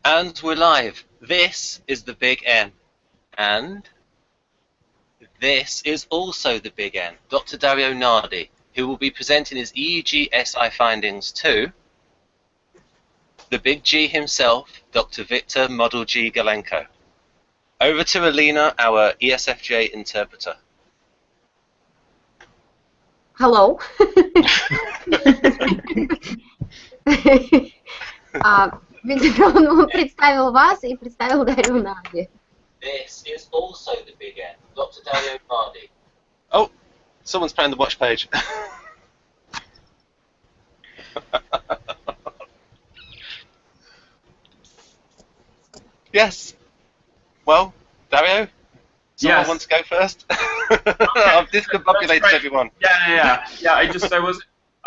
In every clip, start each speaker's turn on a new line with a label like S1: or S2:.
S1: And we're live. This is the big N. And this is also the big N. Dr. Dario Nardi, who will be presenting his EEG SI findings to the big G himself, Dr. Victor Model G Gulenko. Over to Elena, our ESFJ interpreter.
S2: Hello. Он представил вас и представил Дарью Нарди.
S1: This is also the big N, Dr. Dario Nardi. Oh, someone's playing the watch page. Yes. Well, Dario, someone
S3: yes.
S1: wants to go first? I've discombobulated
S3: right.
S1: everyone.
S3: Yeah.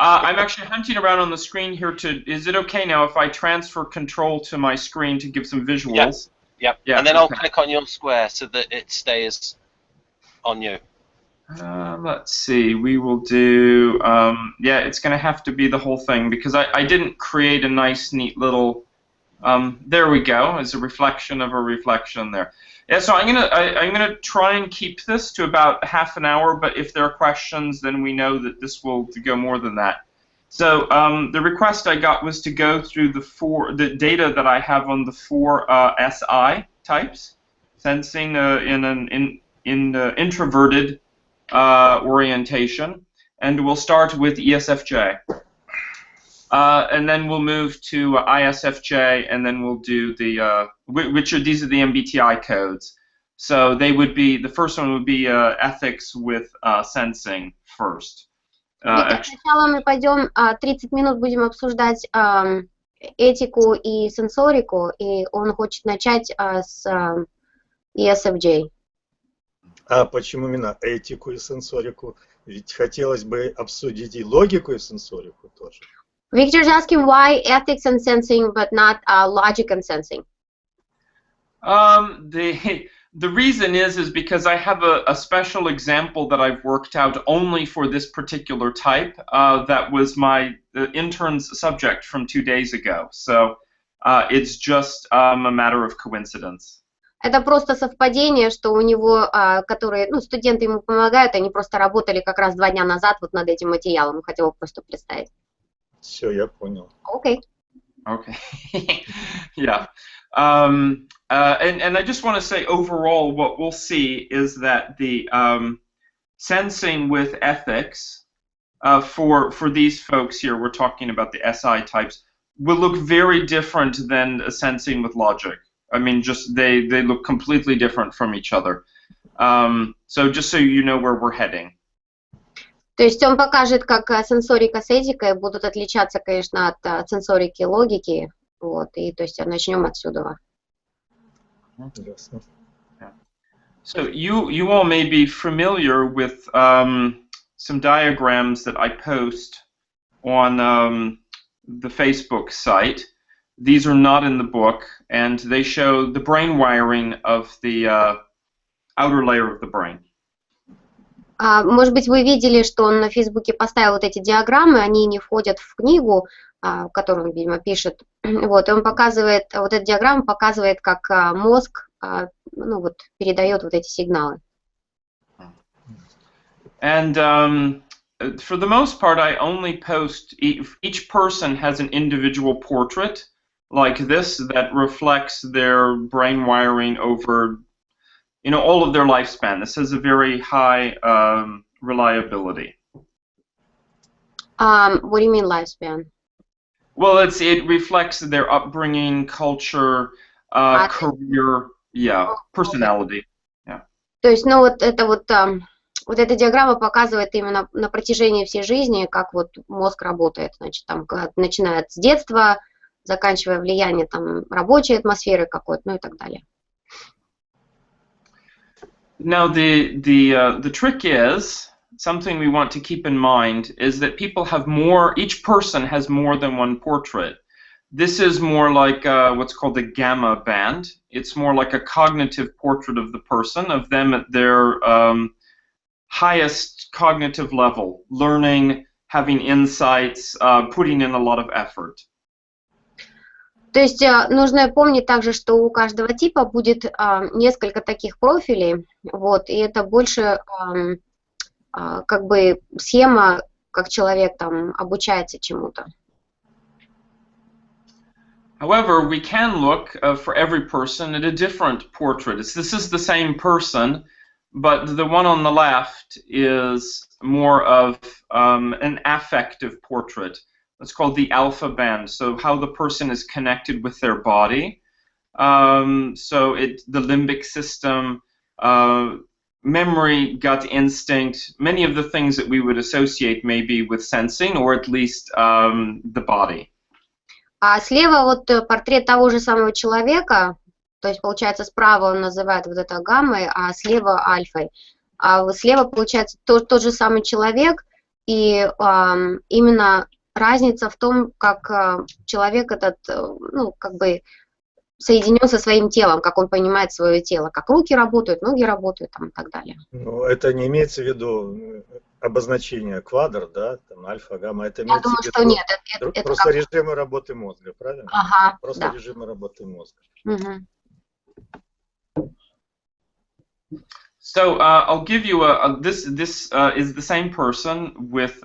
S3: I'm actually hunting around on the screen here is it okay now if I transfer control to my screen to give some visuals?
S1: Yep. Yeah, and then I'll click on your square so that it stays on you.
S3: Let's see, we will do, yeah, it's going to have to be the whole thing because I didn't create a nice, neat little, there we go, as a reflection of a reflection there. Yeah, so I'm gonna try and keep this to about half an hour, but if there are questions, then we know that this will go more than that. So the request I got was to go through the data that I have on the 4 SI types, sensing in an introverted orientation, and we'll start with ESFJ. And then we'll move to ISFJ, and then we'll do the these are the MBTI codes. So they would be, the first one would be ethics with sensing first.
S2: Сначала мы пойдем 30 минут будем обсуждать этику и сенсорику, и он хочет начать с ESFJ.
S4: А почему именно этику и сенсорику? Ведь хотелось бы обсудить и логику, и сенсорику тоже.
S2: Victor's asking why ethics and sensing, but not logic and sensing.
S3: The reason is because I have a special example that I've worked out only for this particular type. That was my intern's subject from 2 days ago. So it's just a matter of coincidence.
S2: Это просто совпадение, что у него, которые, студенты ему помогают, они просто работали как раз 2 дня назад вот над этим материалом. Хотел его просто представить.
S4: Все, я понял.
S2: Okay.
S3: Yeah. And I just want to say overall what we'll see is that the sensing with ethics for these folks here, we're talking about the SI types, will look very different than sensing with logic. I mean, just they look completely different from each other. So just so you know where we're heading.
S2: То есть он покажет, как сенсорика с этикой будут отличаться, конечно, от сенсорики и логики. Вот, и то есть начнем отсюда.
S3: So you all may be familiar with some diagrams that I post on the Facebook site. These are not in the book, and they show the brain wiring of the outer layer of the brain.
S2: Может быть, вы видели, что он на Фейсбуке поставил вот эти диаграммы, они не входят в книгу, которую он, видимо, пишет. Вот, и он показывает, вот эта диаграмма показывает, как мозг, передает вот эти сигналы.
S3: And for the most part, I only post, each person has an individual portrait like this that reflects their brain wiring over all of their lifespan. This has a very high reliability.
S2: What do you mean lifespan?
S3: Well, it reflects their upbringing, culture, career, personality. Yeah.
S2: То есть, вот эта диаграмма показывает именно на протяжении всей жизни, как вот мозг работает. Значит, там, начиная с детства, заканчивая влияние там рабочей атмосферы какой-то, и так далее.
S3: Now the trick is, something we want to keep in mind is that people have each person has more than one portrait. This is more like what's called a gamma band. It's more like a cognitive portrait of the person, of them at their highest cognitive level, learning, having insights, putting in a lot of effort.
S2: То есть нужно помнить также, что у каждого типа будет несколько таких профилей, вот, и это больше как бы схема, как человек там обучается чему-то.
S3: However, we can look for every person at a different portrait. This is the same person, but the one on the left is more of an affective portrait. It's called the alpha band, so how the person is connected with their body. So the limbic system, memory, gut instinct, many of the things that we would associate maybe with sensing, or at least the body.
S2: А слева вот портрет того же самого человека, то есть получается справа он называет вот это гаммой, а слева альфой. А слева получается тот же самый человек, и именно разница в том, как человек этот, ну, как бы соединен со своим телом, как он понимает свое тело, как руки работают, ноги работают там, и так далее.
S4: Ну, это не имеется в виду обозначение квадр, да, там альфа, гамма, это
S2: Я
S4: имеется
S2: думаю,
S4: в виду
S2: что нет. Это
S4: просто
S2: как...
S4: режимы работы мозга, правильно?
S2: Ага,
S4: просто
S2: да.
S4: режимы работы мозга.
S2: Угу.
S3: So I'll give you this is the same person with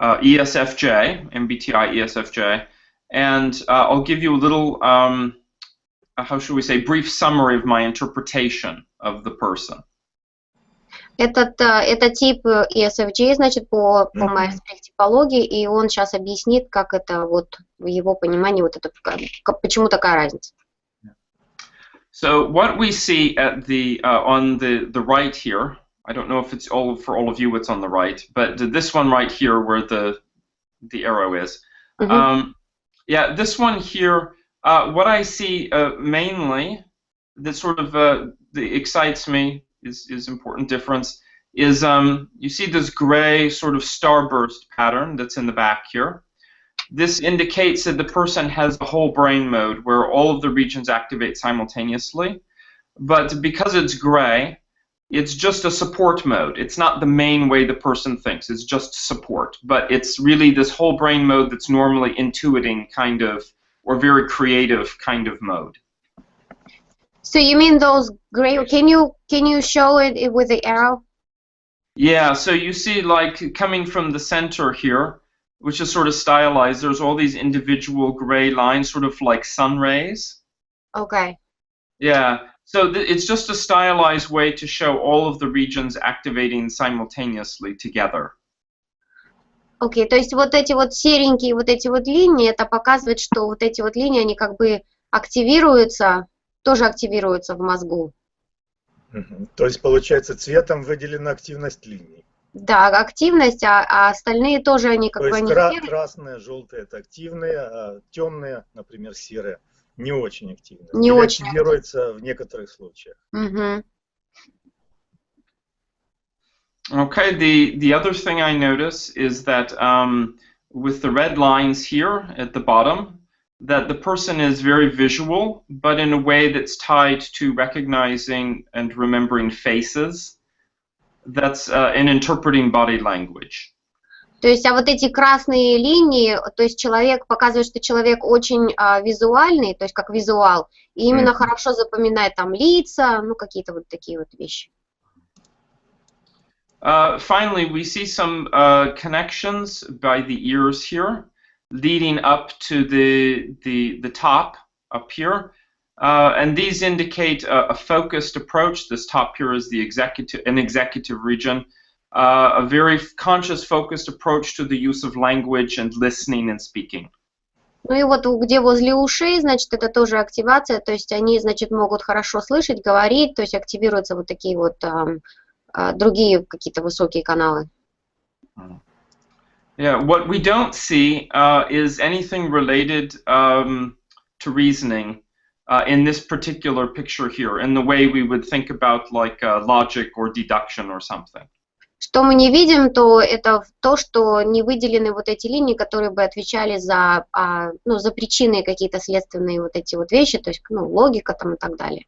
S3: ESFJ, MBTI ESFJ, and I'll give you a little, how should we say, brief summary of my interpretation of the person.
S2: Это тип ESFJ, значит, по моей типологии, и он сейчас объяснит, как это вот в его понимании, вот это, почему такая разница.
S3: So what we see at on the right here, I don't know if it's for all of you it's on the right, but this one right here where the arrow is. Yeah, this one here, what I see mainly that sort of that excites me is important difference is you see this gray sort of starburst pattern that's in the back here. This indicates that the person has the whole brain mode where all of the regions activate simultaneously, but because it's gray, it's just a support mode. It's not the main way the person thinks, it's just support, but it's really this whole brain mode that's normally intuiting kind of, or very creative kind of mode.
S2: So you mean those gray, can you show it with the arrow?
S3: Yeah, so you see like coming from the center here, which is sort of stylized, there's all these individual gray lines, sort of like sun rays.
S2: Okay.
S3: Yeah, so it's just a stylized way to show all of the regions activating simultaneously together.
S2: Окей, то есть вот эти вот серенькие вот эти вот линии, это показывает, что вот эти вот линии, они как бы активируются, тоже активируются в мозгу.
S4: То есть, получается, цветом выделена активность линий.
S2: Да, активность, а остальные тоже они как бы...
S4: То есть красные, желтые это активные, а темные, например, серые, не очень активные.
S2: Не
S4: или
S2: очень
S4: активируются в некоторых случаях.
S3: Okay, the other thing I notice is that with the red lines here at the bottom, that the person is very visual, but in a way that's tied to recognizing and remembering faces. That's in interpreting body language.
S2: То есть, а вот эти красные линии, то есть человек показывает, что человек очень визуальный, то есть как визуал, и именно хорошо запоминает там лица, ну какие-то вот такие вот вещи.
S3: Finally, we see some connections by the ears here, leading up to the top up here. And these indicate a focused approach. This top here is an executive region, a very conscious, focused approach to the use of language and listening and speaking.
S2: Ну и вот где возле ушей, значит, это тоже активация, то есть они, значит, могут хорошо слышать, говорить, то есть активируются вот такие вот другие какие-то высокие каналы.
S3: Yeah, what we don't see is anything related to reasoning. In this particular picture here, in the way we would think about like logic or deduction or something.
S2: Что мы не видим, то это то, что не выделены вот эти линии, которые бы отвечали за, ну, за причины какие-то следственные вот эти вот вещи, то есть, ну, логика там и так далее.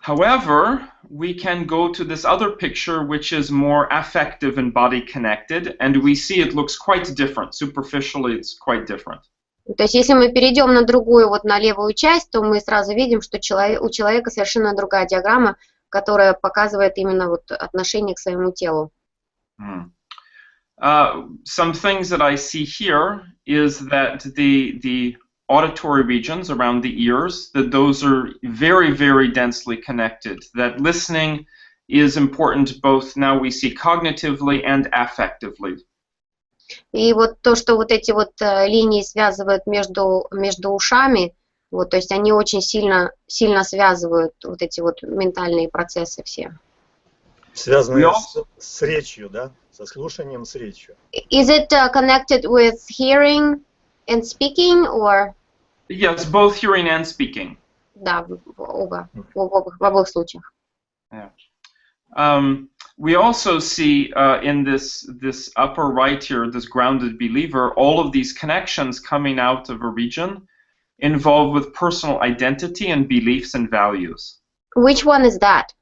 S3: However, we can go to this other picture, which is more affective and body connected, and we see it looks quite different. Superficially, it's quite different.
S2: То есть, если мы перейдем на другую, вот на левую часть, то мы сразу видим, что у человека совершенно другая диаграмма, которая показывает именно вот отношение к своему телу.
S3: Some things that I see here is that the auditory regions around the ears, that those are very, very densely connected. That listening is important both now we see cognitively and affectively.
S2: И вот то, что вот эти вот линии связывают между ушами, вот, то есть они очень сильно связывают вот эти вот ментальные процессы все.
S4: Связанные с речью, да? Со слушанием, с речью.
S2: Is it connected with hearing and speaking, or?
S3: Yes, both hearing and speaking.
S2: Да, в обоих случаях.
S3: Yeah. We also see in this upper right here, this grounded believer, all of these connections coming out of a region involved with personal identity and beliefs and values.
S2: Which one is that?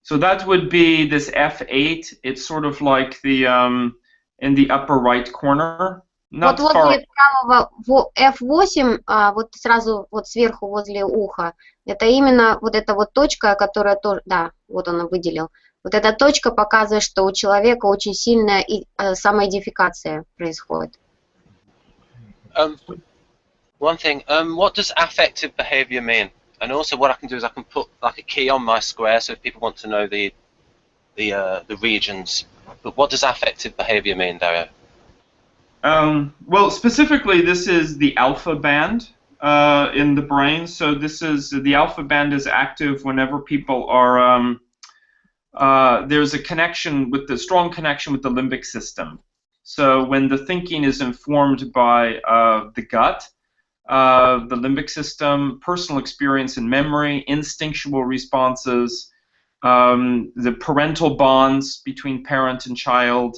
S3: So that would be this F8. It's sort of like the in the upper right corner.
S2: Вот возле правого F8, вот сразу вот сверху возле уха, это именно вот эта вот точка, которая тоже, да, вот он выделил. Вот эта точка показывает, что у человека очень сильная самоидентификация происходит.
S1: One thing, what does affective behavior mean? And also what I can do is I can put like a key on my square, so if people want to know the regions. But what does affective behavior mean, Dario?
S3: Well, specifically, this is the alpha band in the brain. So this is the alpha band is active whenever people are there's a connection with the strong connection with the limbic system. So when the thinking is informed by the gut, the limbic system, personal experience and memory, instinctual responses, the parental bonds between parent and child,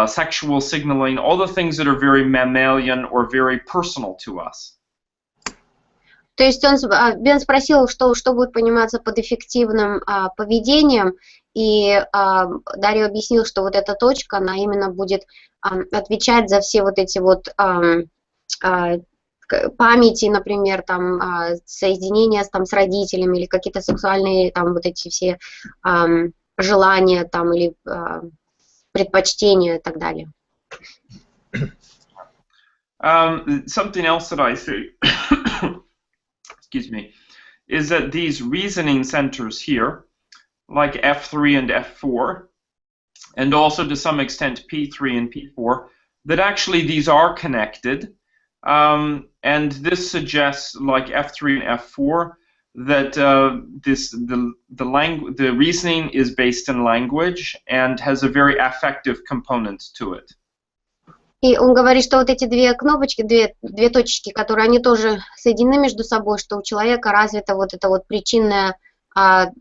S3: sexual signaling, all the things that are very mammalian or very personal to us.
S2: То есть Бен спросил, что будет пониматься под эффективным поведением, и Дарио объяснил, что вот эта точка, она именно будет отвечать за все вот эти вот памяти, например, там соединения там с родителями или какие-то сексуальные там вот эти все желания там или предпочтения и так далее.
S3: Something else that I see, excuse me, is that these reasoning centers here, like F3 and F4, and also to some extent P3 and P4, that actually these are connected, and this suggests, like F3 and F4, that the reasoning is based in language and has a very affective component to it.
S2: И он говорит, что вот эти две кнопочки, две точечки, которые они тоже соединены между собой, что у человека развита вот эта вот причинная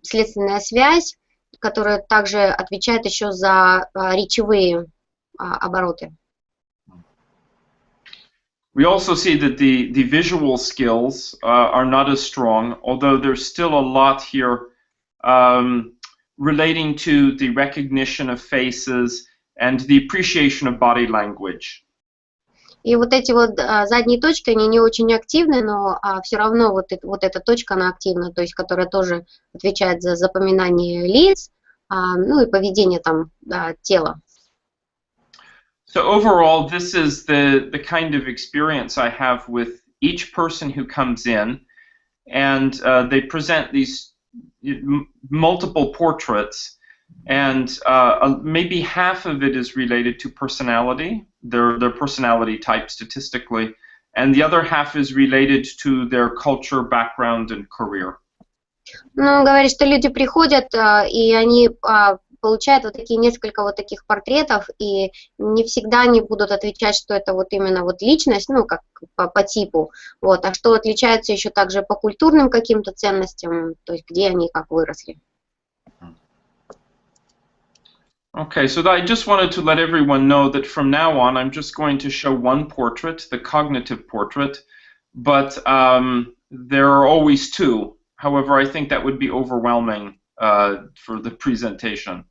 S2: следственная связь, которая также отвечает еще за речевые обороты.
S3: We also see that the visual skills are not as strong, although there's still a lot here relating to the recognition of faces and the appreciation of body language.
S2: И вот эти вот задние точки, они не очень активны, но все равно вот эта точка, она активна, то есть которая тоже отвечает за запоминание лиц, ну и поведение там тела.
S3: So overall, this is the kind of experience I have with each person who comes in, and they present these multiple portraits, and maybe half of it is related to personality, their personality type statistically, and the other half is related to their culture, background, and career.
S2: Ну, он говорит, что люди приходят, и они получают вот такие несколько вот таких портретов, и не всегда они будут отвечать, что это вот именно вот личность, ну, как по типу, вот, а что отличается еще также по культурным каким-то ценностям, то есть где они как выросли.
S3: Okay, so I just wanted to let everyone know that from now on I'm just going to show one portrait, the cognitive portrait, but there are always two. However, I think that would be overwhelming for the presentation.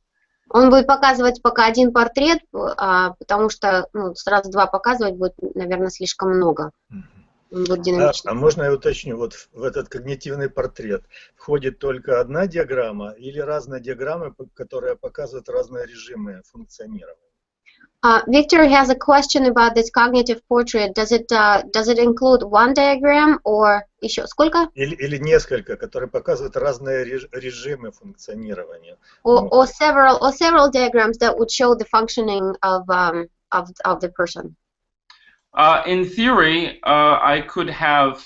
S2: Он будет показывать пока один портрет, потому что сразу два показывать будет, наверное, слишком много. Он будет динамичный.
S4: А можно я уточню, вот в этот когнитивный портрет входит только одна диаграмма или разные диаграммы, которые показывают разные режимы функционирования?
S2: Victor has a question about this cognitive portrait. Does it include one diagram or еще сколько?
S4: Или несколько, которые показывают разные режимы функционирования.
S2: Or several diagrams that would show the functioning of the person.
S3: In theory, I could have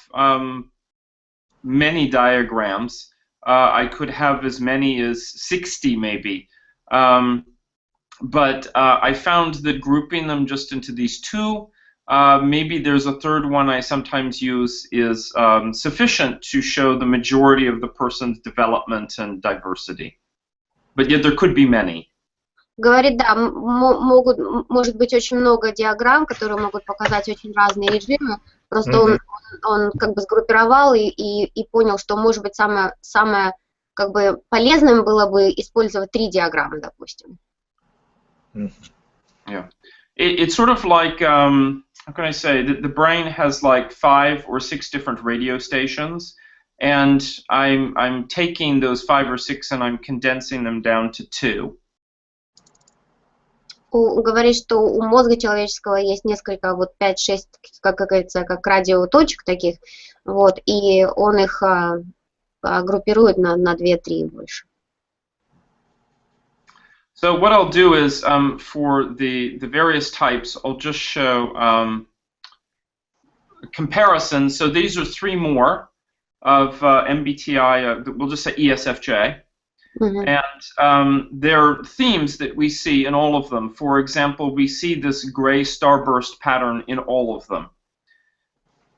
S3: many diagrams. I could have as many as 60 maybe. But I found that grouping them just into these two, maybe there's a third one I sometimes use, is sufficient to show the majority of the person's development and diversity. But yet there could be many.
S2: Говорит, да, может быть очень много диаграмм, которые могут показать очень разные режимы. Просто он как бы сгруппировал и понял, что может быть самое как бы полезным было бы использовать 3 диаграммы, допустим.
S3: Yeah, it's sort of like how can I say that the brain has like 5 or 6 different radio stations, and I'm taking those 5 or 6 and I'm condensing them down to 2.
S2: Говорит, что у мозга человеческого есть несколько, вот 5-6, как говорится, как радиоточек таких, вот, и он их группирует на 2-3 больше.
S3: So what I'll do is, for the various types, I'll just show comparisons. So these are 3 more of MBTI, we'll just say ESFJ. And there are themes that we see in all of them. For example, we see this gray starburst pattern in all of them.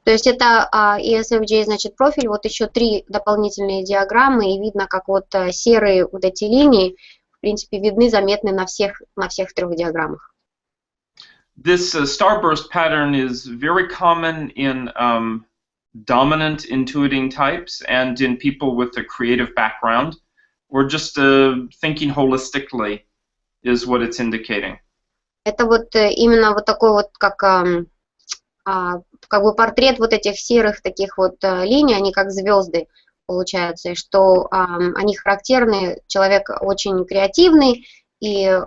S2: То есть это ESFJ, значит, профиль, вот еще 3 дополнительные диаграммы, и видно, как вот серые вот эти линии, в принципе, видны, заметны на всех 3 диаграммах.
S3: This starburst pattern is very common in dominant intuiting types and in people with a creative background, or just thinking holistically is what it's indicating.
S2: Это вот именно вот такой вот как бы портрет вот этих серых таких вот линий, они как звезды получаются, и что они характерны, человек очень креативный и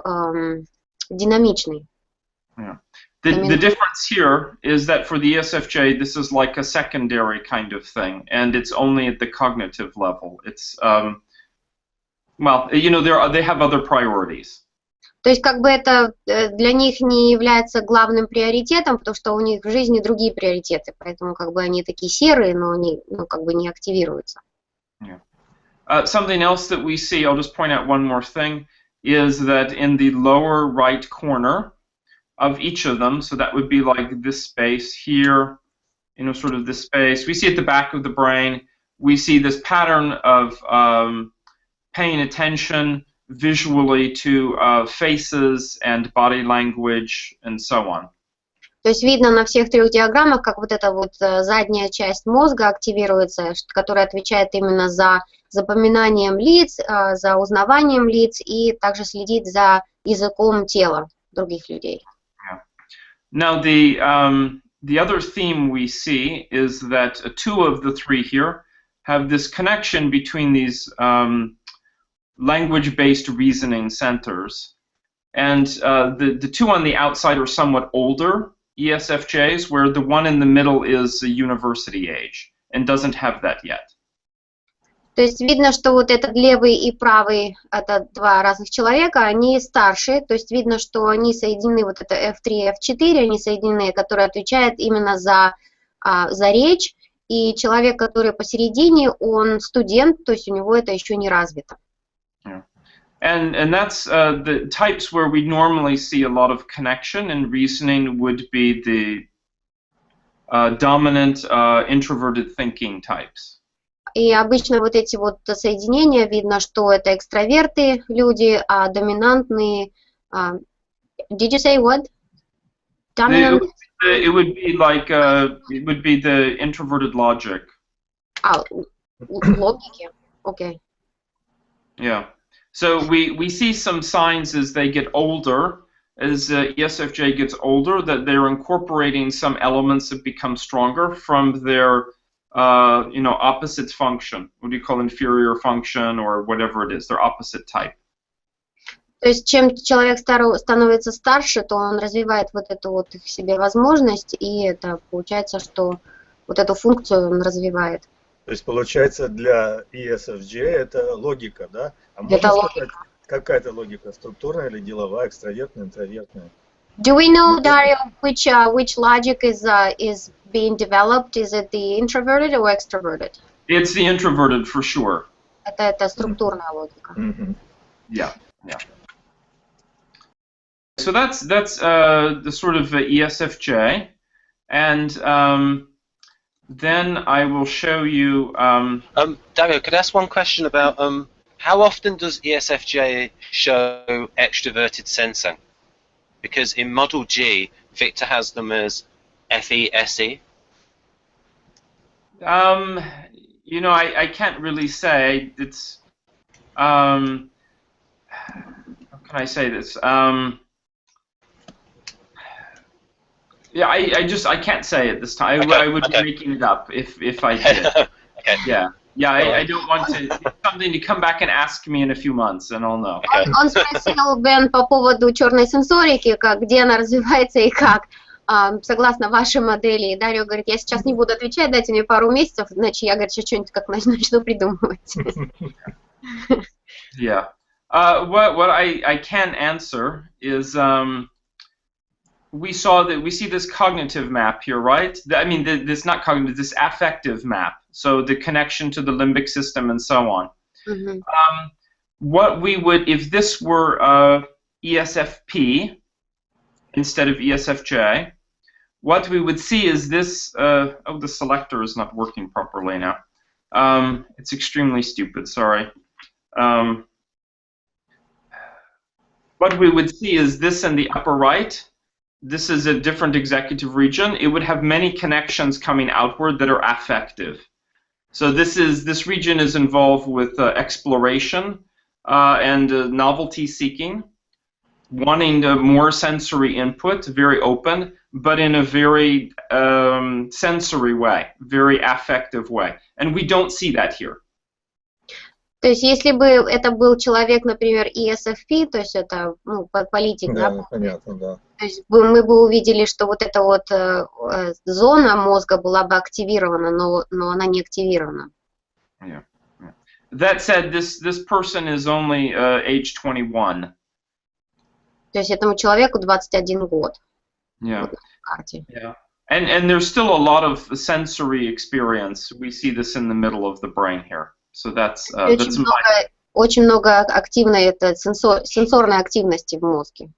S2: динамичный.
S3: Yeah. The difference here is that for the ESFJ, this is like a secondary kind of thing, and it's only at the cognitive level. It's well, you know, they have other priorities.
S2: То есть как бы это для них не является главным приоритетом, потому что у них в жизни другие приоритеты, поэтому как бы они такие серые, но они как бы не активируются.
S3: Yeah. Something else that we see, I'll just point out one more thing, is that in the lower right corner of each of them, so that would be like this space here, you know, sort of this space, we see at the back of the brain, we see this pattern of paying attention visually to faces and body language and so on.
S2: То есть видно на всех 3 диаграммах, как вот эта вот задняя часть мозга активируется, которая отвечает именно за запоминанием лиц, за узнаванием лиц и также следит за языком тела других людей.
S3: Yeah. Now the other theme we see is that 2 of the 3 here have this connection between these language-based reasoning centers, and the 2 on the outside are somewhat older ESFJs, where the one in the middle is a university age and doesn't have that yet.
S2: То есть видно, что вот этот левый и правый, это 2 разных человека, они старше, то есть видно, что они соединены, вот это F3 и F4, они соединены, которые отвечают именно за речь, и человек, который посередине, он студент, то есть у него это еще не развито.
S3: Yeah. And that's the types where we normally see a lot of connection and reasoning would be the dominant introverted thinking types.
S2: И обычно вот эти вот соединения, видно, что это экстраверты люди, а доминантные... Did you say what? Dominant?
S3: It would be like, it would be the introverted logic.
S2: Логики. Okay.
S3: Yeah. So we see some signs as they get older, as ESFJ gets older, that they're incorporating some elements that become stronger from their opposite function. What do you call inferior function or whatever it is, their opposite type.
S2: То есть, чем человек становится старше, то он развивает вот эту вот в себе возможность, и это получается, что вот эту функцию он развивает.
S4: То есть, получается, для ESFJ это логика, да? А можно сказать, какая это логика? Структурная или деловая, экстравертная, интровертная?
S2: Do we know, Dario, which logic is being developed? Is it the introverted or extroverted?
S3: It's the introverted for sure.
S2: Это структурная логика.
S3: Yeah. So that's the sort of ESFJ, and then I will show you.
S1: Dario, could I ask one question about how often does ESFJ show extroverted sensing? Because in Model G, Victor has them as FE, SE.
S3: I can't really say. It's how can I say this? Yeah, I can't say it this time. I would be making it up if I did.
S1: Okay.
S3: Yeah. I don't want to. It's something to come back and ask me in a few months, and I'll know.
S1: Okay.
S2: Он спросил Бен по поводу черной сенсорики, где она развивается и как. Согласно вашей модели, и Дарио говорит, я сейчас не буду отвечать, дайте мне пару месяцев, иначе я, говорит, что-нибудь как начну придумывать.
S3: Yeah. What I can answer is we see this cognitive map here, right? I mean, this not cognitive, this affective map. So the connection to the limbic system and so on.
S2: Mm-hmm.
S3: What we would, if this were ESFP instead of ESFJ, what we would see is this. The selector is not working properly now. It's extremely stupid. Sorry. What we would see is this in the upper right. This is a different executive region. It would have many connections coming outward that are affective. So this region is involved with exploration and novelty seeking, wanting more sensory input, very open, but in a very sensory way, very affective way. And we don't see that here.
S2: То есть, если бы это был человек, например, ESFP, то есть это политик,
S4: да? Понятно, да.
S2: То есть мы бы увидели, что вот эта вот зона мозга была бы активирована, но она не активирована.
S3: Yeah. That said, this person is only age 21.
S2: То есть этому человеку 21 год.
S3: Yeah.
S2: Вот на карте.
S3: Yeah. And there's still a lot of sensory experience. We see this in the middle of the brain here. So that's
S2: очень много активной сенсорной активности в мозге.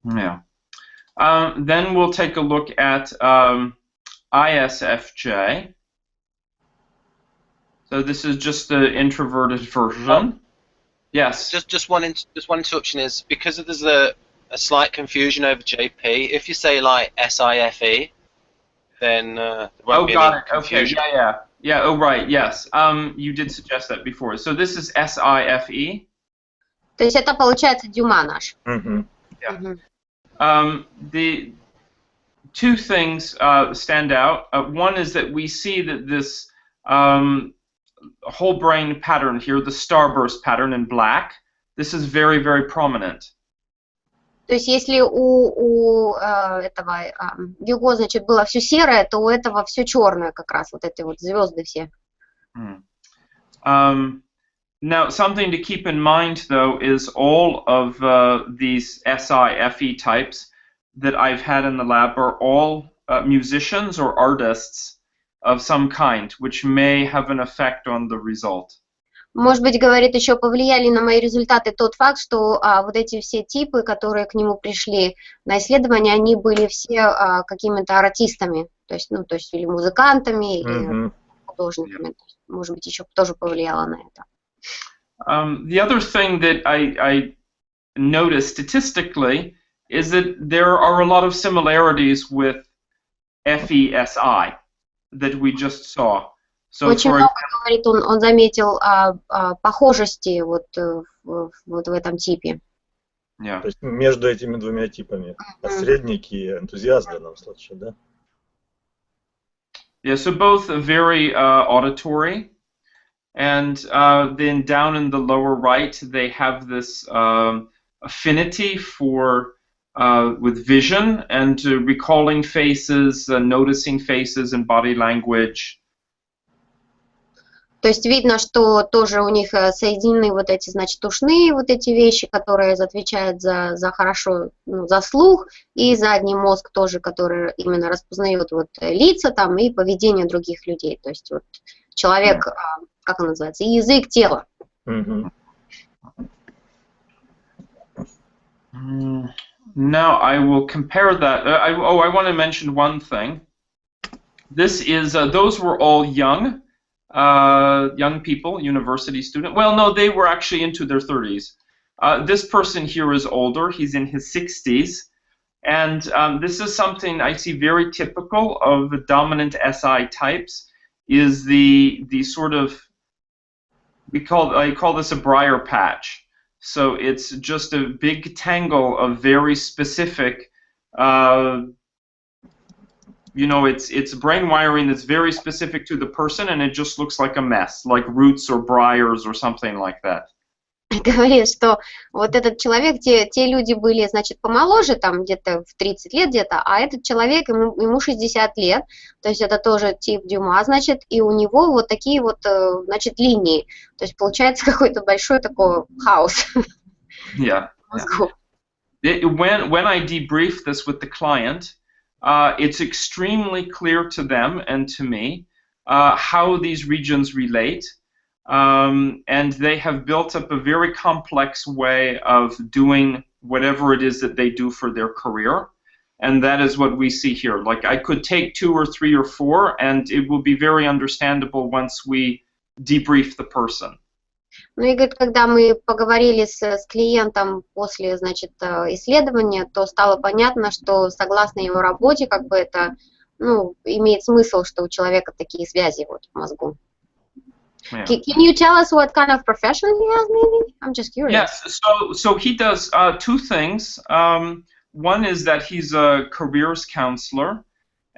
S3: Yeah. Then we'll take a look at ISFJ. So this is just the introverted version. Yes.
S1: Just one interruption is because there's a slight confusion over JP. If you say like SIFE, then there won't be any confusion.
S3: Okay. Yeah. Oh, right. Yes. You did suggest that before. So this is SIFE.
S2: То есть это получается Дюма наш.
S3: Yeah. The two things stand out. One is that we see that this whole brain pattern here, the starburst pattern in black, this is very, very prominent.
S2: То есть если у этого Гюго, значит, было все серое, то у этого все черное как раз, вот эти вот звезды все.
S3: Now, something to keep in mind, though, is all of these SIFE types that I've had in the lab are all musicians or artists of some kind, which may have an effect on the result.
S2: Может быть, говорит, еще повлияли на мои результаты тот факт, что вот эти все типы, которые к нему пришли на исследование, они были все какими-то артистами, то есть или музыкантами, или художниками. Может быть, еще тоже повлияло на это.
S3: The other thing that I noticed statistically is that there are a lot of similarities with FESI that we just saw. So
S2: Очень
S3: for
S2: много, говорит, он заметил похожести вот в этом типе.
S3: yeah.
S4: То есть между этими двумя типами. Посредники и энтузиаст в данном случае, да?
S3: Yeah, so both very auditory, and then down in the lower right, they have this affinity for with vision and recalling faces, noticing faces and body language.
S2: То есть видно, что тоже у них соединены вот эти, значит, ушные вот эти вещи, которые отвечают за хорошо, ну, за слух, и задний мозг тоже, который именно распознает вот лица там и поведение других людей. То есть вот человек, как он называется, язык тела.
S3: Now I will compare that. I want to mention one thing. This is those were all young people, university student. Well, no, they were actually into their 30s. This person here is older. He's in his 60s. And this is something I see very typical of the dominant SI types, is the sort of, I call this a briar patch. So it's just a big tangle of very specific, you know, it's brain wiring that's very specific to the person, and it just looks like a mess, like roots or briars or something like that.
S2: Говорит, что вот этот человек, те люди были, значит, помоложе, там где-то в 30 лет где-то, а этот человек, ему 60 лет, то есть это тоже тип Дюма, значит, и у него вот такие вот, значит, линии, то есть получается какой-то большой такой хаос.
S3: Yeah. When I debrief this with the client, it's extremely clear to them and to me how these regions relate. And they have built up a very complex way of doing whatever it is that they do for their career. And that is what we see here. Like, I could take 2 or 3 or 4, and it will be very understandable once we debrief the person.
S2: Ну и говорит, когда мы поговорили с клиентом после, значит, исследования, то стало понятно, что согласно его работе, как бы это, ну, имеет смысл, что у человека такие связи вот в мозгу.
S3: Yeah.
S2: Can you tell us what kind of profession he has, maybe? I'm just curious.
S3: Yes, so he does 2 things. One is that he's a careers counselor,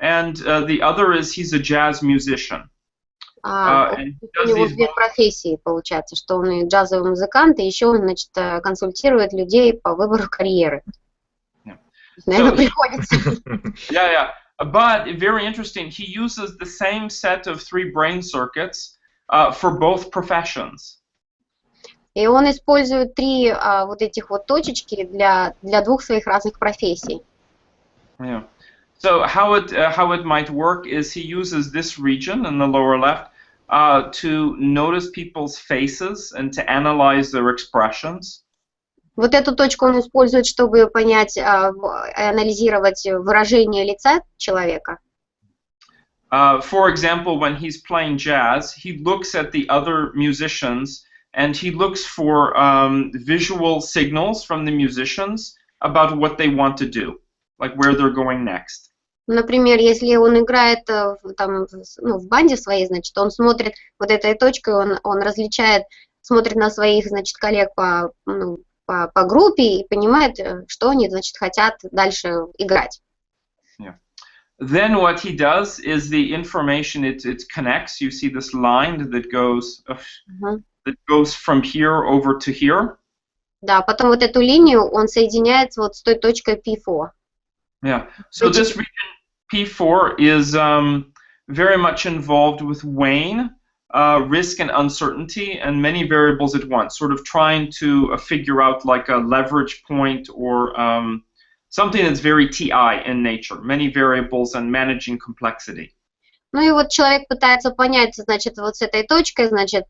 S3: and the other is he's a jazz musician.
S2: У него 2 профессии, получается, что он и джазовый музыкант, и еще он, значит, консультирует людей по выбору карьеры.
S3: Yeah.
S2: Наверное, приходится.
S3: Yeah. But very interesting, he uses the same set of 3 brain circuits for both professions.
S2: И он использует 3 вот этих вот точечки для 2 своих разных профессий.
S3: Yeah. So how it might work is he uses this region in the lower left to notice people's faces and to analyze their expressions.
S2: Вот эту точку он использует, чтобы понять, анализировать выражение лица человека.
S3: For example, when he's playing jazz, he looks at the other musicians and he looks for visual signals from the musicians about what they want to do, like where they're going next.
S2: Например, если он играет там, ну, в банде своей, значит, он смотрит вот этой точкой, он различает, смотрит на своих, значит, коллег по группе и понимает, что они, значит, хотят дальше играть.
S3: Yeah. Then what he does is the information it connects. You see this line that goes from here over to here.
S2: Да, потом вот эту линию он соединяет вот с той точкой P4.
S3: Yeah. So this region P4 is very much involved with weighing risk and uncertainty and many variables at once, sort of trying to figure out like a leverage point or something that's very TI in nature, many variables and managing complexity.
S2: Ну и вот человек пытается понять, значит, вот с этой точкой, значит,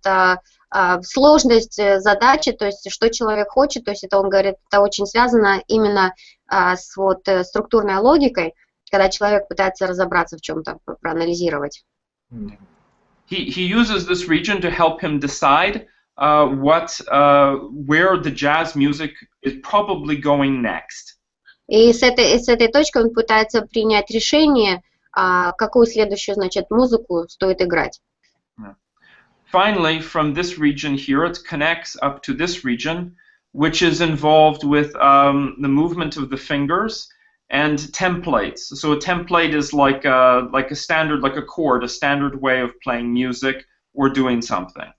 S2: сложность задачи, то есть что человек хочет, то есть это, он говорит, это очень связано именно с вот структурной логикой, когда человек пытается разобраться в чем-то, проанализировать.
S3: He uses this region to help him decide where the jazz music is probably going next.
S2: И с этой точкой он пытается принять решение, какую следующую, значит, музыку стоит играть.
S3: Yeah. Finally, from this region here, it connects up to this region, which is involved with the movement of the fingers and templates. So a template is like a standard, like a chord, a standard way of playing music or doing something.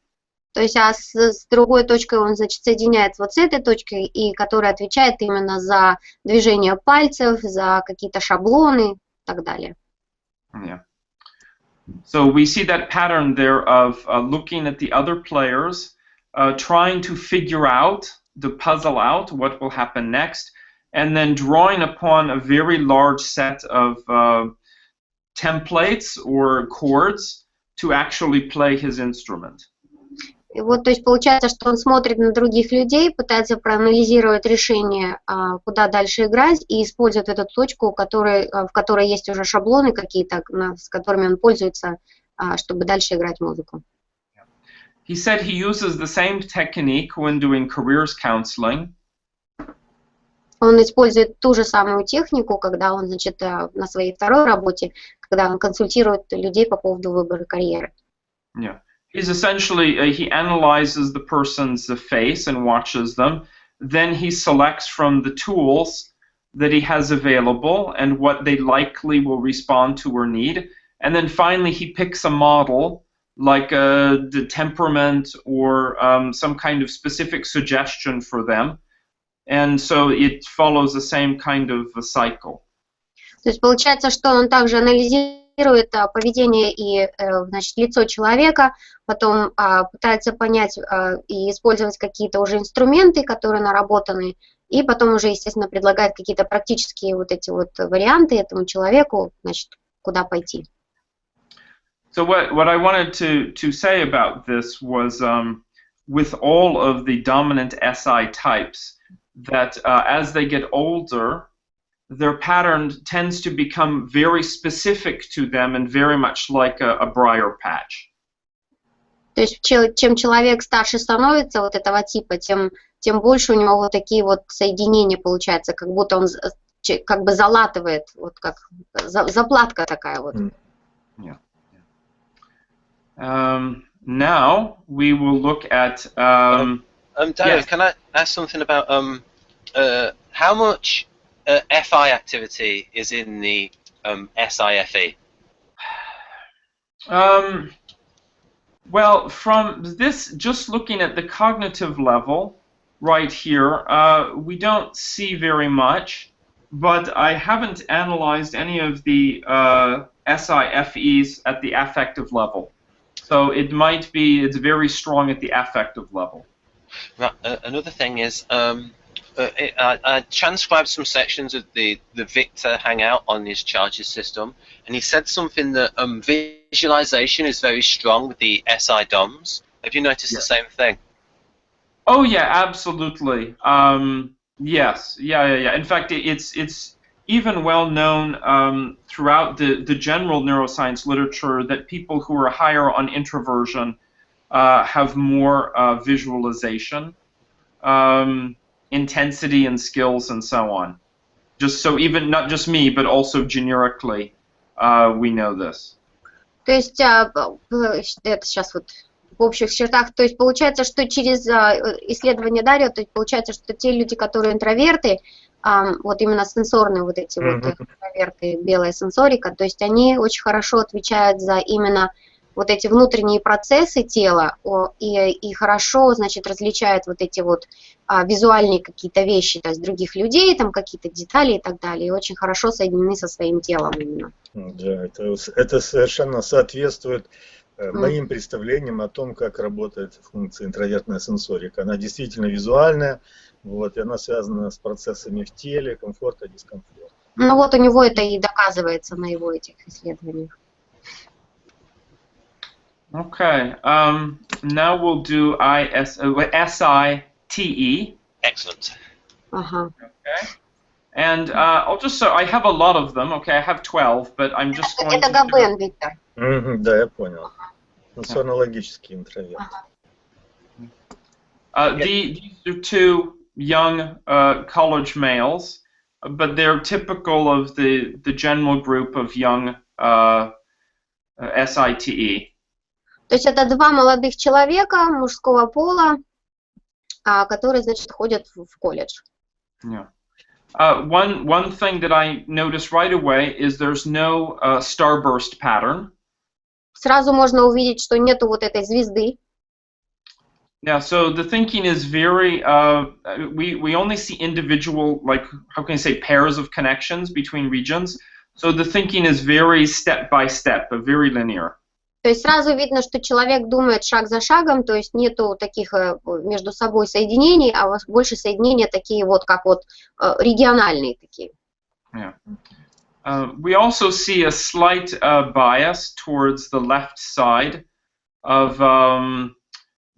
S2: То есть, а с другой точкой он, значит, соединяется вот с этой точкой, и которая отвечает именно за движение пальцев, за какие-то шаблоны и так далее.
S3: Yeah. So we see that pattern there of looking at the other players, trying to figure out, to puzzle out what will happen next, and then drawing upon a very large set of templates or chords to actually play his instrument.
S2: И вот, то есть получается, что он смотрит на других людей, пытается проанализировать решение, куда дальше играть, и использует эту точку, в которой есть уже шаблоны какие-то, с которыми он пользуется, чтобы дальше играть музыку.
S3: He said he uses the same technique when doing careers counseling.
S2: Он использует ту же самую технику, когда он, значит, на своей второй работе, когда он консультирует людей по поводу выбора карьеры.
S3: Yeah. He's essentially, he analyzes the person's face and watches them. Then he selects from the tools that he has available and what they likely will respond to or need. And then finally he picks a model, like the temperament or some kind of specific suggestion for them. And so it follows the same kind of a cycle.
S2: То есть получается, что он также анализирует поведение и, значит, лицо человека, потом пытается понять и использовать какие-то уже инструменты, которые наработаны, и потом уже, естественно, предлагает какие-то практические вот эти вот варианты этому человеку, значит, куда пойти.
S3: So what I wanted to say about this was with all of the dominant SI types, that as they get older, their pattern tends to become very specific to them and very much like a briar patch.
S2: То есть чем человек старше становится вот этого типа, тем больше у него вот такие вот соединения получаются, как будто он как бы залатывает, вот как заплатка такая вот.
S3: Yeah. Now we will look at.
S1: Dario,
S3: yes.
S1: can I ask something about how much FI activity is in the SIFE?
S3: Well, from this, just looking at the cognitive level right here, we don't see very much, but I haven't analyzed any of the SIFEs at the affective level. So it might be, it's very strong at the affective level.
S1: Right. Another thing is, I transcribed some sections of the Victor hangout on his charges system, and he said something that visualization is very strong with the SI DOMs. Have you noticed the same thing?
S3: Oh yeah, absolutely. Yes, yeah. In fact, it's even well known throughout the general neuroscience literature that people who are higher on introversion have more visualization, intensity and skills and so on. Just so even not just me, but also generically, we know this.
S2: То есть это сейчас вот в общих чертах, то есть получается, что через исследование Дарио, то есть получается, что те люди, которые интроверты, вот именно сенсорные вот эти вот интроверты, белая сенсорика, то есть они очень хорошо отвечают за именно вот эти внутренние процессы тела и хорошо, значит, различают вот эти вот визуальные какие-то вещи, то есть других людей, там какие-то детали и так далее, и очень хорошо соединены со своим телом именно.
S4: Да, это совершенно соответствует моим представлениям о том, как работает функция интровертная сенсорика. Она действительно визуальная, вот, и она связана с процессами в теле, комфорта, дискомфорта.
S2: Ну вот у него это и доказывается на его этих исследованиях.
S3: Okay, now we'll do SITE.
S1: Excellent.
S2: Ага.
S3: Okay, and I'll just I have a lot of them. Okay, I have 12, but I'm just going
S2: Это
S3: to.
S2: Габен, Виктор.
S4: Да, я понял. Сенсорно-логический интроверт.
S3: These are two young college males, but they're typical of the general group of young SITE.
S2: То есть это два молодых человека мужского пола, которые, значит, ходят в колледж.
S3: Yeah. One thing that I noticed right away is there's no starburst pattern.
S2: Сразу можно увидеть, что нету вот этой звезды.
S3: Yeah, so the thinking is very, we only see individual, like, how can I say, pairs of connections between regions. So the thinking is very step by step, very linear.
S2: То есть сразу видно, что человек думает шаг за шагом, то есть нету таких между собой соединений, а у вас больше соединения такие вот, как вот региональные такие.
S3: Yeah. We also see a slight bias towards the left side of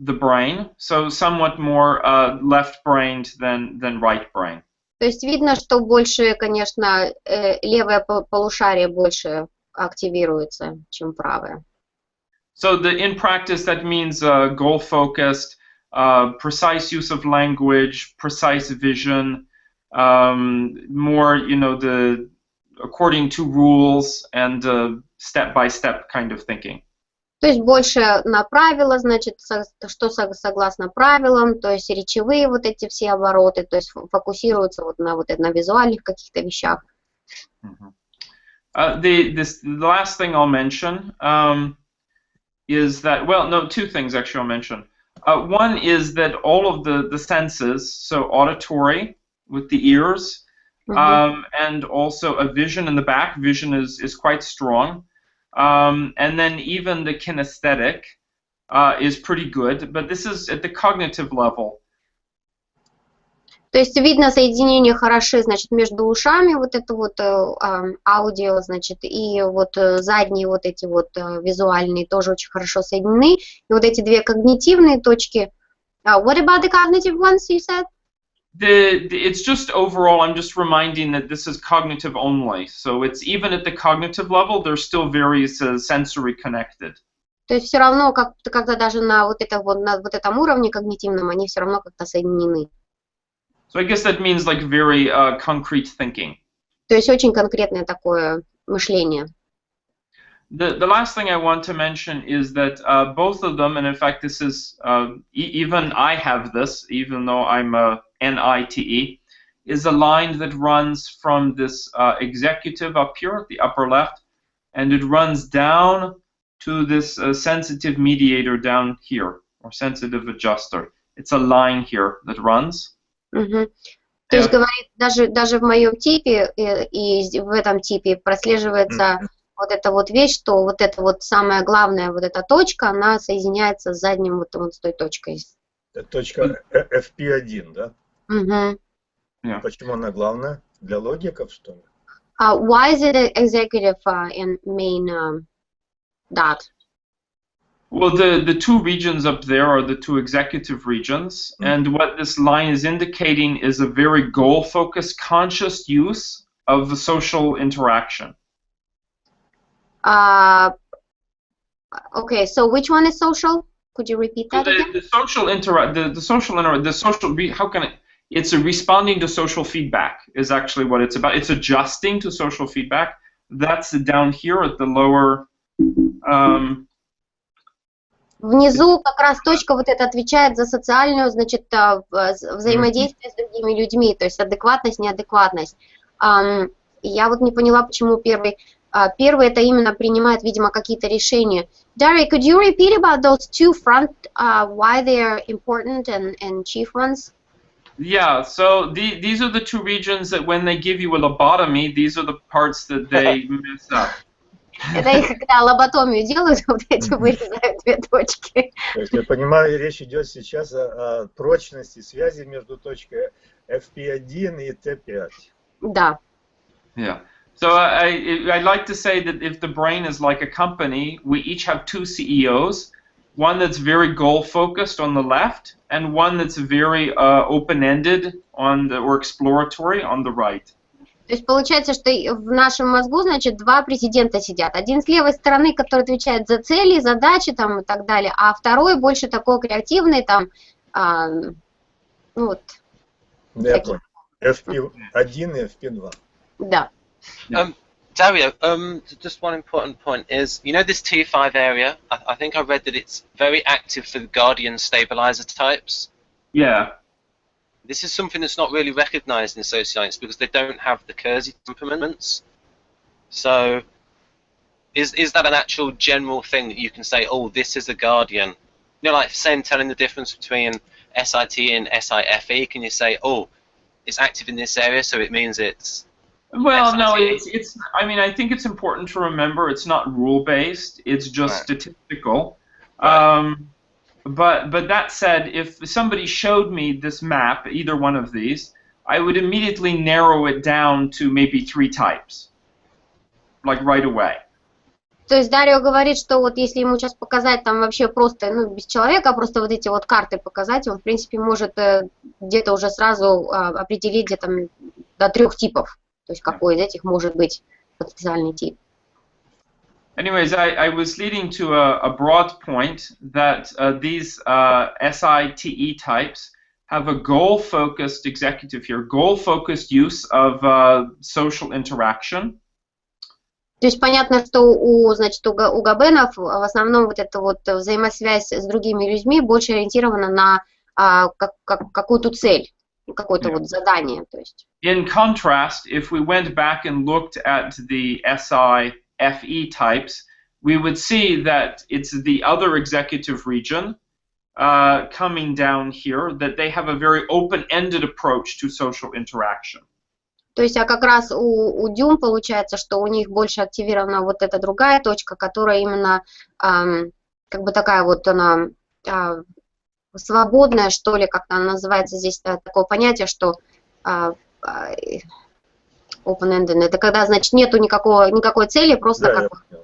S3: the brain, so somewhat more left-brained than right-brain.
S2: То есть видно, что больше, конечно, левое полушарие больше активируется, чем правое.
S3: So in practice, that means goal-focused, precise use of language, precise vision, more, you know, according to rules and step-by-step kind of thinking.
S2: То есть больше на правила, значит, что согласно правилам, то есть речевые вот эти все обороты, то есть фокусируются вот на визуальных каких-то вещах.
S3: The last thing I'll mention is that, well, no, two things actually I'll mention. One is that all of the senses, so auditory with the ears, and also a vision in the back, vision is quite strong. And then even the kinesthetic is pretty good, but this is at the cognitive level.
S2: То есть видно соединения хороши, значит, между ушами, вот это вот аудио, значит, и вот задние вот эти вот визуальные тоже очень хорошо соединены. И вот эти две когнитивные точки. What about the cognitive ones, you said?
S3: It's just overall, I'm just reminding that this is cognitive only. So it's even at the cognitive level, they're still very sensory connected.
S2: То есть все равно, когда даже на вот этом уровне когнитивном, они все равно как-то соединены.
S3: So I guess that means like very concrete thinking.
S2: То есть очень конкретное такое мышление.
S3: The last thing I want to mention is that both of them, and in fact this is, even I have this, even though I'm a NITE, is a line that runs from this executive up here at the upper left, and it runs down to this sensitive mediator down here, or sensitive adjuster. It's a line here that runs.
S2: То есть, говорит, даже в моем типе и в этом типе прослеживается вот эта вот вещь, что вот эта вот самая главная вот эта точка, она соединяется с задним вот с той точкой.
S4: Точка FP1, да? Почему она главная? Для логиков, что ли?
S2: Why is it an executive and main dot?
S3: Well, the two regions up there are the two executive regions, and what this line is indicating is a very goal-focused, conscious use of the social interaction.
S2: Okay, so which one is social? Could you repeat that again?
S3: The social, how can it? It's a responding to social feedback is actually what it's about. It's adjusting to social feedback. That's down here at the lower.
S2: Внизу как раз точка вот эта отвечает за социальную, значит, взаимодействие с другими людьми, то есть адекватность, неадекватность. Я вот не поняла, почему первый. Первый это именно принимает, видимо, какие-то решения. Dario, could you repeat about those two front, why they are important and chief ones?
S3: Yeah, so these are the two regions that when they give you a lobotomy, these are the parts that they mess up.
S2: Это их, когда лоботомию делают, вот эти вырезают две точки.
S4: То есть, я понимаю, речь идет сейчас о прочности связи между точкой FP1 и T5.
S2: Да.
S3: Yeah. So I like to say that if the brain is like a company, we each have two CEOs, one that's very goal-focused on the left, and one that's very open-ended or exploratory on the right.
S2: То есть получается, что в нашем мозгу, значит, два президента сидят. Один с левой стороны, который отвечает за цели, задачи там, и так далее, а второй больше такой креативный, там, ну вот.
S4: Я понял. FP1 и FP2.
S2: Да.
S1: Dario, just one important point is, you know this T5 area? I think I read that it's very active for the guardian stabilizer types.
S3: Yeah.
S1: This is something that's not really recognized in socionics because they don't have the Kiersey temperaments. So, is that an actual general thing that you can say, oh, this is a guardian? You know, like saying, telling the difference between SIT and SIFE, can you say, oh, it's active in this area, so it means it's...
S3: Well, no, it's. I mean, I think it's important to remember it's not rule-based. It's just statistical.
S1: Right.
S3: But that said, if somebody showed me this map, either one of these, I would immediately narrow it down to maybe 3 types, like right away.
S2: То есть Дарио говорит, что вот если ему сейчас показать там вообще просто, ну, без человека, просто вот эти вот карты показать, он, в принципе, может где-то уже сразу определить где-то до 3 типов. То есть какой из этих может быть потенциальный тип.
S3: Anyways, I was leading to a broad point that these SITE types have a goal-focused executive here, goal-focused use of social interaction.
S2: То есть понятно, что значит, у габенов в основном вот эта вот взаимосвязь с другими людьми больше ориентирована на какую-то цель, какое-то вот задание. То есть.
S3: In contrast, if we went back and looked at the SIFE types, we would see that it's the other executive region coming down here, that they have a very open-ended approach to social interaction.
S2: То есть, а как раз у Дюм получается, что у них больше активирована вот эта другая точка, которая именно как бы такая вот она свободная, что ли, как она называется здесь, такое понятие, что open-ended, это когда, значит, нету никакой цели, просто
S4: да,
S2: как вы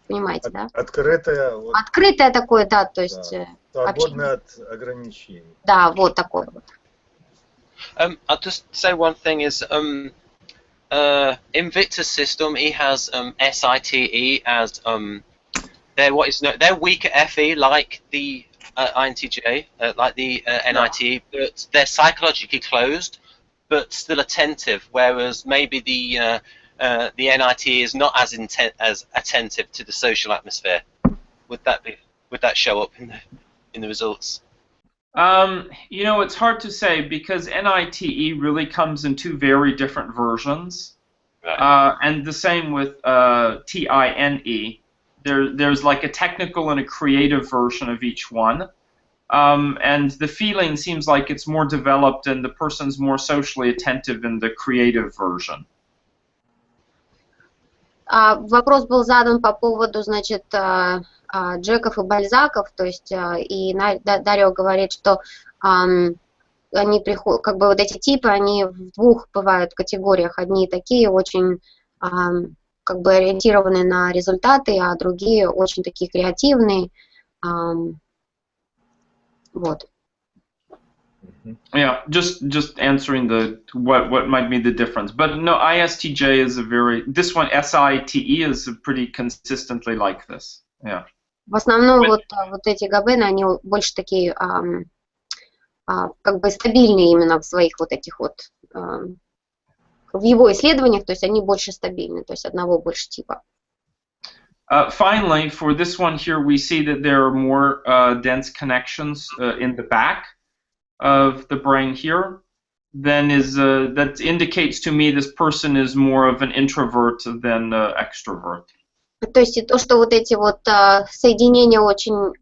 S2: понимаете, да?
S4: Открытое. Вот,
S2: открытое такое, да, то есть...
S4: свободное от ограничений.
S2: Да, вот такое вот.
S1: I'll just say one thing is, in Victor's system, he has SITE as they're weaker FE like the INTJ, like the NITE, but they're psychologically closed, but still attentive. Whereas maybe the NITE is not as attentive to the social atmosphere. Would that show up in the results?
S3: You know, it's hard to say because NITE really comes in 2 very different versions, right. And the same with TINE. There's like a technical and a creative version of each one, and the feeling seems like it's more developed and the person's more socially attentive in the creative version.
S2: Вопрос был задан по поводу, значит, Джеков и Бальзаков, то есть и Дарио говорит, что они приходят, как бы вот эти типы, они в 2 бывают категориях. Одни такие очень как бы ориентированы на результаты, а другие очень такие креативные. Вот.
S3: Yeah, just answering what might be the difference, but no, ISTJ is this one SITE is pretty consistently like this. Yeah.
S2: В основном вот эти габены, они больше такие как бы стабильные именно в своих вот этих вот в его исследованиях, то есть они больше стабильны, то есть одного больше типа.
S3: Finally, for this one here, we see that there are more dense connections in the back of the brain here. Then that indicates to me this person is more of an introvert than extrovert.
S2: То есть и то, что вот эти вот соединения очень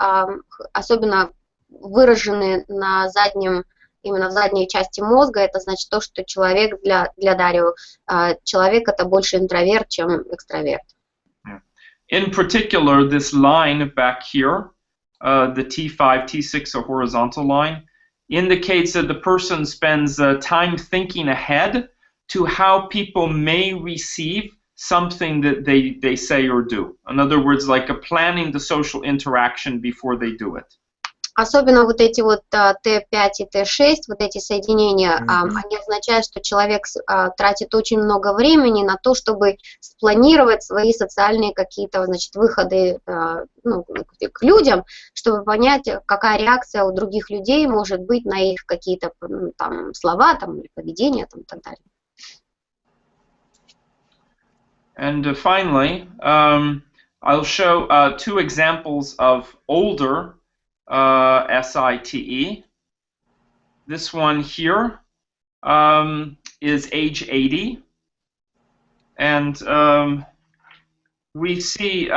S2: особенно выражены на именно в задней части мозга, это значит то, что человек для Дарио, человек это больше интроверт, чем экстраверт.
S3: In particular, this line back here, the T5, T6, a horizontal line, indicates that the person spends time thinking ahead to how people may receive something that they say or do. In other words, like planning the social interaction before they do it.
S2: Особенно вот эти вот Т5 и Т6, вот эти соединения, они означают, что человек тратит очень много времени на то, чтобы спланировать свои социальные какие-то, значит, выходы к людям, чтобы понять, какая реакция у других людей может быть на их какие-то там слова там, или поведение там, и так далее.
S3: And finally, I'll show 2 examples of older SITE. This one here is age 80. And we see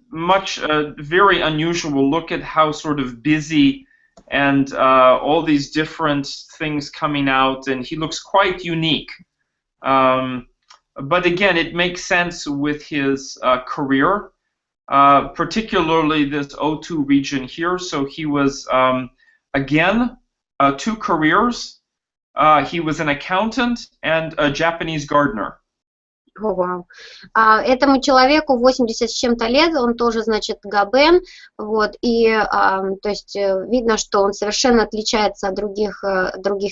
S3: very unusual. Look at how sort of busy and all these different things coming out, and he looks quite unique. But again, it makes sense with his career, particularly this O2 region here. So he was, again, 2 careers. He was an accountant and a Japanese gardener.
S2: О, вау. Этому человеку 80 с чем-то лет, он тоже, значит, габен, вот, и, то есть, видно, что он совершенно отличается от других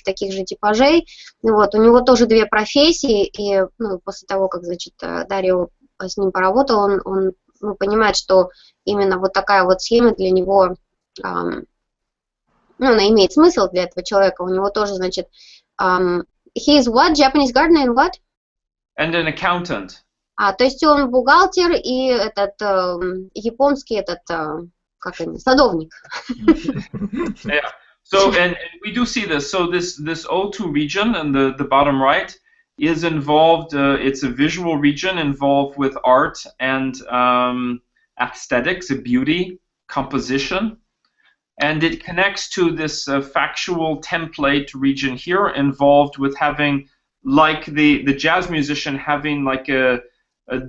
S2: таких же типажей, вот, у него тоже 2 профессии, и, ну, после того, как, значит, Дарио с ним поработал, он понимает, что именно вот такая вот схема для него, ну, она имеет смысл для этого человека, у него тоже, значит, he is what? Japanese gardener and what?
S3: And an accountant.
S2: То есть он бухгалтер и этот японский как они, садовник.
S3: Yeah. So and we do see this. So this O2 region in the bottom right is involved. It's a visual region involved with art and aesthetics, beauty, composition, and it connects to this factual template region here, involved with having, like the jazz musician, having like a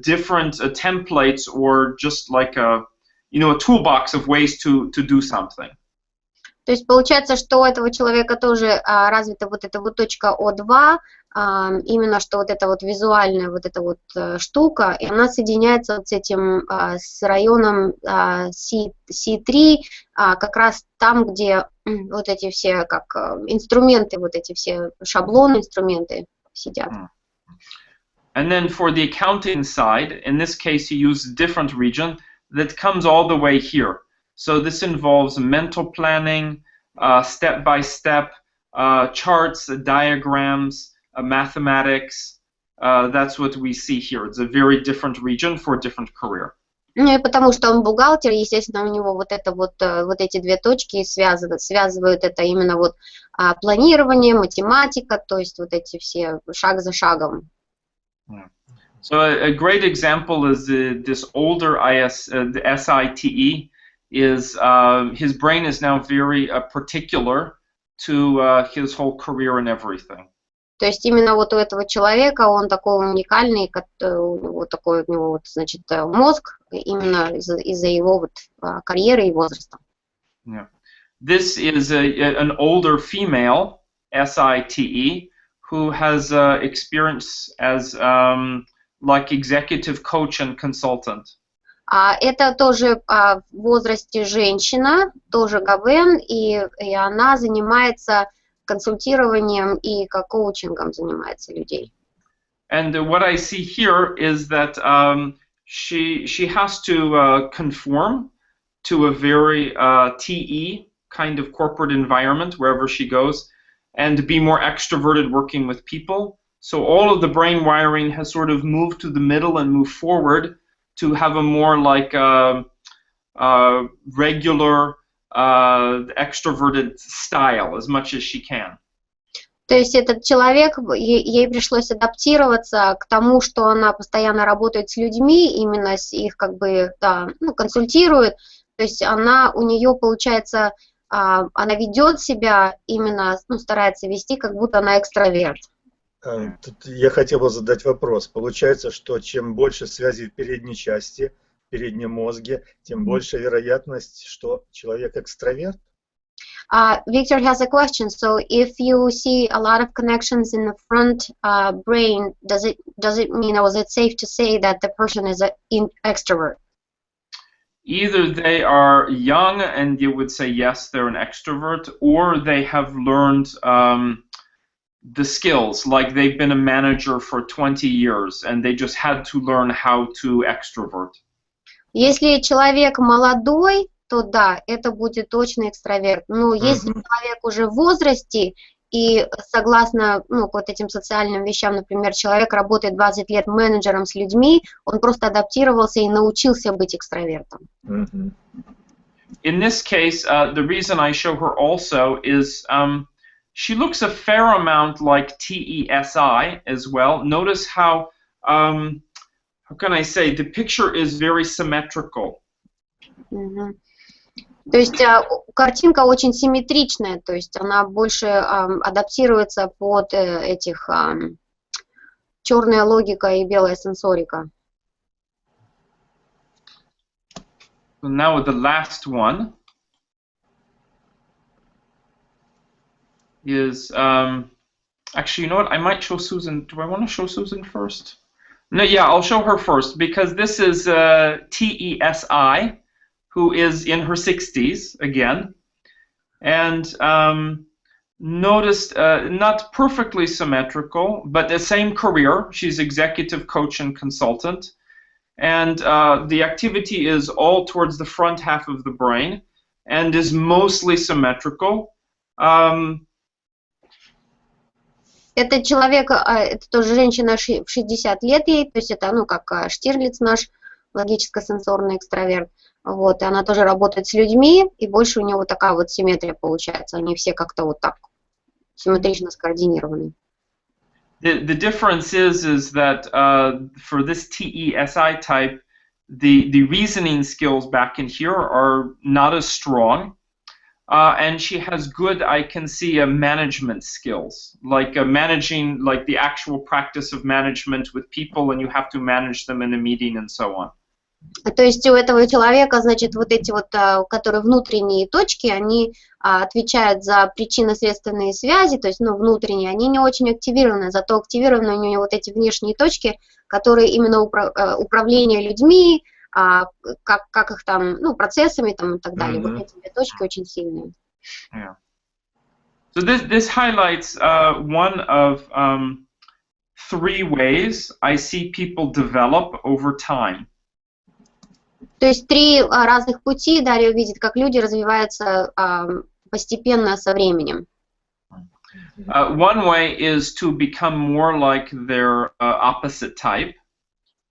S3: different templates, or just like a toolbox of ways to do something.
S2: То есть получается, что у этого человека тоже развита вот эта вот точка О2, именно что вот эта вот визуальная вот эта вот штука, и она соединяется вот с этим, с районом C3, как раз там, где вот эти все как инструменты, вот эти все шаблоны, инструменты сидят.
S3: And then for the accounting side, in this case, you use a different region that comes all the way here. So this involves mental planning, step-by-step, charts, diagrams, mathematics. That's what we see here. It's a very different region for a different career.
S2: Ну и потому что он бухгалтер, естественно, у него вот это вот эти 2 точки связывают это именно вот планирование, математика, то есть вот эти все шаг за шагом.
S3: So a great example is this older the SITE is his brain is now very particular to his whole career and everything.
S2: То есть именно вот у этого человека он такой уникальный, вот такой у него вот, значит, мозг именно из-за его вот карьеры и возраста.
S3: Yeah. This is an older female SITE who has experience as like executive coach and consultant.
S2: Это тоже в возрасте женщина, тоже ГВН, и она занимается консультированием и как коучингом занимается людей.
S3: And what I see here is that she has to conform to a very TE kind of corporate environment wherever she goes, and be more extroverted working with people. So all of the brain wiring has sort of moved to the middle and moved forward to have a more like regular extroverted style as much as she can.
S2: То есть этот человек, ей пришлось адаптироваться к тому, что она постоянно работает с людьми, именно их как бы, да, ну, консультирует. То есть у нее получается, она ведет себя именно, ну, старается вести, как будто она экстраверт.
S4: Тут я хотел бы задать вопрос. Получается, что чем больше связей в передней части, в переднем мозге, тем больше вероятность, что человек экстраверт?
S2: Victor has a question. So if you see a lot of connections in the front brain, does it mean, or is it safe to say that the person is an extrovert?
S3: Either they are young and you would say yes, they're an extrovert, or they have learned the skills, like they've been a manager for 20 years and they just had to learn how to extrovert.
S2: Если человек молодой, то да, это будет точно экстраверт. Но если человек уже в возрасте, И согласно вот этим социальным вещам, например, человек работает 20 лет менеджером с людьми, он просто адаптировался и научился быть экстравертом.
S3: In this case, the reason I show her also is she looks a fair amount like TESI as well. Notice how can I say, the picture is very symmetrical.
S2: То есть картинка очень симметричная, то есть она больше адаптируется под этих черная логика и белая сенсорика.
S3: Now the last one is actually, you know what? I might show Susan. Do I want to show Susan first? No, yeah, I'll show her first because this is TESI, who is in her 60s again, and noticed not perfectly symmetrical, but the same career. She's executive coach and consultant, and the activity is all towards the front half of the brain and is mostly symmetrical.
S2: Это человек, это тоже женщина в 60 лет ей, то есть это, как Штирлиц наш, логическо-сенсорный экстраверт. Вот, и она тоже работает с людьми, и больше у нее вот такая вот симметрия получается. Они все как-то вот так симметрично скоординированы.
S3: The difference is that for this TESI type, the reasoning skills back in here are not as strong. And she has good, I can see, management skills, like managing, like the actual practice of management with people, and you have to manage them in a meeting and so on.
S2: То есть у этого человека, значит, вот эти вот, которые внутренние точки, они отвечают за причинно-следственные связи, то есть, внутренние, они не очень активированы, зато активированы у него вот эти внешние точки, которые именно управление людьми, как их там, процессами там и так далее. Вот эти две точки очень сильные.
S3: Yeah. So this highlights one of 3 ways I see people develop over time.
S2: То есть 3 разных пути Дарио видит, как люди развиваются постепенно со временем.
S3: One way is to become more like their opposite type.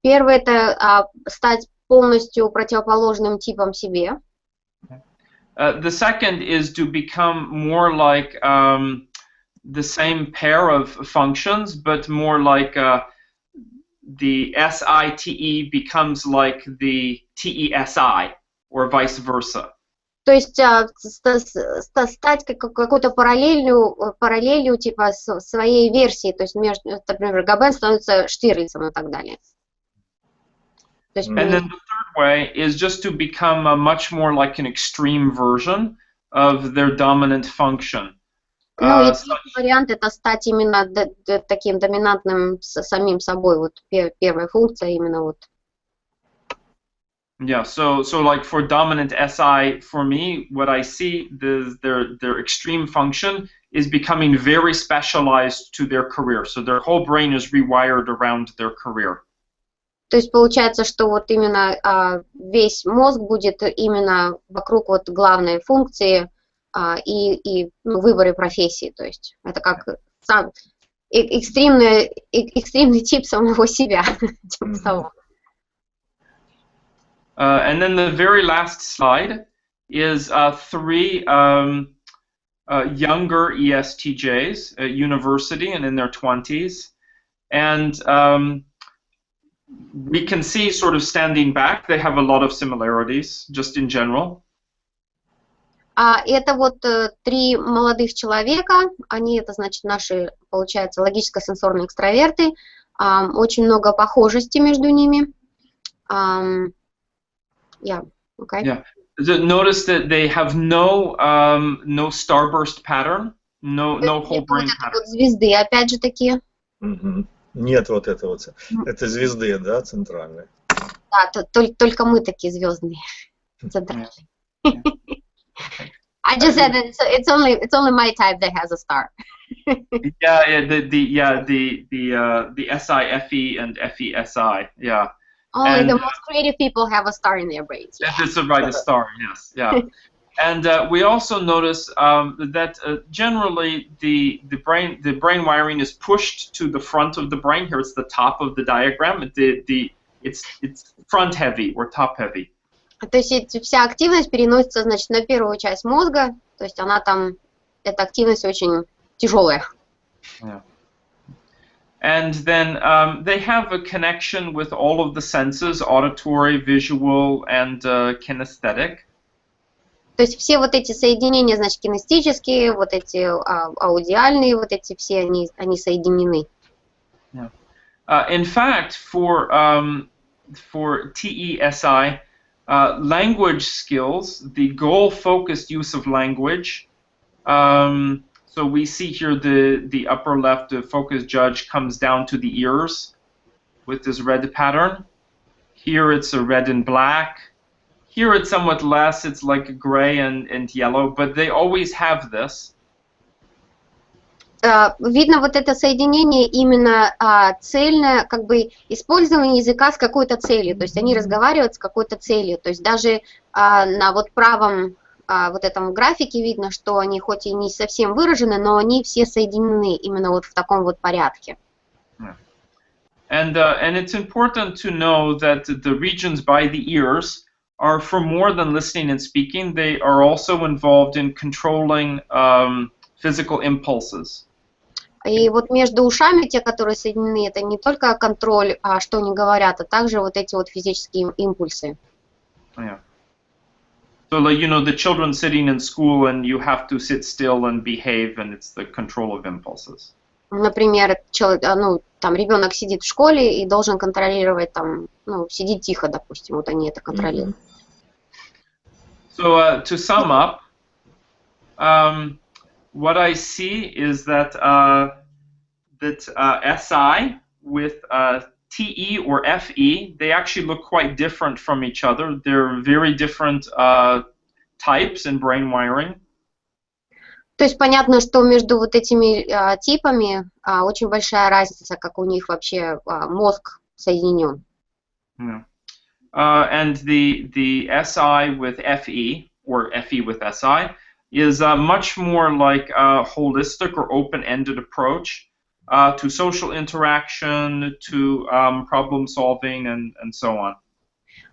S2: Первый это стать полностью противоположным типом себе.
S3: The second is to become more like the same pair of functions, but more like the SITE becomes like the TESI, or vice versa.
S2: То есть стать какой-то параллелью типа своей версии, то есть, например, Габен становится Штирлицем и так далее.
S3: And then the third way is just to become much more like an extreme version of their dominant function.
S2: Ну, и третий вариант это стать именно таким доминантным самим собой, вот первая функция именно вот.
S3: Yeah, so like for dominant SI, for me, what I see their extreme function is becoming very specialized to their career. So their whole brain is rewired around their career.
S2: То есть получается, что вот именно весь мозг будет именно вокруг вот главной функции и выборе профессии. То есть это как сам экстремный тип самого себя.
S3: And then the very last slide is 3 younger ESTJs at university and in their 20s. And we can see, sort of standing back, they have a lot of similarities, just in general.
S2: Это вот 3 молодых человека, они, это значит наши, получается, логическо-сенсорные экстраверты, очень много похожести между ними. Yeah, okay.
S3: Yeah. Notice that they have no starburst pattern, no whole brain pattern.
S2: Вот звезды, опять же такие.
S4: Нет вот этого вот. Это звезды, да, центральные.
S2: Да, только мы такие звездные, центральные. I just said that it's only my type that has a star.
S3: The SIFE and FESI, yeah.
S2: Only the most creative people have a star in their brains.
S3: Yeah. That's right, a star, yes, yeah. And we also notice that generally the brain wiring is pushed to the front of the brain. Here it's the top of the diagram. It's front heavy or top heavy.
S2: То есть вся активность переносится, значит, на первую часть мозга, то есть она там, эта активность очень тяжелая.
S3: Yeah. And then they have a connection with all of the senses: auditory, visual, and kinesthetic.
S2: То есть все вот эти соединения, значит, кинестические, вот эти аудиальные, вот эти все, они соединены.
S3: Yeah. In fact, for TESI, language skills, the goal-focused use of language. So we see here the upper left focus judge comes down to the ears with this red pattern. Here it's a red and black. Here it's somewhat less, it's like gray and yellow, but they always have this.
S2: Видно вот это соединение именно цельное, как бы использование языка с какой-то целью, то есть они разговаривают с какой-то целью, то есть даже на вот правом вот этом графике видно, что они хоть и не совсем выражены, но они все соединены именно вот в таком вот порядке.
S3: And it's important to know that the regions by the ears are for more than listening and speaking. They are also involved in controlling physical impulses.
S2: И вот между ушами, те, которые соединены, это не только контроль, что они говорят, а также вот эти вот физические импульсы.
S3: Yeah. So, like, you know, the children sitting in school and you have to sit still and behave, and it's the control of impulses.
S2: Например, ну, там ребенок сидит в школе и должен контролировать, там, ну, сидеть тихо, допустим, вот они это контролируют.
S3: So, to sum up, what I see is that SI with TE or FE, they actually look quite different from each other. They're very different types in brain wiring.
S2: То есть понятно, что между вот этими типами очень большая разница, как у них вообще мозг соединен.
S3: Yeah. And the SI with FE, or FE with SI, is much more like a holistic or open-ended approach to social interaction, to problem solving, and so on.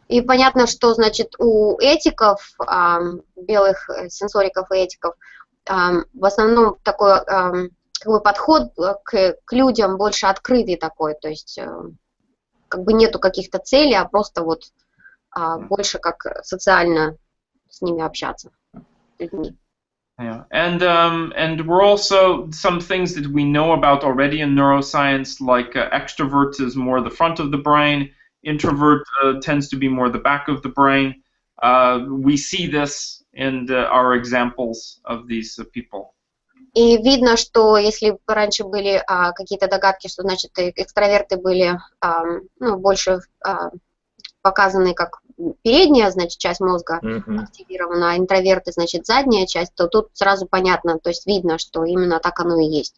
S2: И понятно, что, значит, у этиков, белых сенсориков и этиков, в основном такой как бы подход к людям больше открытый такой, то есть как бы нету каких-то целей, а просто вот больше как социально с ними общаться, с людьми.
S3: Yeah, and we're also some things that we know about already in neuroscience, like extrovert is more the front of the brain, introvert tends to be more the back of the brain. We see this in our examples of these people.
S2: И видно, что если раньше были какие-то догадки, что, значит, экстраверты были ну, больше показаны как передняя, значит, часть мозга активирована, а интроверты, значит, задняя часть, то тут сразу понятно, то есть видно, что именно так оно и есть.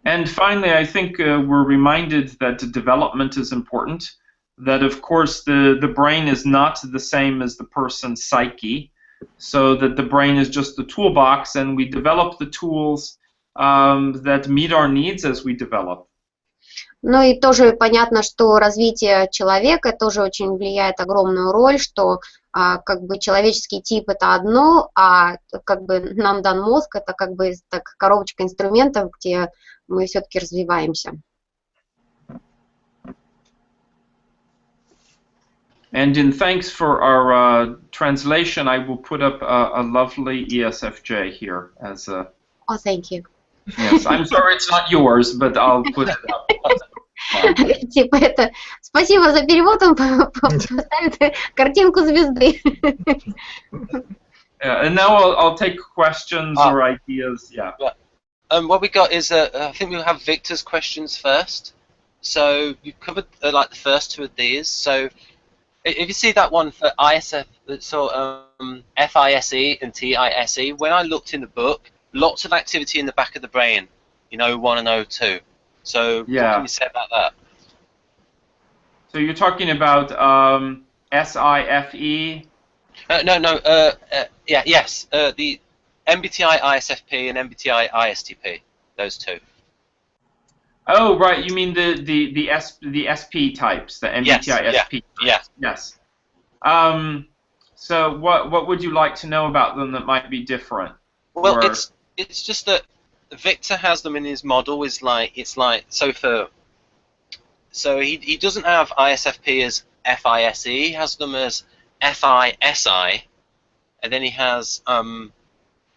S3: And finally, I think we're reminded that development is important, that of course the brain is not the same as the person's psyche, so that the brain is just the toolbox and we develop the tools that meet our needs as we develop.
S2: Ну и тоже понятно, что развитие человека тоже очень влияет огромную роль, что как бы человеческий тип это одно, а как бы нам дан мозг, это как бы так, коробочка инструментов, где мы все-таки развиваемся.
S3: And in thanks for our translation, I will put up a lovely ESFJ here as a...
S2: Oh, thank you.
S3: Yes, I'm sorry it's not yours, but I'll put it up.
S2: Типа это, спасибо за перевод, он поставит картинку звезды.
S3: And now I'll take questions or ideas. Yeah.
S1: What we got is I think we'll have Victor's questions first. So you've covered like the first two of these. So if you see that one for FISE and TISE, when I looked in the book, lots of activity in the back of the brain, you know, 1 and 02. So what can you say about that?
S3: So you're talking about SIFE?
S1: Yes. The MBTI ISFP and MBTI ISTP. Those two.
S3: Oh, right. You mean the SP types, the MBTI SP types. Yes. So what would you like to know about them that might be different?
S1: Well, it's just that Victor has them in his model. So he doesn't have ISFP as FISE. He has them as FISI, and then he has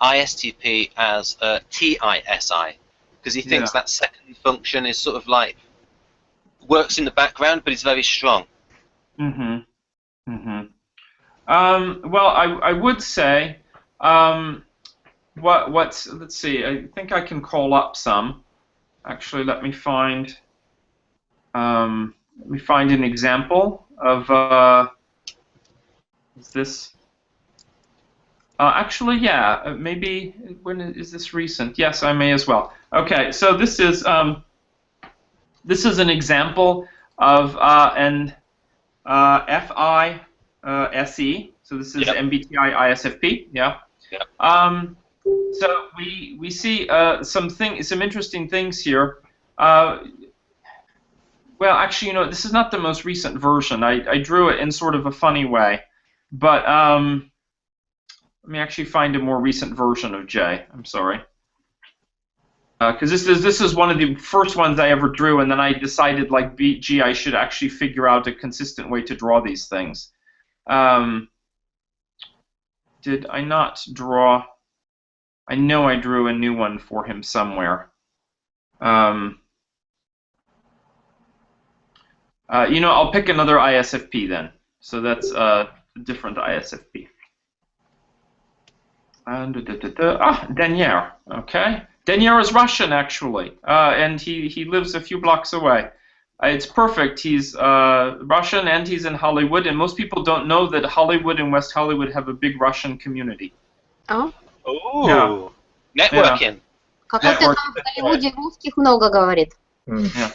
S1: ISTP as TISI, because he thinks that second function is sort of like works in the background, but it's very strong.
S3: Well, I would say let's see. I think I can call up some. Actually, let me find an example of this. Actually, yeah, maybe. When is this recent? Yes, I may as well. Okay, so this is an example of an FISE. So this is MBTI ISFP. Yeah. So we see some interesting things here. Well, actually, this is not the most recent version. I drew it in sort of a funny way, but let me actually find a more recent version of J. I'm sorry, because this is one of the first ones I ever drew, and then I decided, like, gee, I should actually figure out a consistent way to draw these things. Did I not draw? I know I drew a new one for him somewhere. I'll pick another ISFP then. So that's a different ISFP. And Denier. Okay. Denier is Russian, actually, and he lives a few blocks away. It's perfect. He's Russian and he's in Hollywood, and most people don't know that Hollywood and West Hollywood have a big Russian community.
S2: Oh.
S1: Oh. Yeah. Networking.
S2: Какой-то там в Голливуде русских много говорит.
S3: Yeah.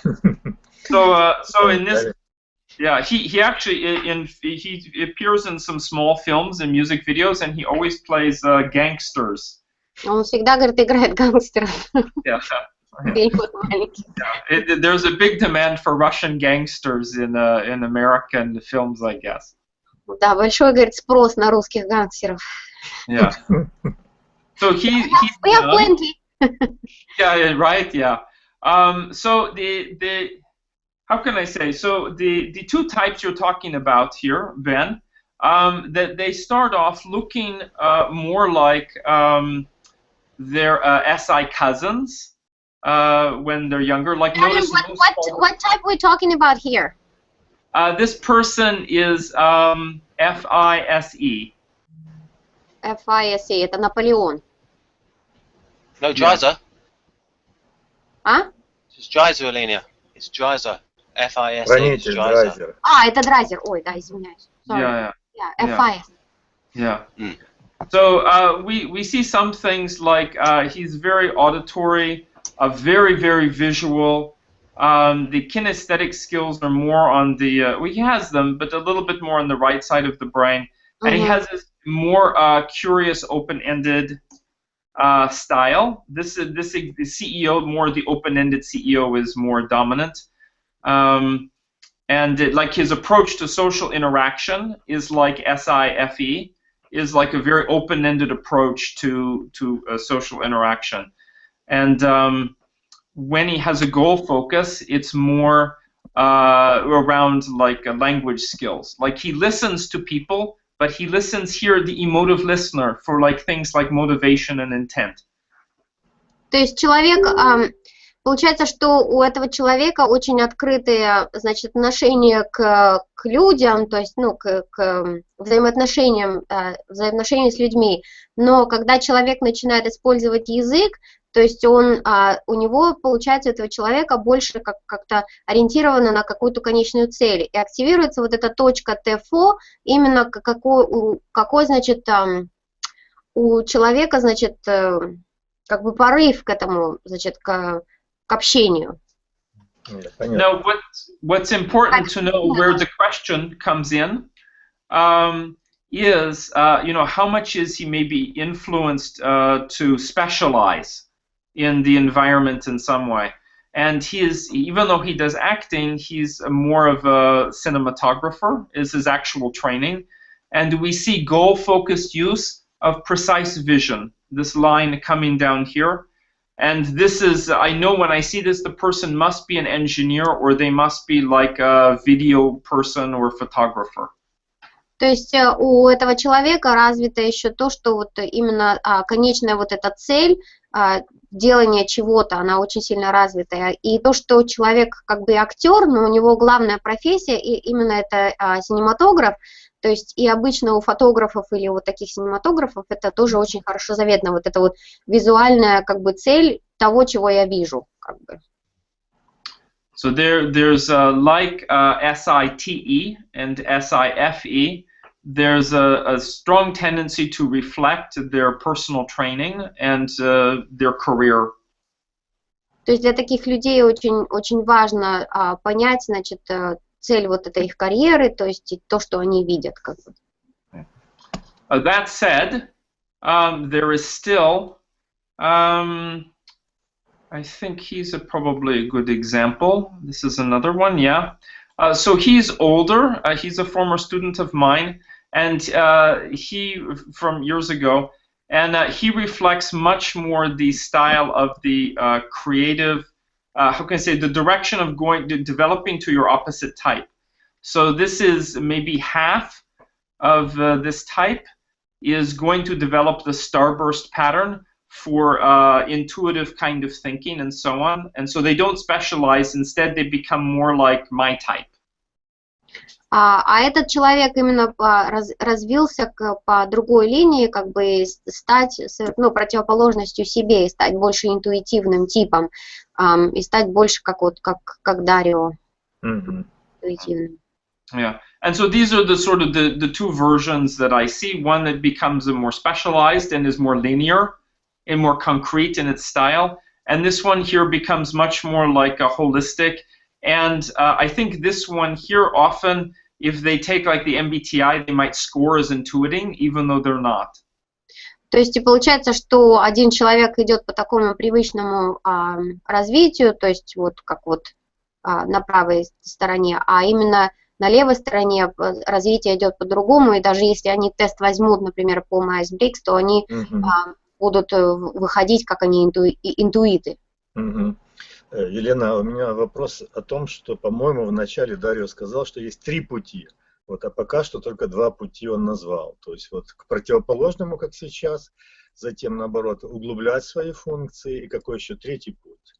S3: So in this, yeah, he actually he appears in some small films and music videos, and he always plays gangsters.
S2: Он всегда, говорит, играет гангстеров.
S3: Yeah. There's a big demand for Russian gangsters in American films, I guess.
S2: Да, большой, говорит, спрос на русских гангстеров.
S3: Yeah. So he's
S2: We have plenty.
S3: Yeah, right. Yeah. So the how can I say? So the two types you're talking about here, Ben, that they start off looking more like their SI cousins when they're younger. Like, notice
S2: what type are we talking about here?
S3: This person is FISE.
S2: FISE, это Наполеон.
S1: No, Dreiser.
S2: А?
S1: It's Dreiser, Elena. It's Dreiser. FISE.
S4: Хранитель, Драйзер.
S2: Это Драйзер. Ой, да, извиняюсь. Sorry. Yeah, FISE.
S3: Yeah. So we see some things like he's very auditory, very, very visual. The kinesthetic skills are more on the, well, he has them, but a little bit more on the right side of the brain. And he has this more curious, open-ended style. This the CEO, more the open-ended CEO is more dominant. And like his approach to social interaction is like SIFE, is like a very open-ended approach to social interaction. And when he has a goal focus, it's more around like language skills. Like he listens to people, but he listens here, the emotive listener, for like things like motivation and intent.
S2: То есть человек, получается, что у этого человека очень открытые, значит, отношения к людям, то есть, ну, к взаимоотношениям с людьми. Но когда человек начинает использовать язык, то есть он, у него, получается, у этого человека больше как-то ориентировано на какую-то конечную цель. И активируется вот эта точка ТФО, именно какой, значит, у человека, значит, как бы порыв к этому, значит, к общению.
S3: Now, what's important to know where the question comes in is, how much is he maybe influenced to specialize in the environment in some way. And he is, even though he does acting, he's more of a cinematographer, is his actual training. And we see goal-focused use of precise vision, this line coming down here. And this is, I know when I see this, the person must be an engineer or they must be like a video person or photographer.
S2: То есть у этого человека развито еще то, что вот именно конечная вот эта цель, делание чего-то, она очень сильно развитая. И то, что человек как бы актер, но у него главная профессия, и именно это синематограф, то есть и обычно у фотографов или вот таких синематографов это тоже очень хорошо заметно, вот это вот визуальная как бы цель того, чего я вижу, как бы.
S3: So there's like SITE and SIFE, there's a strong tendency to reflect their personal training and their career.
S2: То есть для таких людей очень важно понять, значит, цель вот этой их карьеры, то есть то, что они видят, как бы.
S3: That said, there is still. I think he's probably a good example. This is another one, yeah. So he's older. He's a former student of mine, and he from years ago, and he reflects much more the style of the creative. How can I say, the direction of developing to your opposite type. So this is maybe half of this type is going to develop the starburst pattern for intuitive kind of thinking and so on. And so they don't specialize, instead they become more like my type.
S2: А этот человек именно развился по другой линии, как бы стать противоположностью себе, и стать больше интуитивным типом, и стать больше как Дарио, интуитивным.
S3: Yeah, and so these are the sort of the two versions that I see. One that becomes more specialized and is more linear and more concrete in its style, and this one here becomes much more like a holistic. And I think this one here often, if they take like the MBTI, they might score as intuiting, even though they're not.
S2: То есть и получается, что один человек идет по такому привычному развитию, то есть вот как вот на правой стороне, а именно на левой стороне развитие идет по-другому, и даже если они тест возьмут, например, по Myers-Briggs, то они будут выходить, как они интуиты.
S4: Елена, у меня вопрос о том, что, по-моему, вначале Дарио сказал, что есть 3 пути, вот, а пока что только 2 пути он назвал. То есть вот к противоположному, как сейчас, затем, наоборот, углублять свои функции, и какой еще 3-й путь?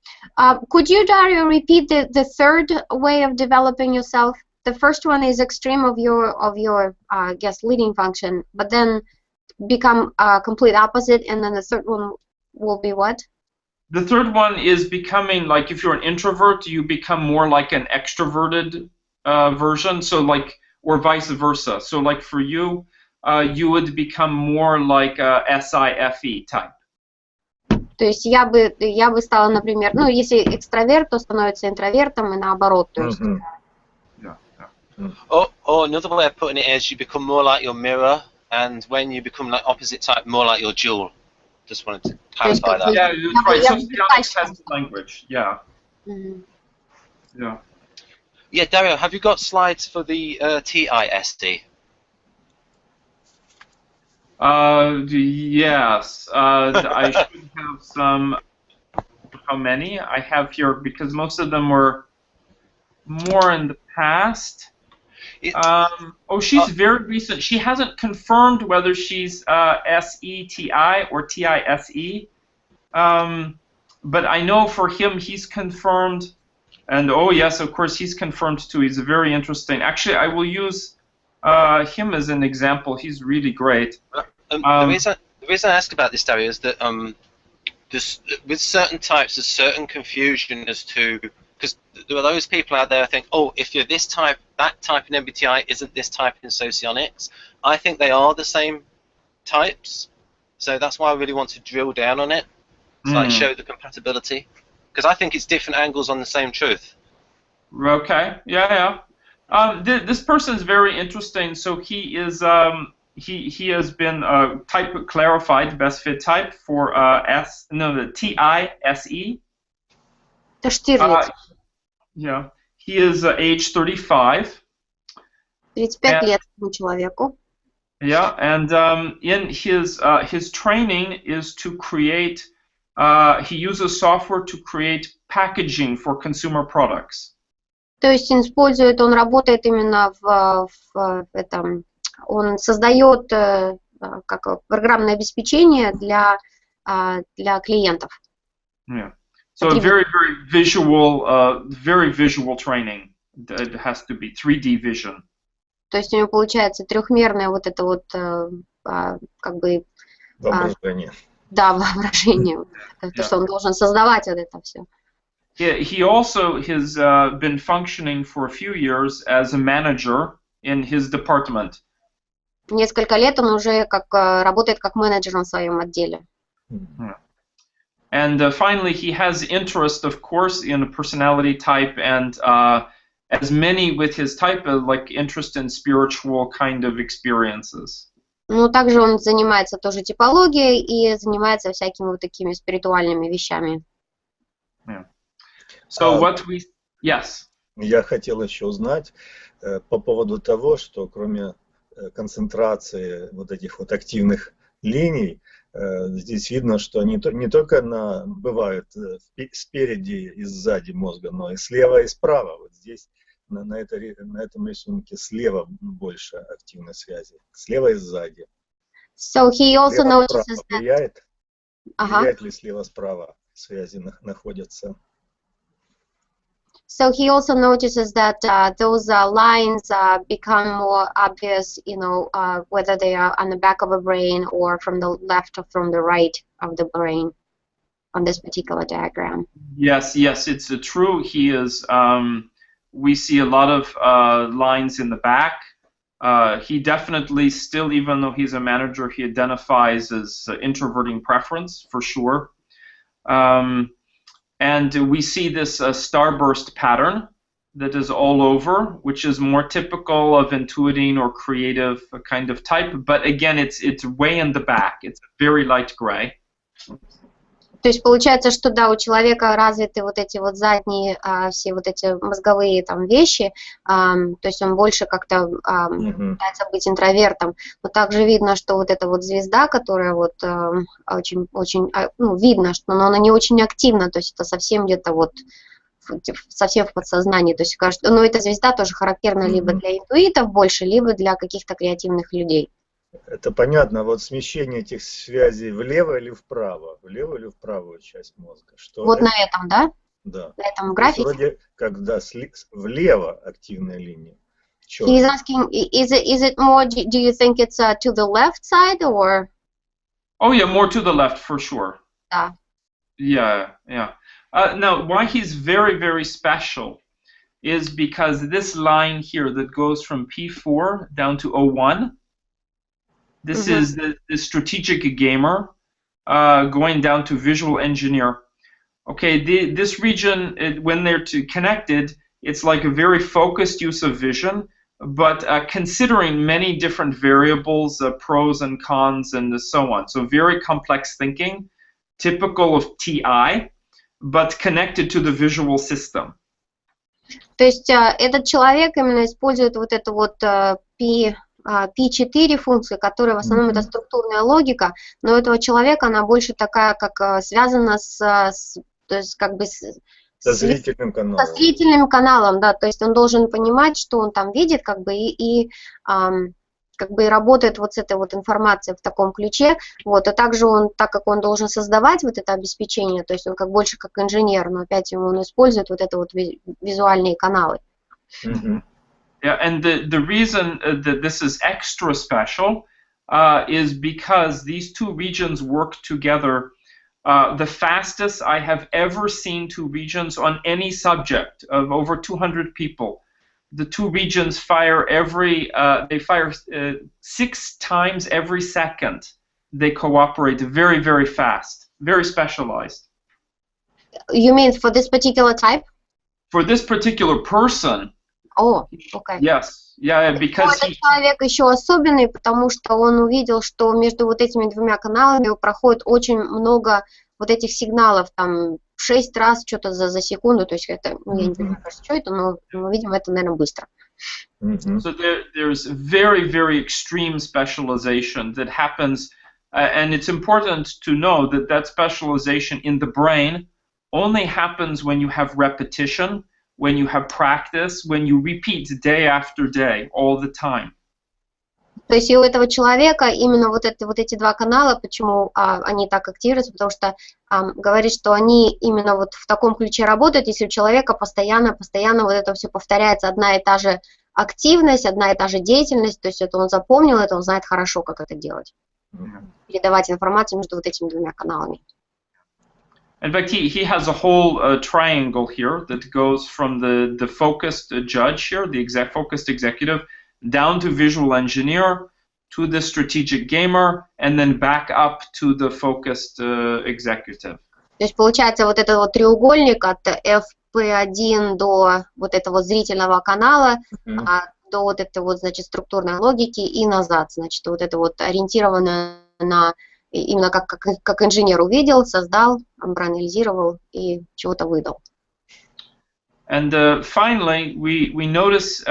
S2: Could you, Dario, repeat the third way of developing yourself? The first one is extreme of your I guess, leading function, but then become complete opposite, and then the third one will be what?
S3: The third one is becoming, like, if you're an introvert, you become more like an extroverted version, so like, or vice versa. So like for you, you would become more like a SIFE type.
S2: То есть я бы стала, например, ну, если экстраверт, то становится интровертом, и наоборот. То есть.
S1: Or another way of putting it is you become more like your mirror, and when you become like opposite type, more like your jewel. Just wanted to clarify that.
S3: Yeah, that's right. Socionics has language. Yeah. Yeah.
S1: Yeah, Dario, have you got slides for the TISD?
S3: Yes. I should have some. How many I have here? Because most of them were more in the past. Oh, she's very recent. She hasn't confirmed whether she's SETI or TISE. But I know for him, he's confirmed. And oh, yes, of course, he's confirmed too. He's very interesting. Actually, I will use him as an example. He's really great.
S1: The reason I ask about this, Dario, is that with certain types, there's certain confusion as to, because there are those people out there who think, oh, if you're this type, that type in MBTI isn't this type in Socionics. I think they are the same types, so that's why I really want to drill down on it, to like show the compatibility, because I think it's different angles on the same truth.
S3: Okay, yeah. This person's very interesting. So he is he has been type clarified best fit type for the TISE.
S2: Это Штирлиц.
S3: Yeah, he is age 35.
S2: 35 лет этому человеку.
S3: Yeah, and in his training is to create. He uses software to create packaging for consumer products.
S2: То есть он работает именно в этом, он создает как программное обеспечение для клиентов.
S3: Yeah. So very visual training. It has to be 3D vision.
S2: То есть у него получается трехмерное вот это вот как бы
S4: воображение.
S2: Да, воображение. То, что он должен создавать вот это все.
S3: He also has been functioning for a few years as a manager in his department.
S2: Несколько лет он уже работает как менеджер в своем отделе.
S3: And finally, he has interest, of course, in a personality type, and as many with his type, like interest in spiritual kind of experiences.
S2: Ну, также он занимается тоже типологией и занимается всякими вот такими спиритуальными вещами.
S3: Yeah. So what we... Yes.
S4: Я хотел еще узнать по поводу того, что кроме концентрации вот этих вот активных линий, здесь видно, что они не только бывают спереди и сзади мозга, но и слева и справа. Вот здесь на этом рисунке слева больше активной связи, слева и сзади.
S2: So he also notices that...
S4: Влияет ли слева-справа связи находятся?
S2: So he also notices that those lines become more obvious, you know, whether they are on the back of a brain or from the left or from the right of the brain on this particular diagram.
S3: Yes, it's true. He is, we see a lot of lines in the back. He definitely still, even though he's a manager, he identifies as introverting preference, for sure. And we see this starburst pattern that is all over, which is more typical of intuiting or creative kind of type. But again, it's way in the back. It's very light gray.
S2: То есть получается, что да, у человека развиты вот эти вот задние все вот эти мозговые там вещи, то есть он больше как-то пытается быть интровертом, но также видно, что вот эта вот звезда, которая вот очень ну, видно, что она не очень активна, то есть это совсем где-то вот совсем в подсознании, то есть кажется, но эта звезда тоже характерна либо для интуитов больше, либо для каких-то креативных людей.
S4: Это понятно. Вот смещение этих связей влево или вправо? Влево или в правую часть мозга? Что
S2: вот
S4: это?
S2: на этом, да?
S4: Да.
S2: На этом графике?
S4: Вроде когда влево активная линия.
S2: He's asking, is it more, do you think it's to the left side or?
S3: Oh yeah, more to the left for sure.
S2: Да.
S3: Yeah. Now, why he's very special is because this line here that goes from P4 down to O1, this is the strategic gamer going down to visual engineer. Okay, this region, when they're connected, it's like a very focused use of vision, but considering many different variables, pros and cons, and so on. So very complex thinking, typical of TI, but connected to the visual system.
S2: То есть этот человек именно использует вот эту вот P4 функции, которая в основном это структурная логика, но у этого человека она больше такая, как связана то есть как бы
S4: со зрительным каналом.
S2: Со зрительным каналом, да, то есть он должен понимать, что он там видит, как бы и как бы и работает вот с этой вот информацией в таком ключе, вот, а также он, так как он должен создавать вот это обеспечение, то есть он как больше как инженер, но опять он использует вот это вот визуальные каналы.
S3: Yeah, and the reason that this is extra special is because these two regions work together the fastest I have ever seen two regions on any subject of over 200 people. The two regions fire they fire 6 times every second. They cooperate very fast, very specialized.
S2: You mean for this particular type?
S3: For this particular person,
S2: О, окей.
S3: Yes, yeah, because
S2: Этот человек еще особенный, потому что он увидел, что между вот этими двумя каналами проходит очень много вот этих сигналов, там 6 раз что-то за секунду, то есть это, ну, я не понимаю, что это, но, видимо, это, наверное, быстро.
S3: So there's very, very extreme specialization that happens, and it's important to know that that specialization in the brain only happens when you have repetition, when you have practice, when you repeat day after day, all the time.
S2: То есть и у этого человека именно вот эти два канала, почему они так активируются, потому что говорит, что они именно вот в таком ключе работают, если у человека постоянно вот это все повторяется, одна и та же активность, одна и та же деятельность, то есть это он запомнил, это он знает хорошо, как это делать. Передавать информацию между вот этими двумя каналами.
S3: In fact, he has a whole triangle here that goes from the focused judge here, the focused executive, down to visual engineer, to the strategic gamer, and then back up to the focused executive.
S2: То есть получается вот этот вот треугольник от FP1 до вот этого зрительного канала, до вот этой вот, значит, структурной логики и назад, значит, вот это вот ориентировано на именно как инженер увидел, создал, проанализировал и чего-то выдал.
S3: And finally, we notice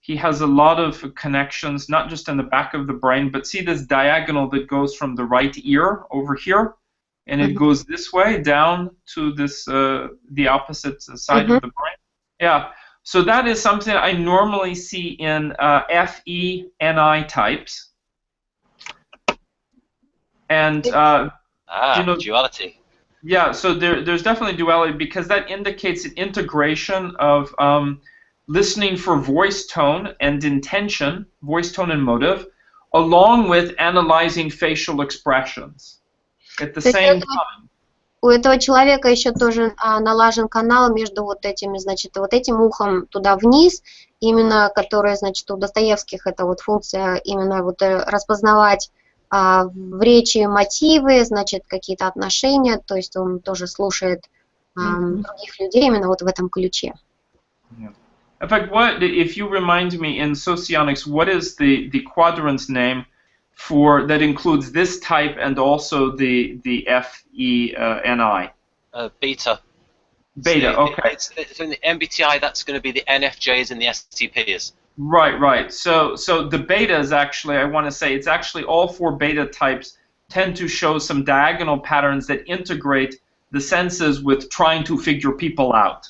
S3: he has a lot of connections, not just in the back of the brain, but see this diagonal that goes from the right ear over here, and it goes this way down to this the opposite side of the brain. Yeah, so that is something I normally see in FE, NI types. And you know,
S1: duality.
S3: Yeah, so there's definitely duality because that indicates an integration of listening for voice tone and intention, voice tone and motive, along with analyzing facial expressions at the same time.
S2: У этого человека еще тоже налажен канал между вот этими, значит, вот этим ухом туда вниз, именно который, значит, у Достоевских это вот функция именно вот распознавать в речи мотивы, значит, какие-то отношения, то есть он тоже слушает других людей именно вот в этом ключе.
S3: In fact, if you remind me in Socionics, what is the quadrant's name for that includes this type and also the FENI?
S1: Beta.
S3: Beta, okay.
S1: So in the MBTI, that's going to be the NFJs and the STPs.
S3: Right. So the beta is actually, I want to say, it's actually all four beta types tend to show some diagonal patterns that integrate the senses with trying to figure people out.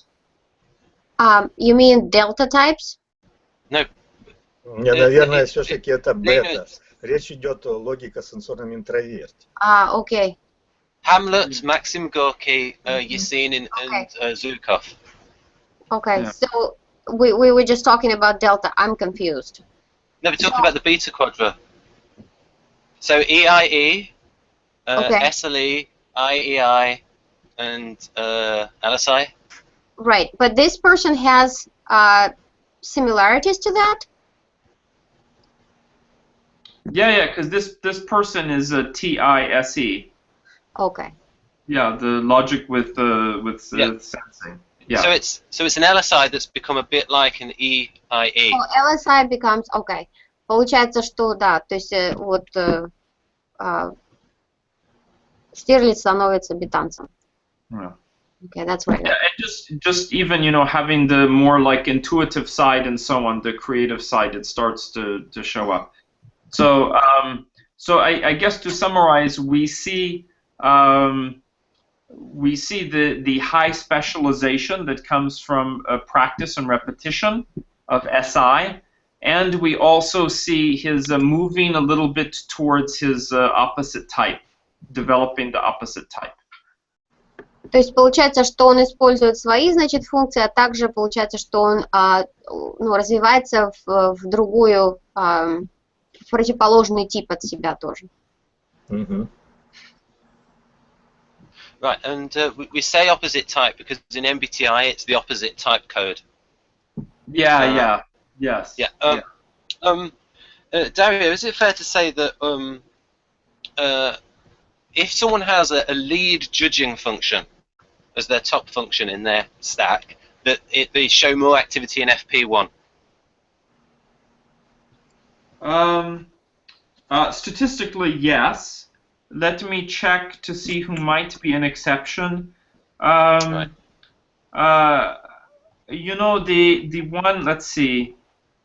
S2: You mean delta types?
S1: No.
S4: Не, наверное, все-таки это бета. Речь идет о логико-сенсорном интроверте.
S2: Okay.
S1: Hamlet, Maxim Gorky, Yesenin, and Zhukov.
S2: Okay,
S3: Yeah.
S2: so we were just talking about delta. I'm confused.
S1: No, we're talking about the beta quadra. So EIE, SLE, IEI, and LSI.
S2: Right, but this person has similarities to that?
S3: Yeah, because this person is a TISE.
S2: Okay.
S3: Yeah, the logic with sensing. Yeah.
S1: So it's an LSI that's become a bit like an EIE.
S2: So LSI becomes okay. Получается, что да, то есть вот Стирлиц становится бетанцем.
S3: Yeah.
S2: Okay, that's right.
S3: Yeah, and just even having the more like intuitive side and so on, the creative side, it starts to show up. So I guess to summarize, we see the high specialization that comes from practice and repetition of SI, and we also see his moving a little bit towards his opposite type, developing the opposite type.
S2: То есть получается, что он использует свои, значит, функции, а также получается, что он развивается в другую, в противоположный тип от себя тоже.
S1: Right, and we say opposite type because in MBTI it's the opposite type code.
S3: Yeah. Yes.
S1: Yeah. Dario, is it fair to say that if someone has a lead judging function as their top function in their stack, that they show more activity in FP1?
S3: Statistically, yes. Let me check to see who might be an exception.
S1: Right.
S3: You know, the one, let's see,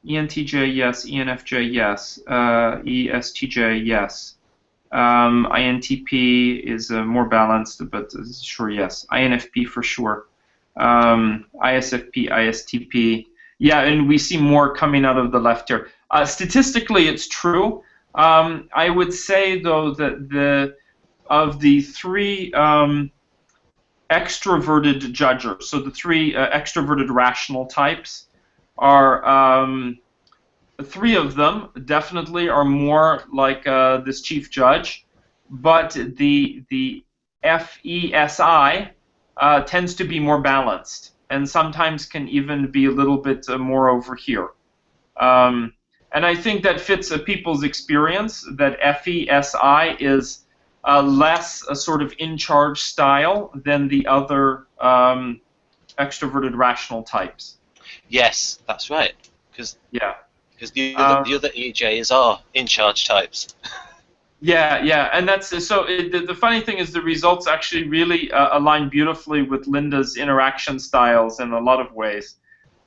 S3: ENTJ, yes, ENFJ, yes, ESTJ, yes. INTP is more balanced, but sure, yes. INFP for sure. ISFP, ISTP. Yeah, and we see more coming out of the left here. Statistically, it's true. I would say, though, that of the three extroverted judgers, so the three extroverted rational types, are three of them definitely are more like this chief judge, but the FESI tends to be more balanced and sometimes can even be a little bit more over here. And I think that fits people's experience, that FESI is less a sort of in-charge style than the other extroverted rational types.
S1: Yes, that's right. Because the other EJs are in-charge types.
S3: Yeah, and that's so. The funny thing is, the results actually really align beautifully with Linda's interaction styles in a lot of ways.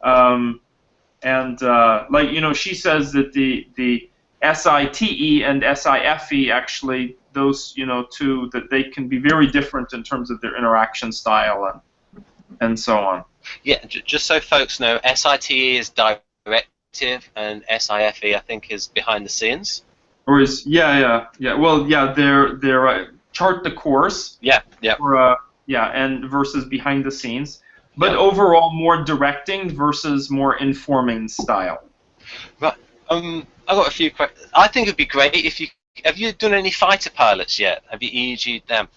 S3: Like, you know, she says that the SITE and SIFE actually, those, you know, two, that they can be very different in terms of their interaction style and so on.
S1: Yeah, just so folks know, SITE is directive and SIFE I think is behind the scenes.
S3: Or is yeah. Well, yeah, they're chart the course.
S1: Yeah.
S3: Or, and versus behind the scenes. But
S1: Yeah.
S3: overall, more directing versus more informing style.
S1: Right. I've got a few questions. I think it'd be great if you have you done any fighter pilots yet? Have you EEG'd them?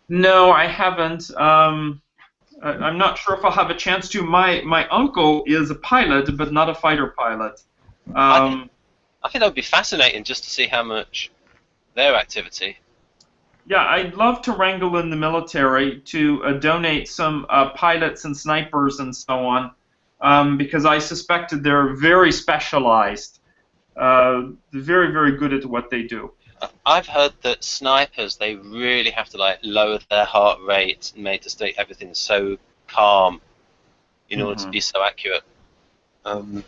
S3: No, I haven't. I'm not sure if I'll have a chance to. My uncle is a pilot, but not a fighter pilot.
S1: I think that would be fascinating just to see how much their activity.
S3: Yeah, I'd love to wrangle in the military to donate some pilots and snipers and so on, because I suspect that they're very specialized, very, very good at what they do.
S1: I've heard that snipers, they really have to like lower their heart rate and make to stay everything so calm in order to be so accurate.
S3: Oh,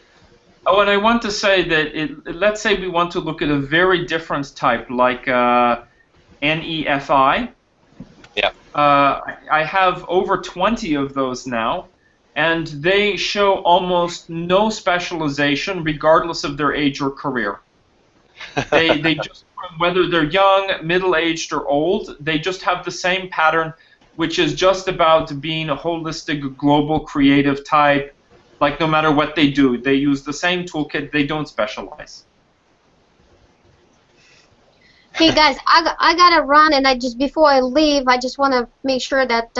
S3: and I want to say that let's say we want to look at a very different type, like NEFI.
S1: Yeah.
S3: I have over 20 of those now, and they show almost no specialization regardless of their age or career. They just, whether they're young, middle-aged, or old, they just have the same pattern, which is just about being a holistic, global, creative type. Like, no matter what they do, they use the same toolkit, they don't specialize.
S2: Hey guys, I gotta run, and before I leave, I just want to make sure that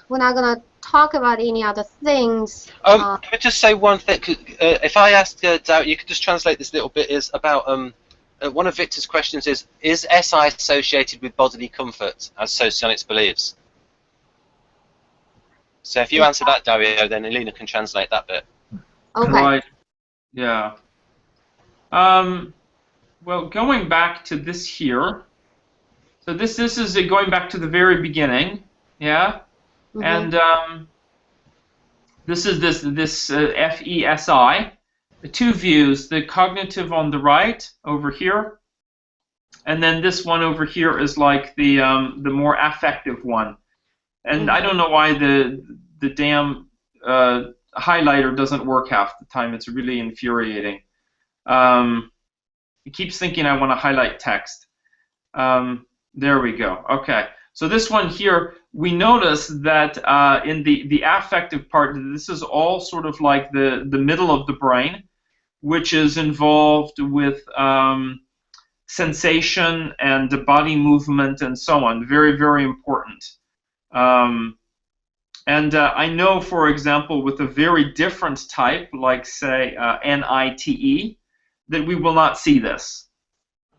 S2: we're not gonna talk about any other things.
S1: Can I just say one thing? If I ask Dario, you could just translate this little bit. Is about one of Victor's questions is SI associated with bodily comfort, as Socionics believes? So if you answer that, Dario, then Elena can translate that bit.
S2: Okay.
S3: Right. Yeah. Well, going back to this here, so this is going back to the very beginning, yeah, and this is this FESI, the two views, the cognitive on the right over here, and then this one over here is like the more affective one, and I don't know why the damn highlighter doesn't work half the time. It's really infuriating. It keeps thinking I want to highlight text. There we go. Okay. So this one here, we notice that in the affective part, this is all sort of like the middle of the brain, which is involved with sensation and the body movement and so on. Very, very important. And I know, for example, with a very different type, like, say, NITE, that we will not see this.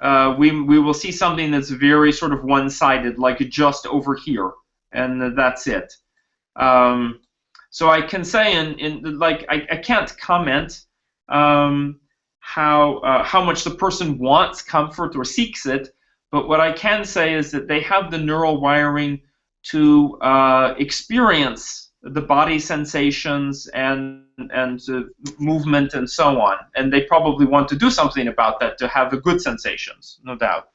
S3: We will see something that's very sort of one-sided, like just over here, and that's it. So I can say I can't comment how much the person wants comfort or seeks it, but what I can say is that they have the neural wiring to experience the body sensations and movement and so on, and they probably want to do something about that to have the good sensations, no doubt.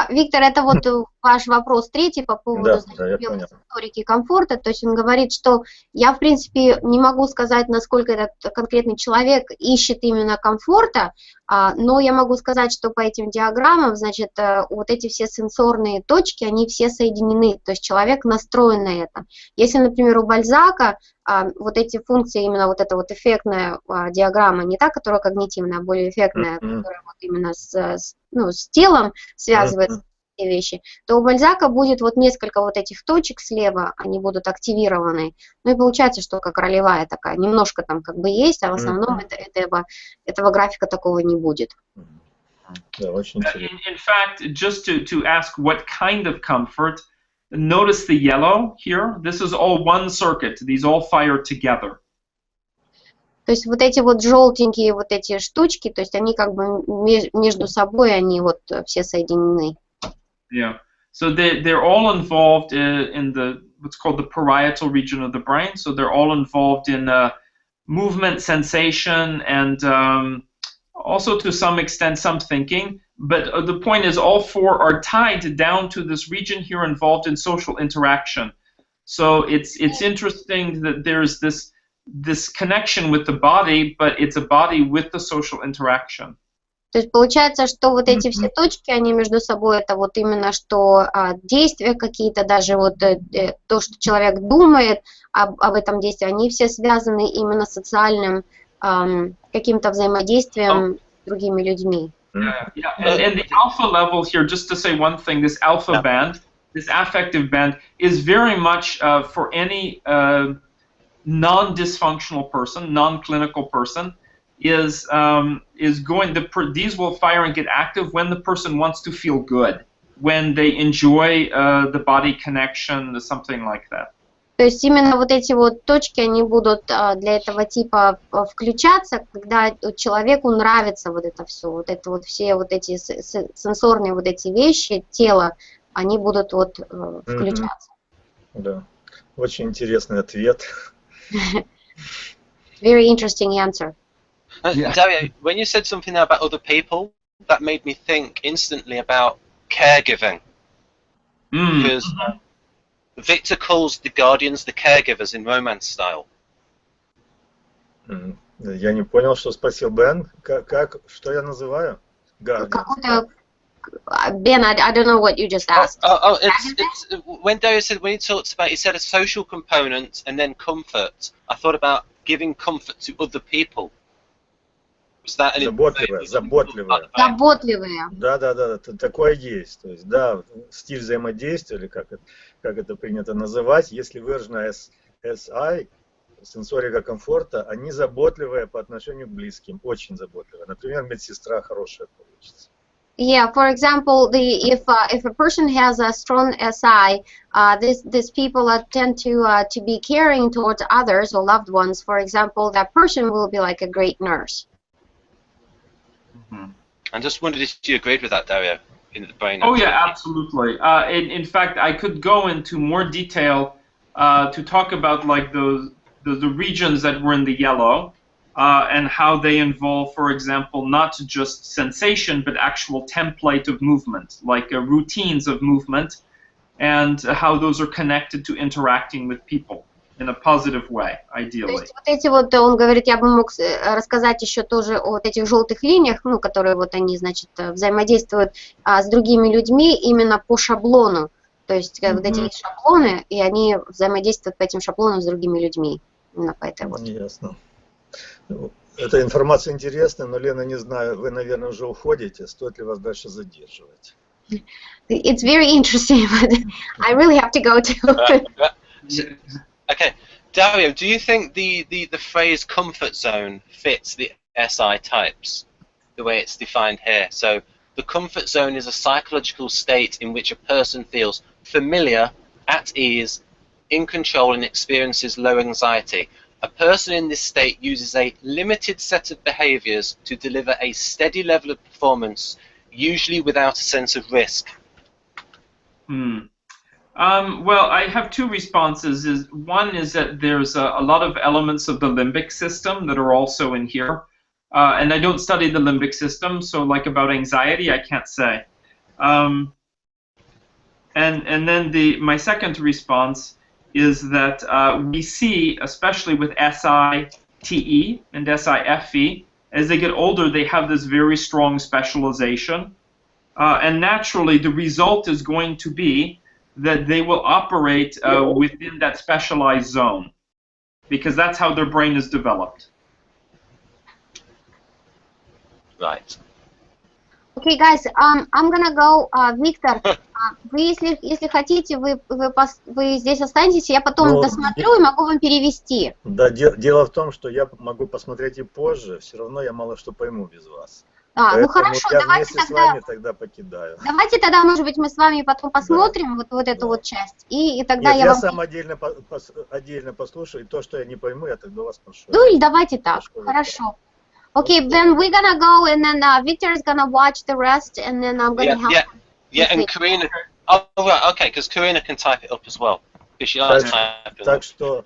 S2: Виктор, это вот ваш вопрос третий по поводу историки комфорта. То есть он говорит, что я, в принципе, не могу сказать, насколько этот конкретный человек ищет именно комфорта, но я могу сказать, что по этим диаграммам, значит, вот эти все сенсорные точки, они все соединены, то есть человек настроен на это. Если, например, у Бальзака вот эти функции, именно вот эта вот эффектная диаграмма, не та, которая когнитивная, а более эффектная, которая вот именно с телом связывает эти вещи, то у Бальзака будет вот несколько вот этих точек слева, они будут активированы. Ну и получается, что как ролевая такая, немножко там как бы есть, а в основном этого графика такого не будет.
S4: Да, очень интересно.
S3: In fact, just to ask what kind of comfort, notice the yellow here. This is all one circuit. These all fire together.
S2: То есть вот эти вот желтенькие вот эти штучки, то есть они как бы между собой, они вот все соединены.
S3: Yeah. So they're all involved in the what's called the parietal region of the brain. So they're all involved in movement, sensation, and also to some extent some thinking. But the point is all four are tied down to this region here involved in social interaction. So it's interesting that there's this connection with the body, but it's a body with the social interaction.
S2: То есть получается, что вот эти все точки, они между собой, это вот именно что действия какие-то, даже вот то, что человек думает об этом действии, они все связаны именно с социальным каким-то взаимодействием с другими людьми.
S3: Yeah. And the alpha level here, just to say one thing, this alpha band, this affective band, is very much for any non-dysfunctional person, non-clinical person, is going. These will fire and get active when the person wants to feel good, when they enjoy the body connection, something like that.
S2: То есть именно вот эти вот точки, они будут для этого типа включаться, когда человеку нравится вот это все, вот это вот все вот эти сенсорные вот эти вещи, тело, они будут вот включаться.
S4: Да, очень интересный ответ.
S2: Very interesting answer.
S1: Dario, when you said something there about other people, that made me think instantly about caregiving. Because Victor calls the guardians the caregivers in romance style.
S4: Я не понял, что спросил Бен. Что я называю?
S2: Какой-то... Ben, I don't know what you just asked.
S1: It's when Dario said, when he talks about, he said a social component and then comfort. I thought about giving comfort to other people. Was that
S4: заботливая.
S2: Заботливые.
S4: Да, такое есть. То есть, да, стиль взаимодействия, или как это принято называть, если выражена SI, сенсорика комфорта, они заботливые по отношению к близким, очень заботливые. Например, медсестра хорошая получится.
S2: Yeah, for example, if a person has a strong SI, these people tend to be caring towards others or loved ones. For example, that person will be like a great nurse.
S1: I just wondered if you agreed with that, Dario, in the brain.
S3: Oh yeah, absolutely. In fact, I could go into more detail to talk about like the regions that were in the yellow. And how they involve, for example, not just sensation, but actual template of movement, like routines of movement, and how those are connected to interacting with people in a positive way, ideally.
S2: То есть вот эти вот, он говорит, я бы мог рассказать еще тоже о вот этих желтых линиях, ну, которые вот они, значит, взаимодействуют с другими людьми именно по шаблону. То есть вот эти есть шаблоны, и они взаимодействуют по этим шаблонам с другими людьми. Именно по этой вот.
S4: Ясно. Эта информация интересная, но, Лена, не знаю, вы, наверное, уже уходите. Стоит ли вас дальше задерживать?
S2: It's very interesting, but I really have to go too.
S1: Okay, Dario, do you think the phrase comfort zone fits the SI types, the way it's defined here? So the comfort zone is a psychological state in which a person feels familiar, at ease, in control, and experiences low anxiety. A person in this state uses a limited set of behaviors to deliver a steady level of performance, usually without a sense of risk.
S3: Well, I have two responses. One is that there's a lot of elements of the limbic system that are also in here. And I don't study the limbic system, so like about anxiety, I can't say. And then my second response is that we see, especially with SITE and SIFE, as they get older, they have this very strong specialization. And naturally, the result is going to be that they will operate within that specialized zone, because that's how their brain is developed.
S1: Right.
S2: Okay, guys, I'm gonna go. Виктор, вы, если хотите, вы здесь останетесь, я потом досмотрю и могу вам перевести.
S4: Да, дело в том, что я могу посмотреть и позже, все равно я мало что пойму без вас.
S2: Ну хорошо,
S4: я
S2: давайте
S4: вместе с вами тогда покидаю.
S2: Давайте тогда, может быть, мы с вами потом посмотрим вот эту вот часть, и тогда
S4: Нет,
S2: я
S4: вам...
S2: сам
S4: отдельно послушаю, и то, что я не пойму, я тогда вас прошу.
S2: Ну или давайте так, хорошо. Okay, then we're gonna go, and then Victor is gonna watch the rest, and then I'm gonna help.
S1: Yeah, and Karina. Oh, right, okay, because Karina can type it up as well. Because she likes typing.
S4: Так что.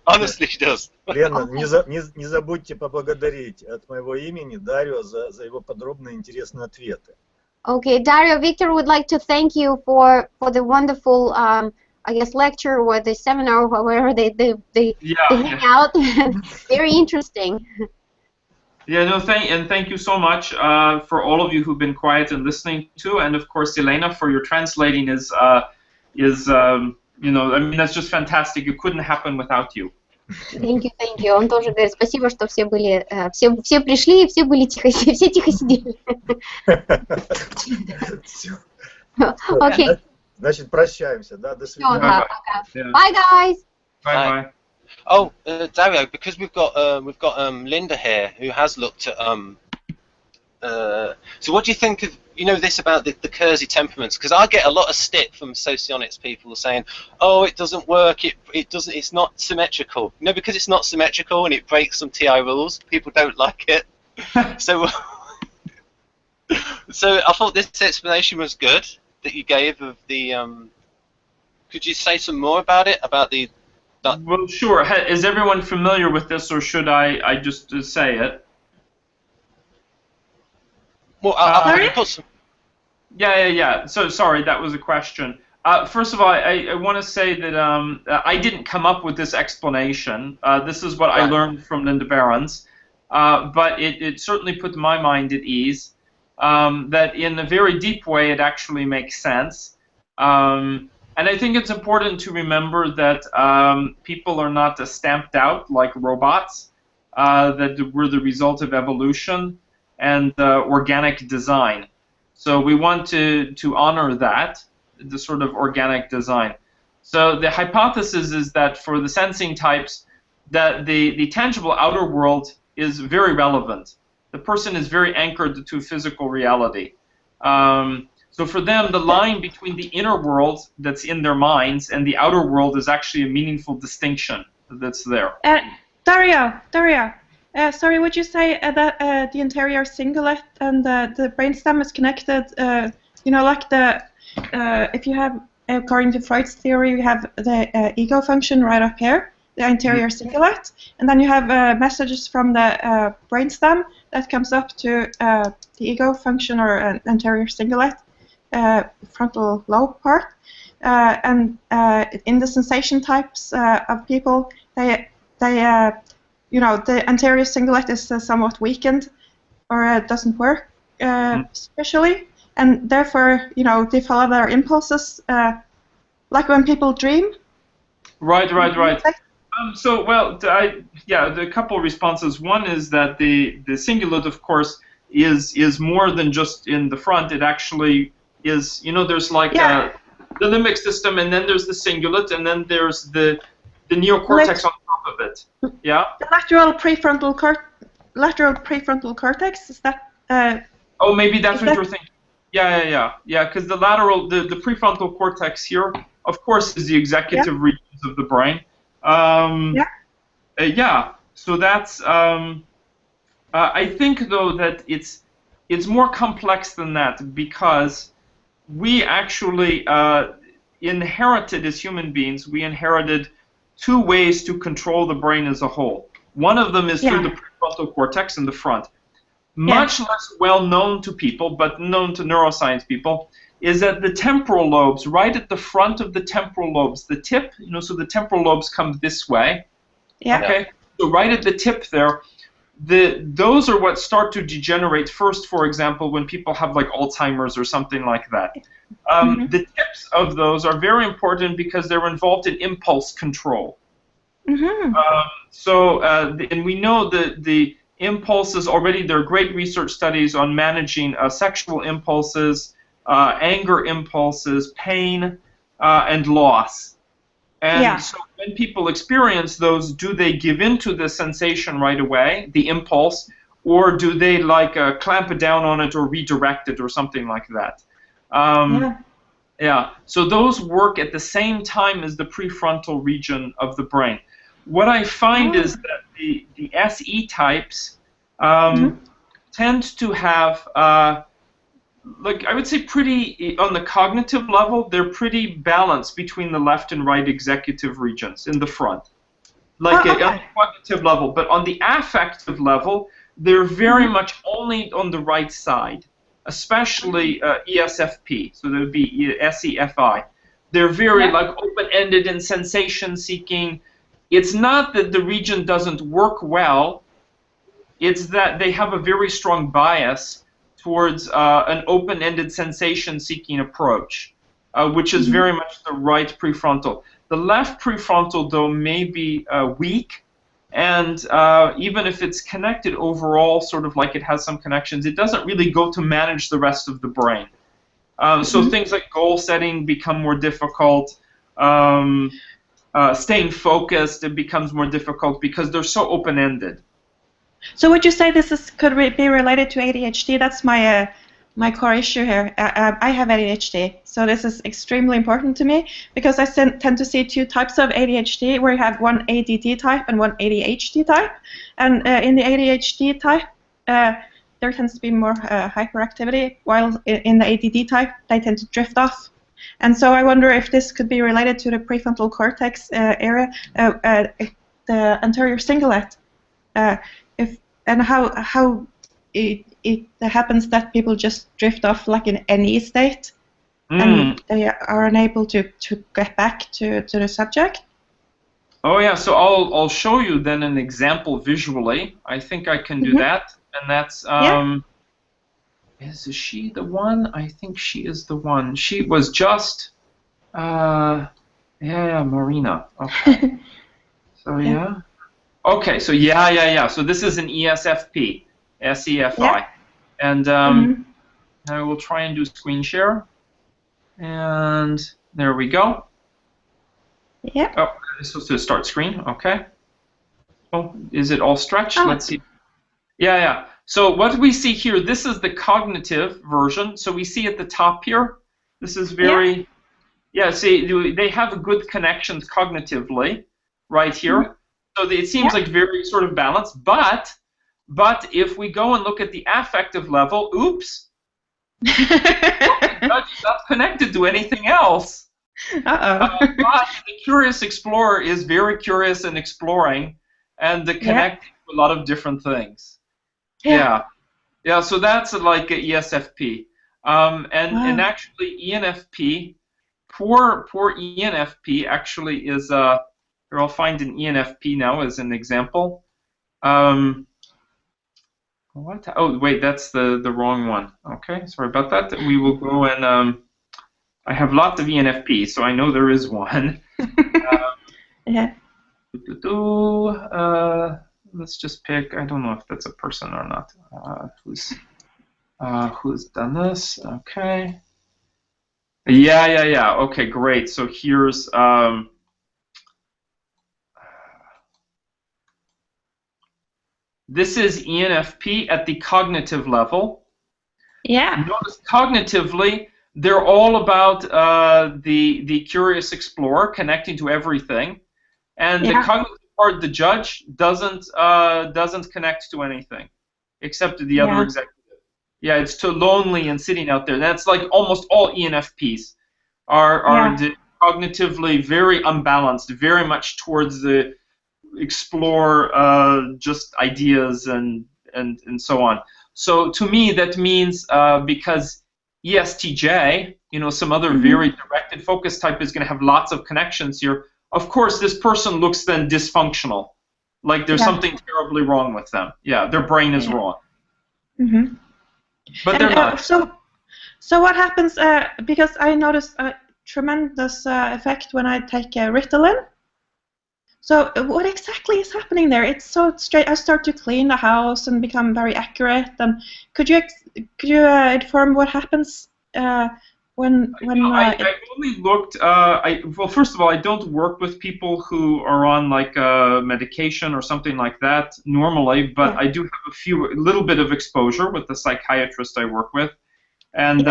S1: Honestly, she does.
S4: Лена, не забудьте поблагодарить от моего имени Дарио за его подробные интересные ответы.
S2: Okay, Dario, Victor would like to thank you for the wonderful, I guess, lecture or the seminar, or wherever they hang out. Very interesting.
S3: Yeah, no, thank you so much for all of you who've been quiet and listening to, and of course, Elena, for your translating is you know, I mean, that's just fantastic. It couldn't happen without you.
S2: Thank you. Он тоже говорит спасибо, что все были, все пришли и все были тихо, все тихо сидели. Okay.
S4: Значит, прощаемся, да, до свидания.
S2: Bye, guys.
S3: Bye.
S1: Oh, Dario, because we've got Linda here who has looked at so what do you think of this about the Kiersey temperaments? Because I get a lot of stick from Socionics people saying, oh, it doesn't work, it's not symmetrical. Because it's not symmetrical and it breaks some TI rules, people don't like it. So I thought this explanation was good that you gave of the could you say some more about it, about the
S3: Well, sure. Is everyone familiar with this, or should I just say it?
S1: Well, I'll put some...
S3: Yeah. So, sorry, that was a question. First of all, I want to say that I didn't come up with this explanation. This is what I learned from Linda Behrens. But it certainly put my mind at ease that in a very deep way it actually makes sense. And I think it's important to remember that people are not stamped out like robots, that were the result of evolution and organic design. So we want to honor that, the sort of organic design. So the hypothesis is that for the sensing types, that the tangible outer world is very relevant. The person is very anchored to physical reality. So for them, the line between the inner world that's in their minds and the outer world is actually a meaningful distinction that's there.
S5: Dario, sorry, would you say that the anterior cingulate and the brainstem is connected, like if you have, according to Freud's theory, you have the ego function right up here, the anterior cingulate, and then you have messages from the brainstem that comes up to the ego function or anterior cingulate, frontal lobe part, and in the sensation types of people, the anterior cingulate is somewhat weakened, or doesn't work especially, and therefore, they follow their impulses, like when people dream.
S3: Right. So, well, the couple of responses. One is that the cingulate, of course, is more than just in the front. It actually is, there's like the limbic system, and then there's the cingulate, and then there's the neocortex on top of it. Yeah.
S5: The lateral prefrontal cortex, is that?
S3: Oh, maybe that's what you're thinking. Yeah. Because the prefrontal cortex here, of course, is the executive region regions of the brain. So that's. I think though that it's more complex than that, because we actually inherited, as human beings, we inherited two ways to control the brain as a whole. One of them is through the prefrontal cortex in the front. Much less well known to people, but known to neuroscience people, is that the temporal lobes, right at the front of the temporal lobes, the tip, so the temporal lobes come this way. Okay, so right at the tip there, those are what start to degenerate first, for example, when people have like Alzheimer's or something like that. The tips of those are very important because they're involved in impulse control. And we know that the impulses already, there are great research studies on managing sexual impulses, anger impulses, pain, and loss. And so when people experience those, do they give into the sensation right away, the impulse, or do they like clamp it down on it or redirect it or something like that? So those work at the same time as the prefrontal region of the brain. What I find is that the SE types tend to have like I would say pretty, on the cognitive level, they're pretty balanced between the left and right executive regions in the front. Like on the cognitive level, but on the affective level, they're very much only on the right side, especially ESFP, so there would be SEFI. They're very like open-ended and sensation-seeking. It's not that the region doesn't work well, it's that they have a very strong bias towards an open-ended sensation-seeking approach, which is very much the right prefrontal. The left prefrontal, though, may be weak, and even if it's connected overall, sort of like it has some connections, it doesn't really go to manage the rest of the brain. So things like goal setting become more difficult. Staying focused, it becomes more difficult because they're so open-ended.
S5: So would you say this could be related to ADHD? That's my my core issue here. I have ADHD, so this is extremely important to me because I tend to see two types of ADHD, where you have one ADD type and one ADHD type. And in the ADHD type, there tends to be more hyperactivity, while in the ADD type, they tend to drift off. And so I wonder if this could be related to the prefrontal cortex area, the anterior cingulate. And how it happens that people just drift off like in any state, and they are unable to get back to the subject.
S3: Oh yeah, so I'll show you then an example visually. I think I can do that, and that's is she the one? I think she is the one. She was just Marina. Okay. So okay, so so this is an ESFP, SEFI, and I will try and do screen share, and there we go.
S5: Yeah.
S3: Oh, this was to start screen. Okay. Oh, is it all stretched? Let's see. Yeah. So what we see here, this is the cognitive version. So we see at the top here, this is very, see, they have good connections cognitively right here. So it seems like very sort of balanced, but if we go and look at the affective level, oops, it's not connected to anything else. But the curious explorer is very curious and exploring, and connecting to a lot of different things. Yeah. So that's like a ESFP, and actually ENFP, poor ENFP actually is here I'll find an ENFP now as an example. What? Oh, wait, that's the wrong one. Okay, sorry about that. We will go and I have lots of ENFP, so I know there is one. Let's just pick. I don't know if that's a person or not. Who's done this? Okay. Yeah. Okay, great. So here's. This is ENFP at the cognitive level.
S5: Yeah.
S3: Notice cognitively, They're all about the curious explorer, connecting to everything, and the cognitive part, the judge, doesn't connect to anything except to the other executive. Yeah, it's too lonely and sitting out there. That's like almost all ENFPs are cognitively very unbalanced, very much towards the explore just ideas and so on. So to me, that means because ESTJ, you know, some other very directed focus type is going to have lots of connections here. Of course, this person looks then dysfunctional, like there's something terribly wrong with them. Yeah, their brain is wrong. But they're not.
S5: So what happens? Because I noticed a tremendous effect when I take Ritalin. So what exactly is happening there? It's so straight. I start to clean the house and become very accurate. And could you inform what happens when
S3: I've only looked. Well, first of all, I don't work with people who are on like medication or something like that normally, but I do have a little bit of exposure with the psychiatrist I work with, and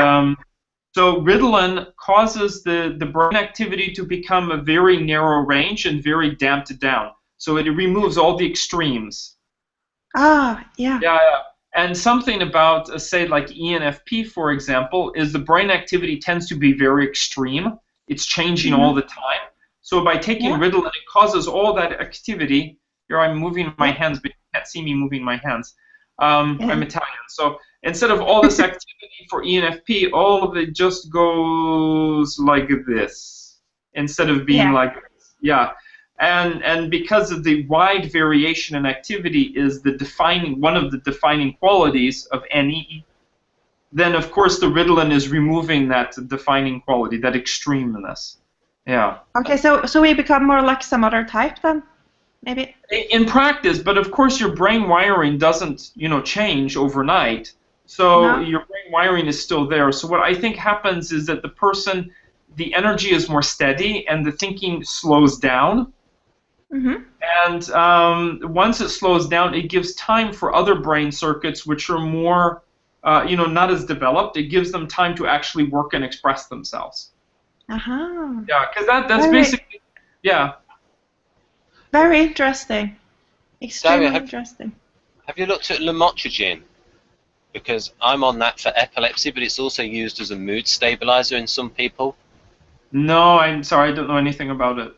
S3: so Ritalin causes the brain activity to become a very narrow range and very damped down. So it removes all the extremes. Yeah. And something about, say, like ENFP, for example, is the brain activity tends to be very extreme. It's changing all the time. So by taking Ritalin, it causes all that activity. Here I'm moving my hands, but you can't see me moving my hands. I'm Italian. So instead of all this activity for ENFP, all of it just goes like this, instead of being like this. Yeah. And because of the wide variation in activity is one of the defining qualities of NE, then of course the Ritalin is removing that defining quality, that extremeness. Yeah.
S5: Okay, so we become more like some other type then, maybe?
S3: In practice, but of course your brain wiring doesn't, change overnight. So your brain wiring is still there. So what I think happens is that the energy is more steady and the thinking slows down. And once it slows down, it gives time for other brain circuits which are more, not as developed. It gives them time to actually work and express themselves. Yeah, because that's basically,
S5: Very interesting. Extremely interesting.
S1: Have you looked at lamotrigine? Because I'm on that for epilepsy, but it's also used as a mood stabilizer in some people.
S3: No, I'm sorry, I don't know anything about it.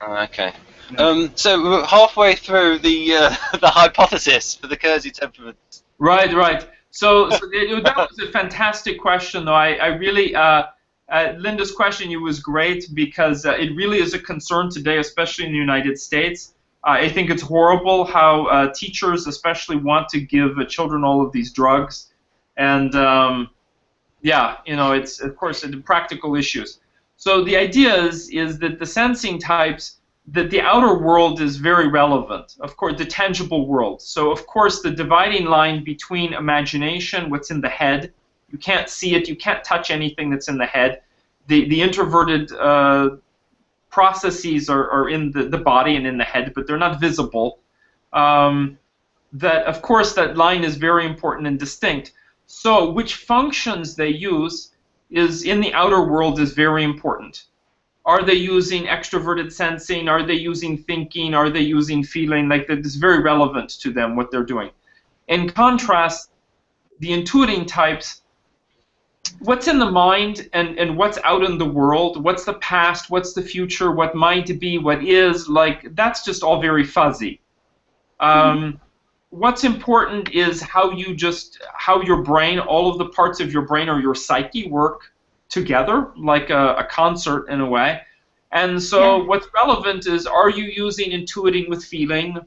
S1: Okay. So we're halfway through the hypothesis for the Kiersey temperaments.
S3: Right. So that was a fantastic question, though. I really, Linda's question was great because it really is a concern today, especially in the United States. I think it's horrible how teachers especially want to give children all of these drugs. And, it's, of course, the practical issues. So the idea is that the sensing types, that the outer world is very relevant, of course, the tangible world. So, of course, the dividing line between imagination, what's in the head, you can't see it, you can't touch anything that's in the head. The introverted processes are in the body and in the head, but they're not visible. That, of course, that line is very important and distinct. So which functions they use is in the outer world is very important. Are they using extroverted sensing? Are they using thinking? Are they using feeling? Like that is very relevant to them, what they're doing. In contrast, the intuiting types, what's in the mind and what's out in the world, what's the past, what's the future, what might be, what is, like that's just all very fuzzy. What's important is how your brain, all of the parts of your brain or your psyche work together, like a concert in a way. And so what's relevant is, are you using intuiting with feeling?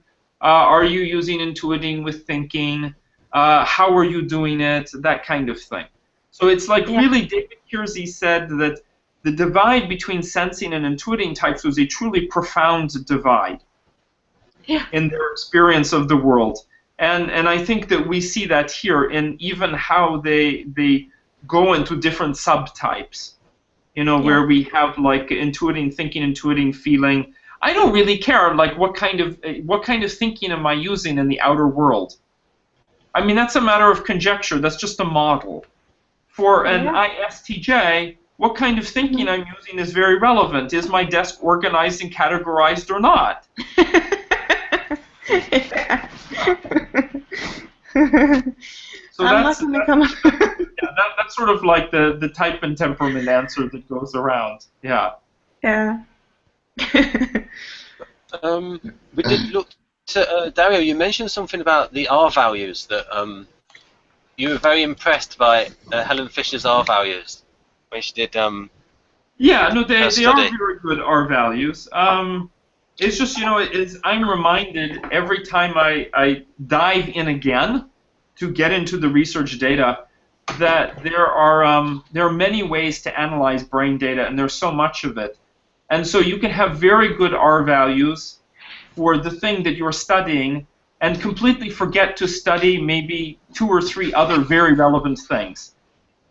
S3: Are you using intuiting with thinking? How are you doing it? That kind of thing. So it's like really, David Kiersey said that the divide between sensing and intuiting types was a truly profound divide in their experience of the world. And I think that we see that here in even how they go into different subtypes, where we have like intuiting thinking, intuiting feeling. I don't really care like what kind of thinking am I using in the outer world. I mean, that's a matter of conjecture. That's just a model. For an ISTJ, what kind of thinking I'm using is very relevant. Is my desk organized and categorized or not? So that's sort of like the type and temperament answer that goes around. Yeah.
S5: Yeah.
S1: We did look to Dario. You mentioned something about the R values that you were very impressed by Helen Fisher's R values when she did.
S3: Yeah, no, they are very good R values. It's just, you know, I'm reminded every time I dive in again to get into the research data that there are many ways to analyze brain data, and there's so much of it. And so you can have very good R values for the thing that you're studying and completely forget to study maybe 2 or 3 other very relevant things.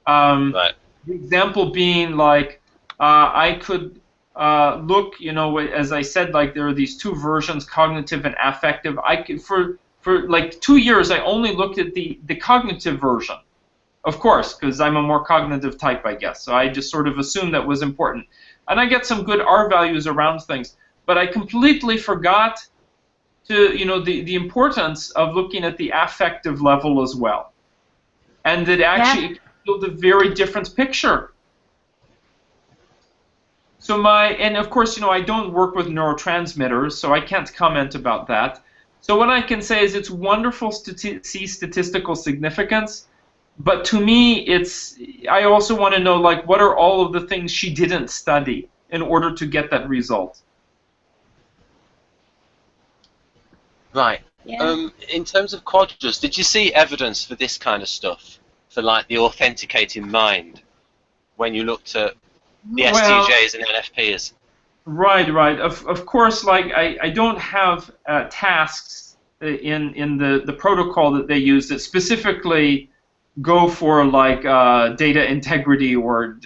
S1: Right.
S3: The example being like I could look, you know, as I said, like there are these 2 versions, cognitive and affective. I could for like 2 years I only looked at the cognitive version, of course, because I'm a more cognitive type, I guess. So I just sort of assumed that was important, and I get some good R values around things. But I completely forgot to, you know, the importance of looking at the affective level as well, and that actually build a very different picture. So and of course, you know, I don't work with neurotransmitters, so I can't comment about that. So what I can say is it's wonderful to see statistical significance, but to me, I also want to know, like, what are all of the things she didn't study in order to get that result.
S1: Right.
S2: Yeah.
S1: In terms of quadras, did you see evidence for this kind of stuff, for like the authenticating mind, when you looked at the STJs and NFPs?
S3: Right. Of course, like I don't have tasks in the protocol that they use that specifically go for like data integrity or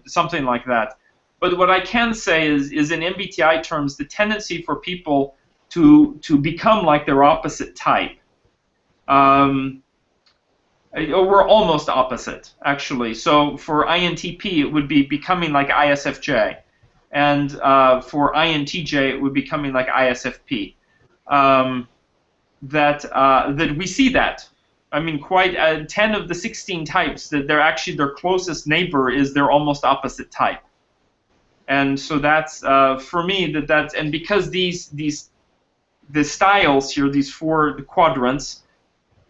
S3: something like that. But what I can say is in MBTI terms, the tendency for people to become like their opposite type. We're almost opposite, actually. So for INTP, it would be becoming like ISFJ. And for INTJ, it would be becoming like ISFP. That we see that. I mean, quite 10 of the 16 types, that they're actually their closest neighbor is their almost opposite type. And so that's, for me, that's, and because the styles here, these 4 quadrants,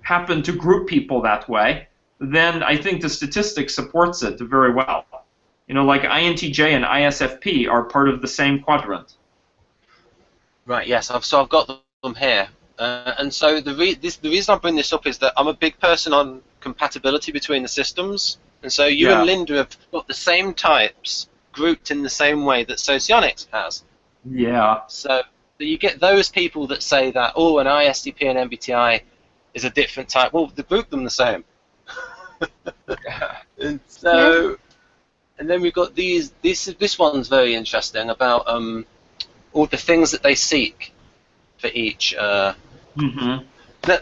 S3: happen to group people that way, then I think the statistics supports it very well. You know, like INTJ and ISFP are part of the same quadrant.
S1: Right. Yes. I've got them here, and so the reason I bring this up is that I'm a big person on compatibility between the systems, and so you and Linda have got the same types grouped in the same way that Socionics has.
S3: Yeah.
S1: So you get those people that say that, oh, an ISTP and MBTI is a different type. Well, they group them the same. And so, and then we've got these. This one's very interesting about all the things that they seek for each. The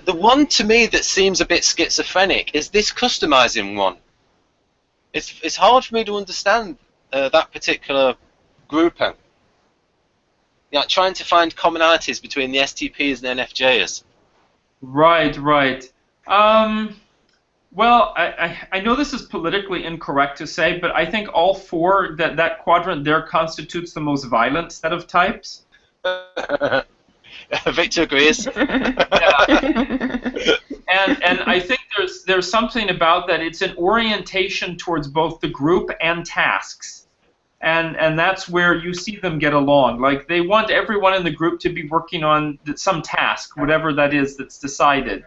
S1: one to me that seems a bit schizophrenic is this customizing one. It's hard for me to understand that particular grouping. Yeah, trying to find commonalities between the STPs and NFJs.
S3: Right. Well, I know this is politically incorrect to say, but I think all 4, that quadrant there constitutes the most violent set of types.
S1: Victor agrees.
S3: And I think there's something about that. It's an orientation towards both the group and tasks. And that's where you see them get along. Like, they want everyone in the group to be working on some task, whatever that is that's decided.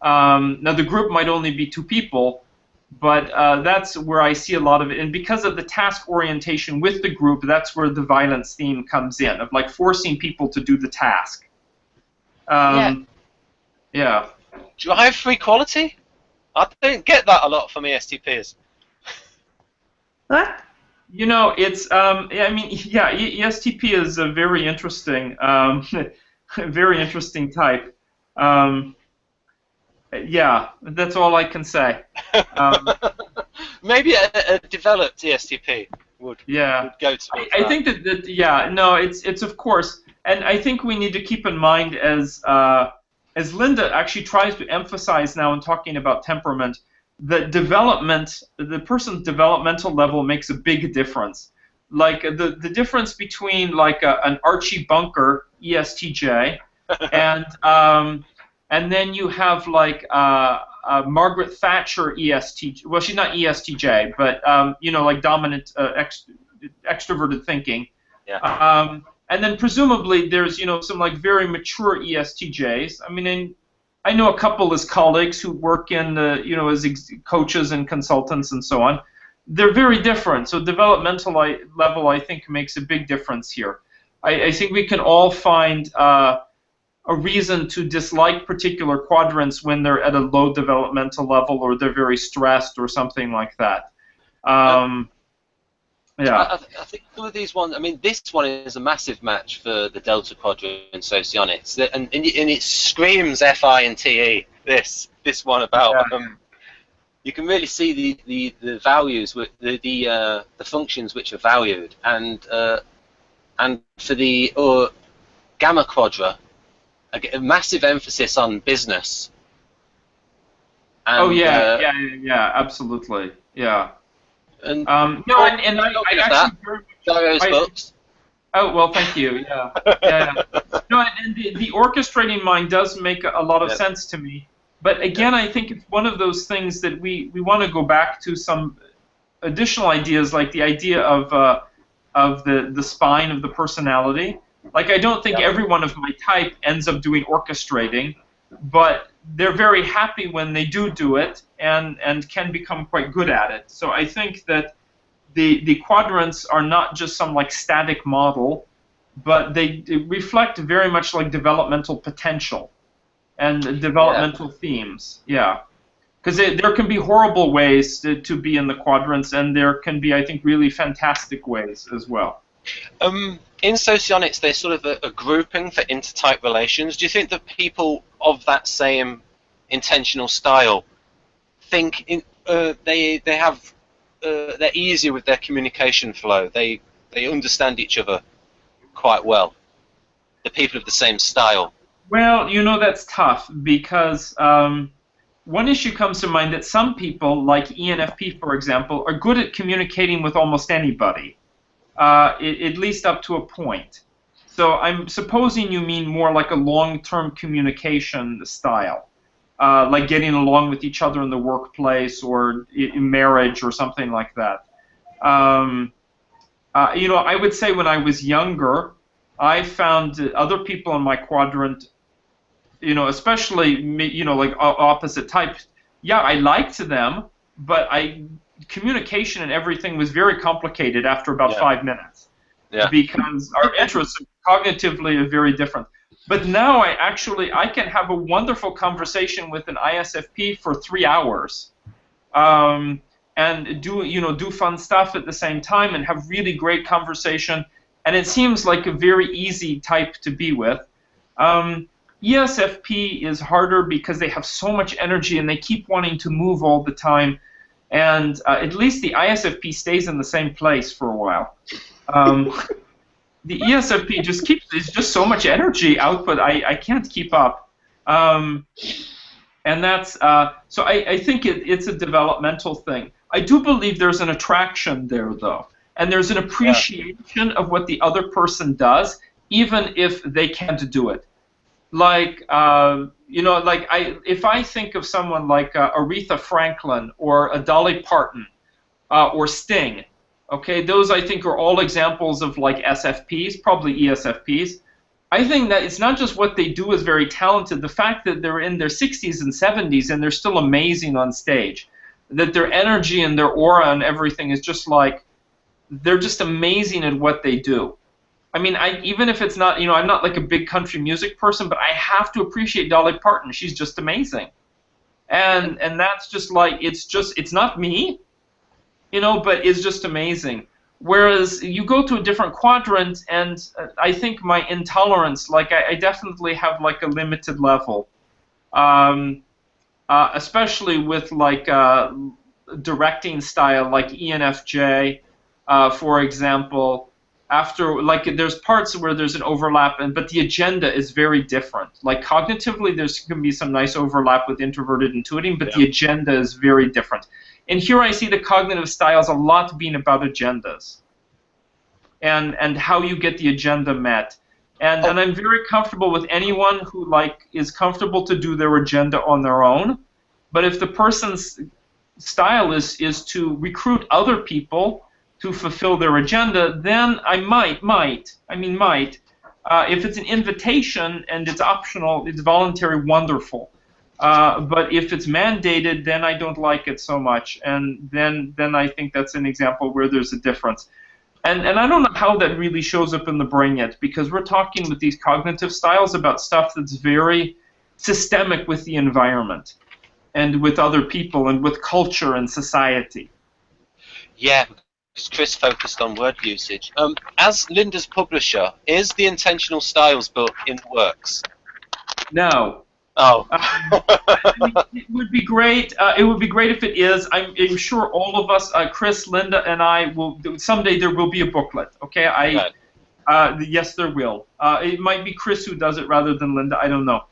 S3: Now, the group might only be 2 people, but that's where I see a lot of it. And because of the task orientation with the group, that's where the violence theme comes in, of like forcing people to do the task. Yeah.
S1: Drive for equality? I don't get that a lot from ESTPs.
S5: What?
S3: You know, it's, I mean, yeah, ESTP is a very interesting, very interesting type. Yeah, that's all I can say.
S1: maybe a developed ESTP would go towards
S3: I think that yeah, no, it's of course, and I think we need to keep in mind as Linda actually tries to emphasize now in talking about temperament, that the person's developmental level makes a big difference. Like the difference between like an Archie Bunker ESTJ and then you have like Margaret Thatcher ESTJ. Well, she's not ESTJ, but you know, like dominant extroverted thinking.
S1: Yeah.
S3: And then presumably there's, you know, some like very mature ESTJs. I mean, I know a couple as colleagues who work in, you know, as coaches and consultants and so on. They're very different. So developmental level, I think, makes a big difference here. I think we can all find a reason to dislike particular quadrants when they're at a low developmental level or they're very stressed or something like that. Yeah.
S1: I think some of these ones, I mean, this one is a massive match for the Delta Quadrant in Socionics, and it screams FI and TE, this one about, you can really see the values, the functions which are valued, and for the Gamma Quadra, a massive emphasis on business. And,
S3: yeah, absolutely, yeah.
S1: And
S3: I actually
S1: Dario's books.
S3: Oh well, thank you. Yeah, yeah. No, and the orchestrating mind does make a lot of sense to me. But again, I think it's one of those things that we want to go back to some additional ideas, like the idea of the spine of the personality. Like I don't think everyone of my type ends up doing orchestrating, but they're very happy when they do it and can become quite good at it. So I think that the quadrants are not just some like static model, but they reflect very much like developmental potential and developmental themes. Yeah, because there can be horrible ways to be in the quadrants, and there can be, I think, really fantastic ways as well.
S1: In Socionics, there's sort of a grouping for intertype relations. Do you think that people of that same intentional style think they're easier with their communication flow? They understand each other quite well. The people of the same style.
S3: Well, you know, that's tough because one issue comes to mind that some people, like ENFP, for example, are good at communicating with almost anybody. At least up to a point. So I'm supposing you mean more like a long-term communication style, like getting along with each other in the workplace or in marriage or something like that. You know, I would say when I was younger, I found other people in my quadrant, you know, especially, you know, like opposite types, yeah, I liked them, but communication and everything was very complicated after about 5 minutes, because our interests cognitively are very different. But now I can have a wonderful conversation with an ISFP for 3 hours, and do fun stuff at the same time and have really great conversation. And it seems like a very easy type to be with. ESFP is harder because they have so much energy and they keep wanting to move all the time. And at least the ISFP stays in the same place for a while. The ESFP there's just so much energy output, I can't keep up. And that's, so I think it's a developmental thing. I do believe there's an attraction there, though. And there's an appreciation of what the other person does, even if they can't do it. Like, you know, like if I think of someone like Aretha Franklin or a Dolly Parton or Sting, okay, those I think are all examples of like SFPs, probably ESFPs. I think that it's not just what they do is very talented. The fact that they're in their 60s and 70s and they're still amazing on stage, that their energy and their aura and everything is just like, they're just amazing at what they do. I mean, even if it's not, you know, I'm not like a big country music person, but I have to appreciate Dolly Parton. She's just amazing. And that's just like, it's not me, you know, but it's just amazing. Whereas you go to a different quadrant, and I think my intolerance, like I definitely have like a limited level, especially with like directing style, like ENFJ, for example. After, like, there's parts where there's an overlap, but the agenda is very different. Like, cognitively, there's going to be some nice overlap with introverted intuiting, but the agenda is very different. And here I see the cognitive styles a lot being about agendas and how you get the agenda met. And I'm very comfortable with anyone who, like, is comfortable to do their agenda on their own. But if the person's style is to recruit other people to fulfill their agenda, then I might. If it's an invitation and it's optional, it's voluntary, wonderful. But if it's mandated, then I don't like it so much, and then I think that's an example where there's a difference. And I don't know how that really shows up in the brain yet, because we're talking with these cognitive styles about stuff that's very systemic with the environment and with other people and with culture and society.
S1: Yeah. Chris focused on word usage. As Linda's publisher, is the intentional styles book in the works?
S3: No.
S1: Oh.
S3: It would be great. It would be great if it is. I'm sure all of us, Chris, Linda, and I will. Someday there will be a booklet. Okay. Yes, there will. It might be Chris who does it rather than Linda. I don't know.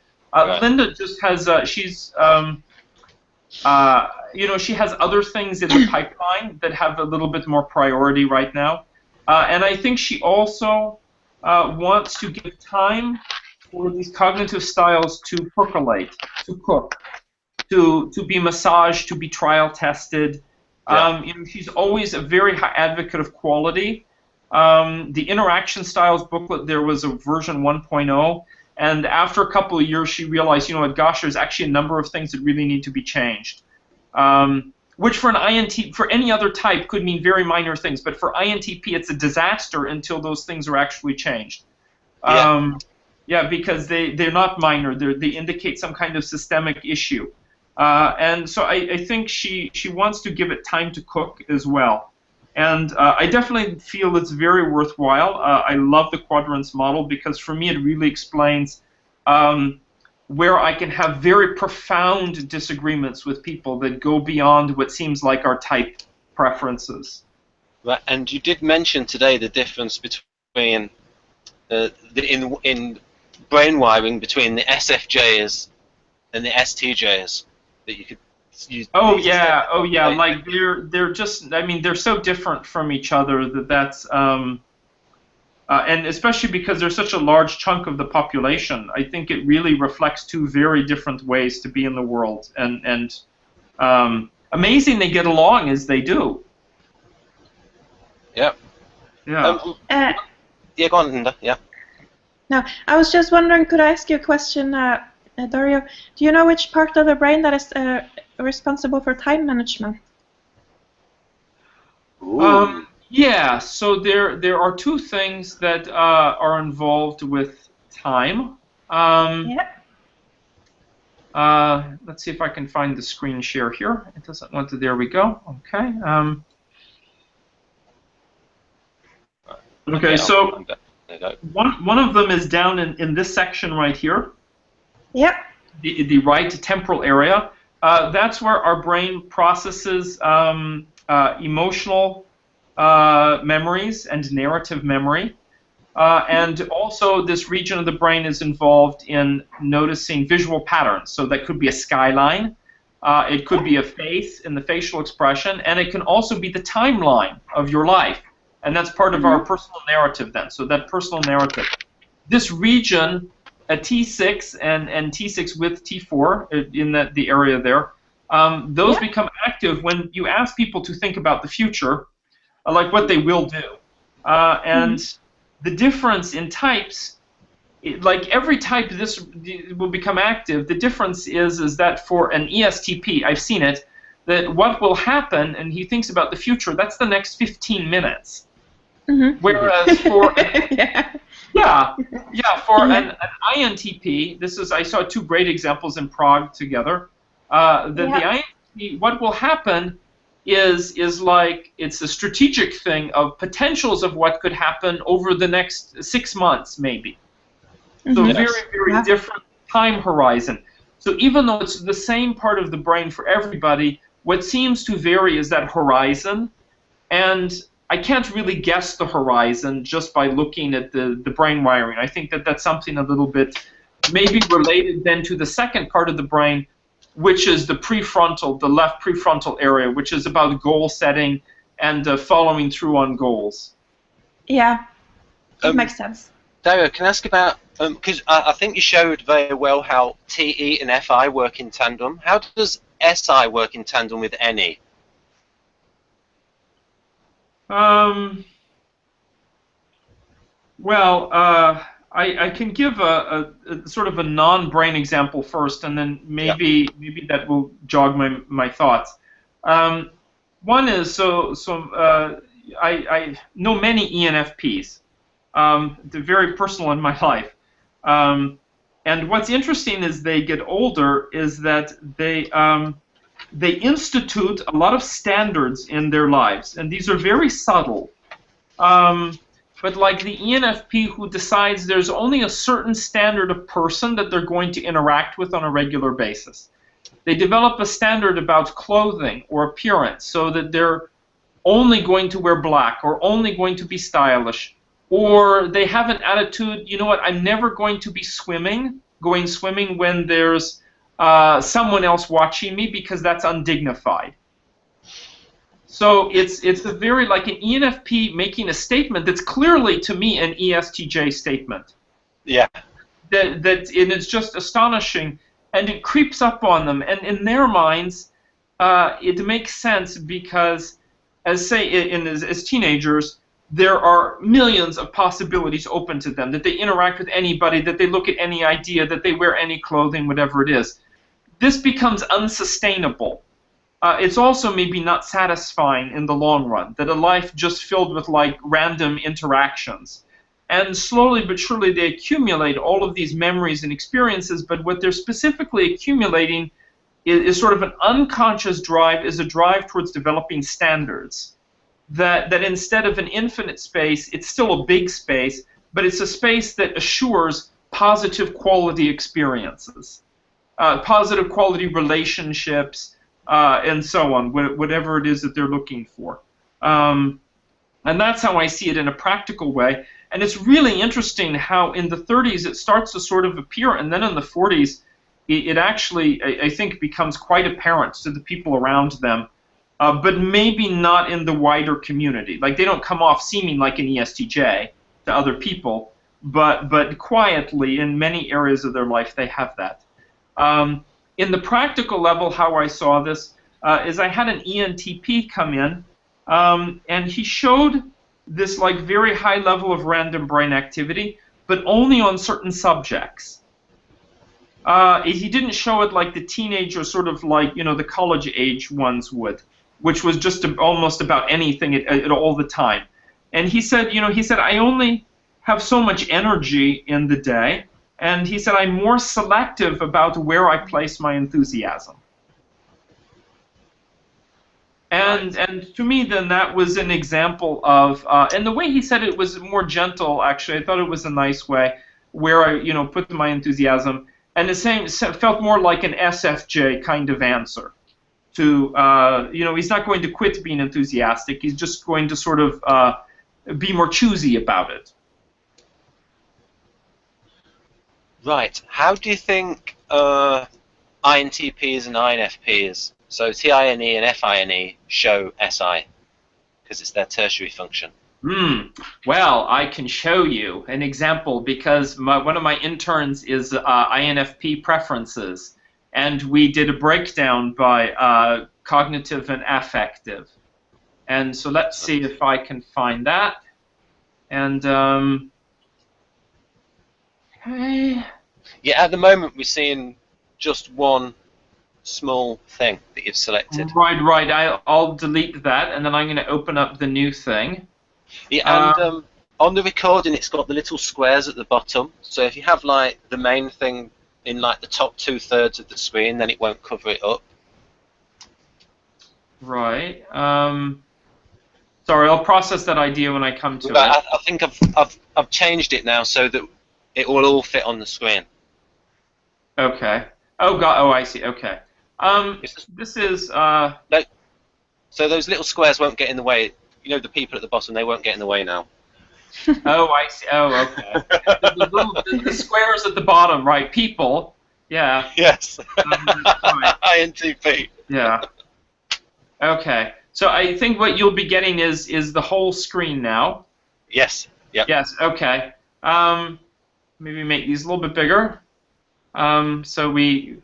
S3: Linda just has. She's. She has other things in the pipeline that have a little bit more priority right now. And I think she also wants to give time for these cognitive styles to percolate, to cook, to be massaged, to be trial tested. She's always a very high advocate of quality. The interaction styles booklet, there was a version 1.0. And after a couple of years, she realized, gosh, there's actually a number of things that really need to be changed. Which for an INT, for any other type, could mean very minor things. But for INTP, it's a disaster until those things are actually changed. Because they're not minor. They indicate some kind of systemic issue. And so I think she wants to give it time to cook as well. And I definitely feel it's very worthwhile. I love the quadrants model because for me it really explains where I can have very profound disagreements with people that go beyond what seems like our type preferences.
S1: Right, and you did mention today the difference between in brain wiring between the SFJs and the STJs that you could.
S3: Like they're just, they're so different from each other that's and especially because they're such a large chunk of the population, I think it really reflects two very different ways to be in the world, and amazing they get along as they do.
S1: Yep.
S3: Yeah.
S1: Go on, Linda. Yeah.
S5: No, I was just wondering, could I ask you a question, Dario? Do you know which part of the brain that is responsible for time management?
S3: Yeah, so there are two things that are involved with time. Let's see if I can find the screen share here. It doesn't want to. There we go. Okay. Okay. So one of them is down in this section right here.
S5: Yep.
S3: The right temporal area. That's where our brain processes emotional memories and narrative memory. And also this region of the brain is involved in noticing visual patterns. So that could be a skyline, it could be a face in the facial expression, and it can also be the timeline of your life. And that's part of our personal narrative then. So that personal narrative. This region, a T6 and T6 with T4 in the area there, those become active when you ask people to think about the future, like what they will do. And the difference in types, like every type this will become active, the difference is that for an ESTP, I've seen it, that what will happen, and he thinks about the future, that's the next 15 minutes. Whereas for for an INTP, I saw two great examples in Prague together. The INTP, what will happen is like it's a strategic thing of potentials of what could happen over the next 6 months, maybe. So very, very different time horizon. So even though it's the same part of the brain for everybody, what seems to vary is that horizon, and I can't really guess the horizon just by looking at the brain wiring. I think that that's something a little bit maybe related then to the second part of the brain, which is the prefrontal, the left prefrontal area, which is about goal setting and following through on goals.
S5: Yeah, it makes sense.
S1: Dario, can I ask about, because I think you showed very well how TE and FI work in tandem. How does SI work in tandem with NE?
S3: Well, I can give a sort of a non-brain example first, and then maybe that will jog my thoughts. One is I know many ENFPs. They're very personal in my life. And what's interesting as they get older is that they institute a lot of standards in their lives, and these are very subtle. But like the ENFP who decides there's only a certain standard of person that they're going to interact with on a regular basis. They develop a standard about clothing or appearance so that they're only going to wear black or only going to be stylish. Or they have an attitude, you know what, I'm never going to be going swimming when there's someone else watching me because that's undignified. So it's a very, like an ENFP making a statement that's clearly, to me, an ESTJ statement.
S1: Yeah.
S3: And it's just astonishing, and it creeps up on them. And in their minds, it makes sense because, as teenagers, there are millions of possibilities open to them, that they interact with anybody, that they look at any idea, that they wear any clothing, whatever it is. This becomes unsustainable. It's also maybe not satisfying in the long run, that a life just filled with like random interactions. And slowly but surely they accumulate all of these memories and experiences, but what they're specifically accumulating is sort of an unconscious drive, is a drive towards developing standards. That instead of an infinite space, it's still a big space, but it's a space that assures positive quality experiences, positive quality relationships, and so on, whatever it is that they're looking for. And that's how I see it in a practical way. And it's really interesting how in the 30s it starts to sort of appear, and then in the 40s it actually, I think, becomes quite apparent to the people around them, but maybe not in the wider community. Like, they don't come off seeming like an ESTJ to other people, but quietly in many areas of their life they have that. In the practical level, how I saw this is I had an ENTP come in, and he showed this like very high level of random brain activity, but only on certain subjects. He didn't show it like the teenager, sort of like, you know, the college age ones would, which was just almost about anything at all the time. And he said, I only have so much energy in the day. And he said, I'm more selective about where I place my enthusiasm. And to me, then, that was an example of, and the way he said it was more gentle, actually. I thought it was a nice way, where I, put my enthusiasm. And the same felt more like an SFJ kind of answer to, he's not going to quit being enthusiastic. He's just going to sort of be more choosy about it.
S1: Right. How do you think INTPs and INFPs, so TINE and FINE, show SI? Because it's their tertiary function.
S3: Well, I can show you an example because one of my interns is INFP preferences, and we did a breakdown by cognitive and affective. And so let's see if I can find that. And okay.
S1: Yeah, at the moment we're seeing just one small thing that you've selected.
S3: Right. I'll delete that, and then I'm going to open up the new thing.
S1: Yeah, and on the recording it's got the little squares at the bottom, so if you have like the main thing in like the top 2/3 of the screen, then it won't cover it up.
S3: Right. Sorry, I'll process that idea when I come to it.
S1: I think I've changed it now so that it will all fit on the screen.
S3: Okay. Oh God. Oh, I see. Okay. This is
S1: No, so those little squares won't get in the way. You know, the people at the bottom, they won't get in the way now.
S3: Oh, I see. Oh, okay. The squares at the bottom, right? People. Yeah.
S1: Yes.
S3: Right.
S1: INTP.
S3: Yeah. Okay. So I think what you'll be getting is the whole screen now.
S1: Yes. Yep.
S3: Yes. Okay. Maybe make these a little bit bigger. Sorry,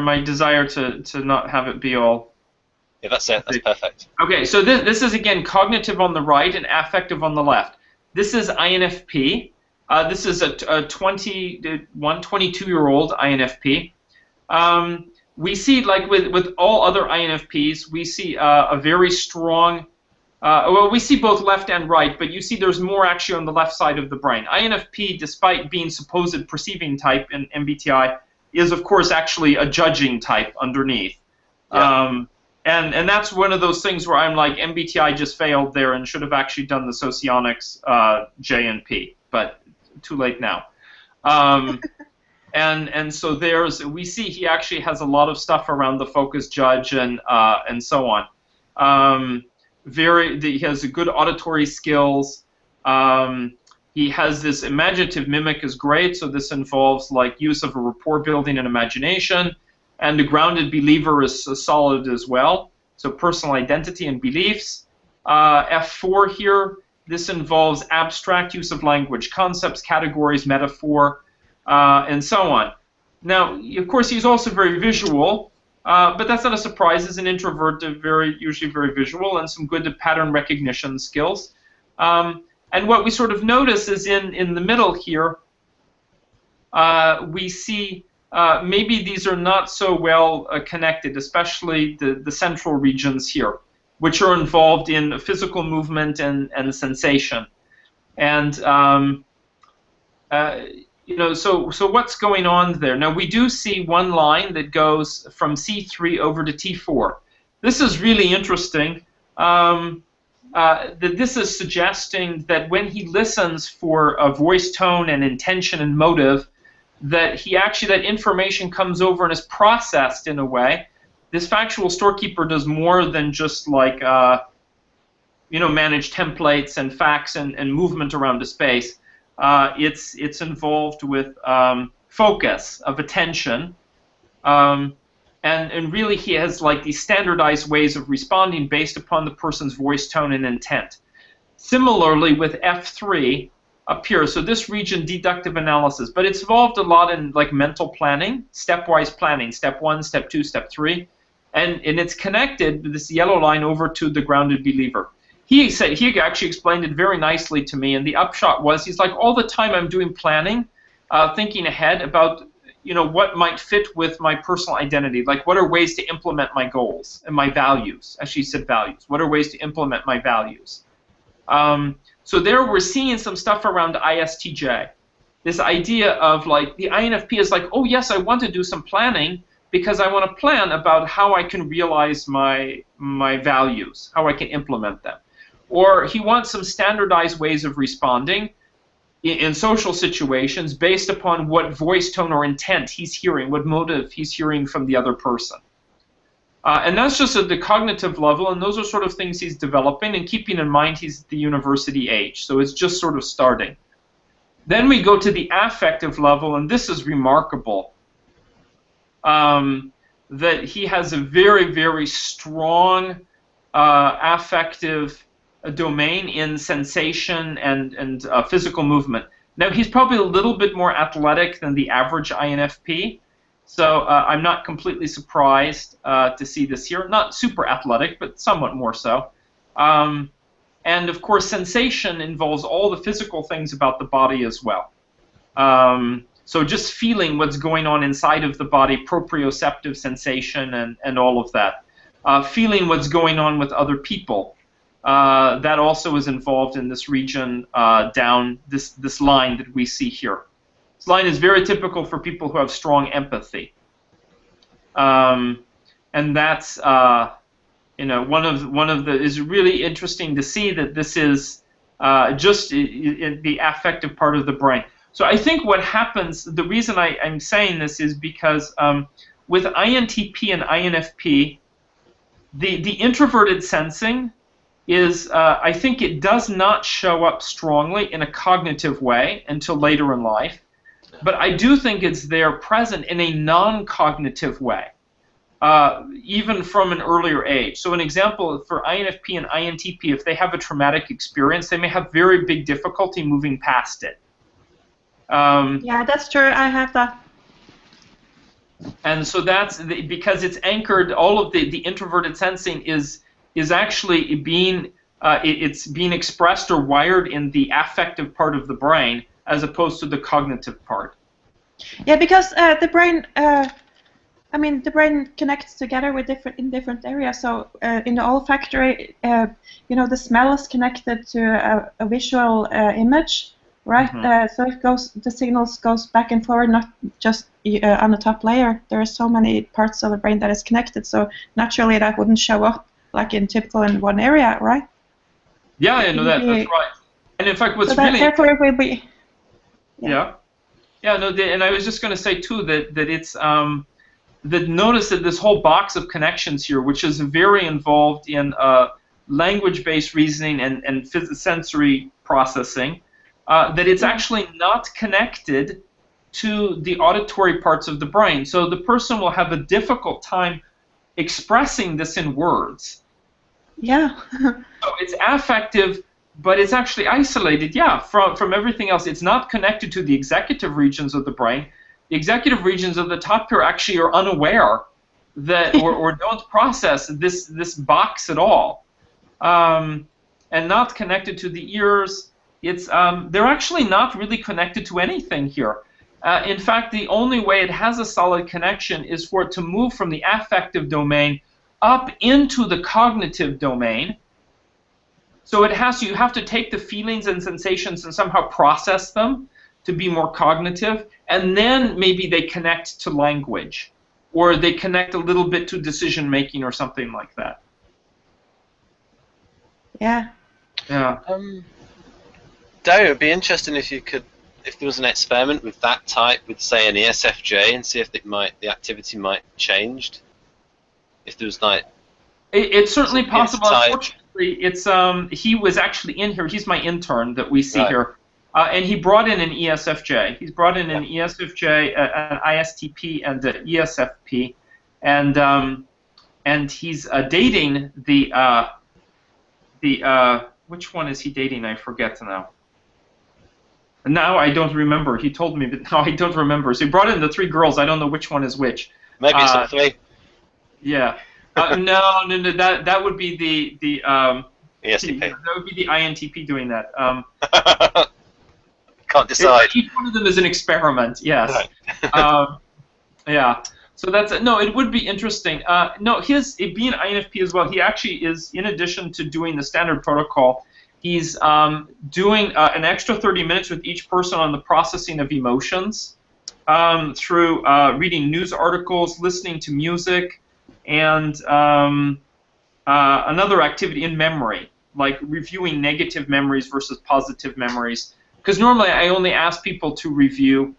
S3: my desire to not have it be all.
S1: Yeah, that's it. That's perfect.
S3: Okay. So this is again cognitive on the right and affective on the left. This is INFP. This is a 22-year-old INFP. We see, like with all other INFPs, we see a very strong, well, we see both left and right, but you see there's more actually on the left side of the brain. INFP, despite being supposed perceiving type in MBTI, is of course actually a judging type underneath.
S1: Yeah.
S3: And that's one of those things where I'm like, MBTI just failed there and should have actually done the Socionics J and P, but too late now. And so we see he actually has a lot of stuff around the focus judge and so on. He has a good auditory skills. He has this imaginative mimic is great, so this involves like use of a rapport building and imagination. And the grounded believer is solid as well, so personal identity and beliefs. F4 here, this involves abstract use of language, concepts, categories, metaphor, and so on. Now, of course, he's also very visual, but that's not a surprise. He's an introvert, usually very visual, and some good pattern recognition skills. And what we sort of notice is in the middle here, we see maybe these are not so well connected, especially the central regions here, which are involved in physical movement and sensation. And you know, so what's going on there? Now we do see one line that goes from C3 over to T4. This is really interesting. That this is suggesting that when he listens for a voice tone and intention and motive, that that information comes over and is processed in a way. This factual storekeeper does more than just like you know, manage templates and facts and movement around the space. It's involved with focus of attention, and really he has like these standardized ways of responding based upon the person's voice tone and intent. Similarly with F3 up here, so this region, deductive analysis, but it's involved a lot in like mental planning, stepwise planning, step 1, step 2, step 3, and it's connected with this yellow line over to the grounded believer. He actually explained it very nicely to me, and the upshot was he's like, all the time I'm doing planning, thinking ahead about, you know, what might fit with my personal identity, like what are ways to implement my goals and my values. Actually, he said values. What are ways to implement my values? So there we're seeing some stuff around ISTJ. This idea of like the INFP is like, oh yes, I want to do some planning because I want to plan about how I can realize my values, how I can implement them. Or he wants some standardized ways of responding in social situations based upon what voice tone or intent he's hearing, what motive he's hearing from the other person. And that's just at the cognitive level, and those are sort of things he's developing, and keeping in mind he's at the university age, so it's just sort of starting. Then we go to the affective level, and this is remarkable, that he has a very, very strong affective domain in sensation and physical movement. Now, he's probably a little bit more athletic than the average INFP, so I'm not completely surprised to see this here. Not super athletic, but somewhat more so. And of course, sensation involves all the physical things about the body as well. So just feeling what's going on inside of the body, proprioceptive sensation and all of that. Feeling what's going on with other people. That also is involved in this region down this line that we see here. This line is very typical for people who have strong empathy, and that's you know, one of the is really interesting to see that this is just in the affective part of the brain. So I think what happens, the reason I'm saying this is because with INTP and INFP, the introverted sensing is, I think it does not show up strongly in a cognitive way until later in life, but I do think it's there present in a non-cognitive way, even from an earlier age. So an example for INFP and INTP, if they have a traumatic experience, they may have very big difficulty moving past it.
S5: Yeah, that's true. I have that.
S3: And so that's because it's anchored. All of the introverted sensing is actually being it's being expressed or wired in the affective part of the brain as opposed to the cognitive part.
S5: Yeah, because the brain, I mean, the brain connects together with different areas. So in the olfactory, you know, the smell is connected to a visual image, right?
S3: Mm-hmm.
S5: So it goes, the signals goes back and forward, not just on the top layer. There are so many parts of the brain that is connected. So naturally, that wouldn't show up like in typical in one area, right?
S3: Yeah, I know that's right. And in fact, what's
S5: so that
S3: really
S5: therefore it will be.
S3: Yeah, no, and I was just going to say too that it's that notice that this whole box of connections here, which is very involved in language-based reasoning and sensory processing, that it's actually not connected to the auditory parts of the brain. So the person will have a difficult time expressing this in words.
S5: Yeah.
S3: So it's affective, but it's actually isolated, yeah, from everything else. It's not connected to the executive regions of the brain. The executive regions of the top here actually are unaware that, or don't process this box at all, and not connected to the ears. It's they're actually not really connected to anything here. In fact, the only way it has a solid connection is for it to move from the affective domain up into the cognitive domain. So you have to take the feelings and sensations and somehow process them to be more cognitive, and then maybe they connect to language, or they connect a little bit to decision making or something like that.
S5: Yeah.
S3: Yeah.
S1: Dario, it'd be interesting if there was an experiment with that type, with say an ESFJ, and see if the activity might changed. If there was like,
S3: it's certainly possible.
S1: Type.
S3: Unfortunately, it's he was actually in here. He's my intern that we see
S1: Right.
S3: here, and he brought in an ESFJ. He's brought in an ESFJ, an ISTP, and an ESFP, and he's dating the which one is he dating? I forget now. Now I don't remember. He told me, but now I don't remember. So he brought in the three girls. I don't know which one is which.
S1: maybe it's not three.
S3: Yeah. No. That would be the
S1: ESTP.
S3: that would be the INTP doing that.
S1: Can't decide.
S3: Each one of them is an experiment. Yes.
S1: Right.
S3: Yeah. So that's no. It would be interesting. No, it being INFP as well. He actually is, in addition to doing the standard protocol, he's doing an extra 30 minutes with each person on the processing of emotions through reading news articles, listening to music, and another activity in memory, like reviewing negative memories versus positive memories. Because normally I only ask people to review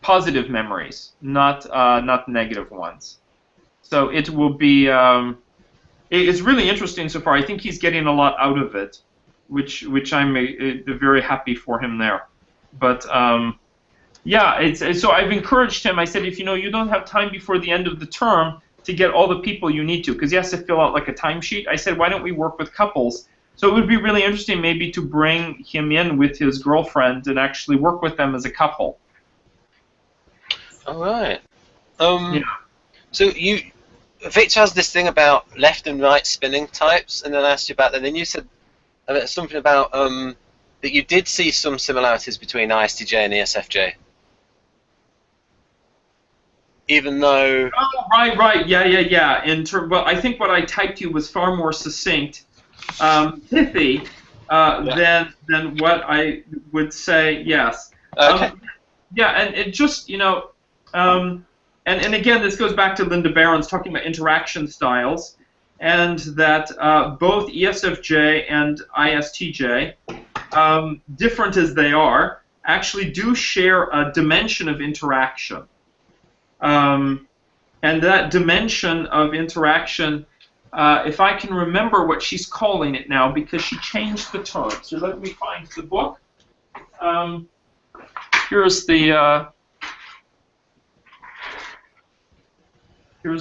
S3: positive memories, not negative ones. So it will be. It's really interesting so far. I think he's getting a lot out of it, which I'm very happy for him there. But yeah, so I've encouraged him. I said, if you don't have time before the end of the term to get all the people you need to, because he has to fill out like a timesheet. I said, why don't we work with couples? So it would be really interesting maybe to bring him in with his girlfriend and actually work with them as a couple.
S1: All right.
S3: Yeah.
S1: So Victor has this thing about left and right spinning types, and then I asked you about that. Then you said something about that you did see some similarities between ISTJ and ESFJ, even though.
S3: Oh, right, yeah. Well, I think what I typed you was far more succinct, pithy, than what I would say. Yes.
S1: Okay.
S3: Yeah, and it just and again, this goes back to Linda Barron's talking about interaction styles, and that both ESFJ and ISTJ, different as they are, actually do share a dimension of interaction. And that dimension of interaction, if I can remember what she's calling it now, because she changed the term. So let me find the book. Here's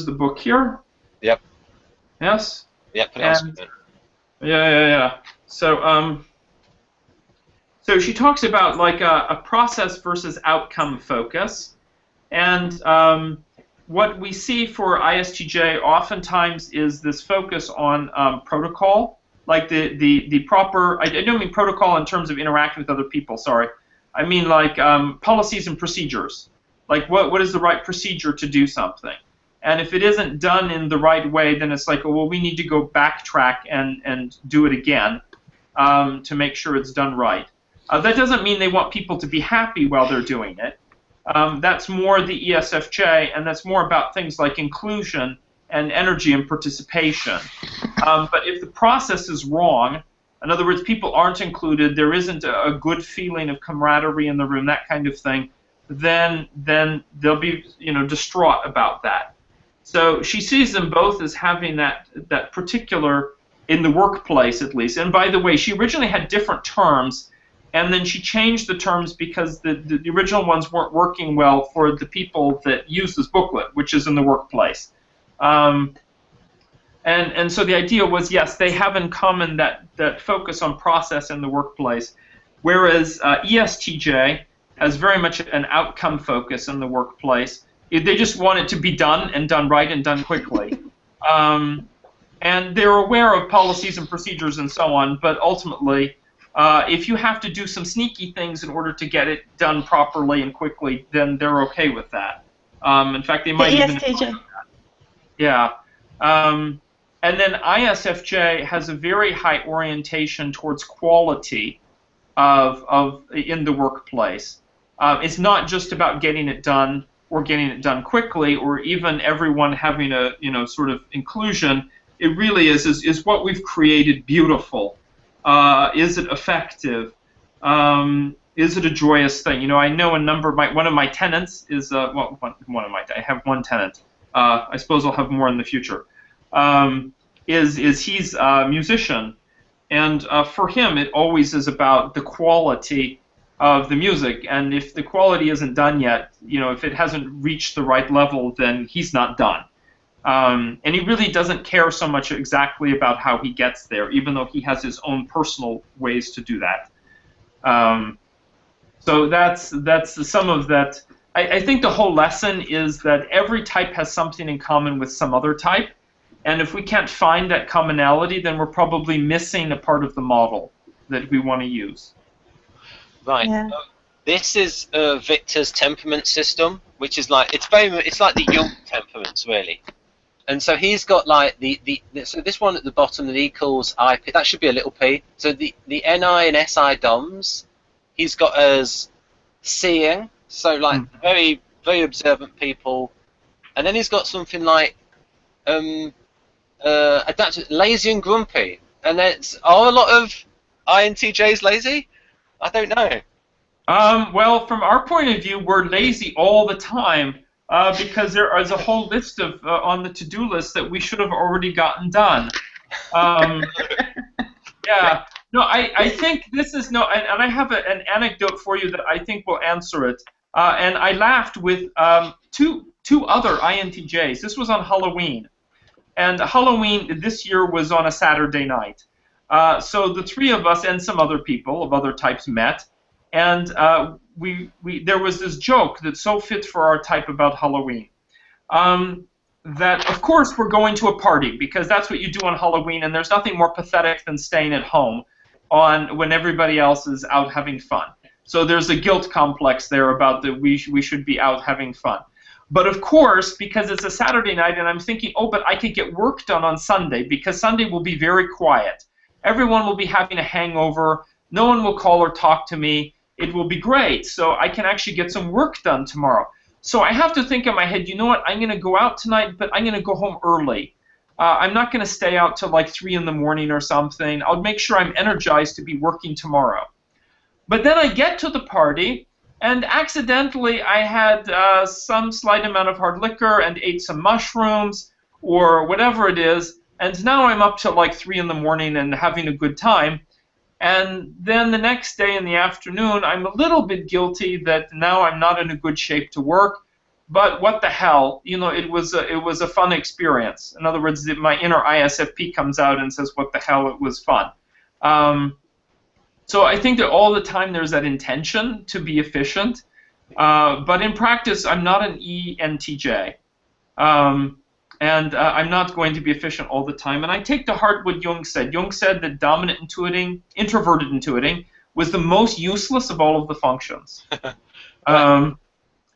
S3: the book here.
S1: Yep.
S3: Yes.
S1: Yep. Put it on screen.
S3: Yeah. So so she talks about like a process versus outcome focus, and what we see for ISTJ oftentimes is this focus on protocol, like the proper. I don't mean protocol in terms of interacting with other people. Sorry, I mean like policies and procedures. Like what is the right procedure to do something? And if it isn't done in the right way, then it's like, oh, well, we need to go backtrack and do it again to make sure it's done right. That doesn't mean they want people to be happy while they're doing it. That's more the ESFJ, and that's more about things like inclusion and energy and participation. But if the process is wrong, in other words, people aren't included, there isn't a good feeling of camaraderie in the room, that kind of thing, then they'll be distraught about that. So she sees them both as having that particular, in the workplace at least. And by the way, she originally had different terms, and then she changed the terms because the original ones weren't working well for the people that use this booklet, which is in the workplace. And so the idea was, yes, they have in common that focus on process in the workplace, whereas ESTJ has very much an outcome focus in the workplace. They just want it to be done and done right and done quickly. And they're aware of policies and procedures and so on, but ultimately, if you have to do some sneaky things in order to get it done properly and quickly, then they're okay with that. In fact, they might even...
S5: ESTJ.
S3: Yeah. And then ISFJ has a very high orientation towards quality in the workplace. It's not just about getting it done or getting it done quickly, or even everyone having a sort of inclusion. It really is what we've created beautiful? Is it effective? Is it a joyous thing? I know one of my tenants is I have one tenant. I suppose I'll have more in the future. He's a musician, and for him it always is about the quality of the music, and if the quality isn't done yet, if it hasn't reached the right level, then he's not done. And he really doesn't care so much exactly about how he gets there, even though he has his own personal ways to do that. So that's some of that. I think the whole lesson is that every type has something in common with some other type, and if we can't find that commonality, then we're probably missing a part of the model that we want to use.
S1: Right.
S5: Yeah.
S1: This is Victor's temperament system, which is like it's like the Jung temperaments really. And so he's got like so this one at the bottom that he calls IP, that should be a little p. So the NI and SI DOMs, he's got as seeing, so like very very observant people, and then he's got something like adapted, lazy and grumpy, and are a lot of INTJs lazy? I don't know.
S3: Well, from our point of view, we're lazy all the time because there is a whole list of on the to-do list that we should have already gotten done. Yeah. No, I think this is and I have an anecdote for you that I think will answer it. And I laughed with two other INTJs. This was on Halloween, and Halloween this year was on a Saturday night. So the three of us and some other people of other types met, and there was this joke that's so fit for our type about Halloween. That of course we're going to a party because that's what you do on Halloween, and there's nothing more pathetic than staying at home when everybody else is out having fun. So there's a guilt complex there about that we should be out having fun. But of course, because it's a Saturday night, and I'm thinking, oh, but I could get work done on Sunday because Sunday will be very quiet. Everyone will be having a hangover. No one will call or talk to me. It will be great. So I can actually get some work done tomorrow. So I have to think in my head, you know what, I'm going to go out tonight, but I'm going to go home early. I'm not going to stay out till like 3 in the morning or something. I'll make sure I'm energized to be working tomorrow. But then I get to the party, and accidentally I had some slight amount of hard liquor and ate some mushrooms or whatever it is, and now I'm up till like 3 in the morning and having a good time. And then the next day in the afternoon, I'm a little bit guilty that now I'm not in a good shape to work. But what the hell? You know, it was a fun experience. In other words, my inner ISFP comes out and says, "What the hell? It was fun." So I think that all the time there's that intention to be efficient. But in practice, I'm not an ENTJ. And I'm not going to be efficient all the time. And I take to heart what Jung said. Jung said that dominant intuiting, introverted intuiting, was the most useless of all of the functions.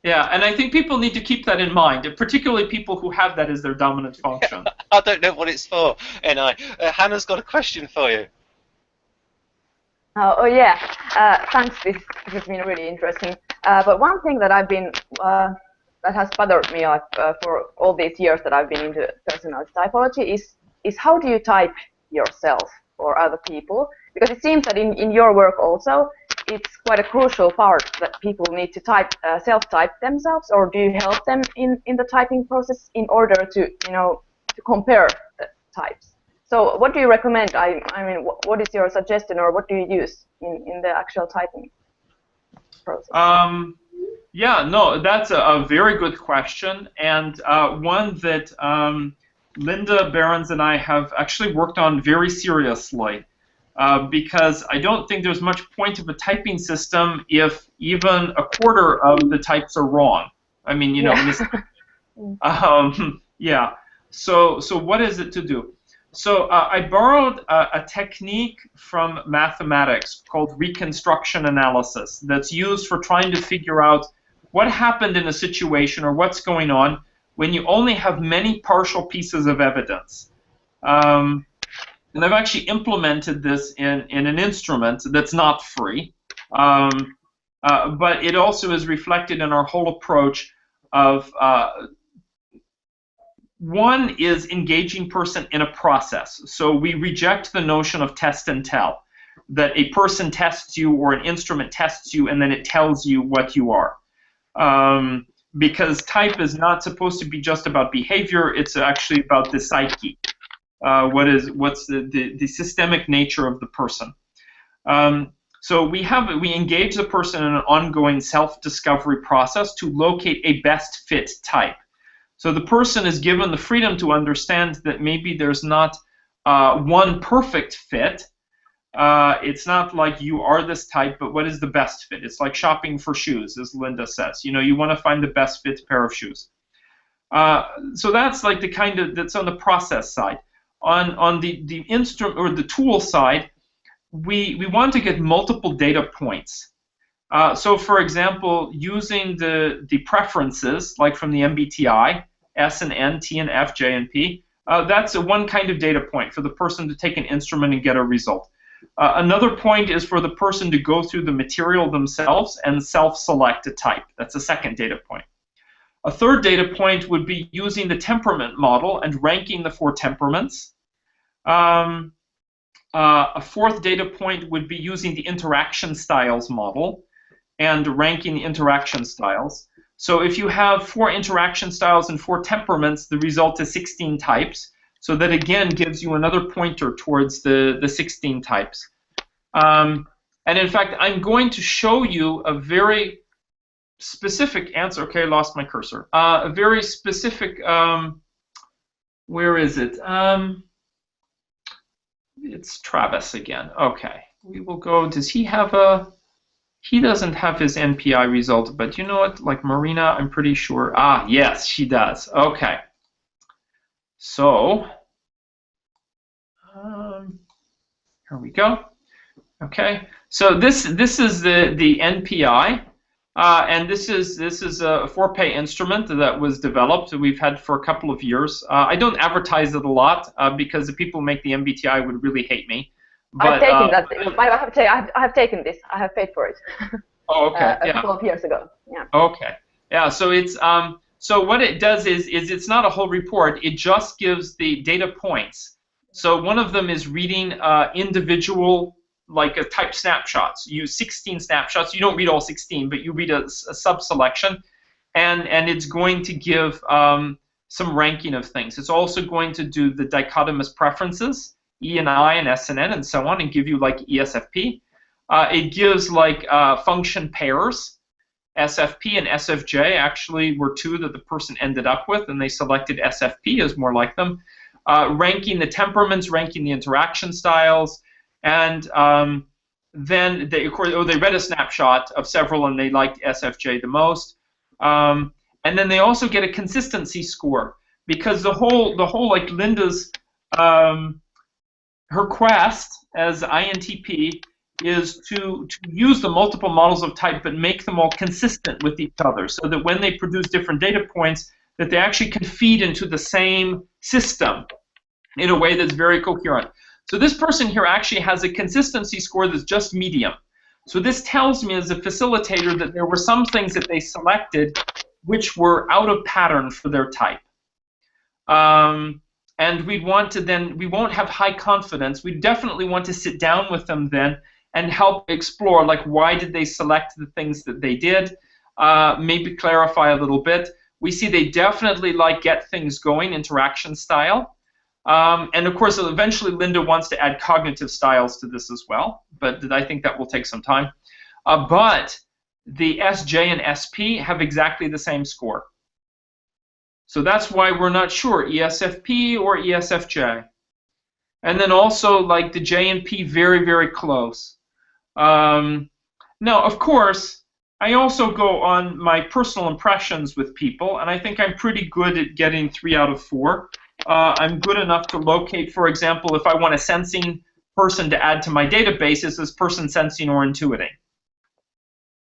S3: Yeah, and I think people need to keep that in mind, particularly people who have that as their dominant function.
S1: I don't know what it's for. And Hannah's got a question for you.
S6: Oh yeah, thanks. This has been really interesting. But one thing that I've been that has bothered me for all these years that I've been into personality typology is how do you type yourself or other people? Because it seems that in your work also, it's quite a crucial part that people need to type self-type themselves, or do you help them in the typing process in order to to compare the types? So what do you recommend? I mean, what is your suggestion, or what do you use in the actual typing process?
S3: Yeah, no, that's a very good question, and one that Linda Behrens and I have actually worked on very seriously, because I don't think there's much point of a typing system if even a quarter of the types are wrong. I mean, yeah. So what is it to do? So I borrowed a technique from mathematics called reconstruction analysis that's used for trying to figure out what happened in a situation or what's going on when you only have many partial pieces of evidence. And I've actually implemented this in an instrument that's not free, but it also is reflected in our whole approach of one is engaging person in a process. So we reject the notion of test and tell, that a person tests you or an instrument tests you and then it tells you what you are. Because type is not supposed to be just about behavior, it's actually about the psyche. What's the systemic nature of the person. So we engage the person in an ongoing self-discovery process to locate a best fit type. So the person is given the freedom to understand that maybe there's not one perfect fit. It's not like you are this type, but what is the best fit? It's like shopping for shoes, as Linda says. You want to find the best fit pair of shoes. So that's like the kind of, that's on the process side. On the instrument or the tool side, we want to get multiple data points. So for example, using the preferences, like from the MBTI, S and N, T and F, J and P, that's one kind of data point for the person to take an instrument and get a result. Another point is for the person to go through the material themselves and self-select a type. That's a second data point. A third data point would be using the temperament model and ranking the 4 temperaments. A fourth data point would be using the interaction styles model and ranking the interaction styles. So if you have 4 interaction styles and 4 temperaments, the result is 16 types. So that again gives you another pointer towards the 16 types. And in fact, I'm going to show you a very specific answer. Okay, I lost my cursor. A very specific, where is it? It's Travis again. Okay, we will go, does he have a, he doesn't have his NPI result, but you know what, like Marina, I'm pretty sure, yes, she does. Okay, so, here we go. Okay, so this is the NPI, and this is a 4-pay instrument that was developed. We've had for a couple of years. I don't advertise it a lot because the people who make the MBTI would really hate me. But,
S6: I've taken that. I have to say, I have taken this. I have paid for it.
S3: Oh, okay.
S6: A couple of years ago. Yeah.
S3: Okay. Yeah. So it's so what it does is it's not a whole report. It just gives the data points. So one of them is reading individual like a type snapshots. You use 16 snapshots. You don't read all 16, but you read a sub-selection, and it's going to give some ranking of things. It's also going to do the dichotomous preferences, E and I and S and N and so on, and give you like ESFP. It gives like function pairs. SFP and SFJ actually were two that the person ended up with, and they selected SFP as more like them. Ranking the temperaments, ranking the interaction styles, and then they, of course, they read a snapshot of several, and they liked SFJ the most. And then they also get a consistency score, because the whole like Linda's her quest as INTP is to use the multiple models of type but make them all consistent with each other, so that when they produce different data points, that they actually can feed into the same system in a way that's very coherent. So this person here actually has a consistency score that's just medium. So this tells me as a facilitator that there were some things that they selected which were out of pattern for their type. And we want to then, we won't have high confidence. We definitely want to sit down with them then and help explore, like, why did they select the things that they did, maybe clarify a little bit. We see they definitely like get things going, interaction style. And of course, eventually Linda wants to add cognitive styles to this as well, but I think that will take some time. But the SJ and SP have exactly the same score. So that's why we're not sure, ESFP or ESFJ. And then also, like, the J and P, very, very close. Now, of course, I also go on my personal impressions with people, and I think I'm pretty good at getting 3 out of 4. I'm good enough to locate, for example, if I want a sensing person to add to my database, is this person sensing or intuiting?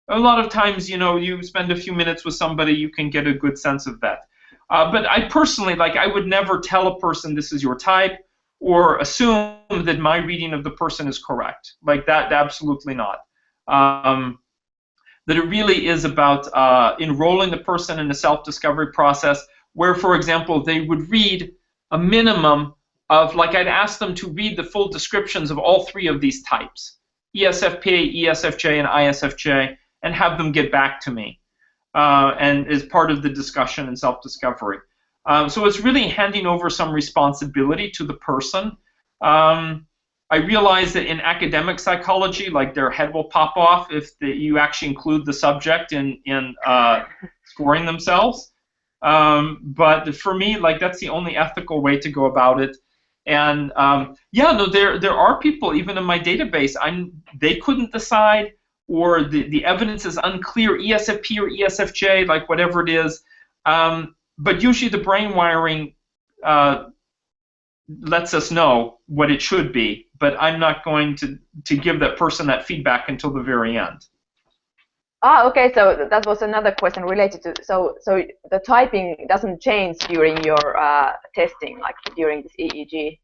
S3: A lot of times, you know, you spend a few minutes with somebody, you can get a good sense of that. But I personally, like, I would never tell a person this is your type or assume that my reading of the person is correct. Like that, absolutely not. That it really is about enrolling the person in a self-discovery process where, for example, they would read a minimum of, like, I'd ask them to read the full descriptions of all 3 of these types, ESFP, ESFJ, and ISFJ, and have them get back to me. And as part of the discussion and self-discovery. So it's really handing over some responsibility to the person. I realize that in academic psychology, like, their head will pop off if you actually include the subject in scoring themselves. But for me, like, that's the only ethical way to go about it. And yeah, no, there are people even in my database, they couldn't decide, or the evidence is unclear, ESFP or ESFJ, like whatever it is. But usually the brain wiring lets us know what it should be, but I'm not going to give that person that feedback until the very end.
S6: Ah, okay, so that was another question related to, so the typing doesn't change during your testing, like during this EEG?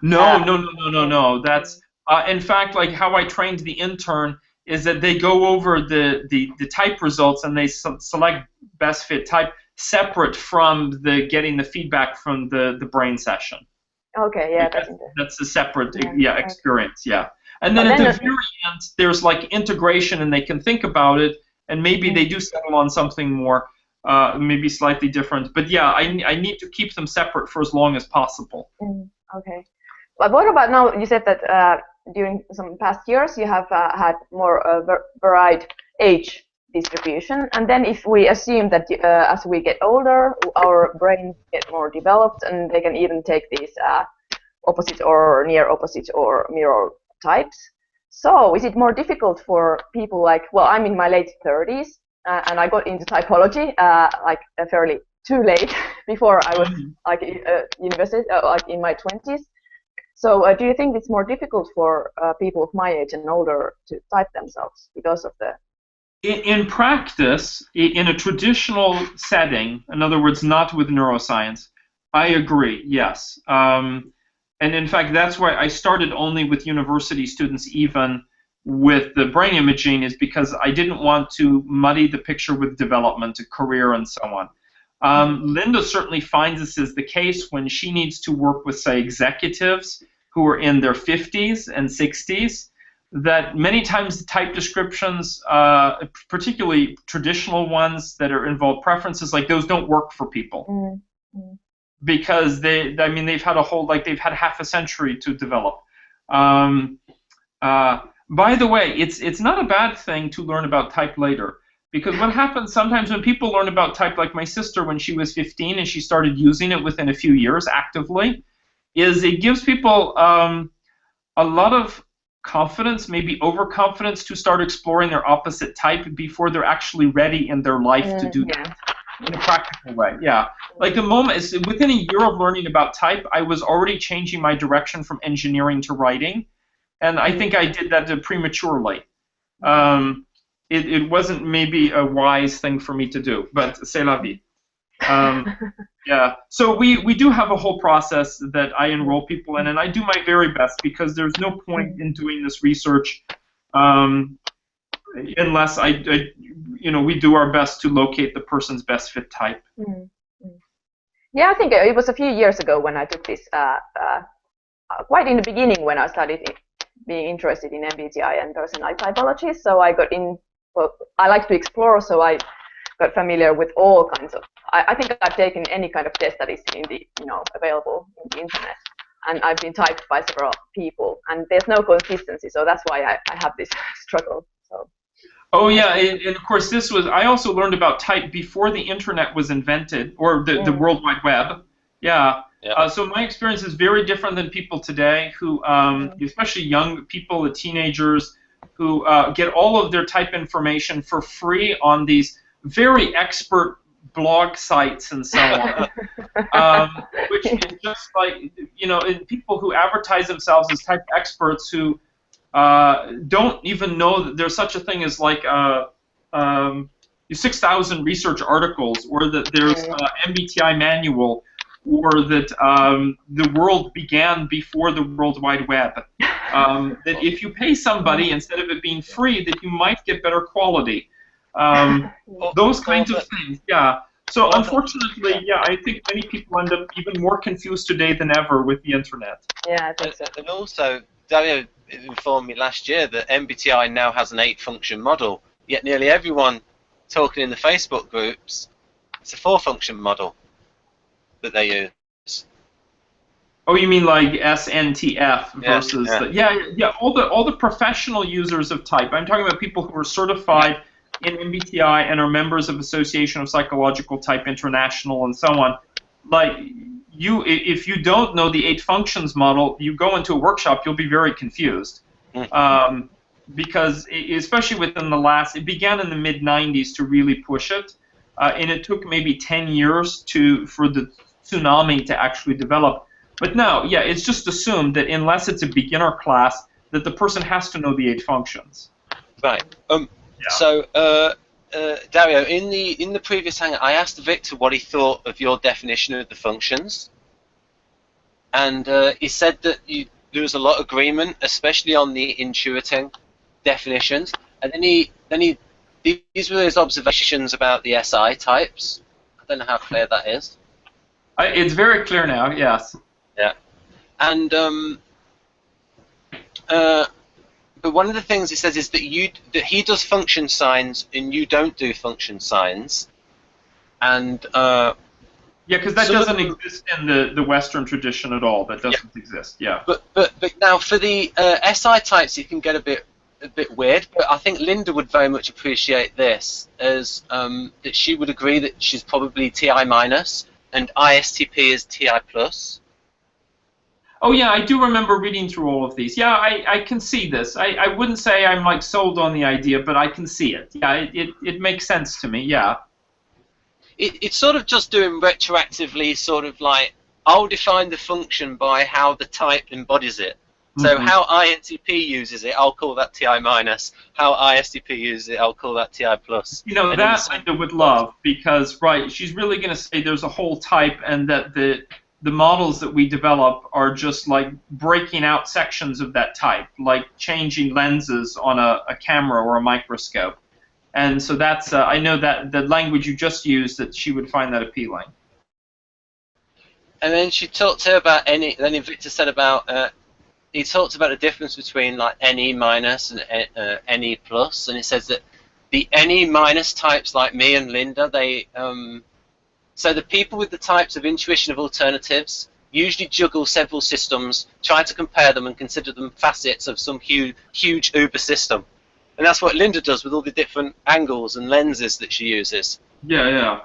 S6: No. That's, in fact, like, how I trained the intern is that they go over the type results and they select best fit type separate from getting the feedback from the brain session. Okay, yeah. That's a separate experience, yeah. And then at the very end, there's like integration and they can think about it and maybe they do settle on something more, maybe slightly different. But yeah, I need to keep them separate for as long as possible. Okay. But what about now, you said that during some past years you have had more varied age distribution, and then if we assume that as we get older our brains get more developed and they can even take these opposite or near opposite or mirror types, so is it more difficult for people like, well, I'm in my late 30s and I got into typology like fairly too late before I was like university, like in my 20s. So do you think it's more difficult for people of my age and older to type themselves because of the...
S3: In practice, in a traditional setting, in other words, not with neuroscience, I agree, yes. And in fact, that's why I started only with university students, even with the brain imaging, is because I didn't want to muddy the picture with development, a career, and so on. Linda certainly finds this is the case when she needs to work with, say, executives who are in their 50s and 60s. that many times the type descriptions, particularly traditional ones that are involve preferences, like those don't work for people because they've had they've had half a century to develop. By the way, it's not a bad thing to learn about type later, because what happens sometimes when people learn about type, like my sister when she was 15 and she started using it within a few years actively, is it gives people a lot of confidence, maybe overconfidence, to start exploring their opposite type before they're actually ready in their life to do that in a practical way. Yeah, like the moment, within a year of learning about type, I was already changing my direction from engineering to writing, and I think I did that prematurely. It wasn't maybe a wise thing for me to do, but c'est la vie. Yeah, so we do have a whole process that I enroll people in, and I do my very best, because there's no point in doing this research unless we do our best to locate the person's best fit type.
S6: Yeah, I think it was a few years ago when I took this, quite in the beginning when I started being interested in MBTI and personality typology. So I got in. Well, I like to explore, so I got familiar with all kinds of. I think I've taken any kind of test that is in the available on the internet, and I've been typed by several people, and there's no consistency, so that's why I have this struggle. So.
S3: Oh yeah, and of course I also learned about type before the internet was invented, or the World Wide Web. Yeah. So my experience is very different than people today, who, especially young people, the teenagers, who get all of their type information for free on these very expert blog sites and so on, which is just like, people who advertise themselves as type experts who don't even know that there's such a thing as like 6,000 research articles, or that there's an MBTI manual, or that the world began before the World Wide Web. That if you pay somebody, instead of it being free, that you might get better quality. Those kinds of things, yeah. So unfortunately, yeah, I think many people end up even more confused today than ever with the internet.
S6: Yeah, I think so.
S1: And also, Dario informed me last year that MBTI now has an 8-function model, yet nearly everyone talking in the Facebook groups, it's a 4-function model that they use.
S3: Oh, you mean like SNTF versus all the professional users of type. I'm talking about people who are certified in MBTI and are members of Association of Psychological Type International and so on. Like if you don't know the 8 functions model, you go into a workshop, you'll be very confused. Because especially within it began in the mid-90s to really push it, and it took maybe 10 years for the tsunami to actually develop. But now, yeah, it's just assumed that unless it's a beginner class, that the person has to know the 8 functions.
S1: Right. So, Dario, in the previous hangout, I asked Victor what he thought of your definition of the functions, and he said that there was a lot of agreement, especially on the intuiting definitions. And these were his observations about the SI types. I don't know how clear that is.
S3: It's very clear now. Yes.
S1: Yeah. And but one of the things he says is that he does function signs and you don't do function signs, and yeah,
S3: because that doesn't exist in the Western tradition at all. That doesn't exist. Yeah.
S1: But now for the SI types, it can get a bit weird. But I think Linda would very much appreciate this, as that she would agree that she's probably TI minus and ISTP is TI plus.
S3: Oh yeah, I do remember reading through all of these. Yeah, I can see this. I wouldn't say I'm like sold on the idea, but I can see it. Yeah, it makes sense to me. Yeah.
S1: It's sort of just doing retroactively, sort of like, I'll define the function by how the type embodies it. So how INTP uses it, I'll call that TI minus. How ISTP uses it, I'll call that TI plus.
S3: That Linda would love, because she's really going to say there's a whole type, and that the models that we develop are just like breaking out sections of that type, like changing lenses on a camera or a microscope. And so that's, I know that the language you just used, that she would find that appealing.
S1: And then she talked to her about then Victor said about he talked about the difference between like NE minus and NE plus, and it says that the NE minus types like me and Linda, they so the people with the types of intuition of alternatives usually juggle several systems, try to compare them and consider them facets of some huge uber system. And that's what Linda does with all the different angles and lenses that she uses.
S3: Yeah.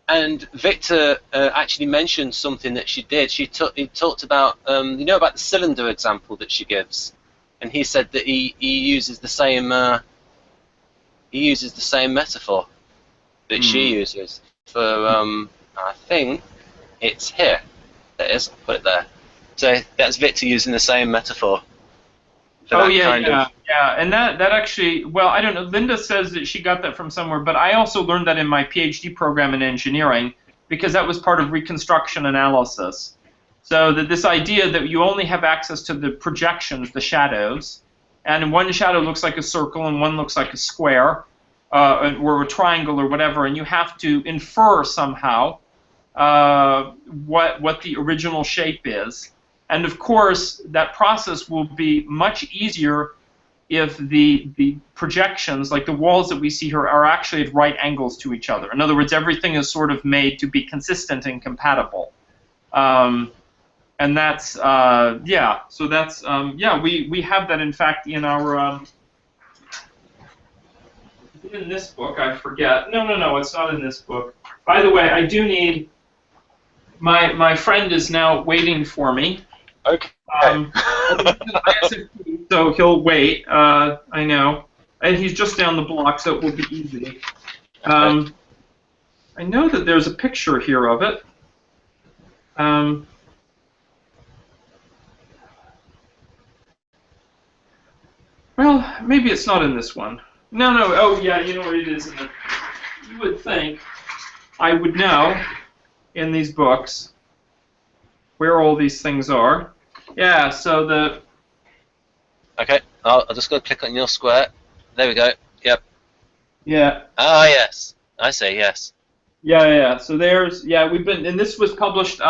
S1: And Victor actually mentioned something that she did. He talked about, you know, about the cylinder example that she gives, and he said that he uses the same metaphor that she uses for. I think it's here. There it is. I'll put it there. So that's Victor using the same metaphor.
S3: Oh yeah. And that actually, well, I don't know. Linda says that she got that from somewhere, but I also learned that in my PhD program in engineering because that was part of reconstruction analysis. So that this idea that you only have access to the projections, the shadows, and one shadow looks like a circle and one looks like a square or a triangle or whatever, and you have to infer somehow what the original shape is. And of course, that process will be much easier if the projections, like the walls that we see here, are actually at right angles to each other. In other words, everything is sort of made to be consistent and compatible. And that's, yeah, so that's, yeah, we have that, in fact, in our, in this book, I forget. No, it's not in this book. By the way, I do need, my friend is now waiting for me.
S1: Okay.
S3: So he'll wait, I know. And he's just down the block, so it will be easy. I know that there's a picture here of it. Well, maybe it's not in this one. No, oh yeah, you know what it is in it. You would think I would know in these books where all these things are. Yeah, so the...
S1: Okay, I'll just go click on your square. There we go, yep.
S3: Yeah.
S1: Ah, yes, I say yes.
S3: Yeah, so there's, yeah, we've been, and this was published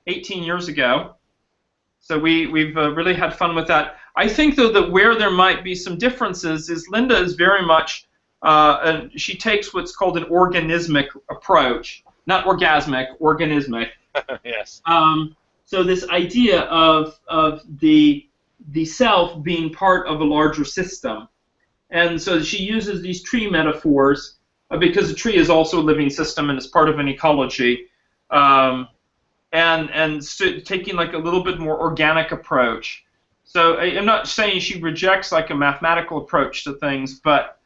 S3: 18 years ago. So we've really had fun with that. I think, though, that where there might be some differences is Linda is very much, she takes what's called an organismic approach. Not orgasmic, organismic.
S1: Yes.
S3: So this idea of the self being part of a larger system. And so she uses these tree metaphors because a tree is also a living system and is part of an ecology. And so taking like a little bit more organic approach. So I'm not saying she rejects like a mathematical approach to things, but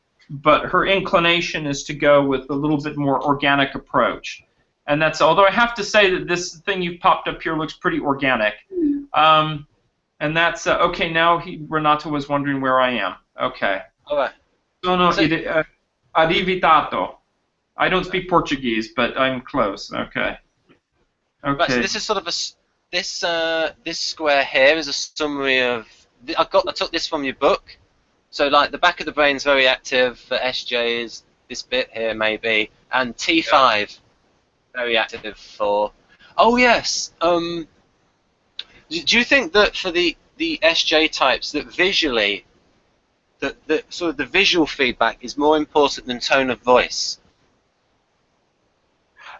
S3: her inclination is to go with a little bit more organic approach. And that's, although I have to say that this thing you've popped up here looks pretty organic. And that's, okay, now Renato was wondering where I am. Okay.
S1: All right.
S3: Sono arrivato. I don't speak Portuguese, but I'm close. Okay. Okay.
S1: Right, so this is sort of this square here is a summary of. I took this from your book. So like the back of the brain's very active for SJs. This bit here maybe, and T5 very active for. Oh yes. Do you think that for the SJ types that visually, that sort of the visual feedback is more important than tone of voice?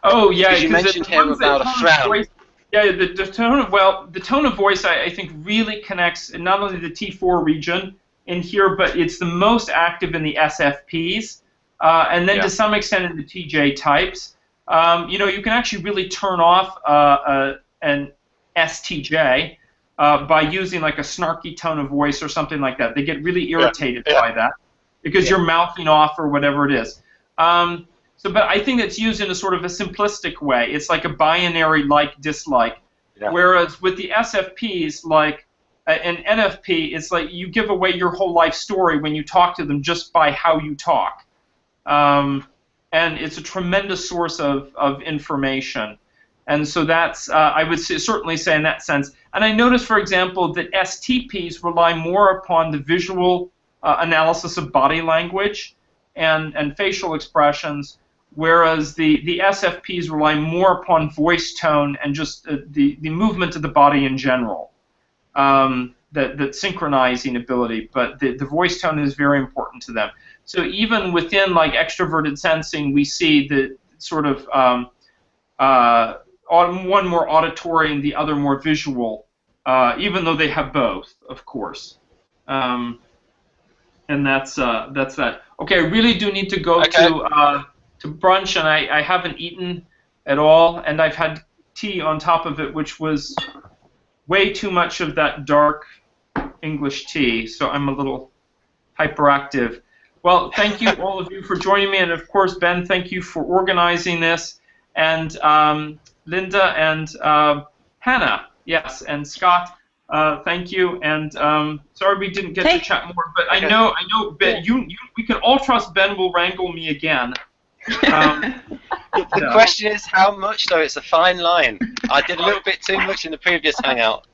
S3: Oh yeah,
S1: because you mentioned here about a frown.
S3: Voice, yeah, the tone of voice I think really connects not only the T4 region in here, but it's the most active in the SFPs, and then to some extent in the TJ types. You know, you can actually really turn off an STJ by using like a snarky tone of voice or something like that. They get really irritated by that because you're mouthing off or whatever it is. But I think it's used in a sort of a simplistic way. It's like a binary like-dislike. Yeah. Whereas with the SFPs, like an NFP, it's like you give away your whole life story when you talk to them just by how you talk. And it's a tremendous source of information. And so that's, I would certainly say in that sense. And I noticed, for example, that STPs rely more upon the visual analysis of body language and facial expressions, whereas the SFPs rely more upon voice tone and just the movement of the body in general. that synchronizing ability, but the voice tone is very important to them. So even within like extroverted sensing, we see the sort of one more auditory and the other more visual, even though they have both, of course. And that's that. Okay, I really do need to go to brunch, and I haven't eaten at all, and I've had tea on top of it, which was way too much of that dark English tea, so I'm a little hyperactive. Well, thank you, all of you, for joining me, and of course, Ben, thank you for organizing this, and Linda and Hannah, yes, and Scott, thank you, and sorry we didn't get to chat more, but I know, Ben, we can all trust Ben will wrangle me again.
S1: The question is how much, though. It's a fine line. I did a little bit too much in the previous hangout.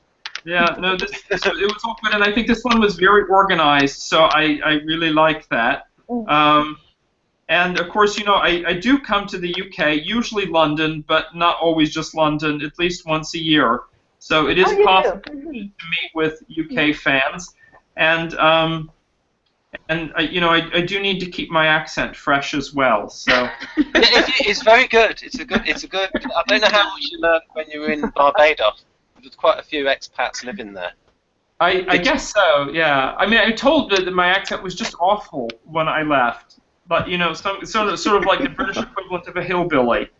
S3: Yeah, no, it was all good, and I think this one was very organized, so I really liked that. And of course, you know, I do come to the UK, usually London, but not always just London, at least once a year. So it is possible to meet with UK fans, and you know, I do need to keep my accent fresh as well. So
S1: it's very good. It's a good. I don't know how much you learned when you were in Barbados. There's quite a few expats living there.
S3: I guess so. Yeah. I mean, I told that my accent was just awful when I left, but you know, sort of like the British equivalent of a hillbilly.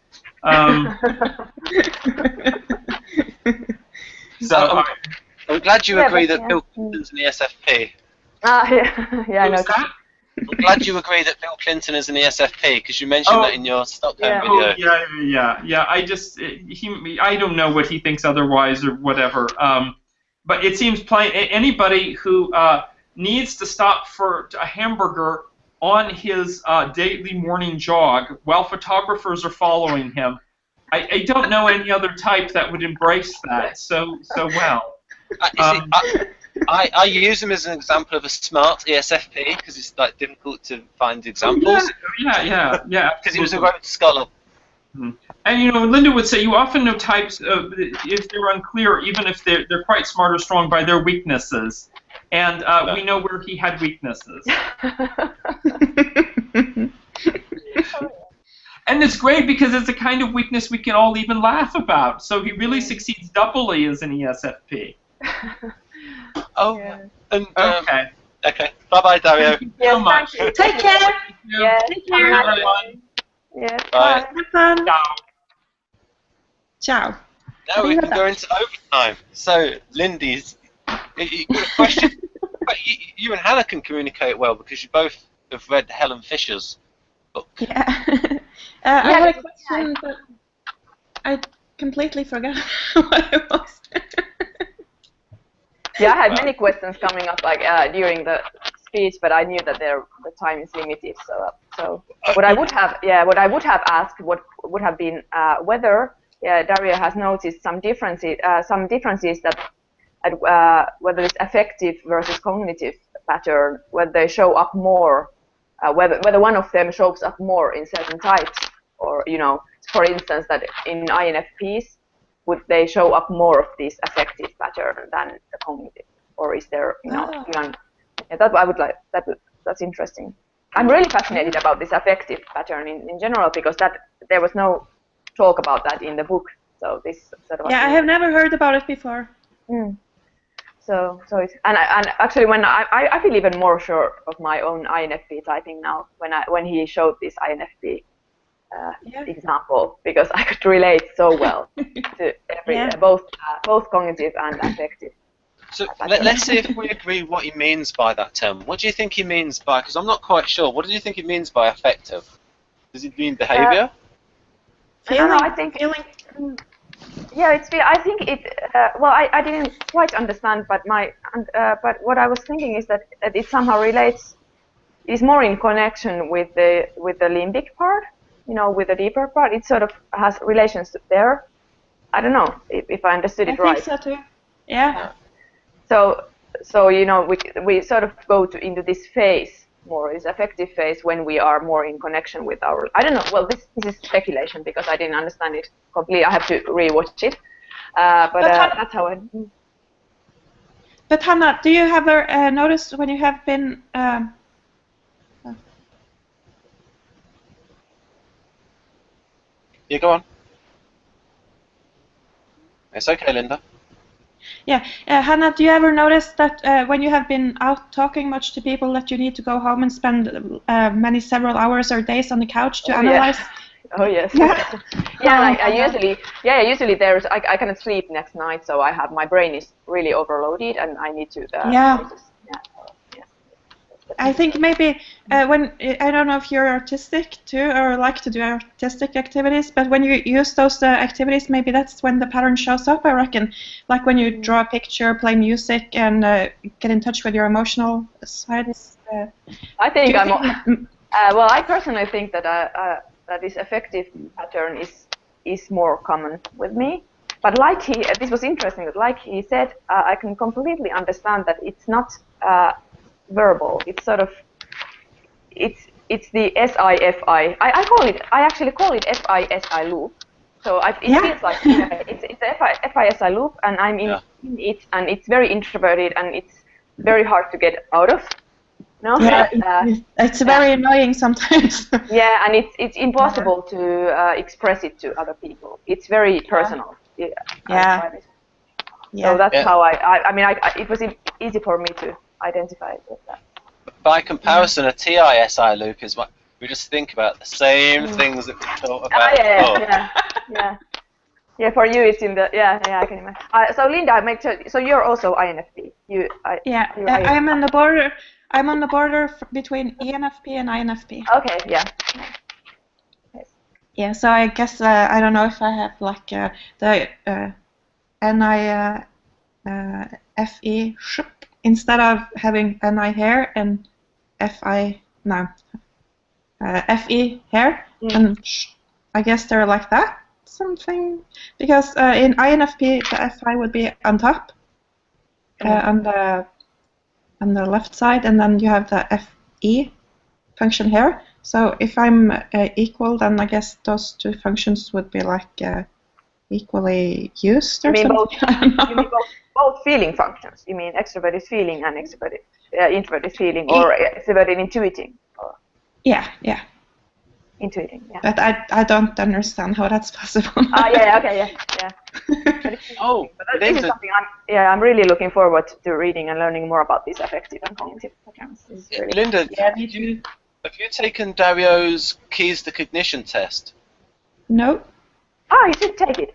S3: So
S1: I'm glad you agree that Bill Clinton's an ESFP.
S6: Yeah, I know.
S1: I'm glad you agree that Bill Clinton is an ESFP, because you mentioned that in your Stockholm video.
S3: Yeah. I don't know what he thinks otherwise or whatever. But it seems plain. Anybody who needs to stop for a hamburger on his daily morning jog while photographers are following him, I don't know any other type that would embrace that so well.
S1: I use him as an example of a smart ESFP because it's like difficult to find examples.
S3: Yeah.
S1: Because he was a Rhodes Scholar.
S3: And you know, Linda would say you often know types if they're unclear, even if they're quite smart or strong, by their weaknesses. And we know where he had weaknesses. And it's great because it's a kind of weakness we can all even laugh about. So he really succeeds doubly as an ESFP.
S1: Oh,
S6: yeah.
S1: And,
S3: okay.
S1: Okay. Bye-bye, Dario.
S3: Thank you so much.
S5: Take care.
S6: Yeah.
S5: Take care.
S3: Everyone.
S6: Yeah.
S1: Bye.
S5: Have fun.
S3: Ciao.
S5: Ciao.
S1: Now we can go into overtime. So, Lindy's, you got a question? You and Hannah can communicate well because you both have read Helen Fisher's book.
S5: Yeah. I had a question, but I completely forgot what it was.
S6: Yeah, I had many questions coming up like during the speech, but I knew that the time is limited. So what I would have asked would have been whether Dario has noticed some differences that whether it's affective versus cognitive pattern, whether they show up more, whether one of them shows up more in certain types, or you know, for instance, that in INFPs. Would they show up more of this affective pattern than the cognitive, or is there, you know, that I would like that's interesting. I'm really fascinated about this affective pattern in general because there was no talk about that in the book. So this sort of
S5: I have never heard about it before.
S6: So it's, and actually when I feel even more sure of my own INFP typing now when he showed this INFP. Example, because I could relate so well to both cognitive and affective.
S1: So let's see if we agree what he means by that term. What do you think he means by? Because I'm not quite sure. What do you think he means by affective? Does it mean behavior?
S6: I don't know. I think yeah, it's. I think it. Well, I didn't quite understand, but but what I was thinking is that it somehow relates. Is more in connection with the limbic part. You know, with the deeper part, it sort of has relations to there. I don't know if I understood it right.
S5: I think so too. Yeah.
S6: So you know, we sort of go into this phase more, this affective phase when we are more in connection with our. I don't know. Well, this is speculation because I didn't understand it completely. I have to rewatch it. But that's how I.
S5: But Hannah, do you ever noticed when you have been
S1: Yeah, go on. It's okay, Linda.
S5: Yeah, Hannah, do you ever notice that when you have been out talking much to people that you need to go home and spend several hours or days on the couch to analyze?
S6: Yeah. Oh yes.
S5: Yeah.
S6: I usually there's I cannot sleep next night, so my brain is really overloaded and I need to process.
S5: I think maybe when I don't know if you're artistic too or like to do artistic activities, but when you use those activities, maybe that's when the pattern shows up. I reckon, like when you draw a picture, play music, and get in touch with your emotional sides.
S6: I think well, I personally think that that this affective pattern is more common with me. But like this was interesting. That like he said, I can completely understand that it's not. Verbal. It's sort of it's the SIFI. I actually call it FISI loop. So it feels like it's a FISI loop, and I'm in it, and it's very introverted, and it's very hard to get out of. No?
S5: Yeah, it's very annoying sometimes.
S6: Yeah, and it's impossible to express it to other people. It's very personal.
S5: Yeah.
S6: So that's how it was easy for me to identify it with that.
S1: By comparison, a TISI loop is what we just think about the same things that we thought about before.
S6: Yeah, for you it's in the I can imagine. So Linda, make sure. So you're also INFP.
S5: I'm on the border. I'm on the border between ENFP and INFP.
S6: Okay. Yeah. Yes.
S5: Yeah. So I guess I don't know if I have like the NIFE instead of having NI here and FE here, and I guess they're like that something because in INFP the FI would be on top on the left side, and then you have the FE function here. So if I'm equal, then I guess those two functions would be like equally used or something.
S6: You mean both feeling functions. You mean extroverted feeling and introverted feeling, or extroverted intuiting? Or
S5: Yeah.
S6: Intuiting, yeah.
S5: But I don't understand how that's possible.
S6: Yeah. But this is something I'm really looking forward to reading and learning more about these affective and cognitive patterns. Really
S1: Linda, have you taken Dario's keys to cognition test?
S5: No.
S6: Oh, you should take it.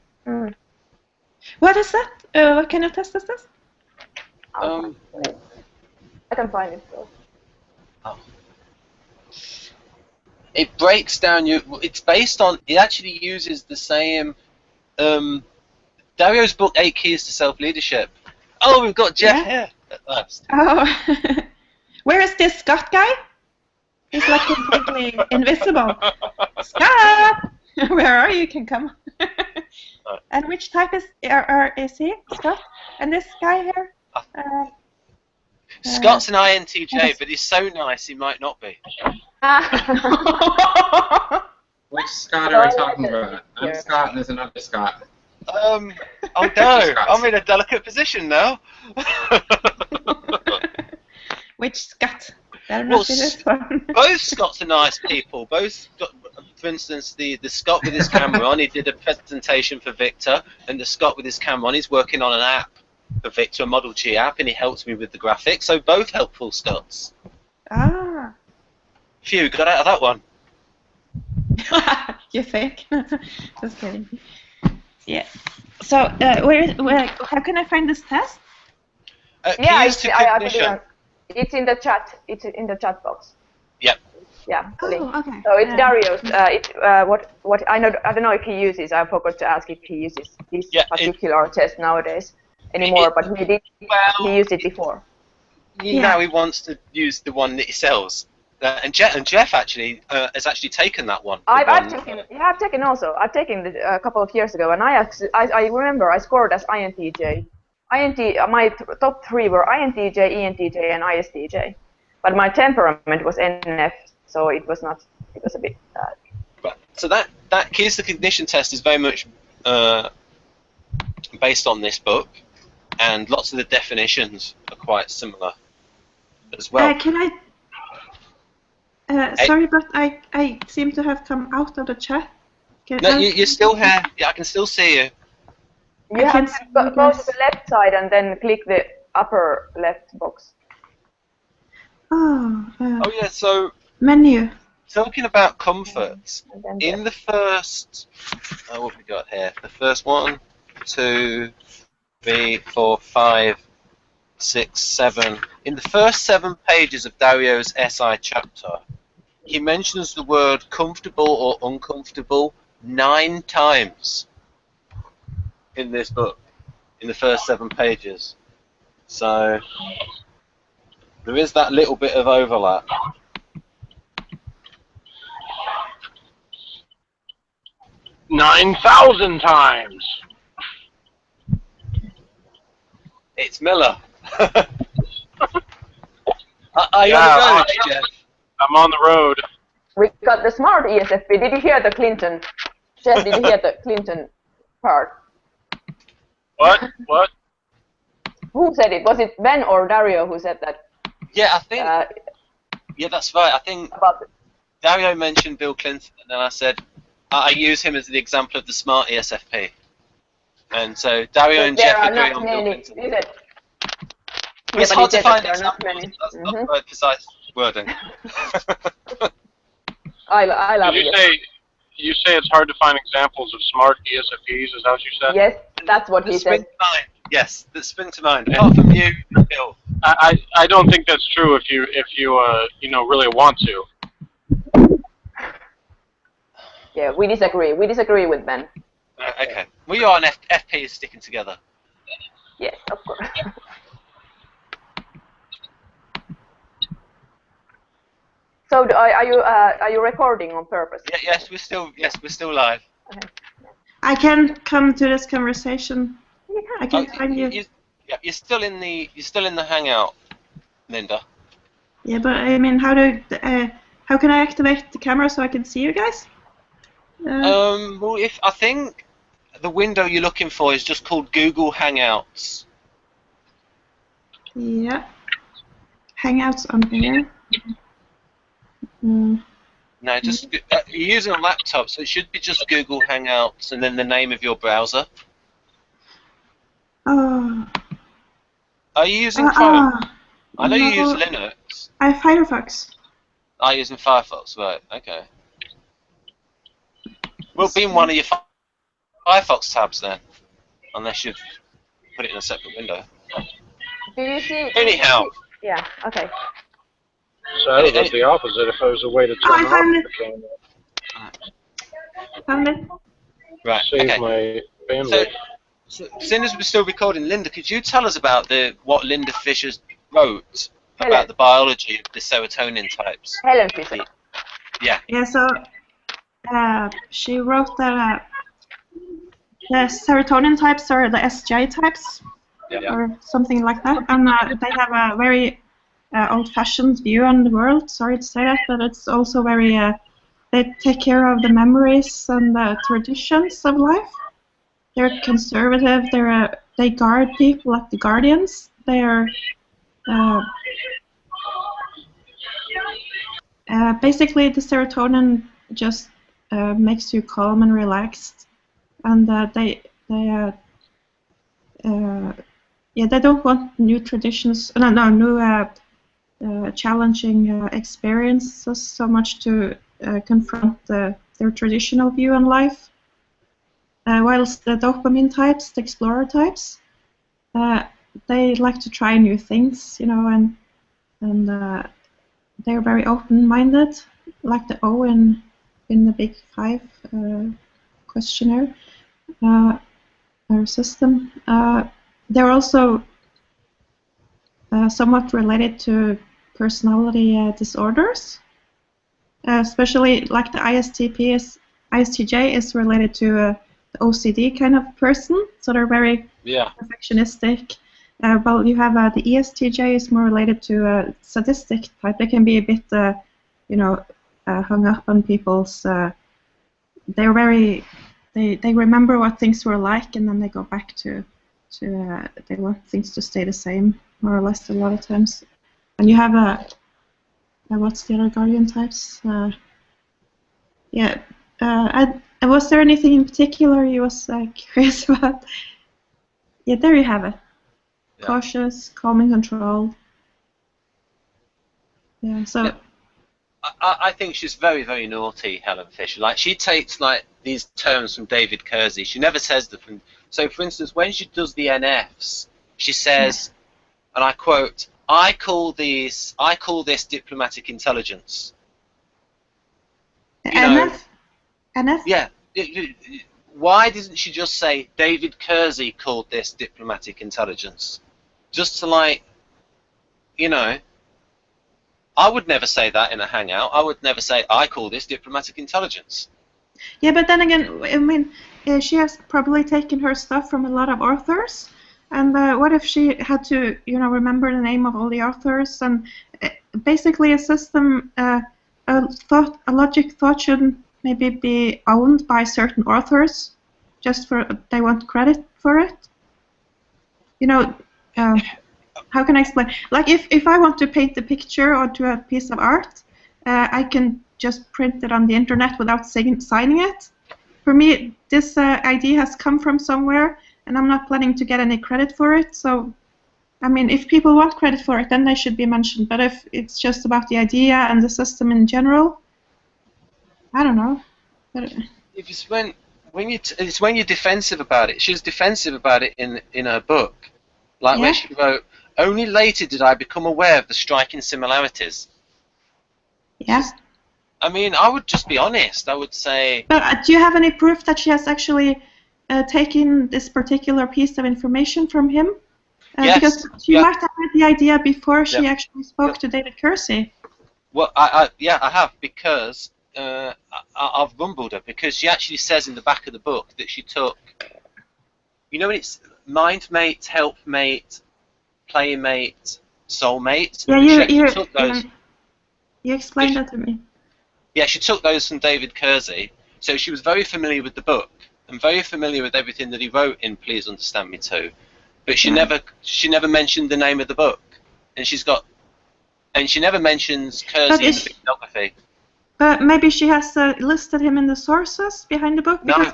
S5: What is that? What kind of test is this?
S6: I can find it. So.
S1: Oh. It breaks down it's based on. It actually uses the same. Dario's book 8 Keys to Self-Leadership. Oh, we've got Jeff here at last.
S5: Oh, where is this Scott guy? He's like completely invisible. Scott, where are you? You can come. And which type is he, Scott? And this guy here?
S1: Scott's an INTJ, but he's so nice he might not be.
S7: Which Scott are we talking about? I'm Scott and there's another Scott.
S1: Oh no, I'm in a delicate position now.
S5: Which Scott? Both
S1: Scotts are nice people. Both, for instance, the Scott with his camera on, he did a presentation for Victor, and the Scott with his camera on, he's working on an app for Victor, a Model G app, and he helped me with the graphics. So both helpful Scotts.
S5: Ah.
S1: Phew, got out of that one.
S5: You fake? Just kidding. Yeah. So, how can I find this test?
S1: Keys to cognition.
S6: It's in the chat. It's in the chat box.
S1: Yep.
S6: Yeah.
S5: Oh, okay.
S6: So it's Dario's. What I know. I don't know if he uses. I forgot to ask if he uses this particular test nowadays anymore. But he did. He used it before.
S1: Now he wants to use the one that he sells. And Jeff actually has actually taken that one.
S6: I've taken also. I've taken it a couple of years ago, and I remember I scored as INTJ. My top 3 were INTJ, ENTJ, and ISTJ. But my temperament was NF, so it was not. It was a bit.
S1: So that Keys to Cognition test is very much based on this book, and lots of the definitions are quite similar as well.
S5: Can I? Sorry, but I seem to have come out of the chat.
S1: No, you're still here. Yeah, I can still see you.
S6: You have to go to the left side and then click the upper left box.
S5: Oh
S1: yeah, so
S5: menu.
S1: Talking about comforts, in the first, what have we got here? The first 1, 2, 3, 4, 5, 6, 7. In the first 7 pages of Dario's SI chapter, he mentions the word comfortable or uncomfortable 9 times in this book, in the first 7 pages. So there is that little bit of overlap.
S8: $9,000 times.
S1: It's Miller. Are you on the road, Jeff?
S8: I'm on the road.
S6: We got the smart ESFP. Did you hear the Clinton? Jeff, did you hear the Clinton part?
S8: What? What?
S6: Who said it? Was it Ben or Dario who said that?
S1: Yeah, I think. Yeah, that's right. I think Dario mentioned Bill Clinton, and then I said I use him as the example of the smart ESFP. And so Dario and Jeff agree on Bill Clinton. It's hard to find examples. That's not the right precise wording.
S6: I love it.
S8: You say it's hard to find examples of smart ESFPs, is that what you said?
S6: Yes, that's what he said.
S1: Yes, that spring to mind. Apart from you, Bill.
S8: I don't think that's true if you you know, really want to.
S6: Yeah, we disagree. We disagree with Ben.
S1: Okay. We are an FP is sticking together.
S6: Yes, of course. So are you recording on purpose?
S1: Yeah, yes, we're still live.
S6: Okay.
S5: I can come to this conversation. I can find you.
S1: Yeah, you're still in the hangout, Linda.
S5: Yeah, but I mean, how can I activate the camera so I can see you guys?
S1: Well, I think the window you're looking for is just called Google Hangouts.
S5: Yeah. Hangouts on air.
S1: No, just you're using a laptop, so it should be just Google Hangouts and then the name of your browser.
S5: Oh.
S1: Are you using Chrome? I know you use Linux.
S5: I have Firefox.
S1: I'm using Firefox, right? Okay. We'll be in one of your Firefox tabs then, unless you've put it in a separate window.
S6: Do you see?
S1: Anyhow.
S6: Yeah. Okay.
S8: So I was the opposite if I was a way to turn off the camera.
S5: Found it.
S1: Right.
S8: Save my bandwidth.
S1: So, seeing as we're still recording, Linda, could you tell us about what Linda Fisher wrote about the biology of the serotonin types?
S6: Helen Fisher.
S1: Yeah.
S5: Yeah. So she wrote that the serotonin types are the SJ types, or something like that, and they have a very old-fashioned view on the world. Sorry to say that, but it's also very. They take care of the memories and the traditions of life. They're conservative. They guard people like the guardians. They are basically the serotonin just makes you calm and relaxed, and they don't want new traditions. New challenging experiences so much to confront their traditional view on life. Whilst the dopamine types, the explorer types, they like to try new things, you know, and they're very open-minded, like the O in the Big Five questionnaire or system. They're also somewhat related to personality disorders, especially like the ISTJ is related to the OCD kind of person, so they're very perfectionistic. Well, you have the ESTJ is more related to a sadistic type. They can be a bit, hung up on people's. They're very. They remember what things were like, and then they go back to they want things to stay the same, more or less, a lot of times. And you have what's the other guardian types? Was there anything in particular you was curious about? Yeah, there you have it. Yeah. Cautious, calm and controlled. Yeah, so. Yeah.
S1: I think she's very, very naughty, Helen Fisher. Like, she takes like these terms from David Kiersey. She never says them. So, for instance, when she does the NFs, she says, and I quote, "I call this diplomatic intelligence."
S5: NF? NF?
S1: Yeah. Why didn't she just say David Kiersey called this diplomatic intelligence? Just to, like, you know. I would never say that in a hangout. I would never say, I call this diplomatic intelligence.
S5: Yeah, but then again, I mean, she has probably taken her stuff from a lot of authors. And what if she had to, you know, remember the name of all the authors? And basically a system, a logic thought shouldn't maybe be owned by certain authors just for they want credit for it. You know, how can I explain? Like, if I want to paint a picture or do a piece of art, I can just print it on the internet without signing it. For me, this idea has come from somewhere, and I'm not planning to get any credit for it. So, I mean, if people want credit for it, then they should be mentioned. But if it's just about the idea and the system in general, I don't know. But
S1: it's when you're defensive about it. She's defensive about it in her book, like where she wrote, "Only later did I become aware of the striking similarities."
S5: Yeah.
S1: I mean, I would just be honest. I would say.
S5: But do you have any proof that she has actually taken this particular piece of information from him?
S1: Yes.
S5: Because she might have had the idea before she actually spoke to David Kiersey.
S1: Well, I have, because I've rumbled her, because she actually says in the back of the book that she took, you know, when it's mindmate, helpmate, playmate, soulmate.
S5: Yeah, you explained that to me.
S1: Yeah, she took those from David Kiersey, so she was very familiar with the book and very familiar with everything that he wrote in Please Understand Me Too. But she never mentioned the name of the book, and she never mentions Kiersey in the bibliography.
S5: Maybe she has listed him in the sources behind the book. Because,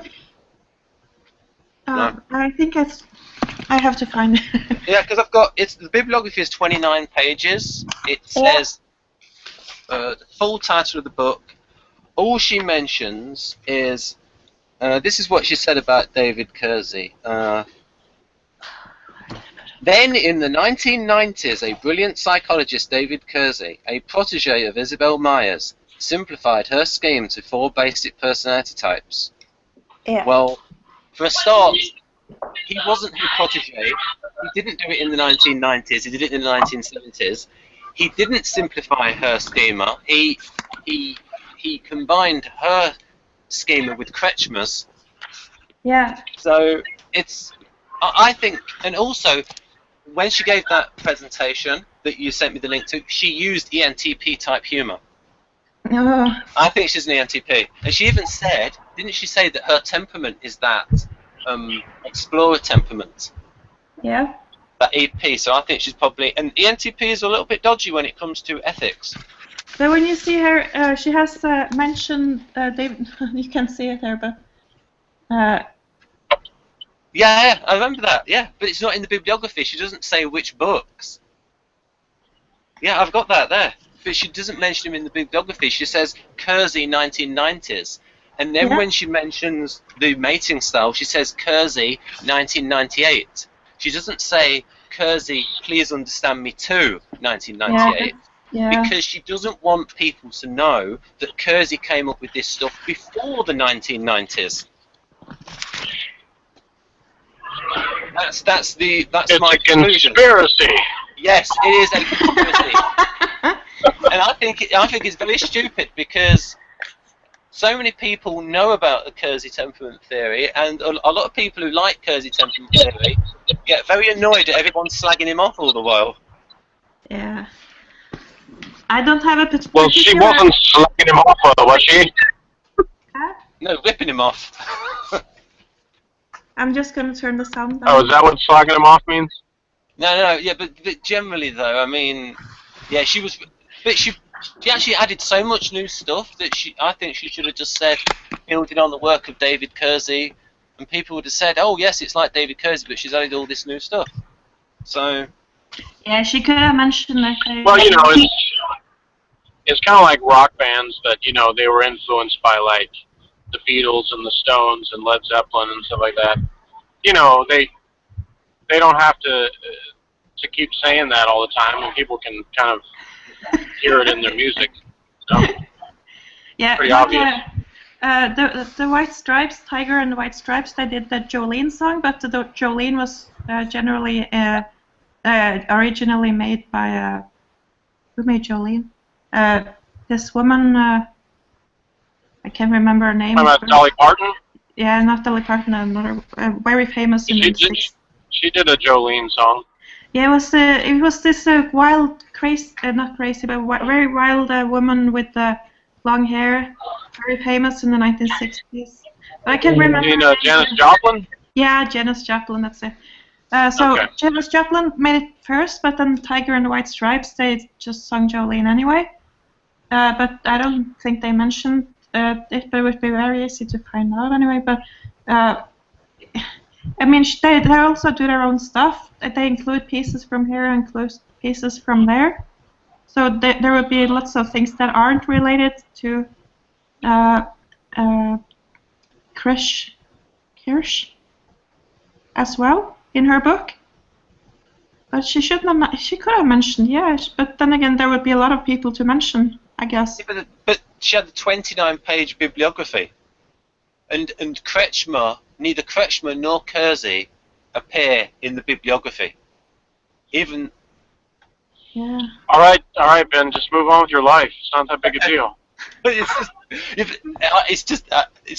S1: no.
S5: I think I have to find it.
S1: Yeah, because the bibliography is 29 pages. It says the full title of the book. All she mentions is this is what she said about David Kiersey. Then in the 1990s, a brilliant psychologist, David Kiersey, a protege of Isabel Myers, simplified her scheme to 4 basic personality types.
S5: Yeah.
S1: Well, for a start, he wasn't her protege. He didn't do it in the 1990s. He did it in the 1970s. He didn't simplify her schema. He combined her schema with Kretschmer's.
S5: Yeah.
S1: So I think, and also when she gave that presentation that you sent me the link to, she used ENTP type humor. I think she's an ENTP, and she even said, didn't she say that her temperament is that explorer temperament?
S5: Yeah.
S1: That EP. So I think she's probably, and ENTP is a little bit dodgy when it comes to ethics.
S5: But when you see her, she has mentioned David. You can't see it there, but.
S1: Yeah, I remember that. Yeah, but it's not in the bibliography. She doesn't say which books. Yeah, I've got that there. But she doesn't mention him in the bibliography. She says Kiersey 1990s. And then when she mentions the mating style, she says Kiersey 1998. She doesn't say Kiersey, Please Understand Me Too 1998.
S5: Yeah.
S1: Because she doesn't want people to know that Kiersey came up with this stuff before the 1990s. That's my conclusion.
S8: Conspiracy.
S1: Yes, it is a conspiracy. And I think it's very stupid, because so many people know about the Kiersey temperament theory, and a lot of people who like Kiersey temperament theory get very annoyed at everyone slagging him off all the while.
S5: Yeah. I don't have a particular...
S8: Well, she wasn't slagging him off, was she?
S1: No, ripping him off.
S5: I'm just going to turn the sound down.
S8: Oh, is that what slogging him off means?
S1: No, yeah, but generally though, I mean, yeah, she actually added so much new stuff that I think she should have just said, building on the work of David Kiersey, and people would have said, oh yes, it's like David Kiersey, but she's added all this new stuff. So.
S5: Yeah, she could have mentioned that.
S8: Well, you know, it's kind of like rock bands that, you know, they were influenced by like the Beatles and the Stones and Led Zeppelin and stuff like that. You know, they don't have to keep saying that all the time, and people can kind of hear it in their music. So,
S5: yeah,
S8: pretty obvious.
S5: The White Stripes, Tiger and the White Stripes, they did the Jolene song, but the Jolene was generally originally made by who made Jolene? This woman, I can't remember her name.
S8: Dolly Parton?
S5: Yeah, not Dolly Parton, another very famous.
S8: She did a Jolene song.
S5: Yeah, it was this wild, crazy, not crazy, but very wild woman with long hair, very famous in the 1960s. But I can't remember.
S8: You mean Janis Joplin?
S5: Yeah, Janis Joplin, that's it. So okay. Janis Joplin made it first, but then Tiger and the White Stripes, they just sung Jolene anyway. But I don't think they mentioned it, but it would be very easy to find out anyway. But I mean, they also do their own stuff. They include pieces from here and include pieces from there. So there would be lots of things that aren't related to Kiersey as well in her book. But she could have mentioned, yeah. But then again, there would be a lot of people to mention, I guess.
S1: Yeah, but she had the 29-page bibliography, and Kretschmer, neither Kretschmer nor Kiersey appear in the bibliography. Even.
S5: Yeah.
S8: All right, Ben. Just move on with your life. It's not that big a deal.
S1: It's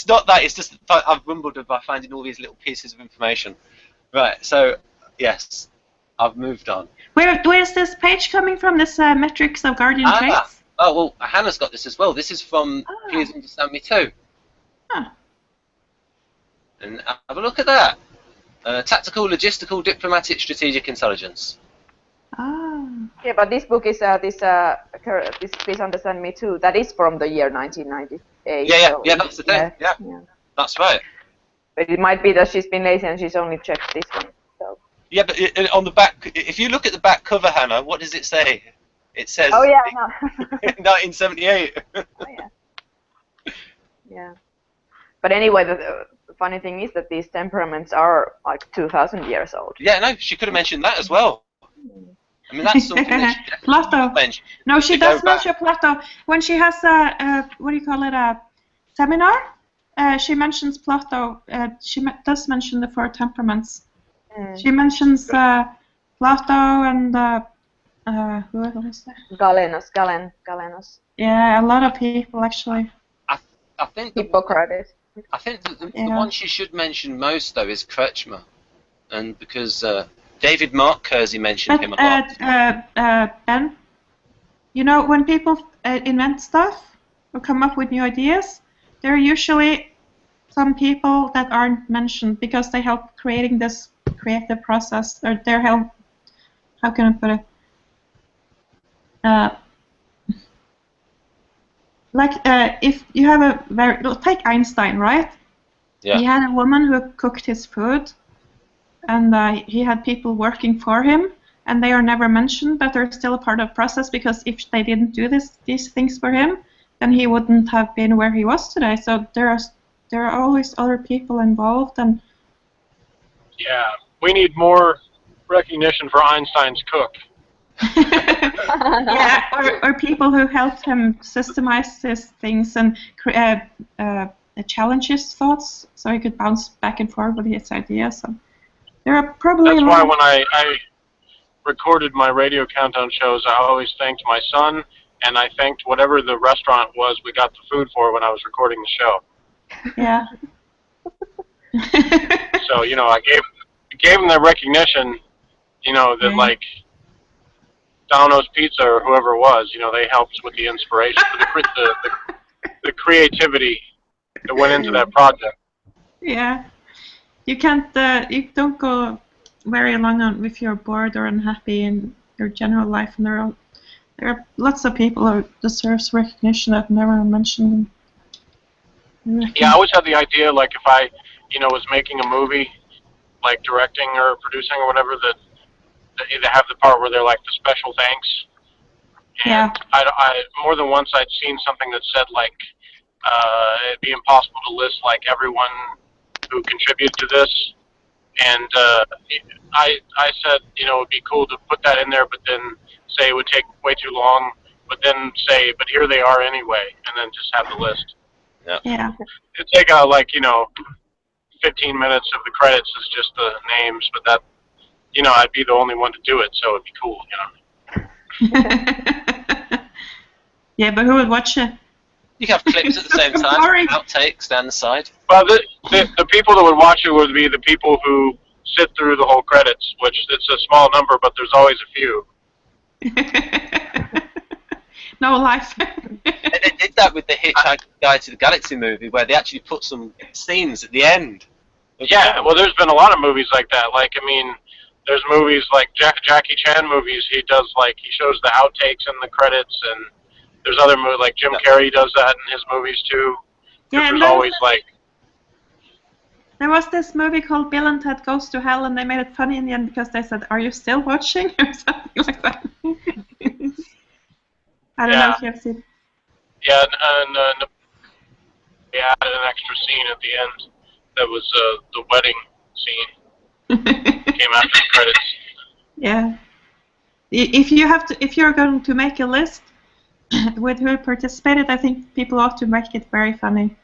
S1: not that. It's just that I've rumbled by finding all these little pieces of information. Right. So yes, I've moved on.
S5: Where is this page coming from? This metrics of guardian traits?
S1: Oh well, Hannah's got this as well. This is from Please Understand Me Too.
S5: Huh.
S1: And have a look at that. Tactical, logistical, diplomatic, strategic intelligence.
S5: Ah.
S6: Yeah, but this book is this Please Understand Me Too. That is from the year 1998.
S1: Yeah, that's the thing. Yeah, that's right.
S6: But it might be that she's been lazy and she's only checked this one. So.
S1: Yeah, but on the back, if you look at the back cover, Hannah, what does it say? It says.
S6: Oh yeah.
S1: 1978.
S6: Oh yeah. Yeah. But anyway, the funny thing is that these temperaments are like 2,000 years old.
S1: Yeah, no, she could have mentioned that as well. I mean, that's something that she
S5: Plato.
S1: mentioned.
S5: No, she does mention Plato. When she has what do you call it, a seminar, she mentions Plato. She does mention the 4 temperaments. She mentions Plato and who else?
S6: Galenos.
S5: Yeah, a lot of people actually.
S1: I think
S6: Hippocrates.
S1: I think the one she should mention most though is Kretschmer, and because David Mark Kiersey mentioned him a lot. Ben, you know, when people invent stuff or come up with new ideas, there are usually some people that aren't mentioned because they help creating this creative process, or they help. How can I put it? If you have take Einstein, right? Yeah.
S5: He had a woman who cooked his food, and he had people working for him, and they are never mentioned, but they're still a part of the process, because if they didn't do these things for him, then he wouldn't have been where he was today. So there are always other people involved, and
S8: yeah, we need more recognition for Einstein's cook.
S5: yeah, or people who helped him systemize his things and challenge his thoughts, so he could bounce back and forth with his ideas. So there are probably.
S8: That's why when I recorded my radio countdown shows, I always thanked my son, and I thanked whatever the restaurant was we got the food for when I was recording the show.
S5: Yeah.
S8: So you know, I gave him the recognition, you know, that like Domino's Pizza or whoever it was, you know, they helped with the inspiration, the creativity that went into that project.
S5: Yeah. You can't. You don't go very long on if you're bored or unhappy in your general life, and there are lots of people who deserves recognition that never mentioned.
S8: Yeah, I always had the idea, like, if I, was making a movie, like directing or producing or whatever, that they have the part where they're like the special thanks. And
S5: Yeah.
S8: I more than once I'd seen something that said like it'd be impossible to list like everyone who contributed to this, and I said it would be cool to put that in there, but then say it would take way too long, but then say but here they are anyway, and then just have the list.
S5: Yeah.
S8: It'd take 15 minutes of the credits is just the names, but that I'd be the only one to do it, so it'd be cool,
S5: Yeah, but who would watch it?
S1: You can have clips at the same time,
S5: Boring.
S1: outtakes down the side.
S8: Well, the people that would watch it would be the people who sit through the whole credits, which it's a small number, but there's always a few.
S5: No life.
S1: They did that with the Hitchhiker's Guide to the Galaxy movie, where they actually put some scenes at the end.
S8: Yeah, well, there's been a lot of movies like that. Like, I mean, there's movies like Jackie Chan movies. He shows the outtakes in the credits, and there's other movies like Jim Carrey does that in his movies too.
S5: Yeah,
S8: there's always like.
S5: There was this movie called Bill and Ted Goes to Hell, and they made it funny in the end because they said, "Are you still watching?" or something like that. I don't know if you have seen.
S8: Yeah, and they added an extra scene at the end that was the wedding scene. Came after the credits.
S5: Yeah. If you're going to make a list with who participated, I think people ought to make it very funny.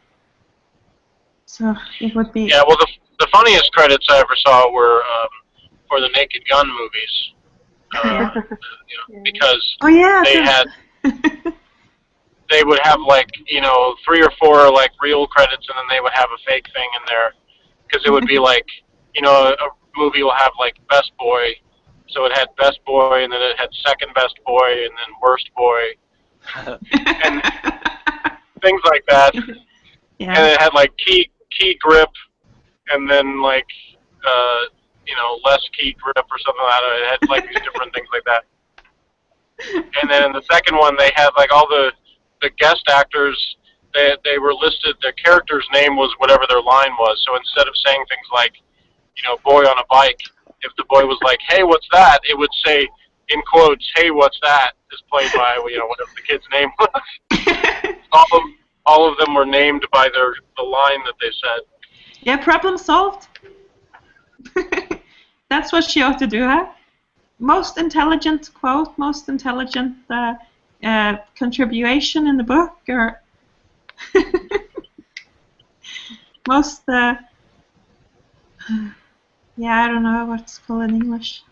S5: So it would be.
S8: Yeah, well, the funniest credits I ever saw were for the Naked Gun movies, because they had. They would have like 3 or 4 like real credits, and then they would have a fake thing in there, because it would be like a movie will have like best boy, so it had best boy, and then it had second best boy, and then worst boy, and things like that.
S5: Yeah.
S8: And it had like key grip, and then like less key grip or something like that. It had like these different things like that. And then in the second one, they had like all the guest actors. They were listed. Their character's name was whatever their line was. So instead of saying things like, boy on a bike, if the boy was like, "Hey, what's that?" it would say in quotes, "Hey, what's that?" is played by whatever the kid's name was. all of them were named by the line that they said.
S5: Yeah, problem solved. That's what she ought to do, huh? Most intelligent quote, most intelligent contribution in the book, or most, yeah, I don't know what it's called in English.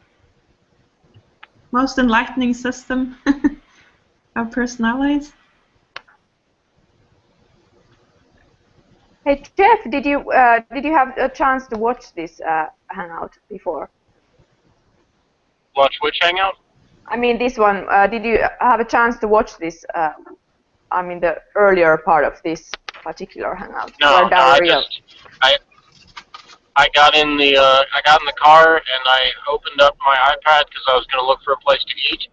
S5: Most enlightening system of personalities.
S6: Hey Jeff, did you have a chance to watch this hangout before?
S8: Watch which hangout?
S6: I mean this one. Did you have a chance to watch this? I mean the earlier part of this particular hangout.
S8: No, I got in the car and I opened up my iPad because I was going to look for a place to eat,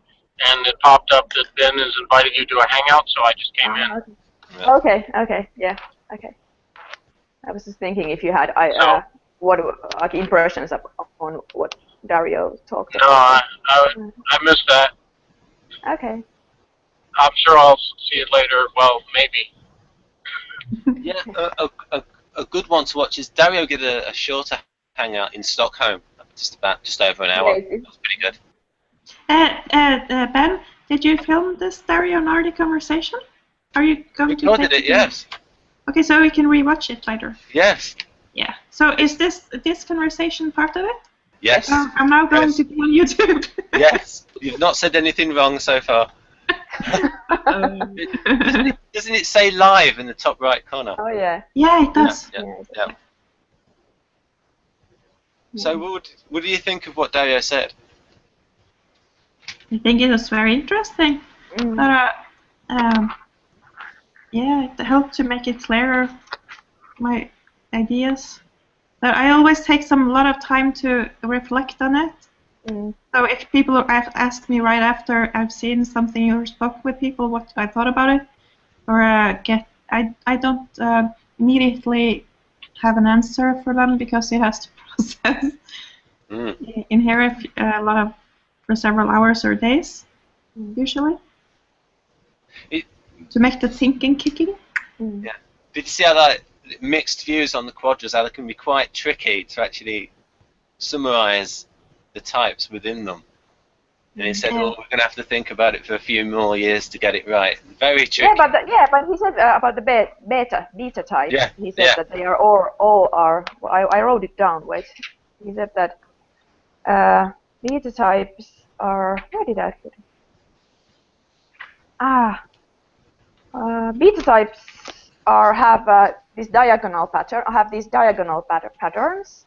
S8: and it popped up that Ben has invited you to a hangout, so I just came in.
S6: Okay. Okay. Yeah. Okay. I was just thinking if you had what like impressions on what Dario talked about.
S8: No, I missed that.
S6: Okay.
S8: I'm sure I'll see it later. Well, maybe.
S1: Yeah, a good one to watch is Dario did a shorter hangout in Stockholm, just over an hour. That was pretty good.
S5: Ben, did you film this Dario Nardi conversation? Are you going to
S1: recorded it? Yes.
S5: Okay, so we can rewatch it later.
S1: Yes.
S5: Yeah. So is this conversation part of it?
S1: Yes.
S5: I'm now going to be on YouTube.
S1: Yes. You've not said anything wrong so far. Doesn't it say live in the top right corner?
S6: Oh yeah.
S5: Yeah, it does.
S1: Yeah. So what do you think of what Dario said?
S5: I think it was very interesting. Yeah, it helped to make it clearer, my ideas. But I always take a lot of time to reflect on it. So if people ask me right after I've seen something or spoke with people what I thought about it, or I don't immediately have an answer for them because it has to process in here a lot of for several hours or days usually to make the thinking kicking.
S1: Yeah. Did you see how that mixed views on the quadras, how they can be quite tricky to actually summarize the types within them? And he said, well, we're going to have to think about it for a few more years to get it right. Very tricky.
S6: Yeah, but he said about the beta types.
S1: Yeah.
S6: He said that they are all are. I wrote it down. Wait. He said that beta types are. Where did I put it? Beta types have this diagonal pattern. Have these diagonal patterns,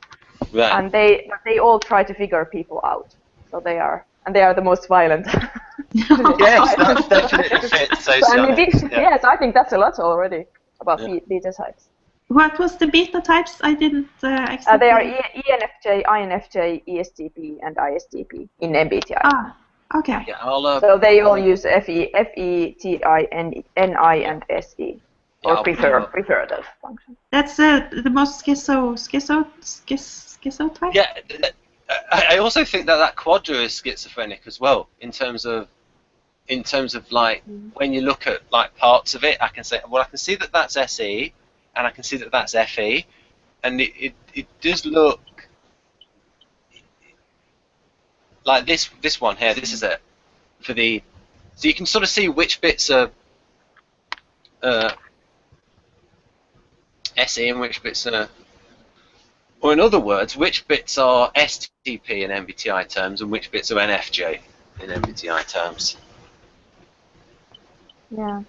S1: right.
S6: And they all try to figure people out. So they are. And they are the most violent.
S1: Yes, that definitely fits Socionics.
S6: Yes, I think that's a lot already about beta types.
S5: What was the beta types? I didn't accept
S6: they are ENFJ, INFJ, ESTP, and ISTP in MBTI.
S5: Ah, okay.
S1: Yeah,
S6: so they all use FE, TI, NI, and SE, or prefer those functions.
S5: That's the most schizo type?
S1: Yeah. I also think that quadra is schizophrenic as well in terms of like when you look at like parts of it, I can say, well, I can see that that's SE and I can see that that's FE, and it does look like this one here. This is it for the, so you can sort of see which bits are SE and which bits are. Or in other words, which bits are STP in MBTI terms and which bits are NFJ in MBTI terms.
S6: Yeah.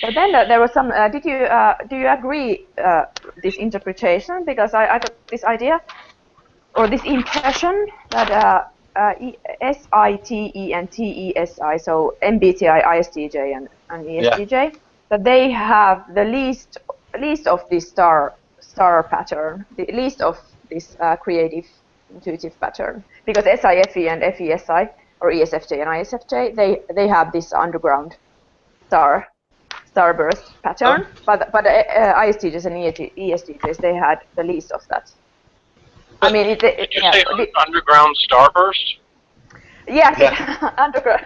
S6: But then there was some. Do you agree this interpretation? Because I got this idea or this impression that SITE and TESI, so MBTI, ISTJ, and ESTJ, that they have the least of this star pattern, the least of this creative, intuitive pattern, because SIFE and FESI, or ESFJ and ISFJ, they have this underground starburst pattern, but ISTJs and ESTJs, they had the least of that.
S8: But I mean, did you say underground starburst?
S6: Yes, yeah. Underground.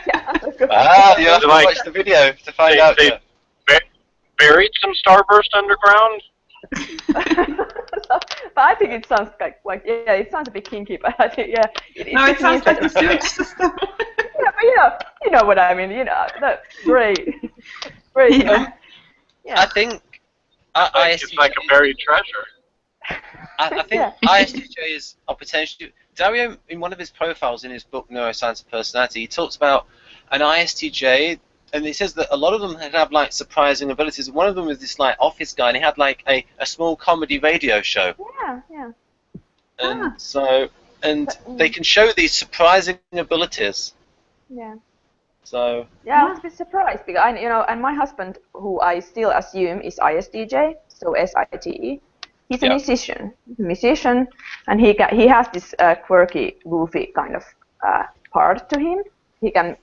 S6: Yeah, underground.
S1: Ah, you have to watch the video to find out.
S8: They buried some starburst underground.
S6: But I think it sounds like it sounds a bit kinky, but I think
S5: it sounds like the sewage system.
S6: Yeah, but you know what I mean. That's great.
S5: Yeah.
S1: I think
S8: it's like a buried treasure.
S1: I think ISTJs are potentially. Dario, in one of his profiles in his book Neuroscience of Personality, he talks about an ISTJ. And he says that a lot of them have like surprising abilities. One of them was this like office guy, and he had like a small comedy radio show.
S6: Yeah.
S1: And they can show these surprising abilities.
S6: Yeah.
S1: So.
S6: Yeah, I was a bit surprised because and my husband, who I still assume is ISTJ, so SITE, he's a musician. He's a musician, and he has this quirky, goofy kind of part to him. He can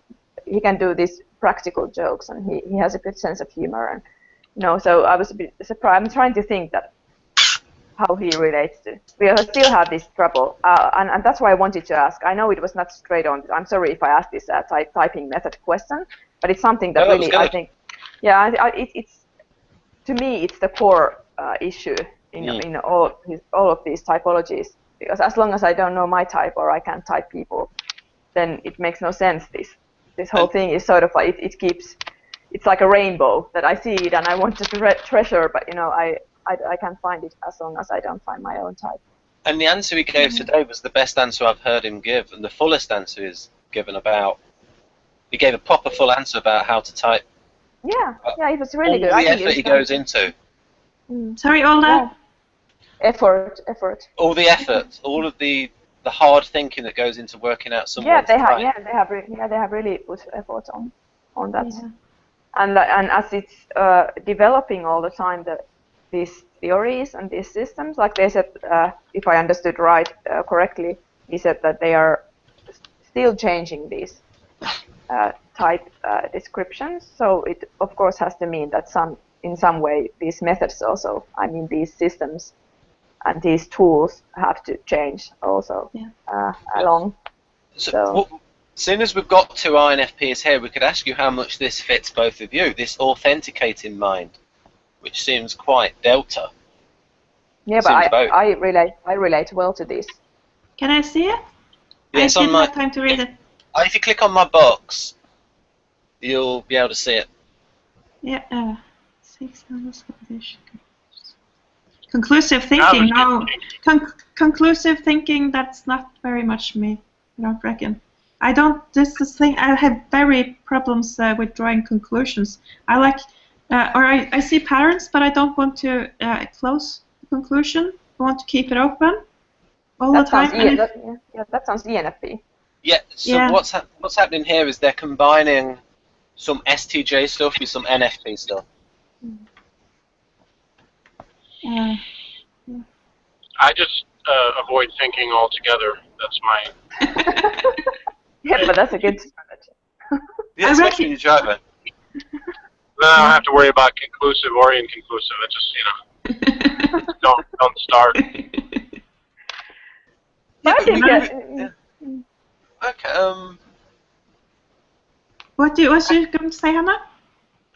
S6: do this practical jokes, and he has a good sense of humor, and so I was a bit surprised. I'm trying to think that how he relates to. We still have this trouble, and that's why I wanted to ask. I know it was not straight on. I'm sorry if I asked this typing method question, but it's something that really I think. Yeah, it's to me it's the core issue in all of these typologies, because as long as I don't know my type or I can't type people, then it makes no sense. This whole thing is sort of like it's like a rainbow that I see it and I want to treasure, but I can't find it as long as I don't find my own type.
S1: And the answer he gave today was the best answer I've heard him give, and the fullest answer is given about. He gave a proper full answer about how to type.
S6: Yeah, it was really good.
S1: All the effort he goes into.
S5: Sorry, all that.
S6: Effort.
S1: All the effort, all of the hard thinking that goes into working out someone's type.
S6: They have really put effort on that. Yeah. And as it's developing all the time, these theories and these systems. Like they said, if I understood correctly, he said that they are still changing these type descriptions. So it of course has to mean that in some way these methods also, I mean these systems and these tools have to change also along.
S1: So seeing as we've got two INFPs here, we could ask you how much this fits both of you, this authenticating mind, which seems quite delta.
S6: Yeah, but I relate well to this.
S5: Can I see it?
S1: Yes,
S5: I didn't have time to read it.
S1: If you click on my box, you'll be able to see it.
S5: Yeah, 6 hours competition. Conclusive thinking, no. Conclusive thinking, that's not very much me, I don't reckon. I have very problems with drawing conclusions. I like, I see patterns, but I don't want to close the conclusion. I want to keep it open all the time.
S6: That sounds ENFP.
S1: Yeah, so what's happening here is they're combining some STJ stuff with some NFP stuff.
S8: I just avoid thinking altogether. That's my...
S6: Yeah, but that's a good strategy.
S1: Yeah, especially when you're driving.
S8: Then I don't have to worry about conclusive or inconclusive. It just, don't start. Okay.
S5: What was you going to say, Hannah?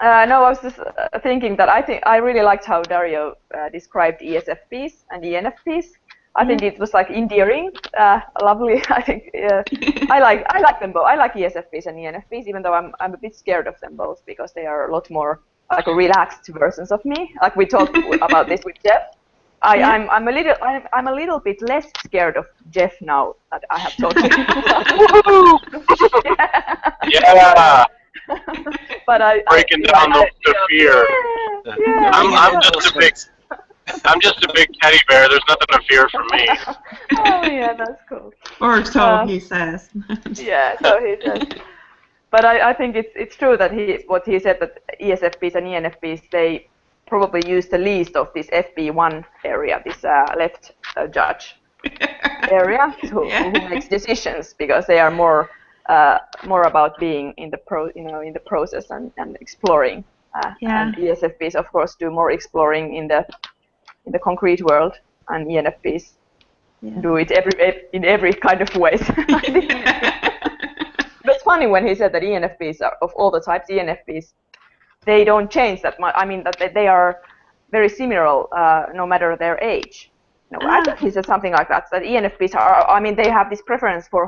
S6: No, I was just thinking that I really liked how Dario described ESFPs and ENFPs. I think it was like endearing, lovely. I think I like them both. I like ESFPs and ENFPs, even though I'm a bit scared of them both because they are a lot more like relaxed versions of me. Like we talked about this with Jeff. I'm a little bit less scared of Jeff now that I have talked to him.
S8: Yeah.
S6: But
S8: breaking down the fear.
S6: Yeah.
S8: I'm just a big teddy bear. There's nothing to fear from me.
S6: Oh yeah, that's cool.
S5: Or so he says.
S6: Yeah, so he says. But I think it's true that what he said, that ESFPs and ENFPs, they probably use the least of this FP1 area, this left judge area, who makes decisions, because they are more about being in the process and exploring. And ESFPs, of course, do more exploring in the concrete world, and ENFPs do it in every kind of ways. That's funny when he said that ENFPs are, of all the types, ENFPs, they don't change that much. I mean, that they are very similar no matter their age. I think he said something like that, that ENFPs are, I mean, they have this preference for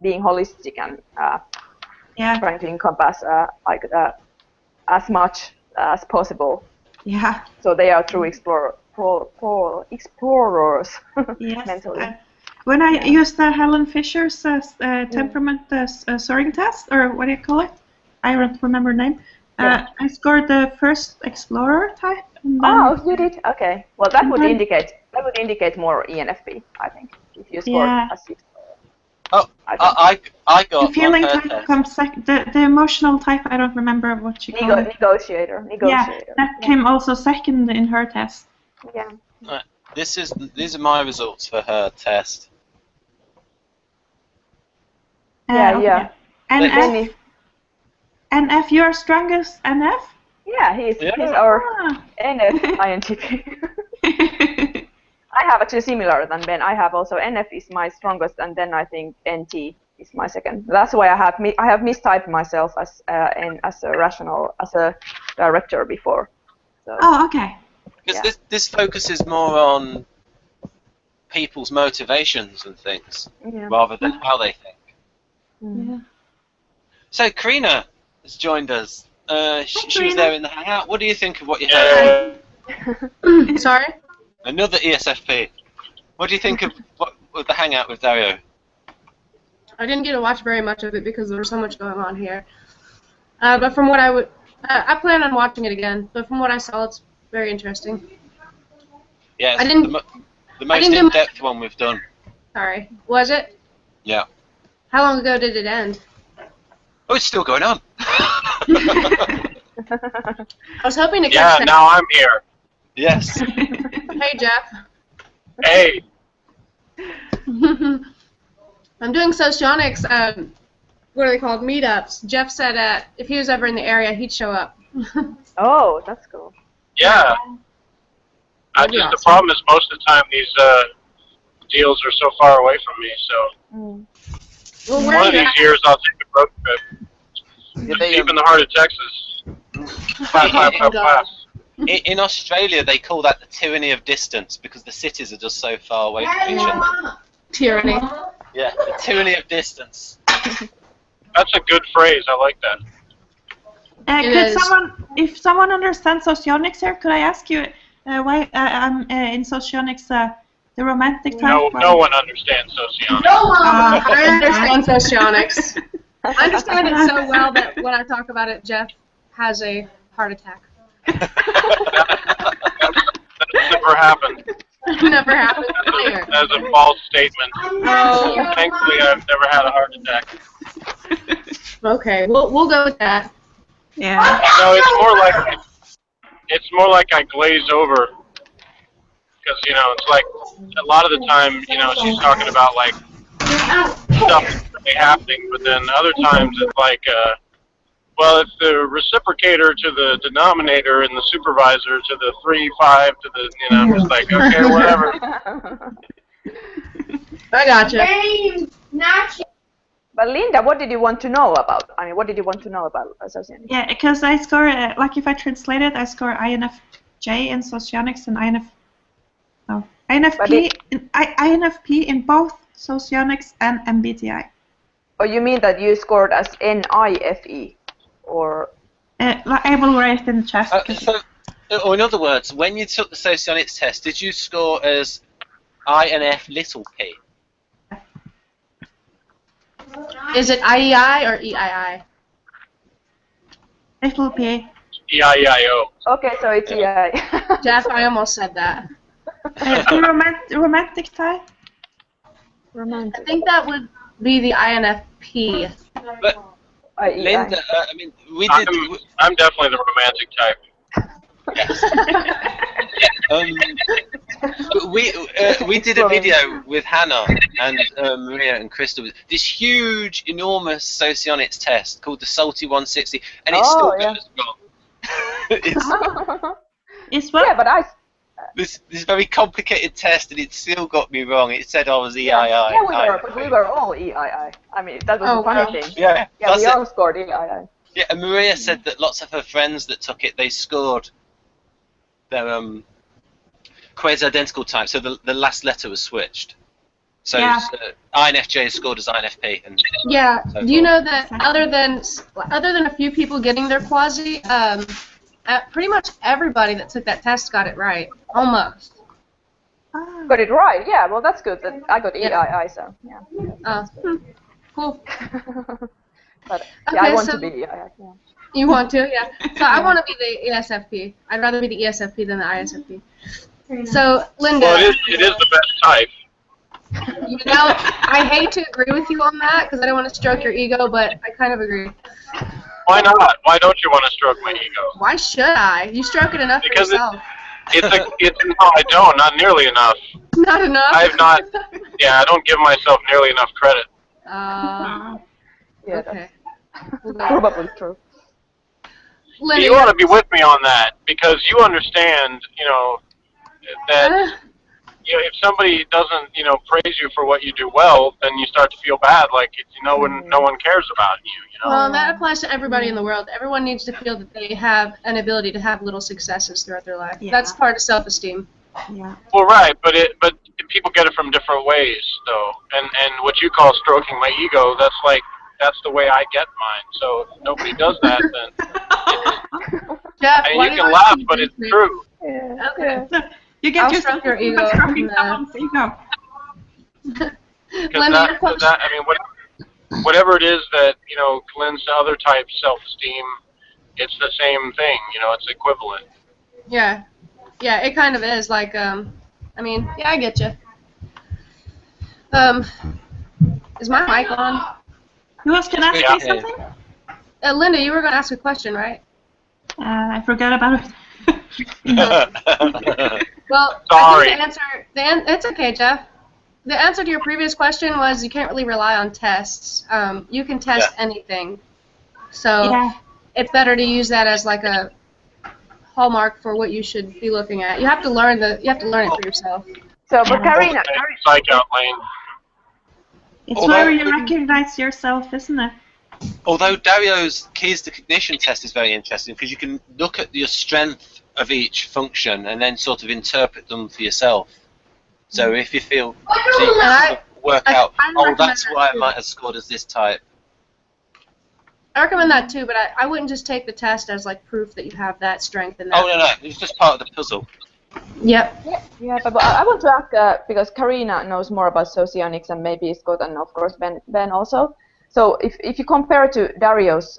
S6: being holistic and trying to encompass as much as possible.
S5: Yeah.
S6: So they are true explorers mentally.
S5: When I used Helen Fisher's temperament sorting test, or what do you call it? I don't remember the name. I scored the first explorer type.
S6: Oh, you did? Okay. Well, that would indicate more ENFP, I think, if you scored as explorer.
S1: Oh, I got
S5: the feeling type comes second. The emotional type, I don't remember what you call it.
S6: Negotiator.
S5: Yeah, that came also second in her test.
S6: Yeah.
S1: Right. These are my results for her test.
S6: Yeah.
S5: NF, your strongest NF?
S6: Yeah, he's our NF INTP. I have actually similar than Ben. I have also NF is my strongest, and then I think NT is my second. That's why I have mistyped myself as a director before. So,
S5: okay.
S1: Because this focuses more on people's motivations and things, rather than how they think.
S5: Yeah.
S1: So Karina has joined us. She was there in the hangout. What do you think of what you heard?
S9: Sorry?
S1: Another ESFP. What do you think of the hangout with Dario?
S9: I didn't get to watch very much of it because there was so much going on here. But from what I plan on watching it again. But from what I saw, it's very interesting.
S1: Yeah, the most in-depth one we've done.
S9: Sorry, was it?
S1: Yeah.
S9: How long ago did it end?
S1: Oh, it's still going on.
S9: I was hoping to catch that.
S8: Yeah, now I'm here.
S1: Yes.
S9: Hey, Jeff.
S8: Hey.
S9: I'm doing Socionics, what are they called, meetups. Jeff said if he was ever in the area, he'd show up.
S6: Oh, that's cool.
S8: Yeah.
S9: That'd be
S8: The
S9: awesome.
S8: problem is most of the time these deals are so far away from me, so
S9: Well, where
S8: one
S9: are
S8: of
S9: you
S8: these
S9: at?
S8: years I'll take a road trip.
S1: Yeah, they,
S8: Deep in the heart of Texas. Class.
S1: in Australia, they call that the tyranny of distance because the cities are just so far away from each other.
S9: Tyranny.
S1: Yeah, the tyranny of distance.
S8: That's a good phrase. I like that.
S5: If someone understands Socionics here, could I ask you why I'm in Socionics the romantic type?
S8: No one understands socionics.
S9: I understand Socionics. I understand it so well that when I talk about it, Jeff has a heart attack.
S8: That never happened.
S9: Never happened. Clear.
S8: That's a false statement.
S9: Oh.
S8: Thankfully, I've never had a heart attack.
S9: Okay, we'll go with that.
S5: Yeah.
S8: No, it's more like I glaze over. Because, it's like, a lot of the time, she's talking about, like, stuff that's really happening, but then other times it's like, well, it's the reciprocator to the denominator and the supervisor to the 3, 5 to the, I'm just like, okay, whatever.
S9: I gotcha.
S6: But Linda, what did you want to know about? I mean, what did you want to know about Socionics?
S5: Yeah, because I score, like if I translate it, I score INFJ in Socionics and INFP in both Socionics and MBTI.
S6: Oh, you mean that you scored as NIFE? Or
S5: I will write in the chat.
S1: Or in other words, when you took the Socionics test, did you score as INF little p?
S9: Is it IEI or EII?
S5: Little p.
S8: E-I-E-I-O.
S6: okay, so it's EI.
S9: Jeff, I almost said that.
S5: Romantic type?
S6: Romantic.
S9: I think that would be the INFP.
S1: But Linda, I mean,
S8: I'm definitely the romantic type.
S1: Yes. We did a video with Hannah and Maria and Crystal. This huge, enormous Socionics test called the Salty 160, and it's still got us wrong.
S5: It's what?
S6: Yeah, but
S1: this very complicated test, and it still got me wrong. It said I was EII.
S6: Yeah, we were all EII. I mean, that was the funny thing.
S1: Yeah,
S6: we all scored EII.
S1: Yeah, and Maria said that lots of her friends that took it, they scored their quasi-identical type, so the last letter was switched. So INFJ is scored as INFP. And
S9: yeah,
S1: so
S9: do you know that other than a few people getting their quasi, pretty much everybody that took that test got it right, almost.
S6: Got it right, yeah, well that's good. I got EII, so yeah.
S9: Cool.
S6: But
S9: Okay,
S6: I want
S9: so
S6: to be EII, yeah.
S9: You want to, yeah. So I want to be the ESFP. I'd rather be the ESFP than the ISFP. So, Linda.
S8: Well, it is the best type.
S9: You know, I hate to agree with you on that because I don't want to stroke your ego, but I kind of agree.
S8: Why not? Why don't you want to stroke my ego?
S9: Why should I? You stroke it enough for yourself.
S8: No, I don't. Not nearly enough.
S9: Not enough?
S8: I don't give myself nearly enough credit.
S9: Okay.
S6: Probably true.
S9: Linda,
S8: you want to be with me on that because you understand, that if somebody doesn't, praise you for what you do well, then you start to feel bad, like no one cares about you.
S9: Well, that applies to everybody in the world. Everyone needs to feel that they have an ability to have little successes throughout their life. Yeah. That's part of self-esteem.
S5: Yeah.
S8: Well, right, but people get it from different ways, though. And what you call stroking my ego, that's the way I get mine. So if nobody does that, then
S9: Jeff,
S8: and you can laugh, but it's true.
S6: Yeah.
S9: Okay.
S5: You get
S9: I'll stroke your ego.
S8: Whatever it is that lends to other types self-esteem, it's the same thing. It's equivalent.
S9: Yeah, it kind of is. Like, I get you. Is my mic on?
S5: Who else can ask me something?
S9: Linda, you were going to ask a question, right?
S5: I forgot about it.
S9: Well,
S8: Sorry.
S9: I think it's okay, Jeff. The answer to your previous question was you can't really rely on tests. You can test anything. So it's better to use that as like a hallmark for what you should be looking at. You have to learn it for yourself.
S6: So, but Karina,
S8: Psych out lane.
S5: It's where you recognize yourself, isn't it?
S1: Although Dario's keys to cognition test is very interesting because you can look at your strength of each function and then sort of interpret them for yourself. So if you feel, so you can work out, oh, that's why I might have scored as this type.
S9: I recommend that too, but I wouldn't just take the test as like proof that you have that strength and that.
S1: Oh, no, it's just part of the puzzle.
S9: Yep.
S6: Yeah, but I want to ask, because Karina knows more about socionics and maybe Scott and of course Ben also. So if you compare to Dario's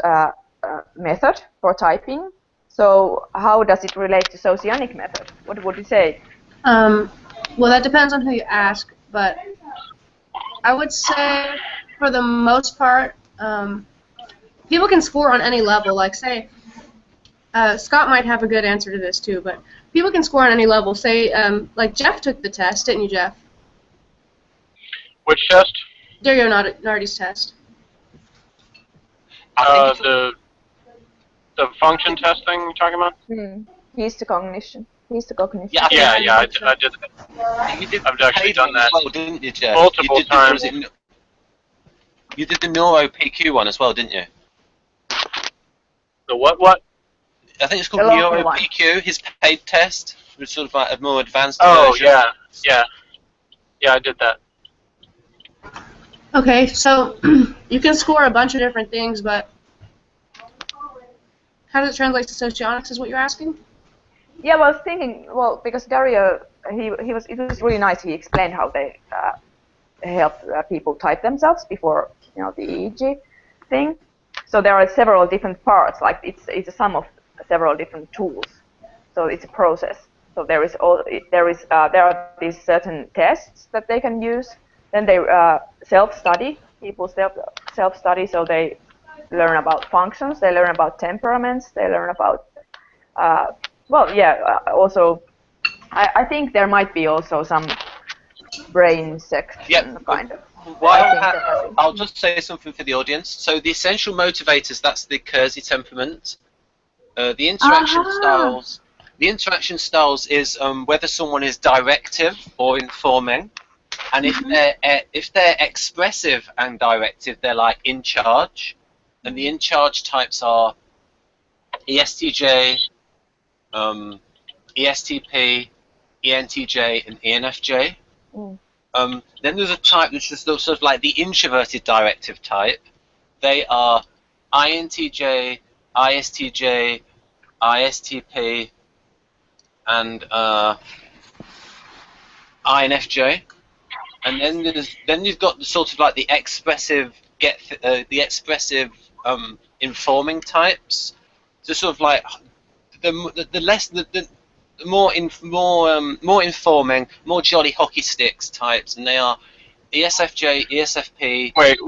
S6: method for typing, so how does it relate to socionic method? What would you say?
S9: Well, that depends on who you ask, but I would say for the most part, people can score on any level. Like say, Scott might have a good answer to this too, but people can score on any level. Say, like Jeff took the test, didn't you, Jeff?
S8: Which test?
S9: Dario Nardi's test.
S8: The function testing you're talking about?
S6: Keys to cognition. Keys to cognition.
S8: Yeah, I did that. I've actually done that
S1: well, didn't you, Jeff?
S8: multiple times.
S1: You did the Neuro PQ one as well, didn't you?
S8: The what?
S1: I think it's called Neuro PQ, his paid test, which is sort of like a more advanced version.
S8: Yeah, I did that.
S9: Okay, so you can score a bunch of different things, but how does it translate to socionics is what you're asking?
S6: Yeah, well, I was thinking, well, because Dario, it was really nice. He explained how they help people type themselves before, the EEG thing. So there are several different parts, like it's a sum of several different tools. So it's a process. So there are these certain tests that they can use. Then they self-study. People self-study, so they learn about functions. They learn about temperaments. They learn about also, I think there might be also some brain section kind of.
S1: I'll just say something for the audience. So the essential motivators, that's the Kiersey temperament. The interaction styles is whether someone is directive or informing, and if they're expressive and directive, they're like in charge. And the in charge types are ESTJ, ESTP, ENTJ, and ENFJ. Then there's a type which is sort of like the introverted directive type. They are INTJ, ISTJ, ISTP, and INFJ. And then you've got the sort of like the expressive informing types. So sort of like the more informing, more jolly hockey sticks types, and they are ESFJ, ESFP.
S8: Wait,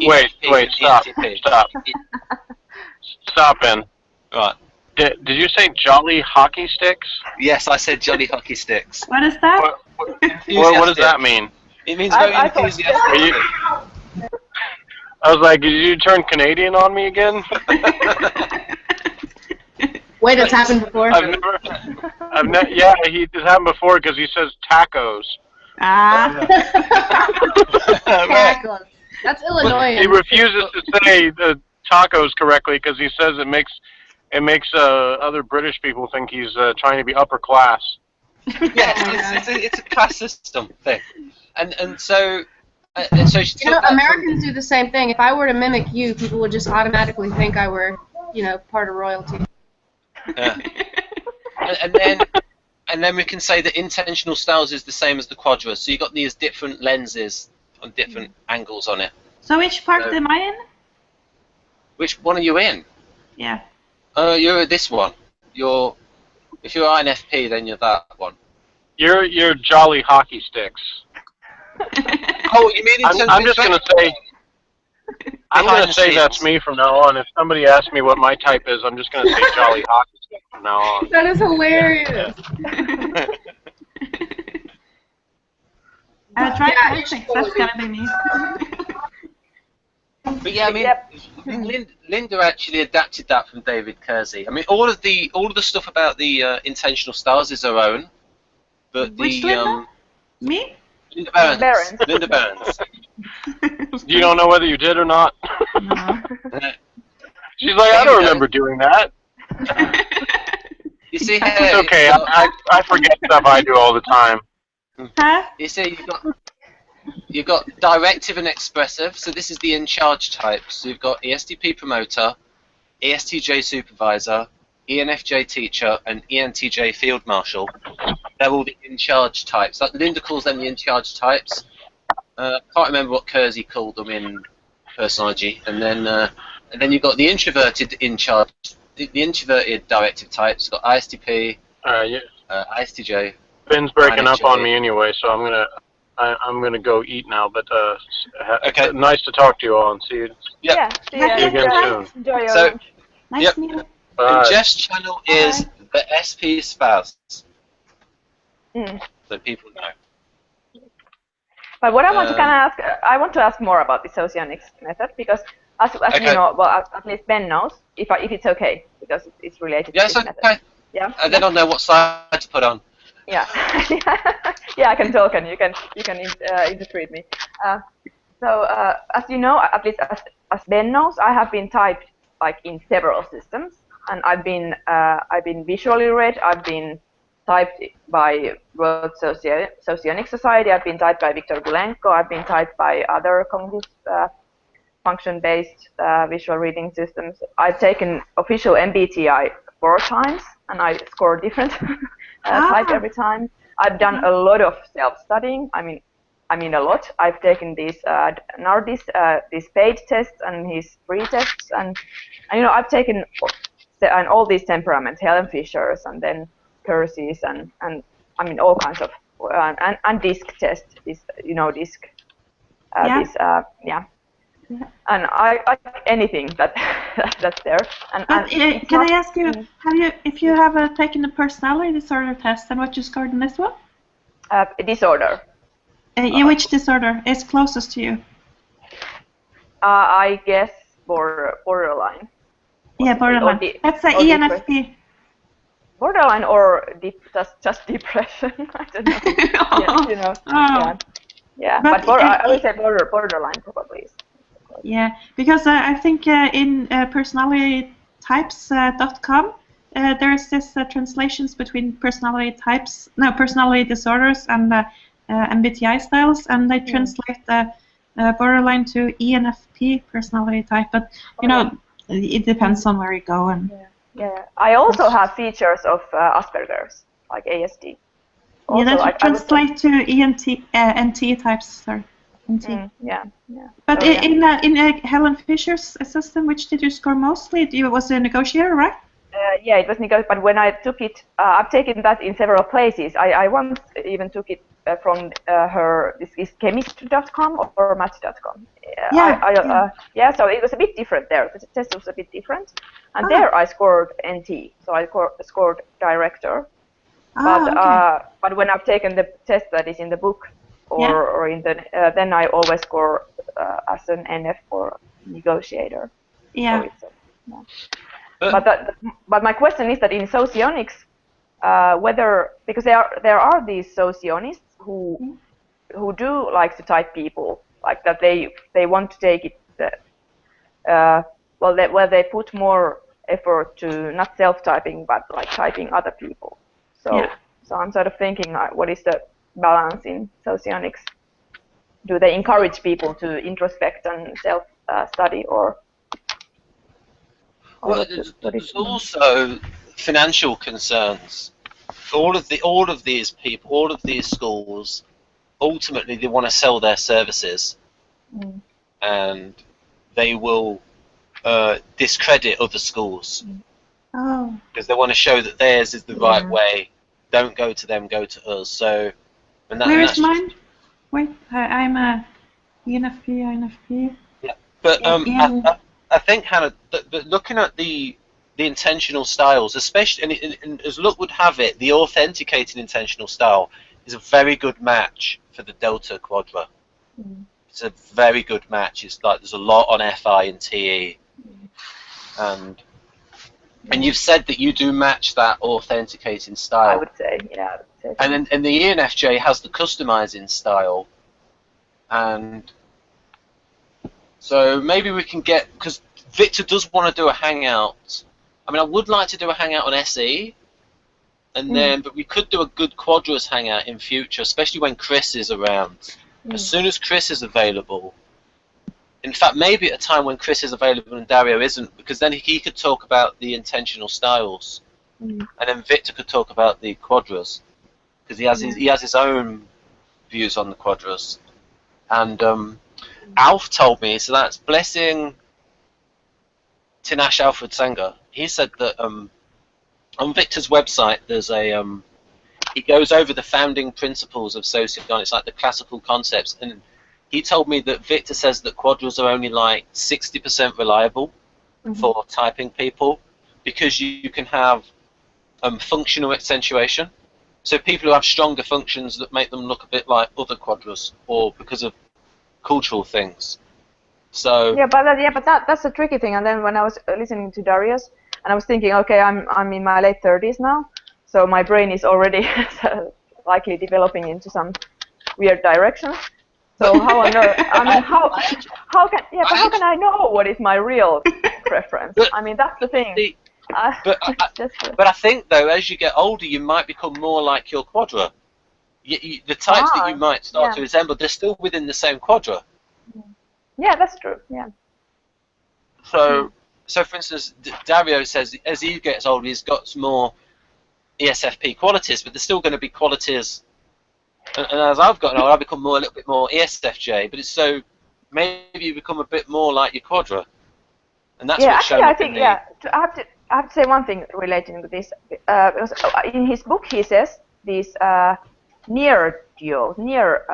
S8: stop, Ben.
S1: Right.
S8: Did you say jolly hockey sticks?
S1: Yes, I said jolly hockey sticks.
S5: What is that?
S8: What does that mean?
S1: It means very enthusiastic.
S8: I was like, did you turn Canadian on me again?
S9: Wait, it's happened before.
S8: Yeah, it's happened before because he says tacos.
S9: Tacos. That's Illinois.
S8: He refuses to say the tacos correctly because he says it makes other British people think he's trying to be upper class.
S1: Yes, it's a class system thing, and so.
S9: Americans do the same thing. If I were to mimic you, people would just automatically think I were, part of royalty.
S1: Yeah. and then we can say that intentional styles is the same as the quadra. So you got these different lenses on different angles on it.
S5: So which part am I in?
S1: Which one are you in?
S5: Yeah.
S1: You're this one. If you're INFP, then you're that one.
S8: You're jolly hockey sticks.
S1: Oh, you mean
S8: I'm just gonna say. I'm gonna say that's me from now on. If somebody asks me what my type is, I'm just gonna say jolly hockey from now on.
S9: That is hilarious.
S5: Trichometrics, that's gotta be me.
S1: But yeah, I mean, Linda actually adapted that from David Kiersey. I mean, all of the stuff about the intentional styles is her own, but
S5: Which Linda? Me?
S1: Linda Barons. Linda Barons.
S8: You don't know whether you did or not?
S5: No.
S8: She's like, I don't remember doing that.
S1: You see,
S8: It's okay. I forget stuff I do all the time.
S5: Huh?
S1: You see, you've got directive and expressive. So this is the in-charge types. So you've got ESTP promoter, ESTJ supervisor, ENFJ teacher, and ENTJ field marshal. They're all the in-charge types. Like Linda calls them the in-charge types. I can't remember what Kiersey called them in personology. And then you've got the introverted in-charge, the introverted directive types. You've got ISTP,
S8: Yeah.
S1: ISTJ.
S8: Ben's breaking up on me anyway, so I'm gonna go eat now. But
S1: Okay.
S8: Nice to talk to you all and see you.
S6: Yeah. See you
S8: again soon.
S6: Enjoy your
S1: So-
S6: lunch.
S5: Nice
S1: Yep.
S5: to meet you.
S1: And Jeff's channel is the SP spouse.
S6: Mm.
S1: So people know.
S6: But what I want to ask, more about the Socionics method because, as
S1: Okay.
S6: you know, well, at least Ben knows if it's okay because it's related to
S1: Yes,
S6: this method.
S1: okay.
S6: Yeah.
S1: And then I'll know what slide to put on.
S6: Yeah. Yeah, I can talk and you can interpret me. As you know, at least as Ben knows, I have been typed like in several systems, and I've been visually read. I've been typed by World Socionics Society. I've been typed by Viktor Gulenko. I've been typed by other cognitive function-based visual reading systems. I've taken official MBTI 4 times, and I score different type every time. I've done a lot of self-studying. I mean a lot. I've taken these Nardi's these paid tests and his free tests, and you know I've taken all these temperaments, Helen Fisher's, and then Kiersey's, and I mean all kinds of and DISC test. This DISC. And I anything that's there.
S5: But can I ask you, if you have taken the personality disorder test, and what you scored in this one?
S6: Disorder.
S5: Which disorder is closest to you?
S6: I guess borderline.
S5: Yeah, borderline. That's an ENFP.
S6: Borderline or just depression. I don't know. Yeah, Yeah. But I would say borderline probably.
S5: Yeah, because I think in personalitytypes.com there's this translations between personality disorders and MBTI styles, and they translate the borderline to ENFP personality type. But you know, it depends on where you go. And
S6: yeah. I also have features of Asperger's, like ASD. Also,
S5: yeah, that translate to NT types. Sorry.
S6: Yeah.
S5: But in Helen Fisher's system, which did you score mostly? You was a negotiator, right?
S6: Yeah, it was negotiator. But when I took it, I've taken that in several places. I once even took it from this is chemist.com or match.com. Yeah. So it was a bit different there. The test was a bit different, and there I scored NT. So I scored director. But when I've taken the test that is in the book. Or in the then I always score as an NF or negotiator.
S5: Yeah.
S6: So but my question is that in socionics, whether because there are these socionists who do like to type people, like that they want to take it where they put more effort to not self-typing but like typing other people. So I'm sort of thinking what is the balance in socionics? Do they encourage people to introspect and self-study, or?
S1: Well, there's also financial concerns. All of these people, all of these schools, ultimately they want to sell their services, and they will discredit other schools because they want to show that theirs is the right way. Don't go to them, go to us. So.
S5: Where is mine? Wait, I'm a ENFP.
S1: Yeah, but I think Hannah, but looking at the the intentional styles, especially, and as luck would have it, the authenticating intentional style is a very good match for the Delta quadra. It's a very good match. It's like there's a lot on FI and TE, and you've said that you do match that authenticating style.
S6: I would say, yeah. I would say so.
S1: And the ENFJ has the customizing style, and so maybe we can get, because Victor does want to do a hangout. I mean, I would like to do a hangout on SE, and then, but we could do a good quadras hangout in future, especially when Chris is around. As soon as Chris is available, in fact, maybe at a time when Chris is available and Dario isn't, because then he could talk about the intentional styles, and then Victor could talk about the quadras, because he has his own views on the quadras. And Alf told me, so that's blessing Tinash Alfred Sanger. He said that on Victor's website there's a he goes over the founding principles of Socionics, like the classical concepts, and he told me that Victor says that quadras are only like 60% reliable for typing people, because you can have functional accentuation. So people who have stronger functions that make them look a bit like other quadras, or because of cultural things. So
S6: but that's a tricky thing. And then when I was listening to Darius, and I was thinking, okay, I'm in my late 30s now, so my brain is already likely developing into some weird direction. So how on earth? I mean, how can I know what is my real preference? I mean, that's the thing.
S1: But I think though, as you get older, you might become more like your quadra. The types that you might start to resemble, they're still within the same quadra.
S6: Yeah, that's true. Yeah.
S1: So for instance, Dario says as he gets older, he's got some more ESFP qualities, but there's still going to be qualities. And as I've gotten older, I become a little bit more ESFJ. But it's so maybe you become a bit more like your quadra, and that's what's shown up in the.
S6: I have to say one thing relating to this. Because in his book he says these near duals, near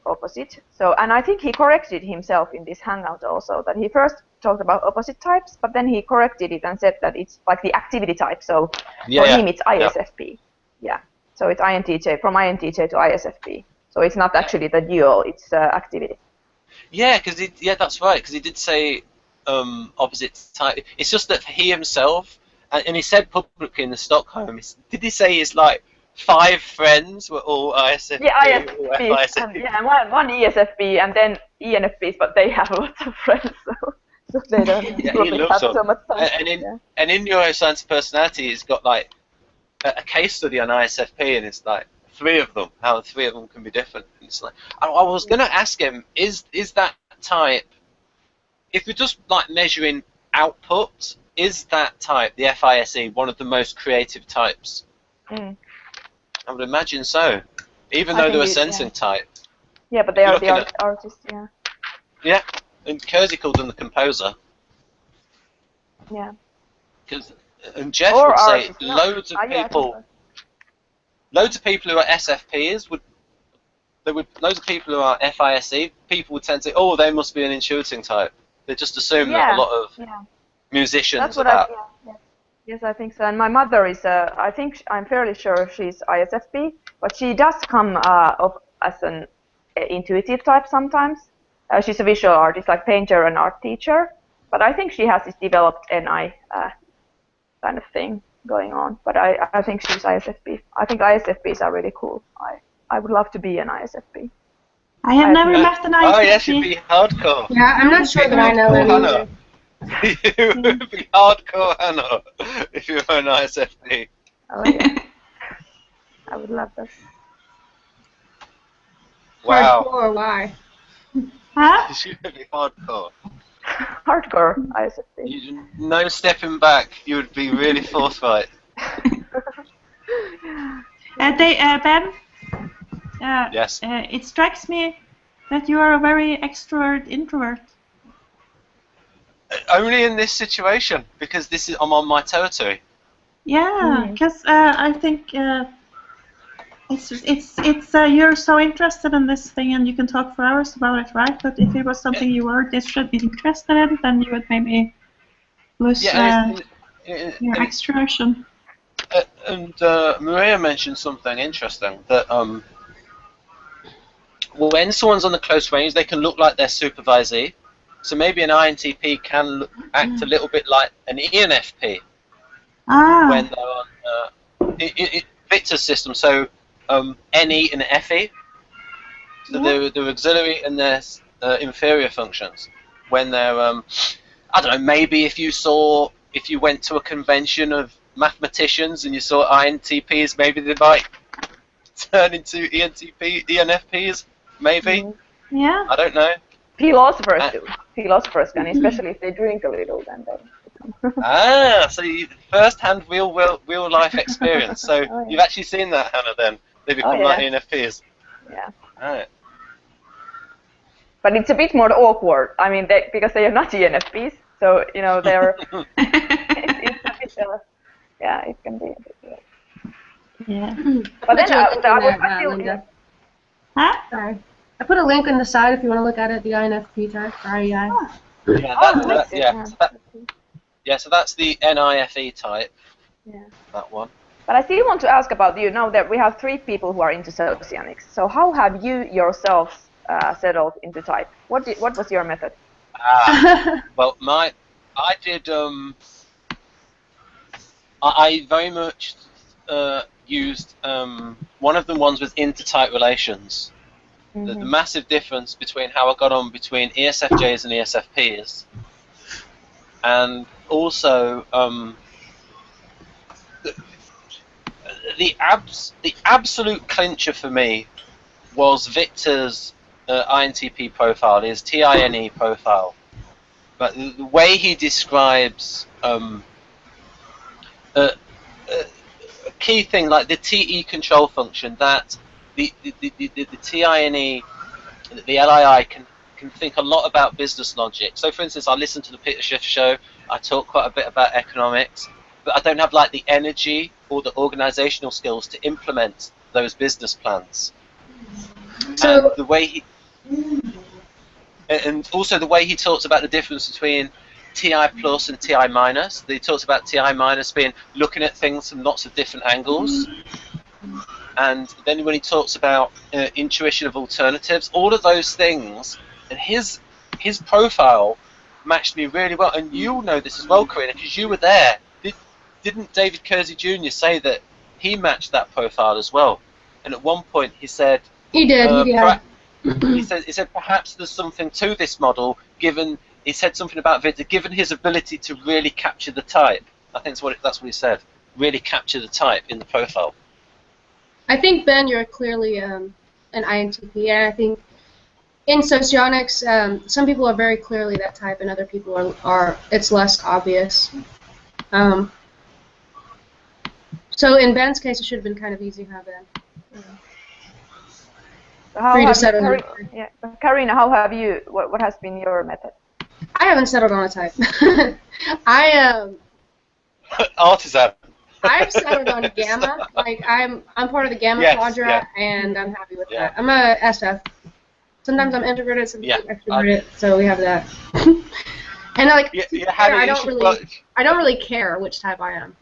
S6: opposite. So, and I think he corrected himself in this hangout also, that he first talked about opposite types, but then he corrected it and said that it's like the activity type. So for him it's ISFP. Yeah. So it's INTJ, from INTJ to ISFP. So it's not actually the dual, it's activity.
S1: Yeah, that's right, because he did say opposite type. It's just that he himself, and he said publicly in the Stockholm, did he say his like 5 friends were all ISFP?
S6: Yeah, ISFP. And one ESFP, and then ENFPs, but they have lots of friends, so they don't probably have so much time.
S1: And in Neuroscience Personality, he's got like a case study on ISFP, and it's like 3 of them, how the 3 of them can be different. And it's like, I was going to ask him, is that type, if we're just like measuring output, is that type, the FISE, one of the most creative types? I would imagine so, even though they're a sensing type.
S6: Yeah, but they are the artists, yeah.
S1: Yeah, and Kiersey called them the composer.
S6: Yeah.
S1: And Jeff would say loads of people who are SFPs loads of people who are FISE, people would tend to say, oh, they must be an intuiting type. They just assume that a lot of musicians are that.
S6: Yes, I think so. And my mother is, I'm fairly sure she's ISFP, but she does come off as an intuitive type sometimes. She's a visual artist, like painter and art teacher, but I think she has this developed NI kind of thing going on. But I think she's ISFP. I think ISFPs are really cool. I would love to be an ISFP.
S5: I have never met an ISFP.
S1: Oh, yes, you'd be hardcore.
S9: Yeah, I'm not sure that I know any.
S1: You would be hardcore, Hannah, if you were an ISFP.
S6: Oh, yeah. I would love that.
S1: Wow.
S9: Hardcore, why?
S5: Huh?
S1: You would be hardcore.
S6: Hardcore ISFP.
S1: No stepping back. You would be really forthright.
S5: Ben?
S1: Yes.
S5: It strikes me that you are a very extrovert introvert.
S1: Only in this situation, because I'm on my territory.
S5: Yeah, because I think it's you're so interested in this thing, and you can talk for hours about it, right? But if it was something you weren't interested in, then you would maybe lose.
S1: Yeah,
S5: Your extroversion.
S1: And Maria mentioned something interesting, that when someone's on the close range, they can look like their supervisee. So maybe an INTP can act a little bit like an ENFP when they're on Victor's system. So NE and FE, so they're auxiliary and their inferior functions. When they're, I don't know, maybe if you went to a convention of mathematicians and you saw INTPs, maybe they might turn into ENFPs, maybe.
S5: Yeah.
S1: I don't know.
S6: Philosophers do. Philosophers can, especially if they drink a little, then they.
S1: So first-hand real life experience. So you've actually seen that, Hannah. Then they become like ENFPs.
S6: Yeah.
S1: Right.
S6: But it's a bit more awkward. I mean, because they are not ENFPs, so you know they're. It's a bit. Yeah, it can be a bit.
S9: Yeah.
S6: But then I feel.
S9: Huh? Sorry. I put a link on the side if you want to look at it, the INFP type, REI.
S1: So that's the NIFE type.
S6: Yeah.
S1: That one.
S6: But I still want to ask about, you know, that we have 3 people who are into Socionics. So how have you yourselves settled into type? What was your method?
S1: Well, I did. I very much used one of the ones was intertype relations. The massive difference between how I got on between ESFJs and ESFPs, and also the absolute clincher for me was Victor's INTP profile, his TINE profile. But the way he describes a key thing like the TE control function, that the TINE, the LII can think a lot about business logic. So for instance, I listen to the Peter Schiff show, I talk quite a bit about economics, but I don't have like the energy or the organizational skills to implement those business plans. So and the way he, and also the way he talks about the difference between TI plus and TI minus. He talks about TI minus being looking at things from lots of different angles. And then when he talks about intuition of alternatives, all of those things, and his profile matched me really well. And you'll know this as well, Karina, because you were there. Didn't David Kiersey Jr. say that he matched that profile as well? And at one point he said,
S9: he did.
S1: He said perhaps there's something to this model, given he said something about Victor, given his ability to really capture the type. I think that's what he said. Really capture the type in the profile.
S9: I think, Ben, you're clearly an INTP, and I think in Socionics, some people are very clearly that type, and other people are it's less obvious. So in Ben's case, it should have been kind of easy, huh, Ben?
S6: For you to settle on. Karina, how have you? What has been your method?
S9: I haven't settled on a type.
S1: Artisan.
S9: I've settled on Gamma. Like I'm part of the Gamma quadra, and I'm happy with that. I'm a SF. Sometimes I'm introverted, sometimes I'm extroverted. So we have that. And like, I don't really care which type I am.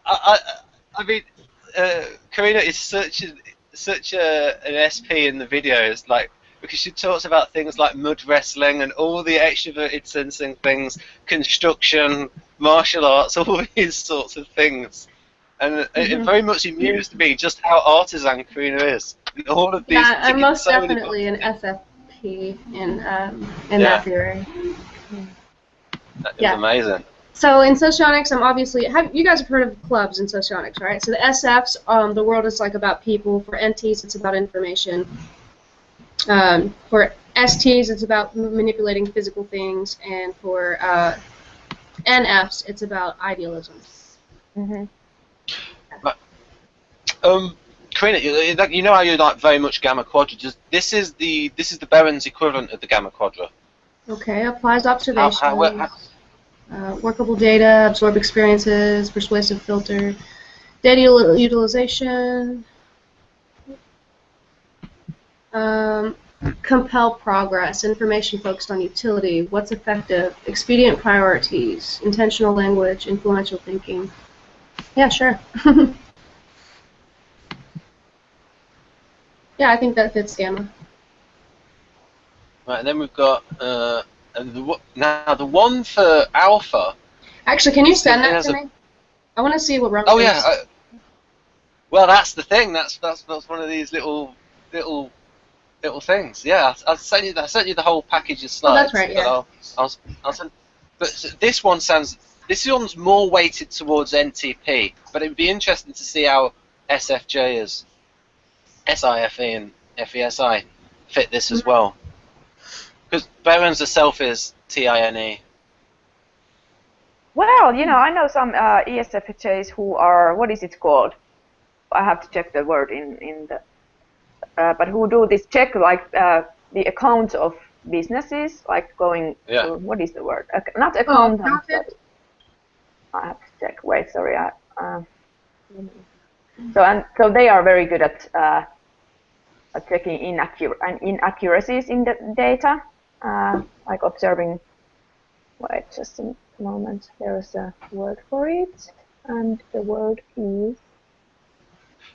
S1: I mean, Karina is such an SP in the videos, like, because she talks about things like mud wrestling and all the extroverted sensing things, construction, martial arts, all these sorts of things. And it very much amused me just how artisan Karina is. And all of these.
S9: Yeah, I'm most definitely an SFP in that theory.
S1: That is amazing.
S9: So in Socionics, I'm obviously, you guys have heard of clubs in Socionics, right? So the SFs, the world is like about people. For NTs, it's about information. For STs, it's about manipulating physical things, and for NFs, it's about idealism.
S1: Karina, you know how you're like very much Gamma Quadra. This is the Behrens equivalent of the Gamma Quadra.
S9: Okay, applies observation. Workable data, absorb experiences, persuasive filter, data utilization. compel progress, information focused on utility, what's effective, expedient priorities, intentional language, influential thinking. Yeah, sure. Yeah, I think that fits Gamma.
S1: Right, and then we've got now the one for Alpha.
S9: Actually, can you send that to me? I want to see what wrong.
S1: Oh yeah. Well, that's the thing. That's one of these little things. Yeah, I sent you the whole package of slides.
S9: Oh, that's right. Yeah.
S1: I'll send. But this one's more weighted towards NTP. But it would be interesting to see how SFJ as SIFE and FESI fit this as well. Because Behrens herself is TINE.
S6: Well, you know, I know some ESFJs who are, what is it called? I have to check the word in the, but who do this check, like the accounts of businesses, like going to, what is the word? Not accountants, but I have to check. Wait, sorry. So they are very good at checking inaccuracies in the data, like observing. Wait, just a moment. There's a word for it, and the word is.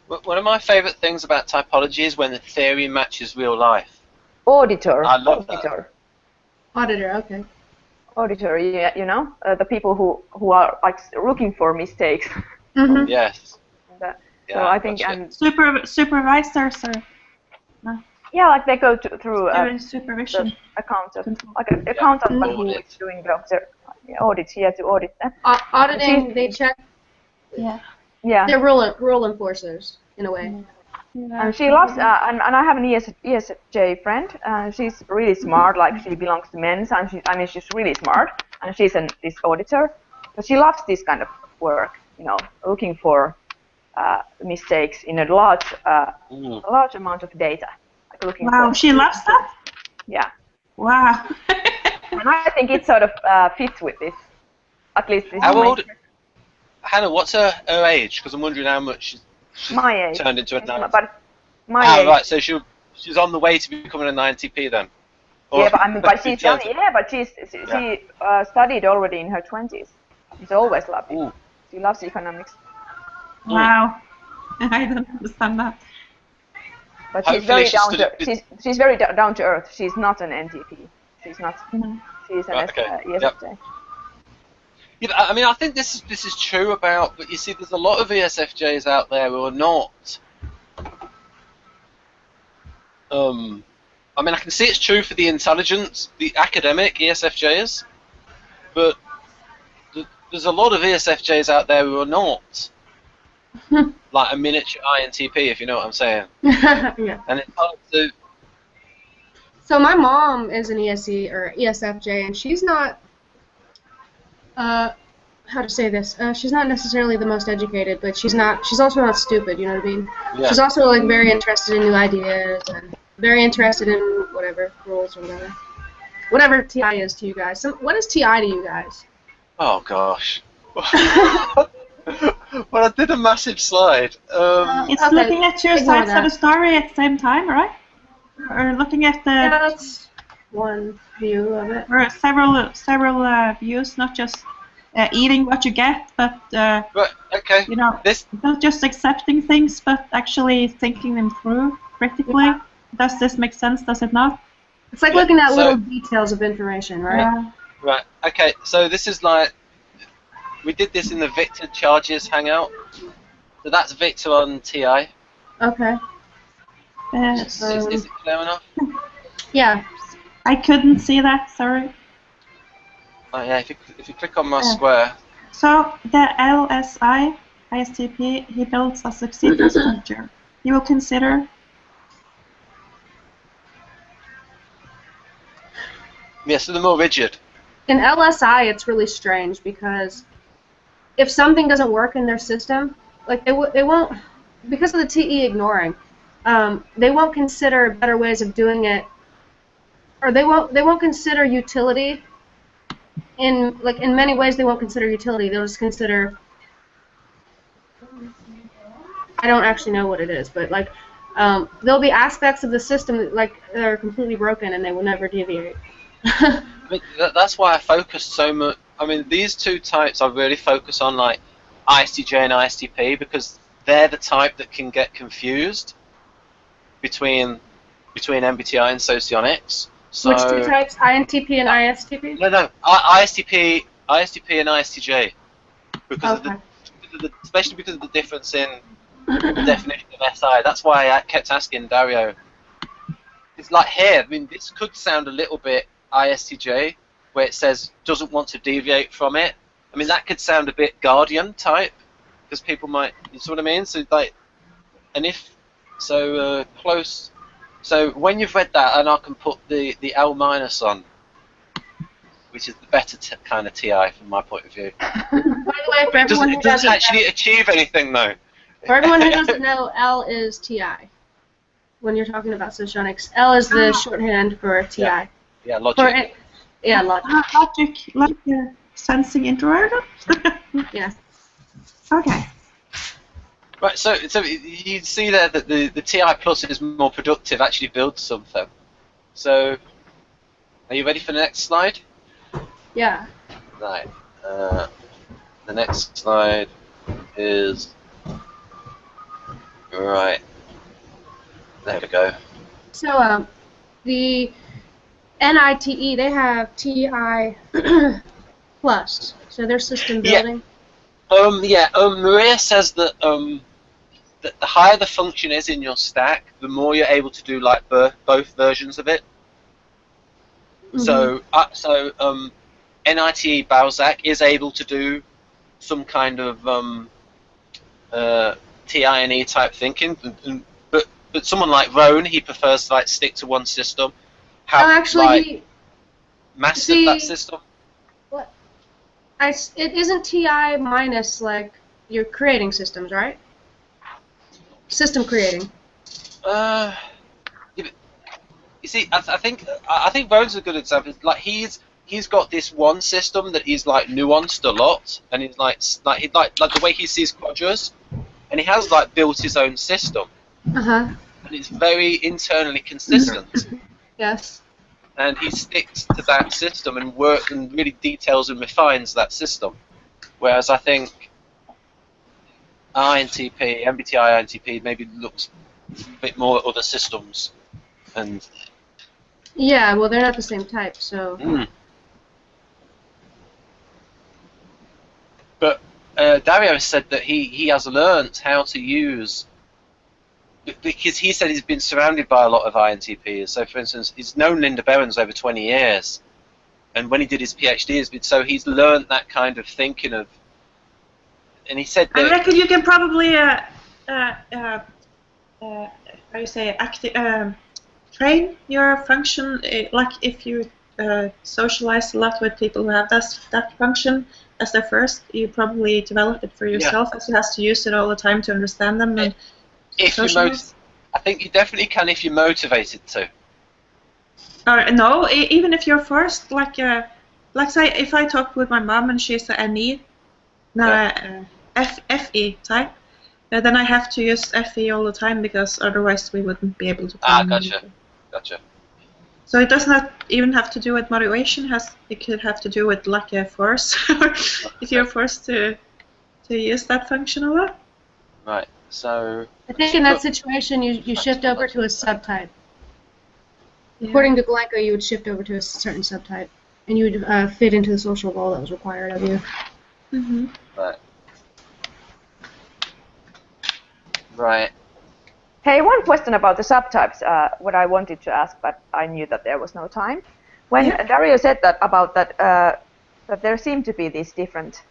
S1: One of my favorite things about typology is when the theory matches real life.
S6: Auditor.
S1: I love that.
S9: Auditor, okay.
S6: Auditor, yeah, you know, the people who are like looking for mistakes.
S9: Mm-hmm.
S1: Yes.
S6: So I think
S5: supervisors or
S6: yeah, like they go through
S5: supervision
S6: accounts of like an accountant, but who is doing the audits. He has to audit that.
S9: Auditing, they check.
S5: Yeah.
S6: Yeah.
S9: They're rule enforcers in a way.
S5: Yeah.
S6: And she loves, and I have an ESFJ friend. She's really smart. Like she belongs to men's, and she's really smart, and she's this auditor. But she loves this kind of work, you know, looking for mistakes in a large amount of data. Like looking
S5: wow, she loves that.
S6: Yeah.
S5: Wow.
S6: And I think it sort of fits with this. At least this.
S1: How old? Hannah, what's her age? Because I'm wondering how much she's
S6: my age.
S1: Turned into a 90.
S6: But my age.
S1: Right. So she's on the way to becoming a 90p then. Or,
S6: yeah, but she's young. Yeah, but she studied already in her 20s. She's always loved it.
S1: Ooh.
S6: She loves economics.
S5: Wow. I don't understand that.
S6: But she's very down to she's very down to earth. She's not an NTP. She's not. She's an ESFJ.
S1: Yep. Yeah, I mean, I think this is true about, but you see, there's a lot of ESFJs out there who are not. I mean, I can see it's true for the intelligent, the academic ESFJs, but there's a lot of ESFJs out there who are not. Like a miniature INTP, if you know what I'm saying.
S9: Yeah.
S1: And it's hard to.
S9: So my mom is an ESE or ESFJ, and she's not. How to say this? She's not necessarily the most educated, but she's also not stupid. You know what I mean? Yeah. She's also like very interested in new ideas and very interested in whatever rules or whatever. Whatever TI is to you guys. What is TI to you guys?
S1: Oh gosh. Well, I did a massive slide.
S5: It's okay. Looking at your sides of the story at the same time, right? Or looking at the.
S9: Yeah, that's one view of it.
S5: Or several views, not just eating what you get, but
S1: okay.
S5: You know, not just accepting things, but actually thinking them through critically. Yeah. Does this make sense? Does it not?
S9: It's like looking at little details of information, right?
S5: Yeah.
S1: Right. Okay. So this is like we did this in the Victor Charges hangout. So that's Victor on TI.
S9: Okay.
S1: Is it clear enough?
S9: Yeah.
S5: I couldn't see that. Sorry.
S1: Oh yeah. If you click on my square.
S5: So the LSI ISTP he builds a succeed structure. You will consider.
S1: Yeah, so they're more rigid.
S9: In LSI, it's really strange because if something doesn't work in their system, like they won't, because of the TE ignoring, they won't consider better ways of doing it, or they won't consider utility. In many ways, they won't consider utility. They'll just consider. I don't actually know what it is, but like there'll be aspects of the system that are completely broken and they will never deviate.
S1: I mean, that's why I focus so much. I mean, these two types I really focus on, like ISTJ and ISTP, because they're the type that can get confused between MBTI and Socionics. So,
S9: which two types? INTP and ISTP?
S1: No, ISTP and ISTJ, because
S9: okay.
S1: especially because of the difference in the definition of SI. That's why I kept asking Dario. It's like here. I mean, this could sound a little bit ISTJ, where it says doesn't want to deviate from it. I mean, that could sound a bit Guardian type, because people might, you see what I mean? So like, and if so, close. So when you've read that, and I can put the L- on, which is the better kind of TI from my point of view.
S9: By the way, for everyone who
S1: doesn't actually achieve anything though.
S9: For everyone who doesn't know, L is TI. When you're talking about Socionics, L is the shorthand for TI.
S1: Yeah, logic.
S5: Logic, like sensing introverted?
S9: Yeah.
S5: Okay.
S1: Right, so you see there that the TI plus is more productive, actually builds something. So, are you ready for the next slide?
S9: Yeah.
S1: Right. The next slide is right. There we go.
S9: So, the NITE, they have TI plus, so they're system building.
S1: Maria says that that the higher the function is in your stack, the more you're able to do like both versions of it. Mm-hmm. So NITE Balzac is able to do some kind of TI&E type thinking, but someone like Roan, he prefers to like stick to one system. Mastered that system.
S9: What? It isn't TI minus like you're creating systems, right? System creating.
S1: You see, I think Roan's a good example. Like he's got this one system that he's like nuanced a lot, and he's like the way he sees quadras, and he has like built his own system. And it's very internally consistent.
S9: Yes.
S1: And he sticks to that system and works and really details and refines that system. Whereas I think INTP, MBTI INTP maybe looks a bit more at other systems. And
S9: yeah, well, they're not the same type, so.
S1: But Dario said that he has learnt how to use, because he said he's been surrounded by a lot of INTPs. So, for instance, he's known Linda Behrens over 20 years, and when he did his PhD, so he's learnt that kind of thinking of. And he said that.
S5: I reckon you can probably train your function. Like if you socialize a lot with people who have that function as their first, you probably develop it for yourself, as you have to use it all the time to understand them. And
S1: if you I think you definitely can if you're motivated to.
S5: No, even if you're forced, like say if I talk with my mom and she's an NE, FE type, then I have to use FE all the time because otherwise we wouldn't be able to.
S1: Gotcha.
S5: So it does not even have to do with motivation. It could have to do with like a force, if you're forced to use that function a lot.
S1: Right. So.
S9: I think in that situation you shift over to a subtype. Yeah. According to Gulenko, you would shift over to a certain subtype, and you would fit into the social role that was required of you.
S5: Mm-hmm.
S1: Right.
S6: Hey, one question about the subtypes. What I wanted to ask, but I knew that there was no time. When Dario said that about that there seem to be these different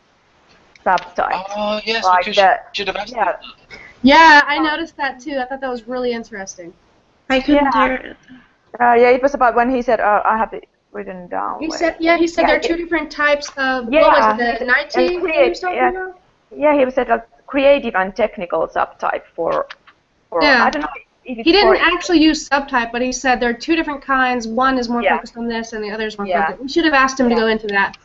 S6: subtypes.
S1: Oh yes,
S6: like
S1: because should have asked.
S9: Yeah, I noticed that too. I thought that was really interesting.
S5: I couldn't hear it.
S6: It was about when he said, I have it written down.
S9: He said there are two different types of, what was it, the 19 he was talking about?
S6: Yeah, he said a creative and technical subtype for I don't know. He
S9: didn't actually use subtype, but he said there are two different kinds. One is more focused on this, and the other is more focused. We should have asked him to go into that.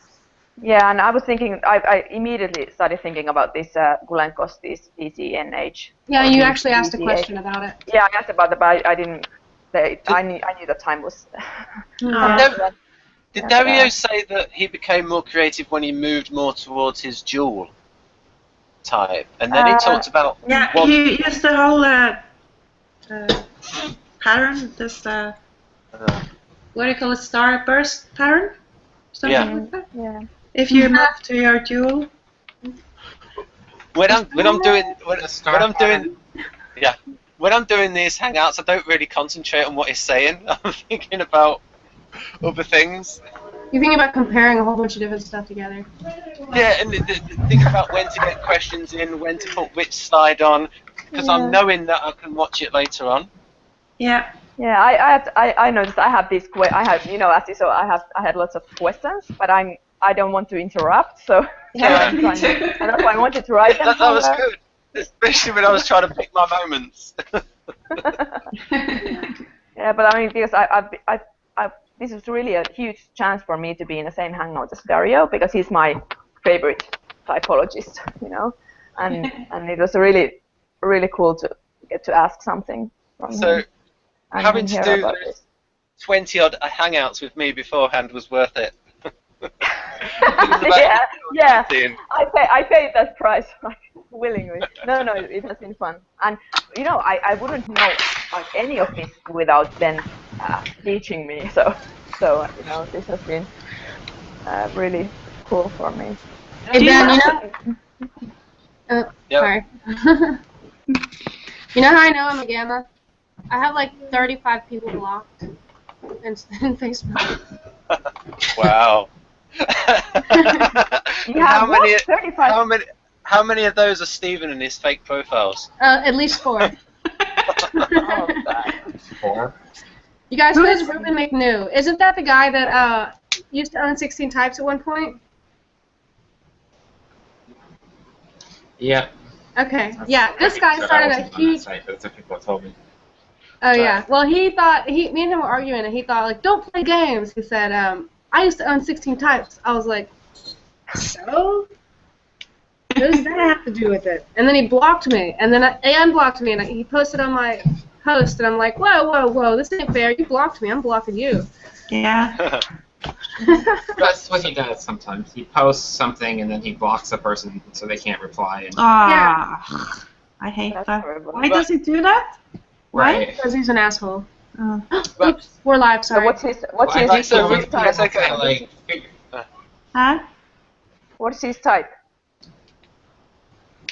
S6: Yeah, and I was thinking, I immediately started thinking about this Gulenko's, this DCNH.
S9: Yeah, you actually asked a question about it.
S6: Yeah, I asked about it, but I didn't say it. I knew the time was.
S1: Did Dario say that he became more creative when he moved more towards his dual type? And then he talked about...
S5: Yeah, he used the whole pattern, this, what do you call it, starburst pattern? Something like that?
S6: Yeah.
S5: If you move to your dual.
S1: When I'm doing these hangouts, I don't really concentrate on what he's saying. I'm thinking about other things.
S9: You think about comparing a whole bunch of different stuff together.
S1: Yeah, and think about when to get questions in, when to put which slide on, because I'm knowing that I can watch it later on.
S5: Yeah.
S6: Yeah, I noticed I have this. I have, you know, as you saw, I had lots of questions, but I don't want to interrupt, so
S1: Yeah.
S6: and that's why I wanted to write them.
S1: That was good, especially when I was trying to pick my moments.
S6: Yeah, but I mean, because this is really a huge chance for me to be in the same hangout as Dario, because he's my favorite typologist, you know, and it was really cool to get to ask something from him.
S1: Having to do 20-odd hangouts with me beforehand was worth it.
S6: yeah. I paid that price willingly. No, it has been fun, and you know, I wouldn't know like any of this without Ben teaching me. So you know, this has been really cool for me.
S9: Hey Ben, you know? Sorry. You know how I know I'm a gamma? I have like 35 people blocked in Facebook.
S1: Wow. How many of those are Stephen and his fake profiles?
S9: At least 4.
S7: Four.
S9: You guys, who is Ruben McNew? Isn't that the guy that used to own 16 types at one point?
S7: Yeah.
S9: Okay. Yeah, this guy started a huge.
S7: That's what people told me.
S9: Oh yeah. Well, he thought me and him were arguing, and he thought like, don't play games. He said, I used to own 16 types. I was like, so? What does that have to do with it? And then he blocked me, and then he unblocked me, and he posted on my post, and I'm like, whoa, this ain't fair. You blocked me. I'm blocking you.
S5: Yeah.
S7: That's what he does sometimes. He posts something and then he blocks a person so they can't reply. And
S5: I hate that. Why does he do that?
S7: Right.
S9: Because he's an asshole. Oops, we're live. Sorry.
S6: What's his type?
S5: Huh?
S6: What's his type?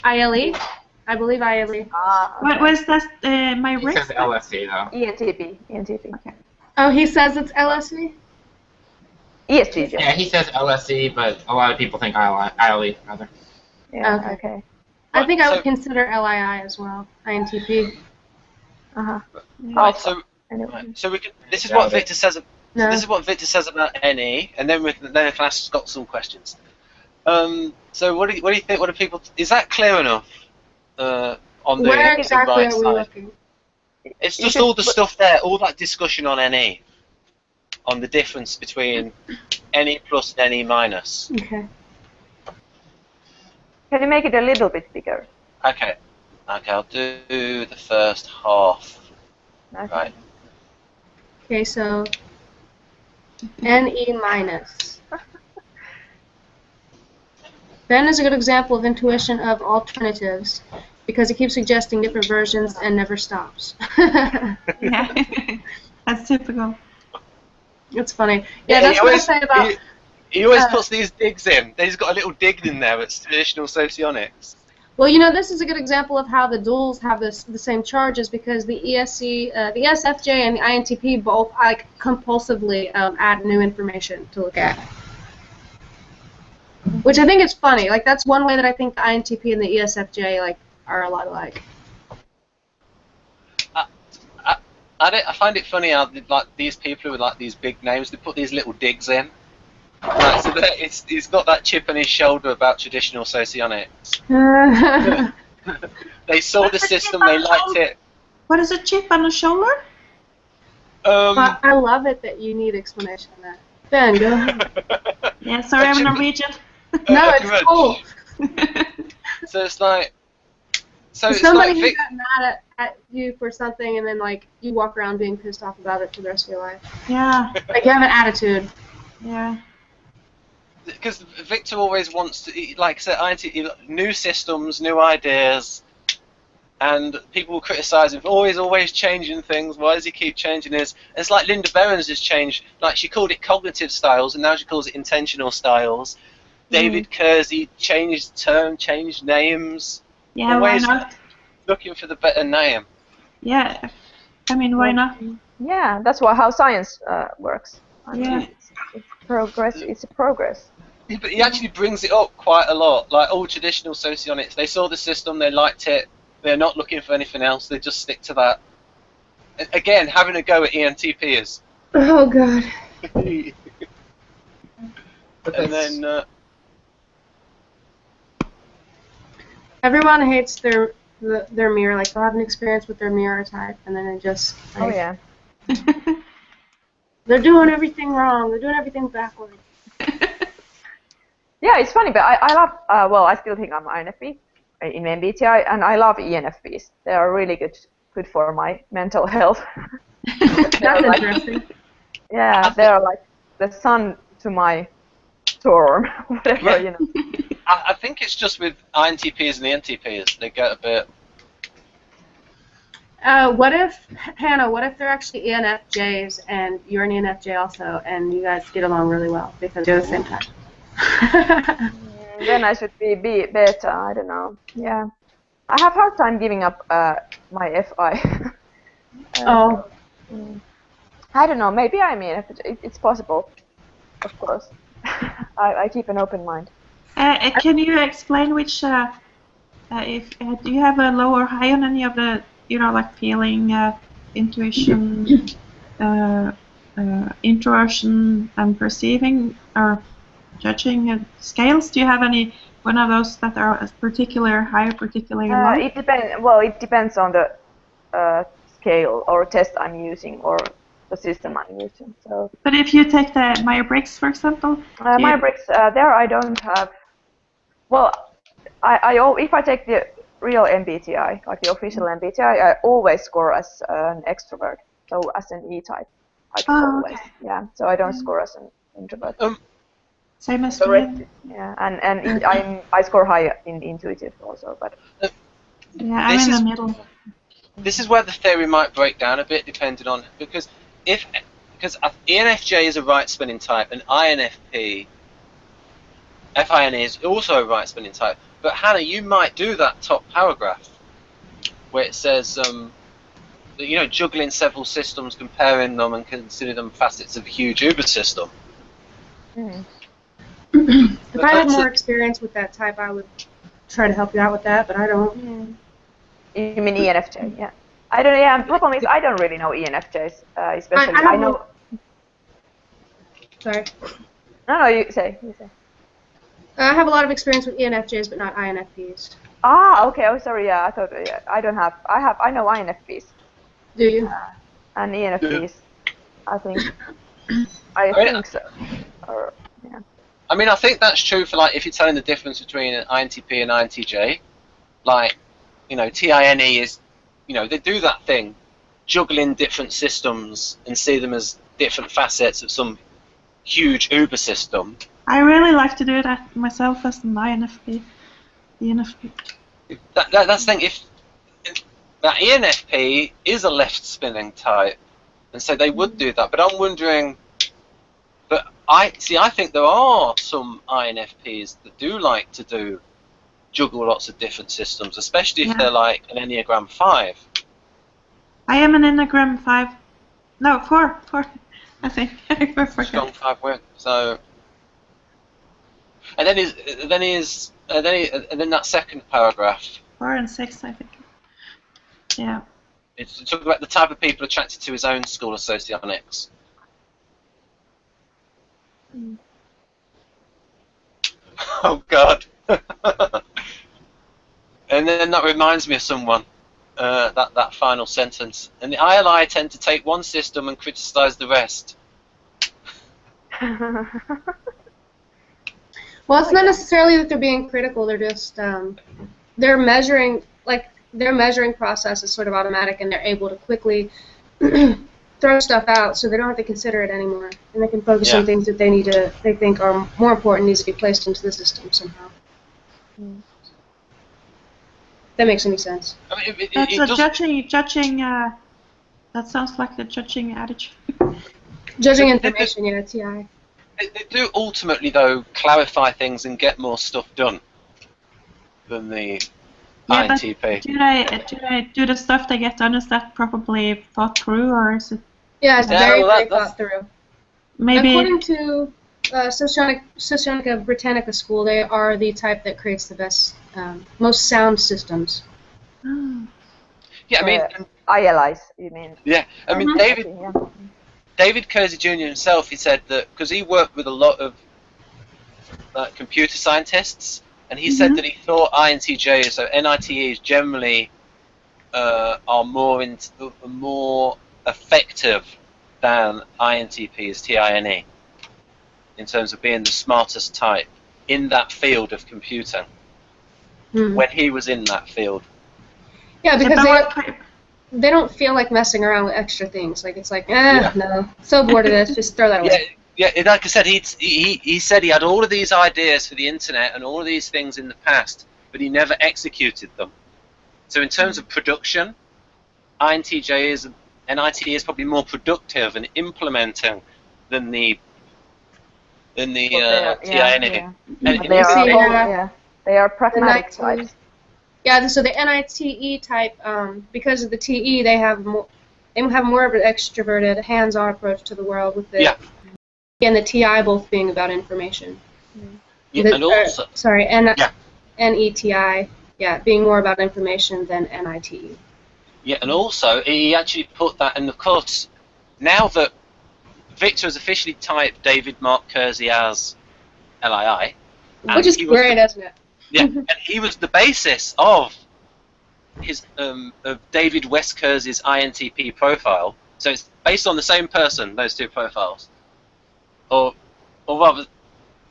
S9: ILE. I believe ILE.
S5: What was that? My
S7: he
S5: wrist?
S7: says LSE though.
S6: ENTP.
S5: Okay.
S9: Oh, he says it's LSE?
S6: ESTJ.
S7: Yeah, he says LSE, but a lot of people think ILE rather.
S6: Yeah. Okay.
S9: I think I would consider LII as well. INTP.
S1: Right, so we can. This is what Victor says.
S9: No.
S1: This is what Victor says about NE, and then I can ask Scott some questions. So what do you think? What do people? Is that clear enough? On the
S9: Where exactly
S1: right
S9: are we
S1: side?
S9: looking?
S1: It's just all the stuff there, all that discussion on NE, on the difference between NE plus and NE minus.
S9: Okay.
S6: Can you make it a little bit bigger?
S1: Okay, I'll do the first half.
S6: Okay.
S1: Right.
S9: Okay, so NE minus. Ben is a good example of intuition of alternatives because he keeps suggesting different versions and never stops.
S5: Yeah, that's typical.
S9: It's funny. Yeah, that's what I say about.
S1: He always puts these digs in. He's got a little dig in there. It's traditional socionics.
S9: Well, you know, this is a good example of how the duals have the same charges because the ESC, the ESFJ, and the INTP both compulsively add new information to look at. Which I think is funny. Like that's one way that I think the INTP and the ESFJ are a lot alike.
S1: I find it funny how these people with these big names, they put these little digs in. Right, so he's got that chip on his shoulder about traditional socionics. They saw the system, they liked it.
S5: What is a chip on the shoulder?
S9: I love it that you need explanation on that. Ben, go ahead.
S5: Yeah, sorry, I'm Norwegian.
S9: No, it's cool.
S1: So it's like,
S9: somebody
S1: like
S9: who got mad at you for something, and then like you walk around being pissed off about it for the rest of your life.
S5: Yeah.
S9: Like you have an attitude.
S5: Yeah.
S1: Because Victor always wants to, like I said, new systems, new ideas, and people will criticise him for always changing things. Why does he keep changing this? And it's like Linda Berens has changed. Like she called it cognitive styles, and now she calls it intentional styles. David Kiersey changed term, changed names.
S5: Yeah,
S1: always
S5: why not?
S1: looking for the better name.
S5: Yeah, I mean, why not?
S6: Yeah, that's how science works. I mean,
S5: Yeah.
S6: it's progress. It's a progress.
S1: But he actually brings it up quite a lot. Like all traditional socionics, they saw the system, they liked it. They're not looking for anything else. They just stick to that. Again, having a go at ENTPers.
S9: Oh God.
S1: And then
S9: Everyone hates their mirror. Like they'll have an experience with their mirror type, and then it just. Like,
S6: Oh yeah.
S9: They're doing everything wrong. They're doing everything backwards.
S6: Yeah, it's funny, but I love. Well, I still think I'm INFP in MBTI, and I love ENFPs. They are really good for my mental health.
S9: That's interesting.
S6: Yeah, they are like the sun to my storm, whatever, you know.
S1: I think it's just with INTPs and ENTPs, they get a bit.
S9: What if, Hannah, what if they're actually ENFJs and you're an ENFJ also, and you guys get along really well because you're the same type?
S6: Then I should be beta, I don't know. Yeah. I have hard time giving up my FI.
S9: Oh.
S6: I don't know, maybe I mean, it's possible, of course. I keep an open mind.
S5: Can you explain which, if do you have a low or high on any of the, you know, like feeling, intuition, introversion, and perceiving, or judging scales? Do you have any one of those that are a particular high or particular low?
S6: It depends. Well, it depends on the scale or test I'm using or the system I'm using. So.
S5: But if you take the Myers-Briggs, for example.
S6: Myers-Briggs, there I don't have. Well, if I take the real MBTI, like the official MBTI, I always score as an extrovert, so as an E-type. Always.
S5: Okay.
S6: Yeah, so I don't score as an introvert.
S5: Same as
S6: me. Yeah, and I score high in intuitive also, but.
S5: Yeah, I'm in the middle.
S1: This is where the theory might break down a bit, depending on because ENFJ is a right spinning type, and INFP, FIN is also a right spinning type. But Hannah, you might do that top paragraph where it says, you know, juggling several systems, comparing them, and consider them facets of a huge Uber system.
S9: If I had more experience with that type, I would try to help you out with that, but I don't.
S6: You mean ENFJ? Yeah. I don't. Yeah. The problem is I don't really know ENFJs, especially. I know.
S9: Sorry.
S6: No, you say.
S9: I have a lot of experience with ENFJs, but not INFPs.
S6: Ah, okay. Oh, sorry. Yeah, I thought. Yeah, I don't have. I know INFPs.
S9: Do you?
S6: And ENFPs. I think. I think so. Or, yeah.
S1: I mean, I think that's true for like if you're telling the difference between an INTP and INTJ, like, you know, TINE is, you know, they do that thing, juggling different systems and see them as different facets of some huge Uber system.
S5: I really like to do that myself as an INFP. ENFP.
S1: That's the thing. If that ENFP is a left spinning type, and so they would do that. But I'm wondering. But I think there are some INFPs that do like to juggle lots of different systems, especially if they're like an Enneagram 5.
S5: I am an Enneagram 5. No, 4, I think.
S1: Strong 5 win. So, and then that second paragraph.
S5: 4 and 6, I think. Yeah.
S1: It's talking about the type of people attracted to his own school of Socionics. Oh God! And then that reminds me of someone. That final sentence. And the ILI tend to take one system and criticise the rest.
S9: Well, it's not necessarily that they're being critical. They're just they're measuring, like their measuring process is sort of automatic, and they're able to quickly throw stuff out, so they don't have to consider it anymore, and they can focus on things that they think are more important, needs to be placed into the system somehow. If that makes any sense.
S1: I mean,
S5: That's a judging. That sounds like the judging attitude.
S9: Judging information, yeah, TI.
S1: They do ultimately, though, clarify things and get more stuff done than the INTP.
S5: But do the stuff they get done, is that probably thought through, or is it?
S9: Yeah, it's very thought through.
S5: Maybe.
S9: According to Socionica Britannica School, they are the type that creates the best, most sound systems.
S5: Oh.
S1: Yeah, I mean,
S6: ILIs, you mean?
S1: Yeah, I mean, David Kiersey Jr. himself, he said that because he worked with a lot of computer scientists, and he said that he thought INTJs, so NITEs, generally are more effective than INTPs, TINE, in terms of being the smartest type in that field of computing. When he was in that field.
S9: Yeah, because they don't feel like messing around with extra things. Like, it's like, no, so bored of this, just throw that away.
S1: Yeah, like I said, he said he had all of these ideas for the internet and all of these things in the past, but he never executed them. So in terms of production, NITE is probably more productive in implementing than the TINE.
S6: They are pragmatic types.
S9: Yeah, so the NITE type, because of the TE, they have more of an extroverted, hands-on approach to the world, with the and the TI both being about information.
S1: And also,
S9: NETI, being more about information than NITE.
S1: Yeah, and also he actually put that, and of course, now that Victor has officially typed David Mark Kiersey as LII,
S9: which is great, isn't it?
S1: Yeah, and he was the basis of his of David West Kiersey's INTP profile. So it's based on the same person, those two profiles, or rather,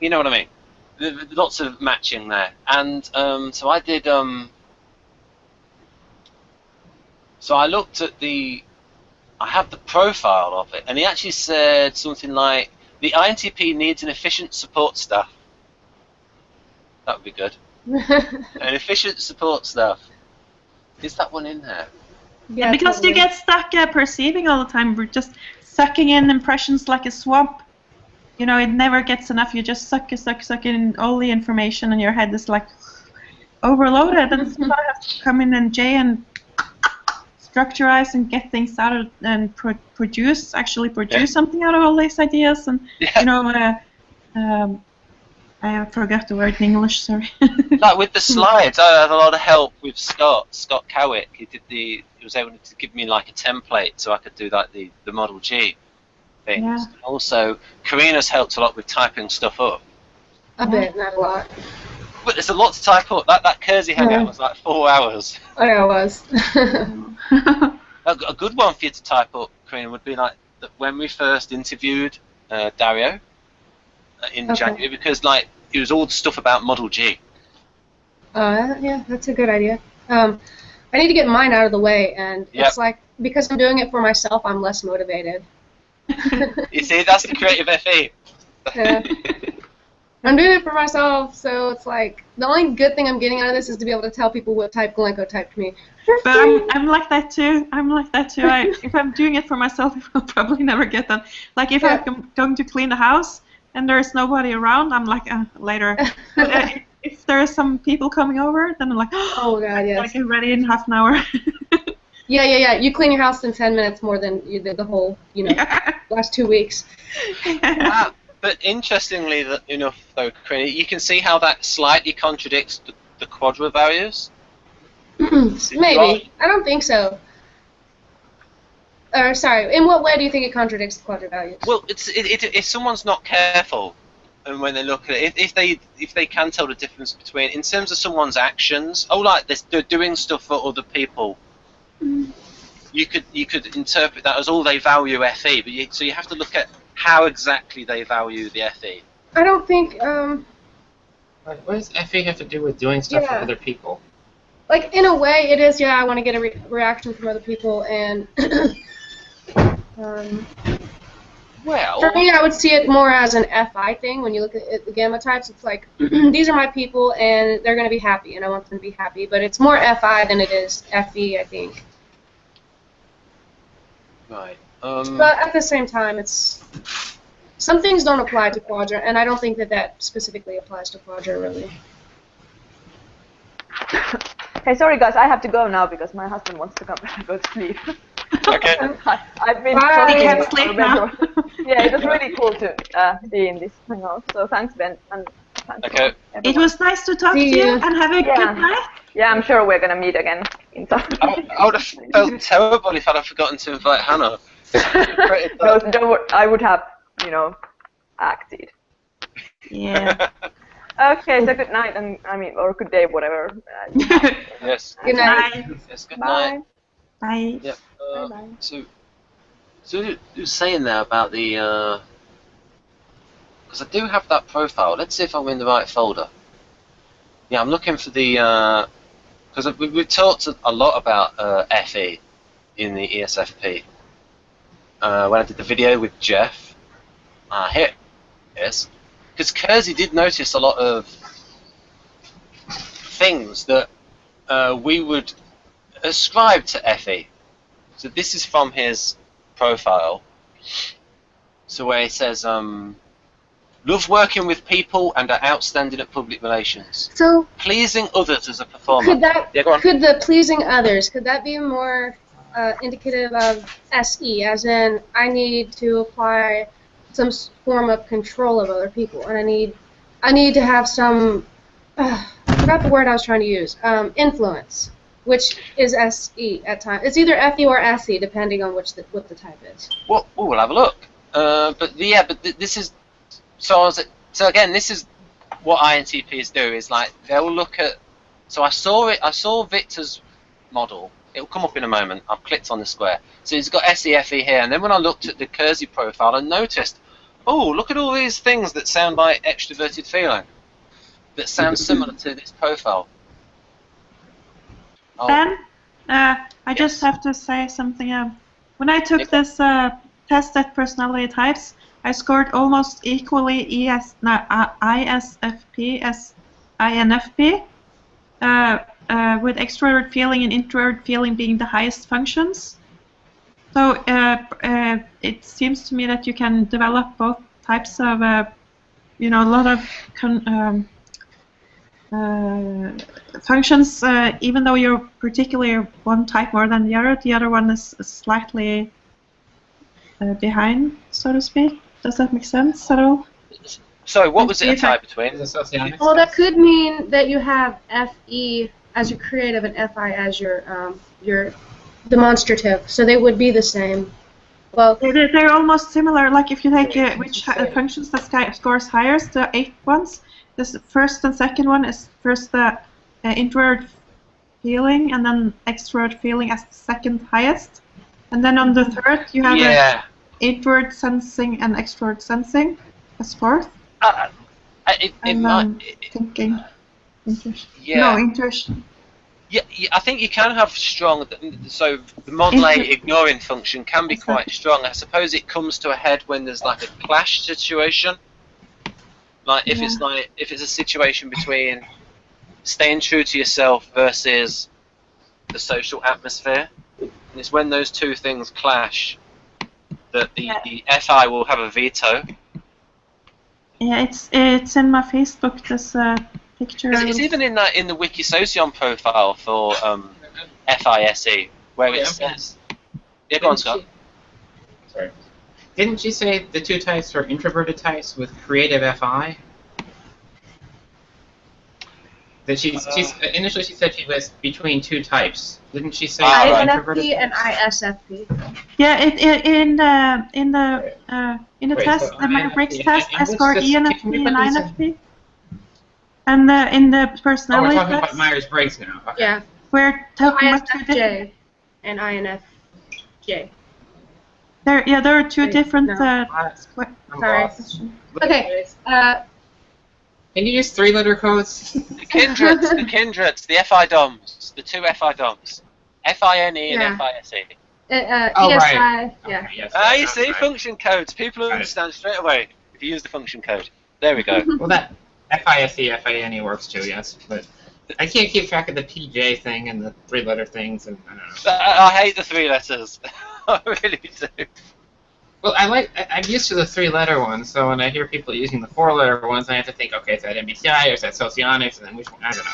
S1: you know what I mean. There's lots of matching there, and so I did. So I looked at I have the profile of it, and he actually said something like, the INTP needs an efficient support staff. That would be good. An efficient support staff. Is that one in there?
S5: Yeah, because you get stuck perceiving all the time. We're just sucking in impressions like a swamp. You know, it never gets enough. You just suck in all the information, and your head is like overloaded. And somebody has to come in and structurize and get things out and produce something out of all these ideas. And you know, I forgot the word in English. Sorry.
S1: Like with the slides, I had a lot of help with Scott Cowick. He was able to give me like a template so I could do like the Model G things. Yeah. Also, Karina's helped a lot with typing stuff up.
S9: A bit, not a lot.
S1: But there's a lot to type up. That Kiersey hangout was like 4 hours.
S9: Oh yeah, it was.
S1: A good one for you to type up, Karina, would be like when we first interviewed Dario in January, because like it was all the stuff about Model G.
S9: Yeah, that's a good idea. I need to get mine out of the way, and it's like, because I'm doing it for myself, I'm less motivated.
S1: You see, that's the creative FE.
S9: Yeah. I'm doing it for myself, so it's like, the only good thing I'm getting out of this is to be able to tell people what type Gulenko typed me.
S5: But I'm like that too. If I'm doing it for myself, I'll probably never get done. Like if I'm going to clean the house and there's nobody around, I'm like, later. If there are some people coming over, then I'm like,
S9: oh god, yes.
S5: I get ready in half an hour.
S9: Yeah. You clean your house in 10 minutes more than you did the whole, last 2 weeks.
S1: But interestingly enough, though, Karina, you can see how that slightly contradicts the quadra values.
S9: Maybe. I don't think so. Sorry, in what way do you think it contradicts the quadra values?
S1: Well, if someone's not careful, and when they look at it, if they can tell the difference between, in terms of someone's actions, like they're doing stuff for other people, you could interpret that as all they value FE, but so you have to look at how exactly they value the FE.
S9: I don't think.
S7: What does FE have to do with doing stuff for other people?
S9: Like, in a way, it is, yeah, I want to get a reaction from other people, and
S1: Well,
S9: for me, I would see it more as an FI thing. When you look at the gamma types, it's like, these are my people, and they're going to be happy, and I want them to be happy. But it's more FI than it is FE, I think.
S1: right.
S9: But at the same time, it's... Some things don't apply to quadra, and I don't think that that specifically applies to quadra, really.
S6: Hey, sorry guys, I have to go now because my husband wants to come and go to sleep.
S1: Okay.
S6: I've been
S9: Bye.
S6: talking
S9: You can't
S6: about
S9: sleep
S6: now. Yeah, it was really cool to be in this hangout. So thanks, Ben, and thanks.
S1: Okay.
S5: It was nice to talk to
S9: See
S5: you,
S9: you.
S5: and have a good night.
S6: Yeah, I'm sure we're gonna meet again in some.
S1: I would have felt terrible if I'd have forgotten to invite Hannah.
S6: No, don't worry, I would have, you know, acted.
S5: Yeah.
S6: Okay, so good night, and I mean, or good day, whatever.
S1: Yes.
S9: Good night.
S1: Yes. Good
S6: Bye.
S1: night.
S5: Bye.
S1: Yep.
S9: Bye-bye.
S1: So you were saying there about the, because I do have that profile. Let's see if I'm in the right folder. Yeah, I'm looking for the, because we've talked a lot about FE in the ESFP. When I did the video with Jeff, here it is. Because Kiersey did notice a lot of things that we would ascribe to FE. So this is from his profile. So where he says, love working with people and are outstanding at public relations.
S2: So
S1: Pleasing others as a performer.
S9: Could that,
S1: Yeah, go on.
S9: could the pleasing others, could that be more indicative of SE, as in I need to apply some form of control of other people, and I need to have some, I forgot the word I was trying to use, influence, which is SE at times. It's either FE or SE, depending on what the type is.
S1: Well, we'll have a look. But yeah, but this is so again, this is what INTPs do. Is like they'll look at. So I saw Victor's model. It'll come up in a moment. I've clicked on the square. So he's got SEFE here, and then when I looked at the Kiersey profile, I noticed, oh, look at all these things that sound like extroverted feeling, that sound similar to this profile. Oh.
S5: Ben, I just have to say something. When I took this test at personality types, I scored almost equally ISFP as INFP, with extrovert feeling and introvert feeling being the highest functions. So it seems to me that you can develop both types of, you know, a lot of functions, even though you're particularly one type more than the other one is slightly behind, so to speak. Does that make sense at all?
S1: Sorry, what was it a type between?
S9: Well, that could mean that you have FE as your creative and FI as your demonstrative, so they would be the same. Well,
S5: they're almost similar. Like if you take which functions that scores highest, the 8 ones. This first and second one is first the introvert feeling, and then extrovert feeling as the second highest, and then on the third you have introvert sensing and extrovert sensing as fourth. Thinking. Intuition.
S1: Yeah, I think you can have strong. So the Model A ignoring function can be quite strong. I suppose it comes to a head when there's like a clash situation. Like if it's a situation between staying true to yourself versus the social atmosphere, and it's when those two things clash that the FI will have a veto.
S5: Yeah, it's in my Facebook. This picture.
S1: It's even in the Wikisocion profile for FISE, where it says. Yeah, go on, Scott.
S7: Sorry. Didn't she say the two types are introverted types with creative FI? That initially she said she was between two types. Didn't she say
S9: INFP and ISFP?
S5: Yeah, in the test, the Myers-Briggs test, I scored ENFP and INFP. And in the personality
S7: we're talking
S5: test,
S7: about Myers-Briggs now. Okay.
S9: Yeah.
S5: we're talking about
S9: ISFJ and INFJ.
S5: There are two different.
S9: Sorry. Okay.
S7: Can you use 3-letter codes?
S1: The kindreds, the FI DOMs, the two FI DOMs, FINE and FISE.
S7: Oh,
S9: ESI,
S7: right.
S9: yeah.
S7: Okay, yes,
S1: You see,
S7: right.
S1: function codes. People understand straight away if you use the function code. There we go.
S7: Well, that FISE, FINE works too, yes, but I can't keep track of the PJ thing and the 3-letter things, and I don't know.
S1: I hate the 3 letters. I really do.
S7: Well, I'm used to the 3-letter ones, so when I hear people using the 4-letter ones, I have to think, okay, is that MBTI or is that Socionics, and then which one? I don't know.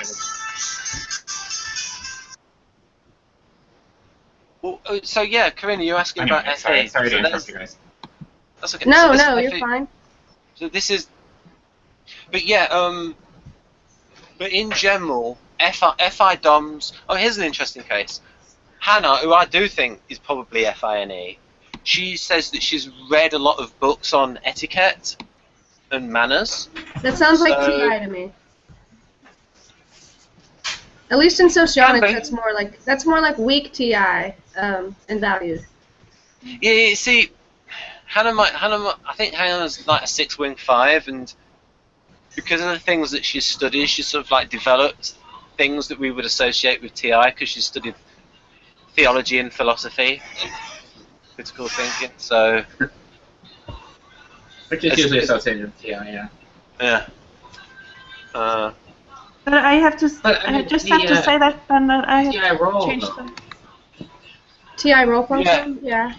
S1: Well, so yeah, Karina, you're asking about FA.
S7: Sorry to interrupt you guys.
S1: That's okay.
S9: No,
S1: so
S9: you're fine.
S1: So this is, but yeah, but in general, FI DOMs. Oh, here's an interesting case. Hannah, who I do think is probably FINE, she says that she's read a lot of books on etiquette and manners.
S9: That sounds like TI to me. At least in Socionics, that's more like weak TI and values.
S1: Yeah, you see, I think Hannah's like a 6-wing 5, and because of the things that she's studied, she's sort of like developed things that we would associate with TI because she studied theology and philosophy, critical thinking. So,
S7: which is usually associated with TI, yeah.
S1: Yeah.
S5: But I have to. I just have to say that, and that I have
S7: role,
S5: changed
S7: though.
S5: them.
S9: TI role function,
S1: Yeah,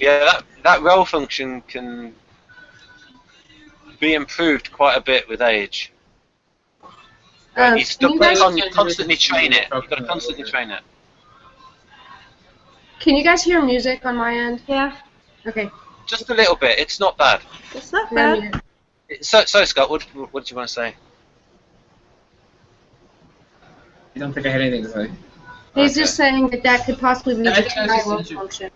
S1: that role function can be improved quite a bit with age. You've got to constantly train it. You've got to constantly train it.
S9: Can you guys hear music on my end?
S5: Yeah.
S9: Okay.
S1: Just a little bit. It's not bad.
S5: It's not bad.
S1: So Scott, what did you want to say?
S7: I don't think I had anything to say.
S9: He's just saying that could possibly be the TI role function.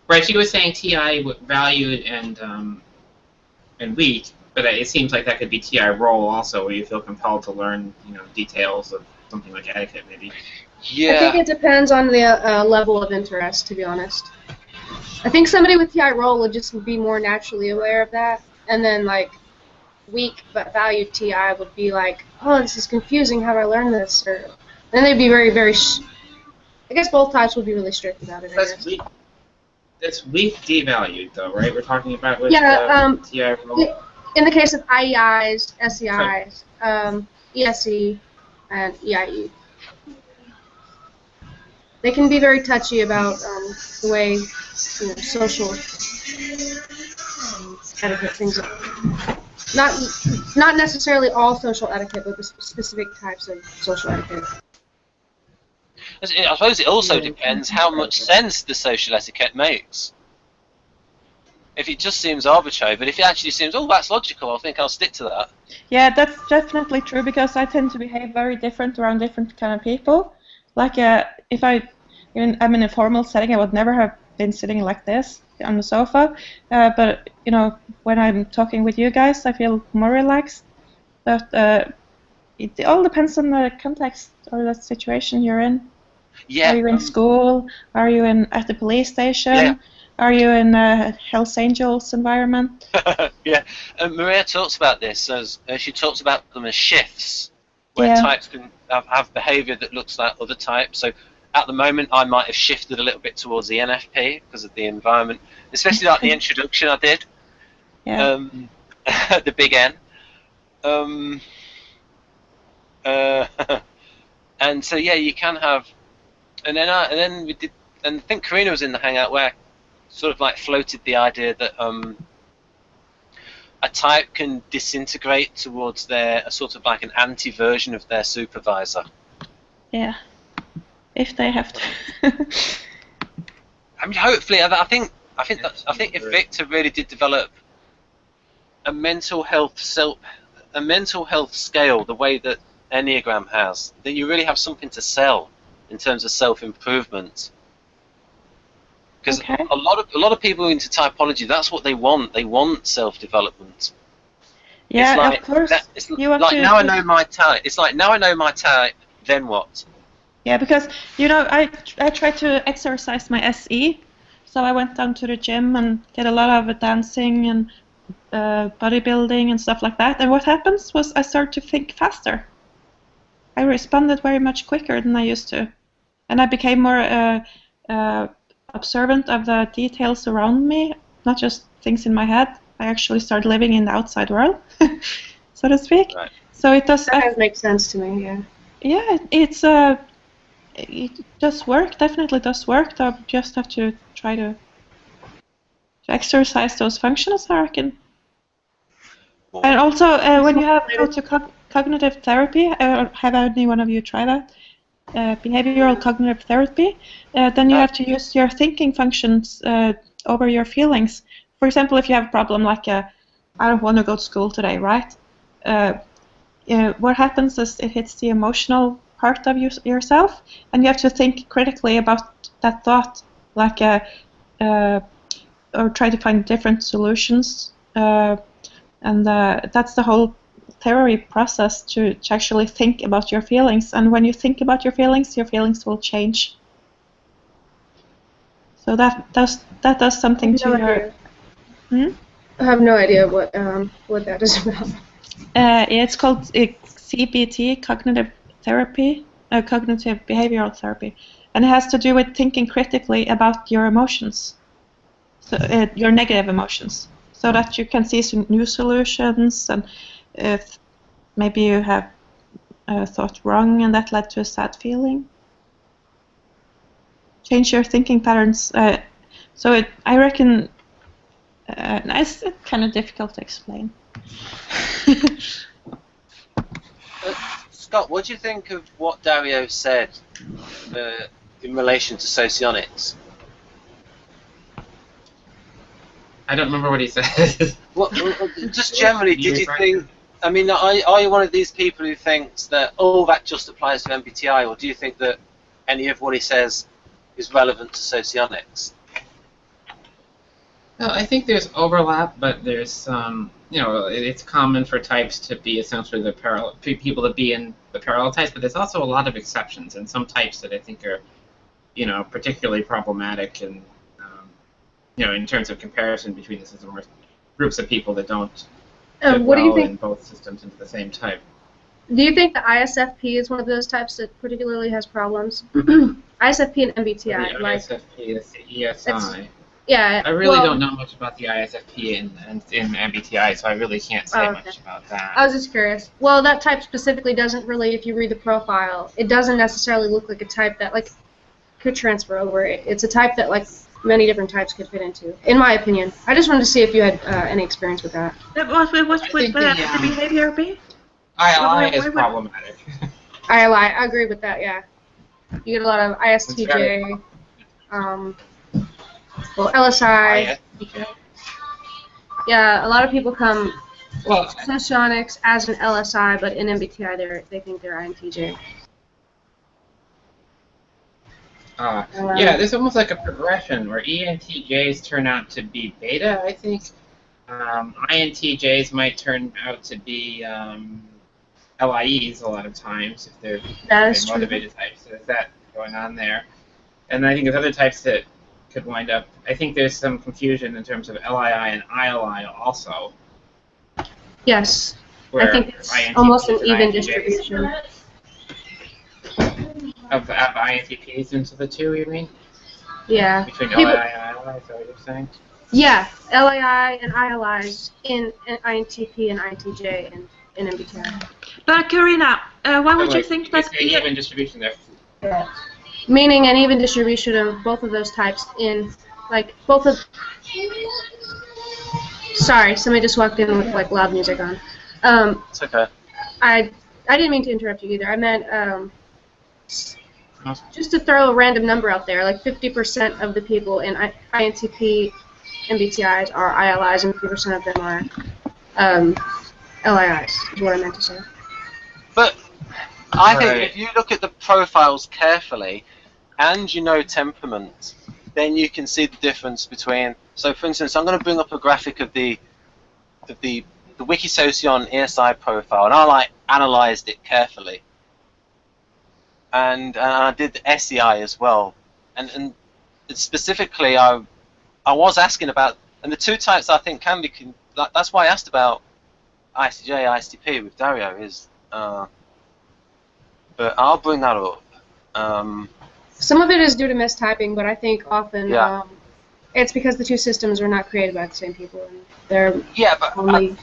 S7: Right, she was saying TI valued and weak, but it seems like that could be TI role also, where you feel compelled to learn, details of something like etiquette, maybe.
S1: Yeah.
S9: I think it depends on the level of interest, to be honest. I think somebody with TI role would just be more naturally aware of that, and then like weak but valued TI would be like, oh, this is confusing. How do I learn this? Or then they'd be very, very. I guess both types would be really strict about it.
S7: That's weak devalued, though, right? We're talking about with TI role.
S9: In the case of IEIs, SEIs, ESE, and EIE. They can be very touchy about the way social etiquette things are. Not necessarily all social etiquette, but the specific types of social etiquette.
S1: I suppose it also depends how much sense the social etiquette makes. If it just seems arbitrary, but if it actually seems, oh, that's logical, I think I'll stick to that.
S5: Yeah, that's definitely true, because I tend to behave very different around different kind of people. Like, if I'm in a formal setting, I would never have been sitting like this on the sofa. But when I'm talking with you guys, I feel more relaxed. But it all depends on the context or the situation you're in.
S1: Yeah.
S5: Are you in school? Are you at the police station?
S1: Yeah.
S5: Are you in a Hells Angels environment?
S1: Yeah. Maria talks about this as she talks about them as shifts, where types can have behaviour that looks like other types. So at the moment, I might have shifted a little bit towards the NFP because of the environment, especially like the introduction I did.
S5: Yeah.
S1: The big N. And so yeah, you can have, and then we did, and I think Karina was in the hangout where I sort of like floated the idea that a type can disintegrate towards a sort of like an anti-version of their supervisor.
S5: Yeah. If they have to.
S1: I mean, hopefully, I think if Victor really did develop a mental health scale the way that Enneagram has, then you really have something to sell in terms of self-improvement. Because a lot of people into typology, that's what they want. They want self-development.
S5: Yeah,
S1: like,
S5: of course.
S1: Now I know my type. It's like, now I know my type, then what?
S5: Yeah, because I try to exercise my SE, So I went down to the gym and did a lot of dancing and bodybuilding and stuff like that. And what happens was I started to think faster. I responded very much quicker than I used to. And I became more observant of the details around me, not just things in my head. I actually started living in the outside world, so to speak.
S1: Right.
S5: So it does.
S9: That makes sense to me. Yeah.
S5: Yeah, it does work. Definitely does work. You just have to try to exercise those functions, I reckon. And also, when you go to cognitive therapy, have any one of you tried that? Behavioral cognitive therapy, then you have to use your thinking functions over your feelings. For example, if you have a problem like I don't want to go to school today, right? What happens is it hits the emotional part of yourself, and you have to think critically about that thought, like or try to find different solutions, and that's the whole therapy process, to actually think about your feelings. And when you think about your feelings will change. So that does something to your.
S9: I have no idea what that is about.
S5: It's called CBT, cognitive therapy, cognitive behavioral therapy, and it has to do with thinking critically about your emotions, so your negative emotions, so that you can see some new solutions. And if maybe you have thought wrong and that led to a sad feeling, change your thinking patterns. So I reckon it's kind of difficult to explain.
S1: Scott, what do you think of what Dario said in relation to socionics?
S7: I don't remember what he said.
S1: Well, just generally, did you think? I mean, are you one of these people who thinks that that just applies to MBTI, or do you think that any of what he says is relevant to socionics?
S7: Well, I think there's overlap, but there's it's common for types to be essentially the parallel people to be in the parallel types, but there's also a lot of exceptions, and some types that I think are, particularly problematic, and in terms of comparison between the system, or groups of people that don't fit
S9: what do you
S7: well
S9: think?
S7: in both systems into the same type.
S9: Do you think the ISFP is one of those types that particularly has problems? ISFP and MBTI,
S7: The
S9: like
S7: ISFP, that's the ESI.
S9: yeah.
S7: I really don't know much about the ISFP in MBTI, so I really can't say much about that.
S9: I was just curious. Well, that type specifically doesn't really, if you read the profile, it doesn't necessarily look like a type that could transfer over. It's a type that many different types could fit into, in my opinion. I just wanted to see if you had any experience with that.
S5: What would the behavior be?
S7: ILI is problematic.
S9: ILI, I agree with that, yeah. You get a lot of ISTJ, LSI. Yeah, a lot of people come Socionics as an LSI, but in MBTI they think they're INTJ.
S7: Yeah, there's almost like a progression where ENTJs turn out to be beta, I think. INTJs might turn out to be LIEs a lot of times if they're motivated types. So there's that going on there. And I think there's other types that could wind up. I think there's some confusion in terms of LII and ILI also.
S9: Yes, I think it's almost an even distribution.
S7: Of INTPs into the two, you mean?
S9: Yeah.
S7: Between LII and ILI, is that what you're saying?
S9: Yeah, LII and ILIs in INTP and INTJ in MBTI.
S5: But Karina, why would you think that
S7: an even distribution there?
S9: Yeah. Meaning an even distribution of both of those types in, both of... Sorry, somebody just walked in with, loud music on.
S1: It's okay.
S9: I didn't mean to interrupt you either. I meant, just to throw a random number out there, 50% of the people in INTP MBTIs are ILIs and 50% of them are LIIs, is what I meant to say.
S1: But I think if you look at the profiles carefully and you know temperament, then you can see the difference between. So, for instance, I'm going to bring up a graphic of the Wikisocion ESI profile, and I analysed it carefully, and I did the SEI as well, and specifically I I was asking about, and the two types I think can be, that's why I asked about ISTJ, ISTP with Dario is, but I'll bring that up.
S9: Some of it is due to mistyping, but I think often
S1: Yeah.
S9: it's because the two systems were not created by the same people. And they're
S1: Yeah, but
S9: only...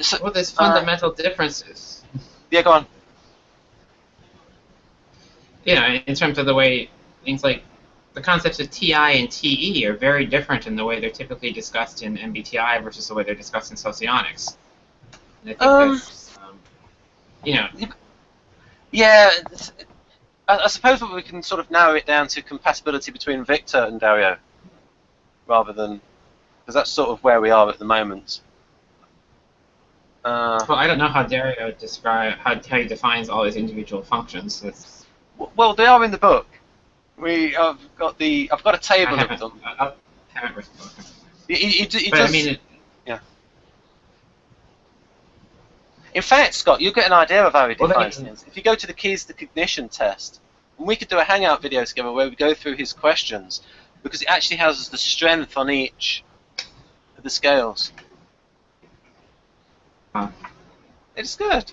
S1: so,
S7: Well, there's fundamental differences.
S1: yeah, go on.
S7: You know, in terms of the way things like the concepts of TI and TE are very different in the way they're typically discussed in MBTI versus the way they're discussed in Socionics. And I think that's, you know...
S1: Yeah, I suppose we can sort of narrow it down to compatibility between Victor and Dario, rather than, because that's sort of where we are at the moment.
S7: Well, I don't know how Dario how he defines all his individual functions. That's,
S1: well, they are in the book. I've got a table of them.
S7: I haven't written the book.
S1: He
S7: But
S1: does,
S7: I mean,
S1: yeah. In fact, Scott, you get an idea of how he
S7: Well,
S1: defines
S7: then-
S1: things. If you go to the keys to cognition test, and we could do a hangout video together where we go through his questions, because it actually has the strength on each of the scales.
S7: Huh.
S1: It's good.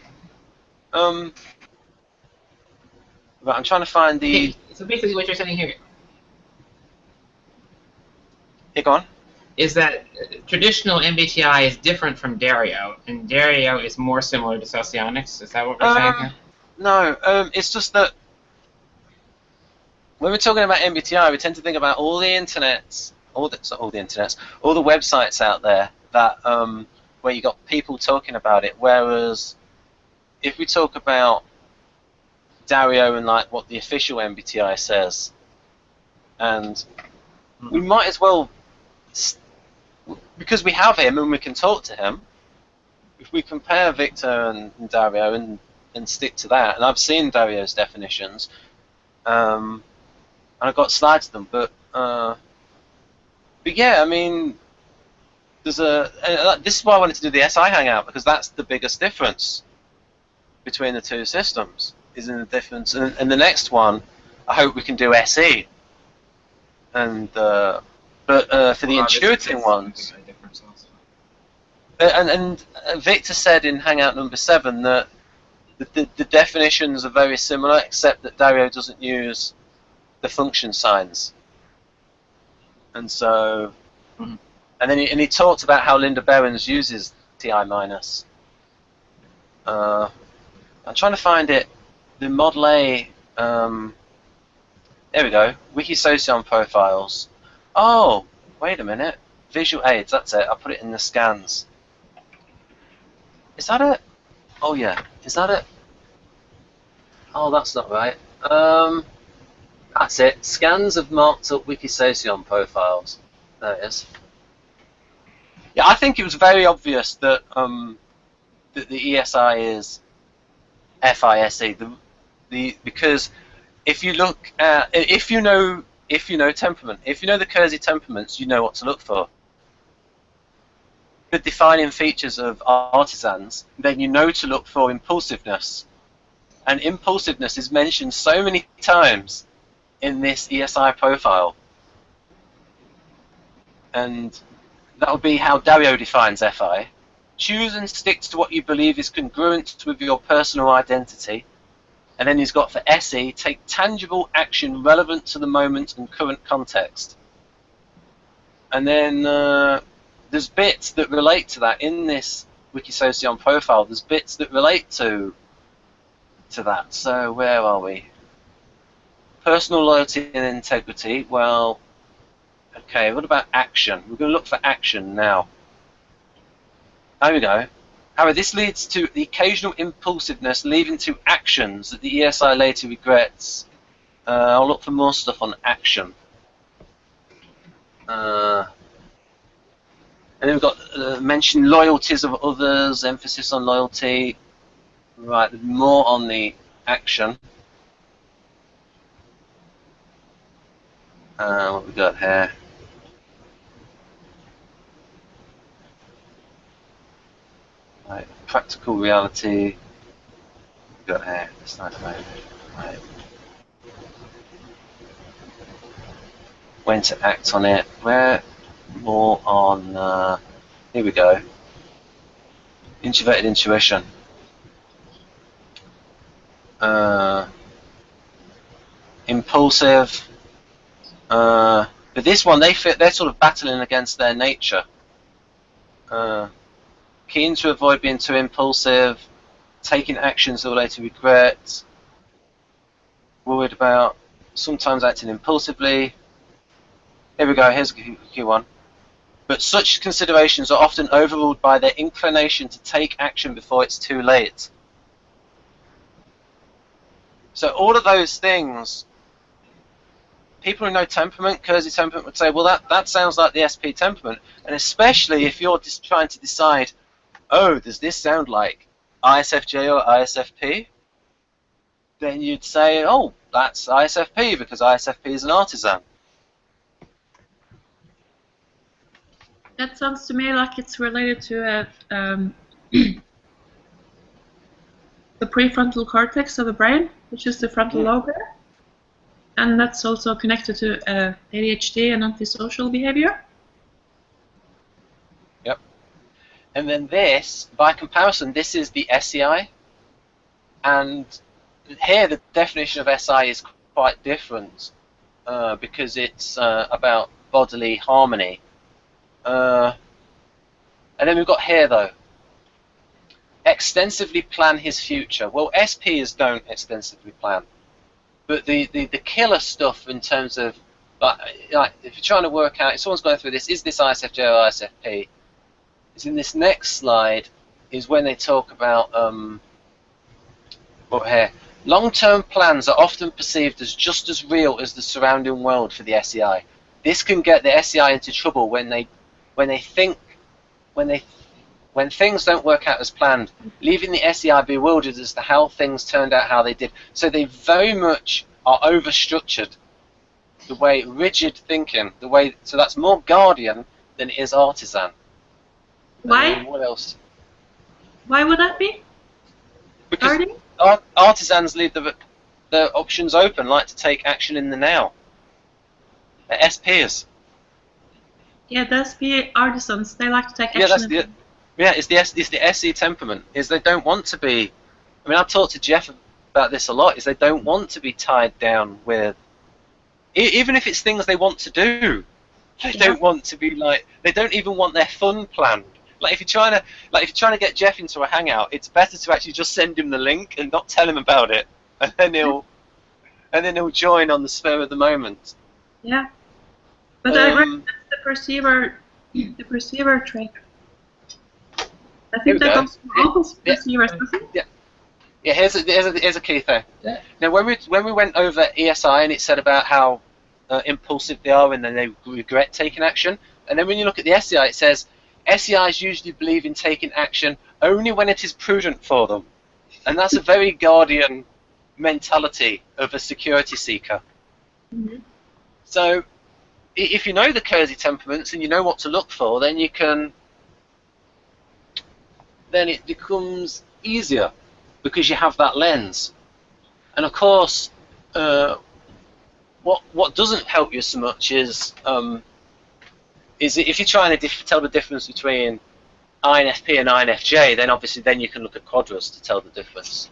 S1: Right, I'm trying to find the.
S7: Okay, so basically what you're saying here
S1: Here, go on.
S7: is that traditional MBTI is different from Dario, and Dario is more similar to Socionics. Is that what we're saying here?
S1: No, it's just that when we're talking about MBTI, we tend to think about all the internets, all the websites out there that where you got people talking about it. Whereas if we talk about Dario and like what the official MBTI says, and we might as well, because we have him and we can talk to him, if we compare Victor and Dario and stick to that, and I've seen Dario's definitions, and I've got slides of them, but yeah, I mean, there's this is why I wanted to do the SI hangout, because that's the biggest difference between the two systems, is in the difference, and the next one, I hope we can do SE, and but for the intuiting ones, and Victor said in hangout number 7 that the definitions are very similar, except that Dario doesn't use the function signs, and so, and then he talked about how Linda Behrens uses TI minus. I'm trying to find it. The Model A. There we go. Wikisocion profiles. Oh, wait a minute. Visual aids. That's it. I put it in the scans. Is that it? Oh yeah. Is that it? Oh, that's not right. That's it. Scans of marked up Wikisocion profiles. There it is. Yeah, I think it was very obvious that that the ESI is FISE. Because if you look at, if you know temperament, if you know the Kiersey temperaments, you know what to look for. The defining features of artisans, then you know to look for impulsiveness. And impulsiveness is mentioned so many times in this ESI profile. And that would be how Dario defines FI. Choose and stick to what you believe is congruent with your personal identity. And then he's got for SE, take tangible action relevant to the moment and current context. And then there's bits that relate to that in this Wikisocion profile. There's bits that relate to that. So where are we? Personal loyalty and integrity. Well, okay, what about action? We're going to look for action now. There we go. However, this leads to the occasional impulsiveness leading to actions that the ESI later regrets. I'll look for more stuff on action. And then we've got mention loyalties of others, emphasis on loyalty. Right, more on the action. What we got here? Right, practical reality. We got here. It's not right. When to act on it. Where? more on, here we go, introverted intuition. Impulsive. But this one, they're sort of battling against their nature. Keen to avoid being too impulsive, taking actions that relate to regret, worried about sometimes acting impulsively. Here we go, here's a key one. But such considerations are often overruled by their inclination to take action before it's too late. So all of those things, people who know temperament, Kiersey temperament, would say, well, that sounds like the SP temperament. And especially if you're just trying to decide, oh, does this sound like ISFJ or ISFP? Then you'd say, oh, that's ISFP because ISFP is an artisan.
S5: That sounds to me like it's related to the prefrontal cortex of the brain, which is the frontal lobe there. And that's also connected to ADHD and antisocial behavior.
S1: Yep. And then this, by comparison, this is the SEI. And here the definition of SI is quite different because it's about bodily harmony. And then we've got here, though, extensively plan his future. Well, SPs don't extensively plan. But the killer stuff in terms of, like if you're trying to work out, if someone's going through this, is this ISFJ or ISFP, is in this next slide, is when they talk about, well, here, long-term plans are often perceived as just as real as the surrounding world for the SEI. This can get the SEI into trouble when things don't work out as planned, leaving the SEI bewildered as to how things turned out how they did. So they very much are overstructured, the way rigid thinking, the way, so that's more guardian than it is artisan.
S5: Why?
S1: What else?
S5: Why would that be?
S1: Because artisans leave the options open, like to take action in the now. They're SPs.
S5: Yeah, the SP artisans, they like to take action.
S1: Yeah, that's the. Yeah, it's the SE temperament. Is they don't want to be. I mean, I've talked to Jeff about this a lot. Is they don't want to be tied down with, even if it's things they want to do. They don't want to be like. They don't even want their fun planned. Like if you're trying to get Jeff into a hangout, it's better to actually just send him the link and not tell him about it, and then he'll join on the spur of the moment.
S5: Yeah, but I reckon that's the perceiver trait. I think that comes from all perceivers, doesn't it?
S1: Yeah. Here's a key thing. Yeah. Now, when we went over ESI and it said about how impulsive they are and then they regret taking action, and then when you look at the SEI, it says SEIs usually believe in taking action only when it is prudent for them, and that's a very guardian mentality of a security seeker.
S5: Mm-hmm.
S1: So, if you know the Kiersey temperaments and you know what to look for, then you can. Then it becomes easier because you have that lens. And of course, what doesn't help you so much is if you're trying to tell the difference between INFP and INFJ, then obviously then you can look at quadras to tell the difference.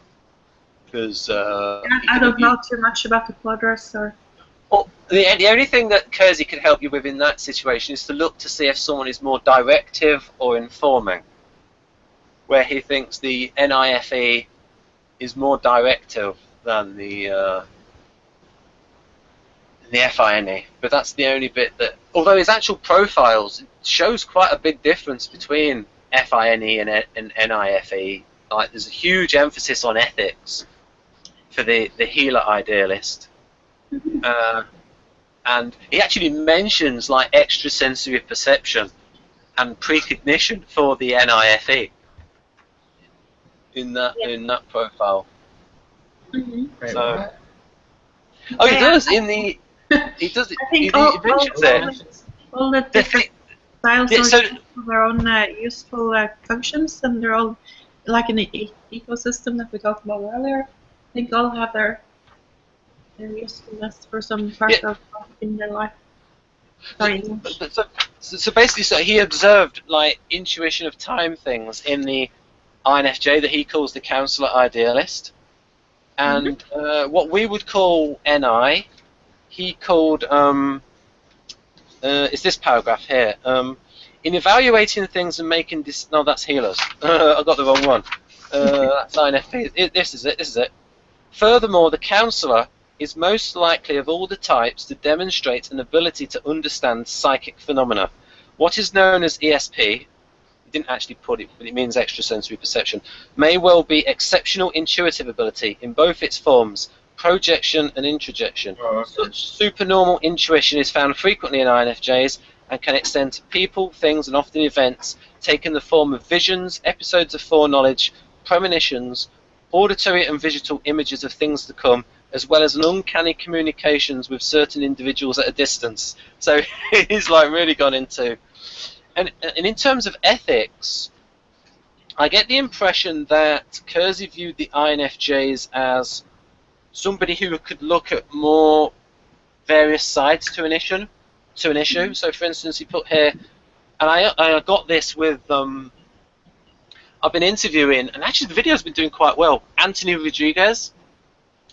S1: Because
S5: I don't know too much about the quadras.
S1: Well, the only thing that Kiersey can help you with in that situation is to look to see if someone is more directive or informing. Where he thinks the NIFE is more directive than the FINE, but that's the only bit that, although his actual profiles shows quite a big difference between FINE and NIFE. Like there's a huge emphasis on ethics for the healer idealist, and he actually mentions like extrasensory perception and precognition for the NIFE. In that profile.
S5: Mm-hmm.
S1: So, he does in the he mentions it.
S5: All the different styles have their own useful functions, and they're all like in the ecosystem that we talked about earlier. I think all have their usefulness for some part of in their life. Sorry.
S1: So basically, so he observed like intuition of time things in the INFJ that he calls the counselor idealist, and what we would call NI, he called it's this paragraph here. In evaluating things and making no, that's healers. I got the wrong one. That's INFP. This is it. This is it. Furthermore, the counsellor is most likely of all the types to demonstrate an ability to understand psychic phenomena. What is known as ESP, he didn't actually put it, but it means extrasensory perception, may well be exceptional intuitive ability in both its forms, projection and introjection. Such supernormal intuition is found frequently in INFJs and can extend to people, things, and often events, taking the form of visions, episodes of foreknowledge, premonitions, auditory and visual images of things to come, as well as an uncanny communications with certain individuals at a distance. So he's like really gone into, and in terms of ethics, I get the impression that Kiersey viewed the INFJs as somebody who could look at more various sides to an issue. So for instance, he put here, and I got this with I've been interviewing, and actually the video's been doing quite well, Anthony Rodriguez.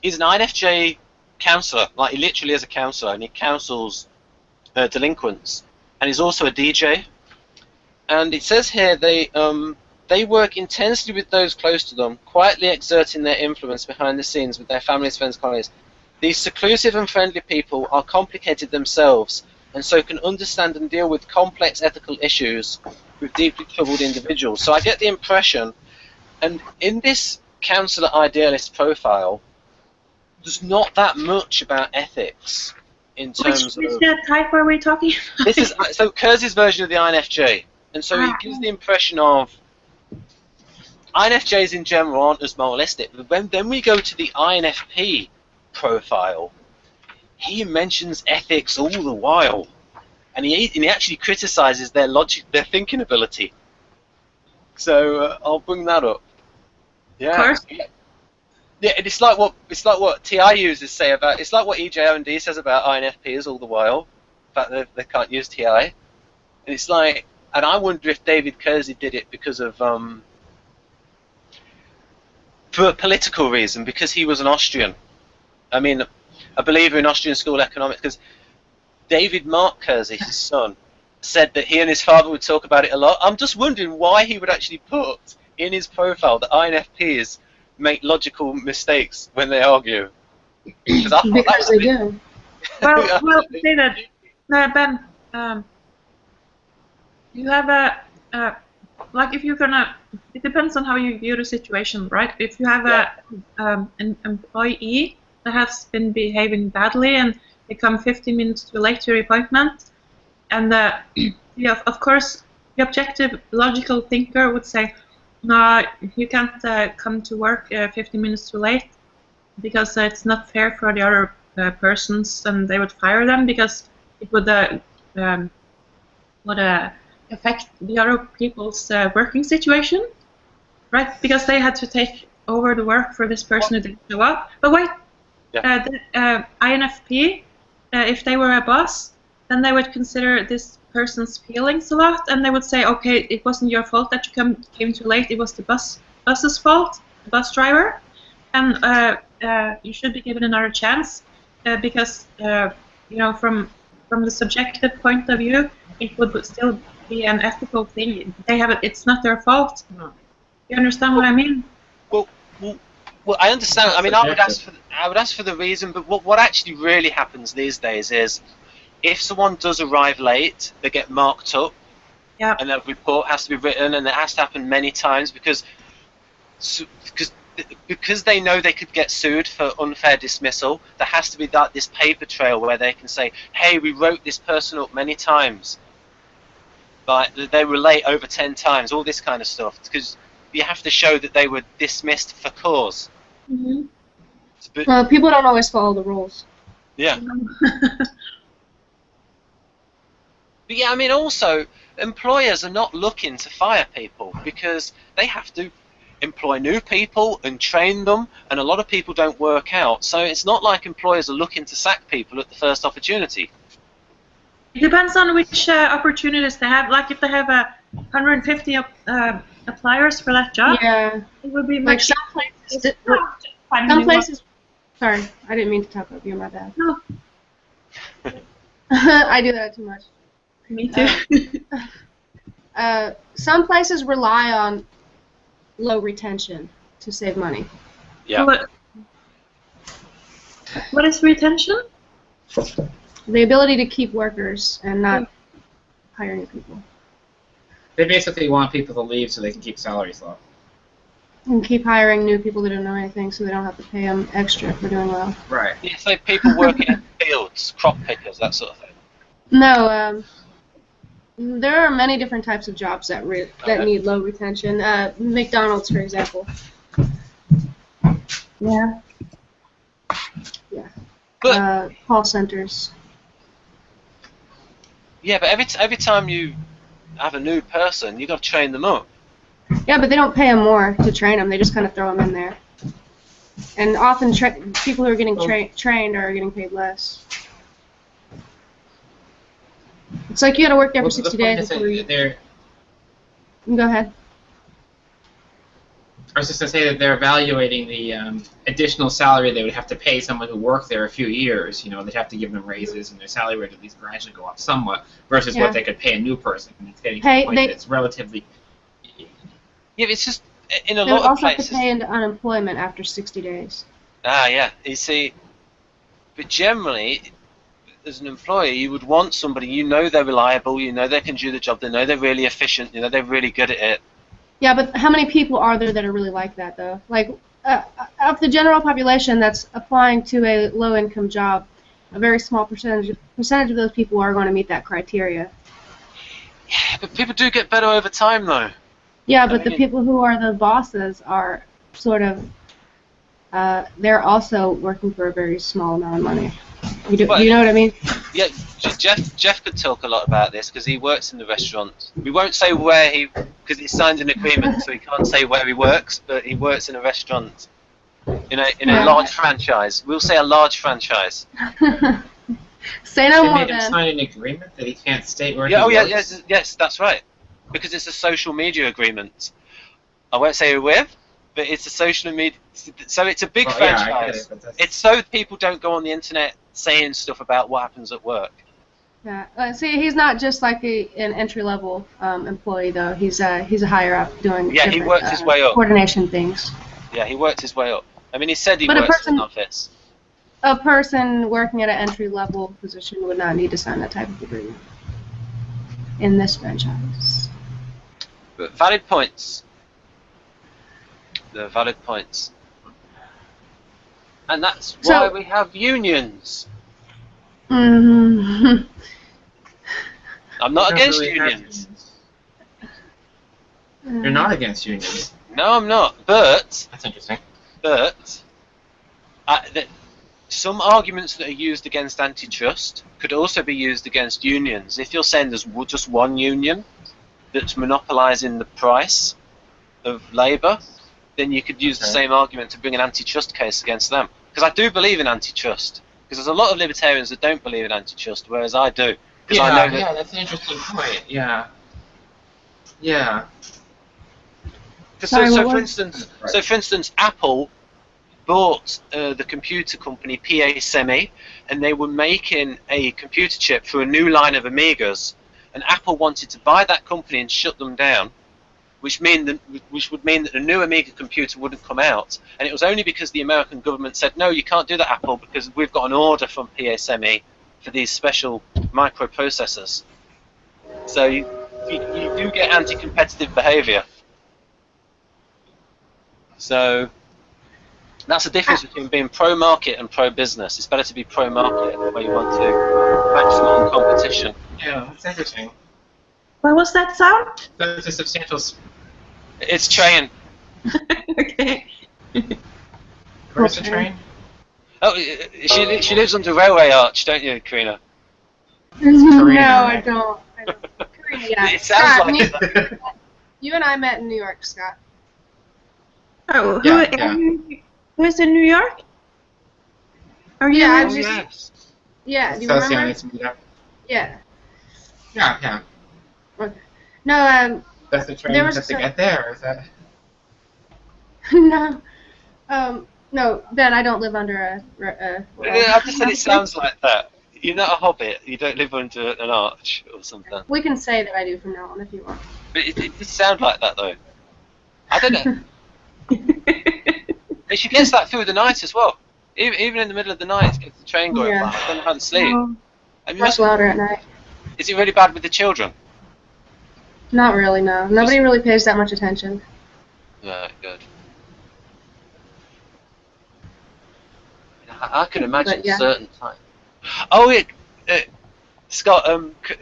S1: He's an INFJ counsellor, like he literally is a counsellor, and he counsels delinquents, and he's also a DJ. And it says here they work intensely with those close to them, quietly exerting their influence behind the scenes with their families, friends, colleagues. These seclusive and friendly people are complicated themselves, and so can understand and deal with complex ethical issues with deeply troubled individuals. So I get the impression, and in this counsellor idealist profile, there's not that much about ethics in terms
S5: Which
S1: of...
S5: type are we talking about?
S1: This is so Kiersey's version of the INFJ, and so it gives the impression of INFJs in general aren't as moralistic, but then we go to the INFP profile, he mentions ethics all the while, and he actually criticizes their logic, their thinking ability. So I'll bring that up. Yeah.
S5: Of course.
S1: Yeah, and it's like what TI users say about, it's like what EJOND says about INFPs all the while, the fact that they can't use TI. And it's like, and I wonder if David Kiersey did it because of for a political reason, because he was an Austrian. I mean, a believer in Austrian school economics, because David Mark Kiersey, his son, said that he and his father would talk about it a lot. I'm just wondering why he would actually put in his profile that INFPs make logical mistakes when they argue. Because
S9: they do.
S5: Well, say that, Ben, you have a, like if you're gonna, it depends on how you view the situation, right? If you have an employee that has been behaving badly and they come 15 minutes too late to your appointment, and yeah, of course, the objective, logical thinker would say, no, you can't come to work 15 minutes too late because it's not fair for the other persons, and they would fire them because it would affect the other people's working situation, right? Because they had to take over the work for this person who didn't show up. But wait, the INFP, if they were a boss, then they would consider this person's feelings a lot, and they would say, okay, it wasn't your fault that you came too late, it was the bus's fault, the bus driver, and you should be given another chance, because you know, from the subjective point of view, it would still be an ethical thing. They have it; it's not their fault. No. You understand what I mean?
S1: Well, I understand. I mean, I would ask for the reason, but what actually really happens these days is, if someone does arrive late, they get marked up, and that report has to be written, and it has to happen many times because they know they could get sued for unfair dismissal. There has to be this paper trail where they can say, hey, we wrote this person up many times, but they were late over 10 times, all this kind of stuff, because you have to show that they were dismissed for cause.
S9: Mm-hmm. People don't always follow the rules.
S1: Yeah. But yeah, I mean, also, employers are not looking to fire people because they have to employ new people and train them, and a lot of people don't work out. So it's not like employers are looking to sack people at the first opportunity.
S5: It depends on which opportunities they have. Like if they have 150 appliers for that job,
S9: Yeah.
S5: it would be
S9: Like
S5: much
S9: some places.
S5: finding
S9: Some
S5: new
S9: places. Sorry, I didn't mean to talk over you. My bad.
S5: No,
S9: I do that too much.
S5: me too.
S9: Some places rely on low retention to save money.
S1: Yeah.
S5: What is retention?
S9: The ability to keep workers and not hire new people.
S7: They basically want people to leave so they can keep salaries low.
S9: And keep hiring new people that don't know anything so they don't have to pay them extra for doing well.
S7: Right.
S1: Yeah, so people working in fields, crop pickers, that sort of thing.
S9: No, there are many different types of jobs that need low retention. McDonald's, for example.
S5: Yeah.
S9: Yeah.
S1: But
S9: Call centers.
S1: yeah, but every time you have a new person, you got to train them up.
S9: Yeah, but they don't pay them more to train them. They just kind of throw them in there. And often people who are getting trained are getting paid less. It's like you got to work there for 60 days before you... Go ahead.
S7: I was just going to say that they're evaluating the additional salary they would have to pay someone who worked there a few years. You know, they'd have to give them raises, and their salary would at least gradually go up somewhat, versus what they could pay a new person. And it's getting to the point that it's relatively...
S1: Yeah, it's just in a
S9: lot of places. They would also have to pay into unemployment after 60 days.
S1: Ah, yeah. You see, but generally, as an employer, you would want somebody, you know they're reliable, you know they can do the job, they know they're really efficient, you know they're really good at it.
S9: Yeah, but how many people are there that are really like that, though? Like, of the general population that's applying to a low-income job, a very small percentage of those people are going to meet that criteria.
S1: Yeah, but people do get better over time, though.
S9: Yeah, but the people who are the bosses are sort of, they're also working for a very small amount of money. You know what I mean?
S1: Yeah, Jeff could talk a lot about this because he works in the restaurant. We won't say where because he signed an agreement, so he can't say where he works, but he works in a restaurant in a large franchise. We'll say a large franchise.
S9: Say no more
S7: then. They made him sign an agreement that he can't state where he works?
S1: Yes, that's right. Because it's a social media agreement. I won't say who with, but it's a social media. So it's a big franchise. It's so people don't go on the internet saying stuff about what happens at work.
S9: Yeah. See, he's not just like an entry-level employee, though. He's a higher up doing.
S1: Yeah, he worked his way up.
S9: Coordination things.
S1: Yeah, he worked his way up. I mean, he said he works in an office.
S9: A person working at an entry-level position would not need to sign that type of agreement in this franchise.
S1: But valid points. They're valid points. And that's why we have unions.
S9: Mm-hmm.
S1: I'm not against unions.
S7: You're not against unions?
S1: No, I'm not. But...
S7: That's interesting.
S1: But... some arguments that are used against antitrust could also be used against unions. If you're saying there's just one union that's monopolising the price of labour, then you could use the same argument to bring an antitrust case against them. Because I do believe in antitrust. Because there's a lot of libertarians that don't believe in antitrust, whereas I do.
S7: Yeah,
S1: I know
S7: that's an interesting point. Yeah. Yeah.
S1: So for instance, Apple bought the computer company PA Semi, and they were making a computer chip for a new line of Amigas, and Apple wanted to buy that company and shut them down, which would mean that the new Amiga computer wouldn't come out. And it was only because the American government said, no, you can't do that, Apple, because we've got an order from PA Semi for these special microprocessors. So you do get anti-competitive behavior. So that's the difference between being pro-market and pro-business. It's better to be pro-market where you want to maximum competition.
S7: Yeah, that's interesting.
S5: What was that sound?
S7: That's a substantial...
S1: It's train.
S5: Okay.
S7: Where's the train?
S1: Oh, she lives under a railway arch, don't you, Karina?
S9: No, I don't. Karina, yeah.
S1: It sounds
S9: Scott,
S1: like it.
S9: You and I met in New York, Scott.
S5: Oh, who is in New York? Are you?
S9: Yeah, Yeah, do you remember?
S7: Socionics meetup.
S9: Yeah.
S7: Yeah, yeah.
S9: Okay. No,
S7: Does the train
S9: there was
S7: just to
S9: some-
S7: get there, or is that?
S9: no, no, Ben, I don't live under a
S1: I just said it sounds like that. You're not a hobbit. You don't live under an arch or something.
S9: We can say that I do from now on if you want.
S1: But it does sound like that though. I don't know. But she gets that through the night as well. Even in the middle of the night, gets the train going
S9: Yeah.
S1: by. I don't know how to sleep. And
S9: Much louder at night.
S1: is it really bad with the children?
S9: Not really, no. Nobody really pays that much attention.
S1: Right, good. I can imagine
S9: But, yeah.
S1: certain time. Oh, Scott.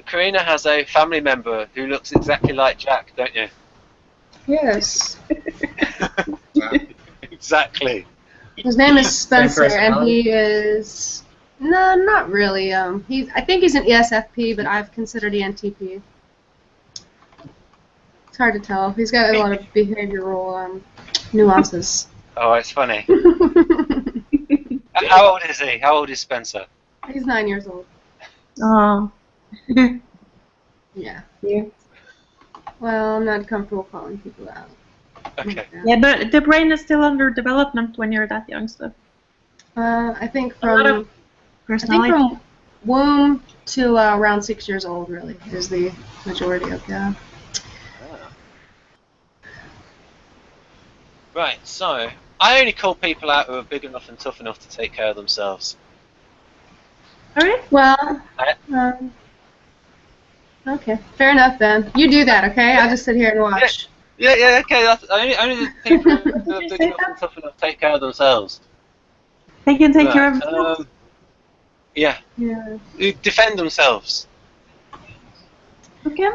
S1: Karina has a family member who looks exactly like Jack, don't you?
S9: Yes.
S1: Exactly.
S9: His name is Spencer, and
S7: personality?
S9: he is... No, not really. I think he's an ESFP, but I've considered ENTP. It's hard to tell. He's got a lot of behavioral nuances.
S1: Oh, it's funny. How old is he? How old is Spencer?
S9: He's 9 years old.
S5: Oh.
S9: Yeah.
S5: Yeah.
S9: Well, I'm not comfortable calling people out.
S1: Okay.
S5: Yeah, but the brain is still under development when you're that young, so.
S9: I think
S5: A lot of
S9: from
S5: personality.
S9: from womb to around 6 years old, really, is the majority of
S1: Right, so I only call people out who are big enough and tough enough to take care of themselves.
S5: Alright.
S9: Well, okay, fair enough then. You do that, okay? I'll just sit here and watch.
S1: Yeah, okay. Only the people who are big enough and tough enough to take care of themselves.
S5: They can take care of
S1: Right,
S5: themselves.
S1: yeah,
S9: Yeah.
S1: who defend themselves.
S5: Okay.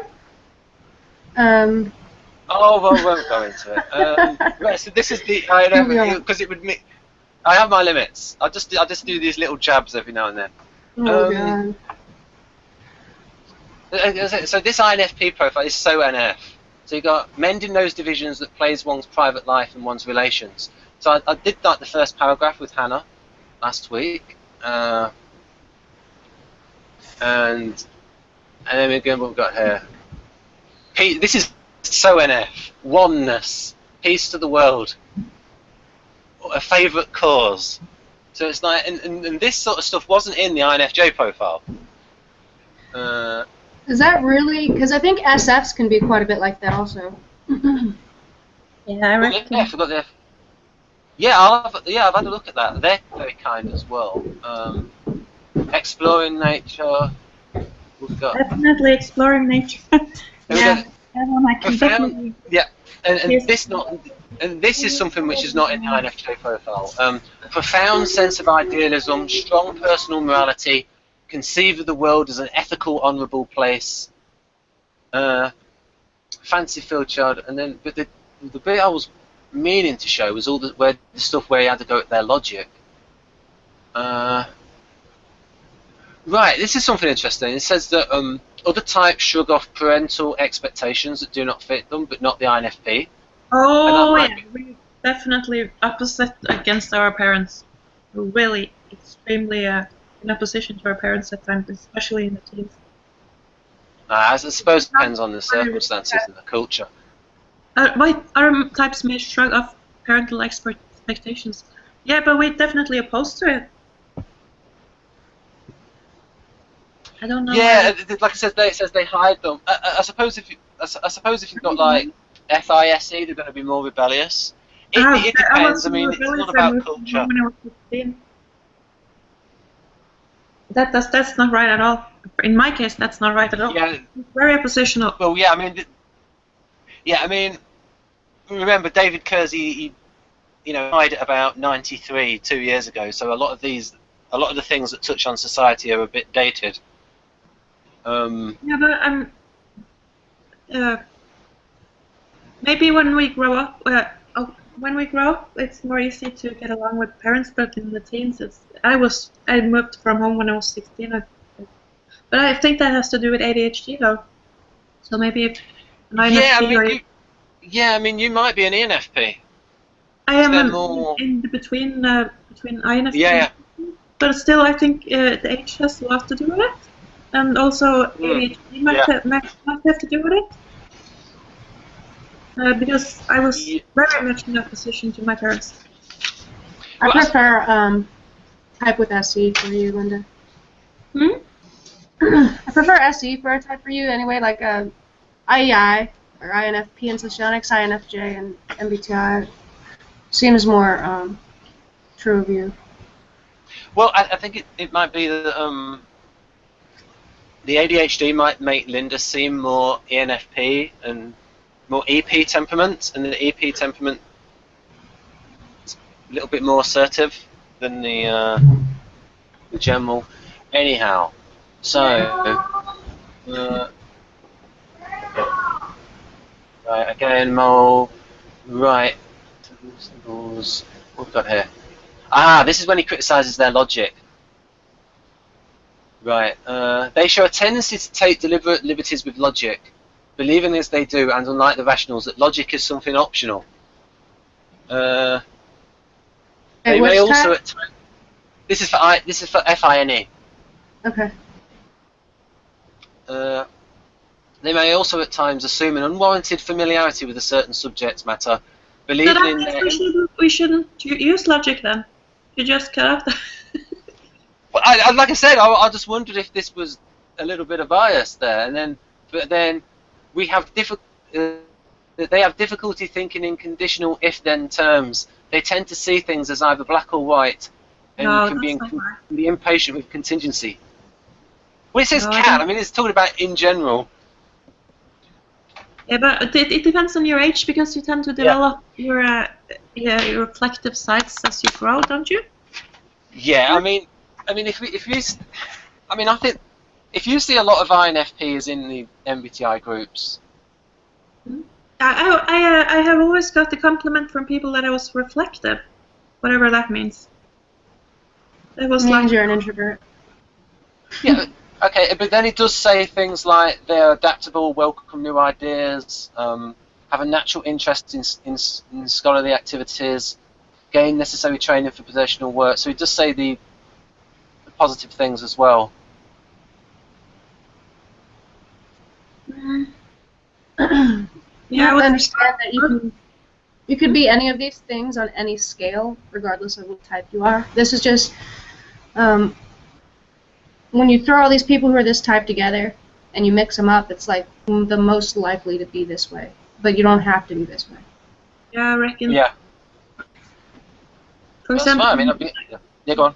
S1: Oh, well, we won't go into it. Right, so this is the because it would me. I have my limits. I just do these little jabs every now and then.
S9: Oh, God.
S1: So this INFP profile is so NF. So you got mending those divisions that plays one's private life and one's relations. So I did like the first paragraph with Hannah last week, and then again what we've got here. This is so NF. Oneness, peace to the world, a favourite cause. So it's like, and this sort of stuff wasn't in the INFJ profile.
S9: Is that really? Because I think SFs can be quite a bit like that also.
S5: Yeah, I reckon.
S1: Yeah, I forgot the F. Yeah, I've had a look at that. They're very kind as well. Exploring nature. We've got.
S5: Definitely exploring nature. Yeah, that one I can definitely.
S1: Yeah, and
S5: Yes.
S1: this is something which is not in the INFJ profile. Profound sense of idealism, strong personal morality, conceive of the world as an ethical, honourable place. Fancy-filled child, and then but the bit I was meaning to show was all the stuff where he had to go at their logic. Right, this is something interesting. It says that other types shrug off parental expectations that do not fit them, but not the INFP.
S5: Oh,
S1: And that
S5: yeah.
S1: might
S5: We're definitely opposite against our parents. We're really extremely in opposition to our parents at times, especially in the teens.
S1: I suppose it depends on the circumstances and the culture.
S5: Our types may shrug off parental expectations. Yeah, but we're definitely opposed to it. I don't know.
S1: Yeah, like I said, it says they hide them. I suppose if you've got like FISE, they're going to be more rebellious. It depends. I mean, it's all about culture.
S5: When I was 15. That's not right at all. In my case, that's not right at all.
S1: Yeah.
S5: It's very oppositional.
S1: Well, yeah. I mean, remember David Kiersey? He died at about 93, 2 years ago. So a lot of the things that touch on society are a bit dated.
S5: Yeah, but maybe when we grow up, it's more easy to get along with parents. But in the teens, I moved from home when I was 16. But I think that has to do with ADHD, though. So maybe if an INFP
S1: I mean, you might be an ENFP.
S5: I am
S1: more...
S5: in between INFP.
S1: Yeah.
S5: But still, I think the age has a lot to do with it. and also ADHD might have to do with it. Because I was very much in opposition to my parents.
S9: I prefer type with SE for you, Linda. I prefer SE for a type for you anyway, like IEI or INFP and Socionics, INFJ and MBTI seems more true of you.
S1: Well, I think it might be that the ADHD might make Linda seem more ENFP and more EP temperament, and the EP temperament is a little bit more assertive than the general. Anyhow, so right again, Mole. Right, symbols. What have we got here? Ah, this is when he criticises their logic. Right, they show a tendency to take deliberate liberties with logic, believing as they do, and unlike the rationals, that logic is something optional. They may also. This is for FINE.
S9: Okay.
S1: They may also at times assume an unwarranted familiarity with a certain subject matter, believing
S5: So
S1: in their.
S5: We shouldn't use logic then. You just cut off the.
S1: Well, like I said, I just wondered if this was a little bit of bias there, and then we have they have difficulty thinking in conditional if-then terms. They tend to see things as either black or white, and can be impatient with contingency. Well, it says can. I mean, it's talking about in general.
S5: Yeah, but it depends on your age, because you tend to develop your reflective sides as you grow, don't you?
S1: Yeah, I mean, I think if you see a lot of INFPs in the MBTI groups.
S5: I have always got the compliment from people that I was reflective, whatever that means. It was
S9: means you're an introvert.
S1: Yeah, okay, but then it does say things like they're adaptable, welcome new ideas, have a natural interest in scholarly activities, gain necessary training for professional work. So it does say the positive things as well.
S9: Yeah, I understand that you could be any of these things on any scale, regardless of what type you are. This is just when you throw all these people who are this type together and you mix them up, it's like the most likely to be this way, but you don't have to be this way.
S5: Yeah, I reckon.
S1: Yeah.
S5: For example,
S1: I mean, yeah, go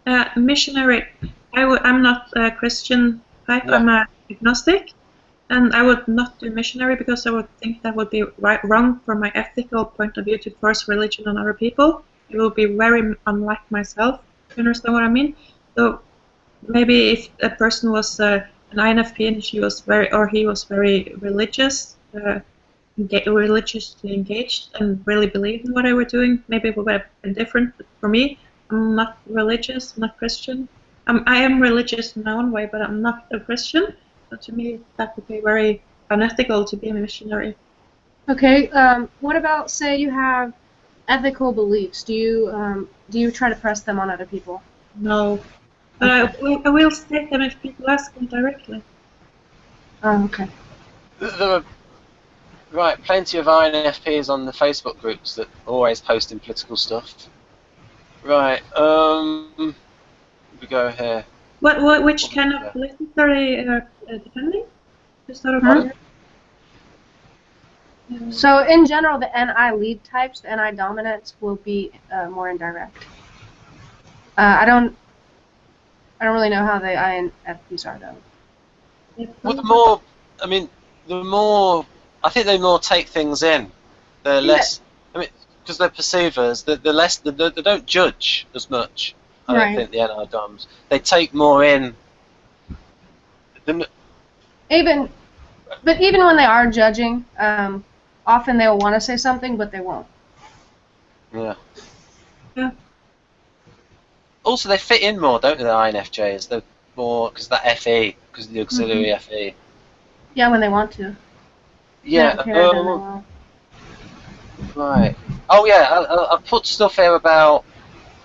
S1: on.
S5: Missionary. I'm not a Christian type.
S1: Yeah.
S5: I'm agnostic, and I would not do missionary because I would think that would be wrong from my ethical point of view to force religion on other people. It will be very unlike myself. You understand what I mean? So maybe if a person was an INFP and he was very religious, religiously engaged, and really believed in what they were doing, maybe it would have been different. But for me, I'm not religious, I'm not Christian. I am religious in my own way, but I'm not a Christian. So to me, that would be very unethical to be a missionary.
S9: Okay. What about, say, you have ethical beliefs? Do you try to press them on other people?
S5: No, but I will state them if people ask me directly.
S9: Oh, okay.
S1: There are plenty of INFPs on the Facebook groups that always posting political stuff. Right. We go here.
S5: Which kind of politics are they defending? Just out of
S9: So in general, the NI lead types, the NI dominants, will be more indirect. I don't really know how the INFPs are though.
S1: Well, I think they more take things in. They're less. I mean, because they're perceivers. They're less. They don't judge as much. I don't think the NI doms. They take more in.
S9: Even when they are judging, often they'll want to say something, but they won't.
S1: Yeah.
S5: Yeah.
S1: Also, they fit in more, don't they? The INFJs. They're more because that FE, because of the auxiliary FE.
S9: Yeah, when they want to.
S1: Yeah. Right. Oh yeah. I put stuff here about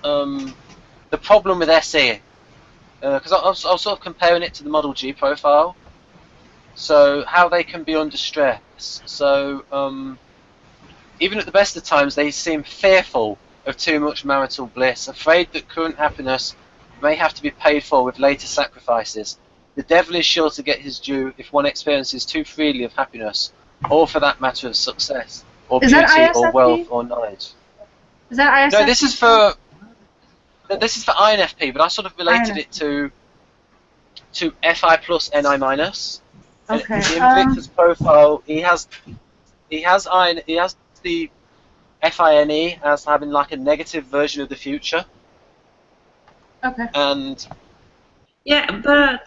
S1: the problem with SE. because I was sort of comparing it to the Model G profile. So how they can be under stress. So even at the best of times, they seem fearful of too much marital bliss, afraid that current happiness may have to be paid for with later sacrifices. The devil is sure to get his due if one experiences too freely of happiness, or for that matter of success, or
S9: Is that
S1: beauty, or
S9: ISFP?
S1: wealth, or knowledge.
S9: Is that ISFP?
S1: No, this is for INFP, but I sort of related it to FI plus NI minus.
S9: Okay.
S1: In Victor's profile, he has the FINE as having like a negative version of the future.
S9: Okay.
S1: And
S5: Yeah, but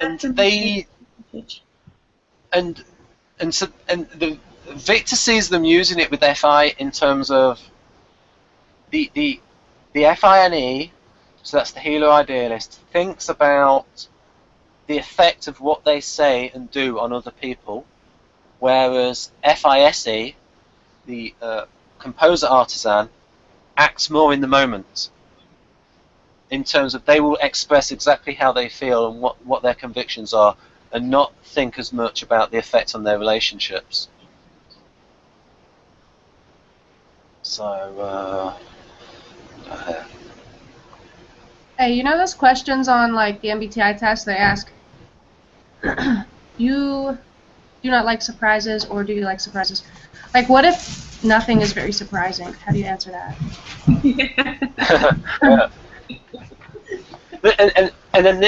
S1: Victor sees them using it with FI in terms of the FINE, so that's the healer idealist, thinks about the effect of what they say and do on other people, whereas FISE, the composer artisan, acts more in the moment in terms of they will express exactly how they feel and what their convictions are, and not think as much about the effect on their relationships. So
S9: Hey, you know those questions on like the MBTI test? They ask, you do not like surprises, or do you like surprises? Like, what if nothing is very surprising? How do you answer that?
S1: and then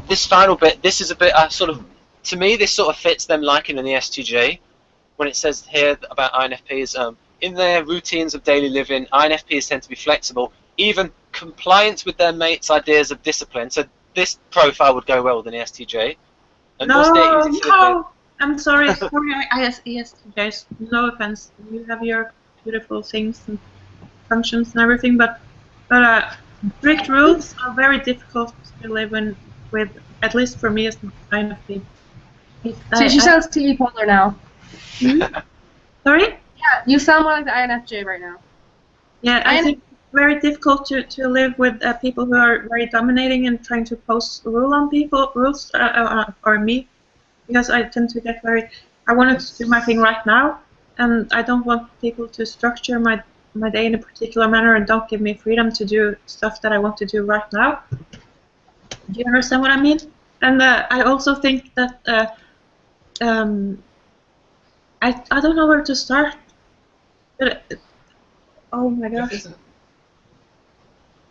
S1: this final bit, this is a bit sort of, to me, this sort of fits them liking in the STJ when it says here about INFPs, in their routines of daily living, INFPs tend to be flexible, even compliant with their mates' ideas of discipline. So this profile would go well with an ESTJ. And
S5: No, I'm sorry, ESTJs. No offense, you have your beautiful things and functions and everything, but strict rules are very difficult to live in with, at least for me as an INFP.
S9: See, she sounds TE polar now.
S5: Sorry?
S9: Yeah, you sound more like the INFJ right now.
S5: Yeah, I think it's very difficult to live with people who are very dominating and trying to impose rules or me, because I tend to get very, I want to do my thing right now, and I don't want people to structure my day in a particular manner and don't give me freedom to do stuff that I want to do right now. Do you understand what I mean? And I also think that I don't know where to start. But, oh my gosh.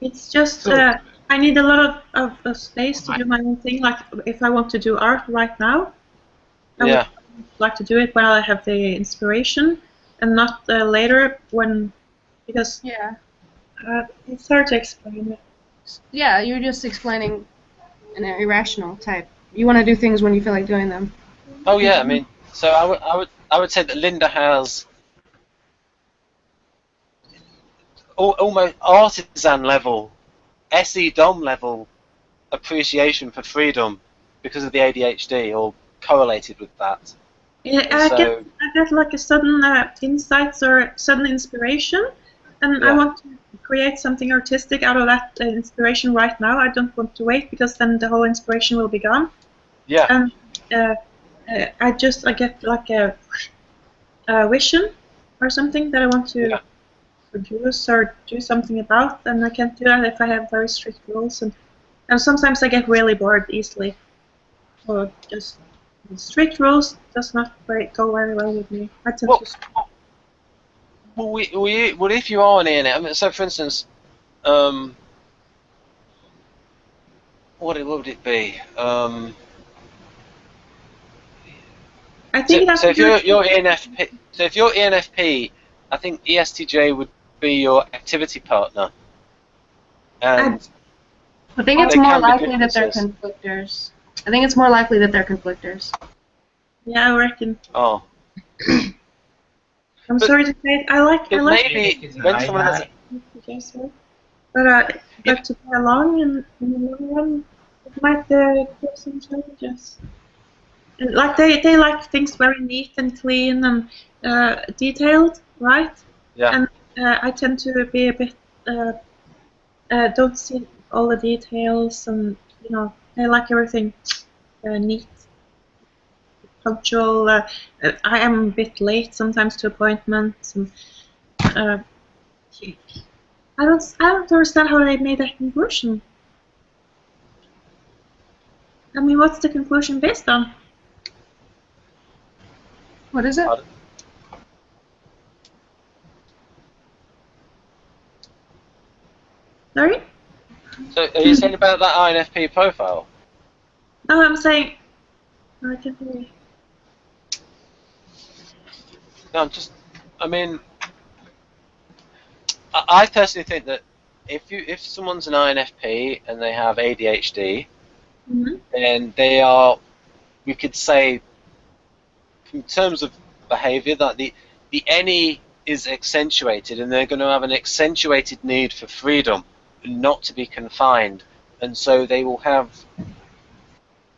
S5: It's just, I need a lot of space to do my own thing. Like, if I want to do art right now, I would like to do it while I have the inspiration, and not later when, because it's hard to explain it.
S9: Yeah, you're just explaining an irrational type. You want to do things when you feel like doing them.
S1: Oh yeah, I mean, so I would say that Linda has almost artisan level, SE-DOM level appreciation for freedom because of the ADHD, or correlated with that.
S5: Yeah, I get like a sudden insights or sudden inspiration, and I want to create something artistic out of that inspiration right now. I don't want to wait, because then the whole inspiration will be gone.
S1: Yeah.
S5: And I get like a vision or something that I want to produce or do something about, and I can't do that if I have very strict rules, and sometimes I get really bored easily. Or just strict rules does not go very well with me. I tend to.
S1: Well, if you are an ENF, I mean, so for instance, what would it be?
S5: I think
S1: so if you're ENFP, I think ESTJ would be your activity partner. And
S9: I think it's more likely that they're conflictors. I think it's more likely that they're conflictors.
S5: Yeah, I reckon.
S1: Oh.
S5: I'm sorry to say it. I like
S1: maybe when someone has
S5: but to play along in the long run, it might give some challenges. And like they like things very neat and clean and detailed, right?
S1: Yeah.
S5: And I tend to be a bit don't see all the details, and I like everything neat, punctual. I am a bit late sometimes to appointments, and I don't understand how they made that conclusion. I mean, what's the conclusion based on?
S9: What is it?
S5: Sorry?
S1: So are you saying about that INFP profile?
S5: No, I'm saying. I can hear you.
S1: No, I mean, I personally think that if someone's an INFP and they have ADHD, then they are, we could say, in terms of behaviour, that the NE is accentuated, and they're going to have an accentuated need for freedom and not to be confined, and so they will have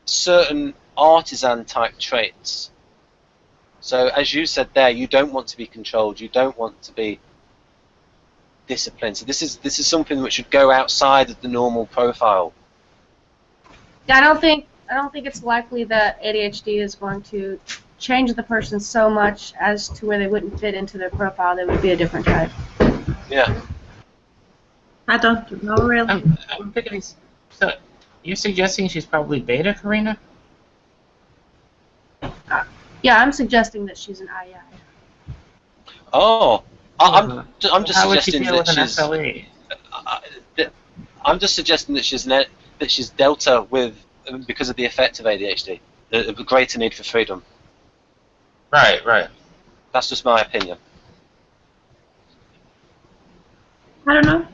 S1: certain artisan type traits. So as you said there, you don't want to be controlled, you don't want to be disciplined. So this is something which should go outside of the normal profile.
S9: Yeah, I don't think it's likely that ADHD is going to change the person so much as to where they wouldn't fit into their profile. They would be a different type.
S1: Yeah.
S5: I don't know really.
S7: I'm thinking. So you're suggesting she's probably beta, Karina?
S9: Yeah, I'm suggesting that she's an II.
S1: Oh, I'm just
S7: How would she
S1: suggesting
S7: deal
S1: that
S7: with an
S1: she's.
S7: SLE?
S1: I'm just suggesting that she's delta with because of the effect of ADHD, a greater need for freedom.
S7: Right.
S1: That's just my opinion.
S5: I don't know.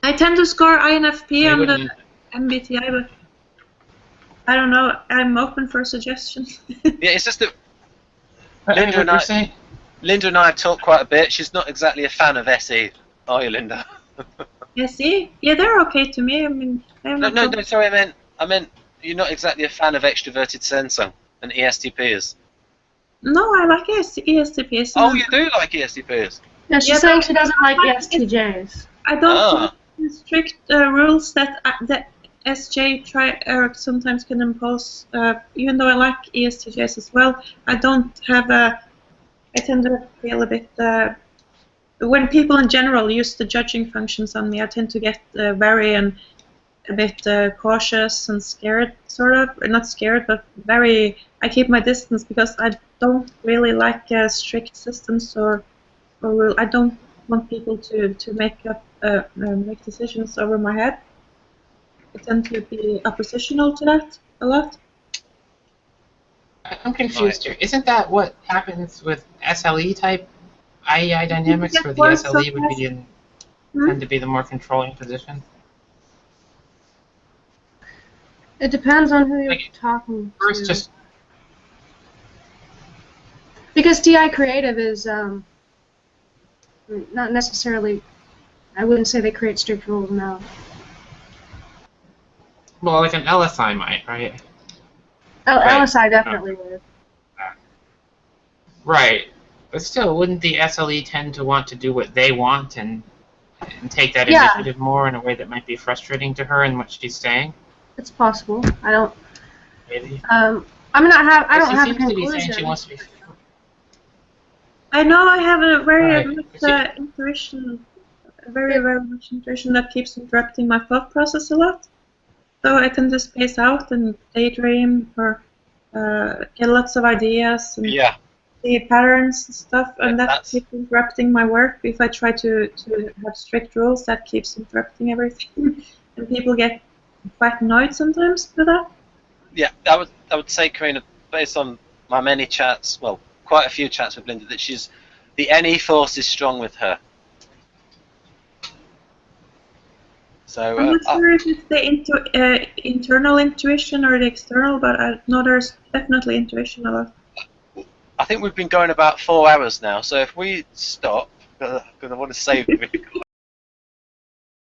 S5: I tend to score INFP on the MBTI, but I don't know. I'm open for suggestions.
S1: Yeah, it's just that Linda and I talk quite a bit. She's not exactly a fan of SE, are you, Linda?
S5: SE? Yeah, they're okay to me. I mean,
S1: No, sorry, I meant you're not exactly a fan of extroverted sensor and ESTPs.
S5: No, I like ESTPs.
S1: Oh, you do like ESTPs?
S9: Yeah, she's saying she doesn't like ESTJs.
S5: I don't like the strict rules that SJ sometimes can impose. Even though I like ESTJs as well, I don't have a. I tend to feel a bit. When people in general use the judging functions on me, I tend to get very and a bit cautious and scared, sort of. Not scared, but very. I keep my distance because I don't really like strict systems or rule. I don't want people to make decisions over my head. I tend to be oppositional to that a lot.
S7: I'm confused here. Isn't that what happens with SLE type IEI dynamics, where the SLE would be tend to be the more controlling position?
S9: It depends on who you're talking to.
S7: Just
S9: because TI creative is not necessarily. I wouldn't say they create strict rules now.
S7: Well, like an LSI might, right?
S9: Oh, right. LSI definitely would.
S7: Right. But still, wouldn't the SLE tend to want to do what they want and take that initiative more in a way that might be frustrating to her in what she's saying?
S9: It's possible. I don't.
S7: Maybe.
S9: I don't have a
S7: conclusion. She wants to be.
S5: I know I have a very much intuition, very much intuition that keeps interrupting my thought process a lot. So I tend to space out and daydream or get lots of ideas and see patterns and stuff, and that keeps interrupting my work. If I try to have strict rules, that keeps interrupting everything, and people get quite annoyed sometimes with that.
S1: Yeah, I would say, Karina, based on my many chats, well, quite a few chats with Linda, that the NE force is strong with her. So,
S5: I'm not sure if it's the internal intuition or the external, but I know there's definitely intuition a lot.
S1: I think we've been going about 4 hours now, so if we stop, because I want to save the recording.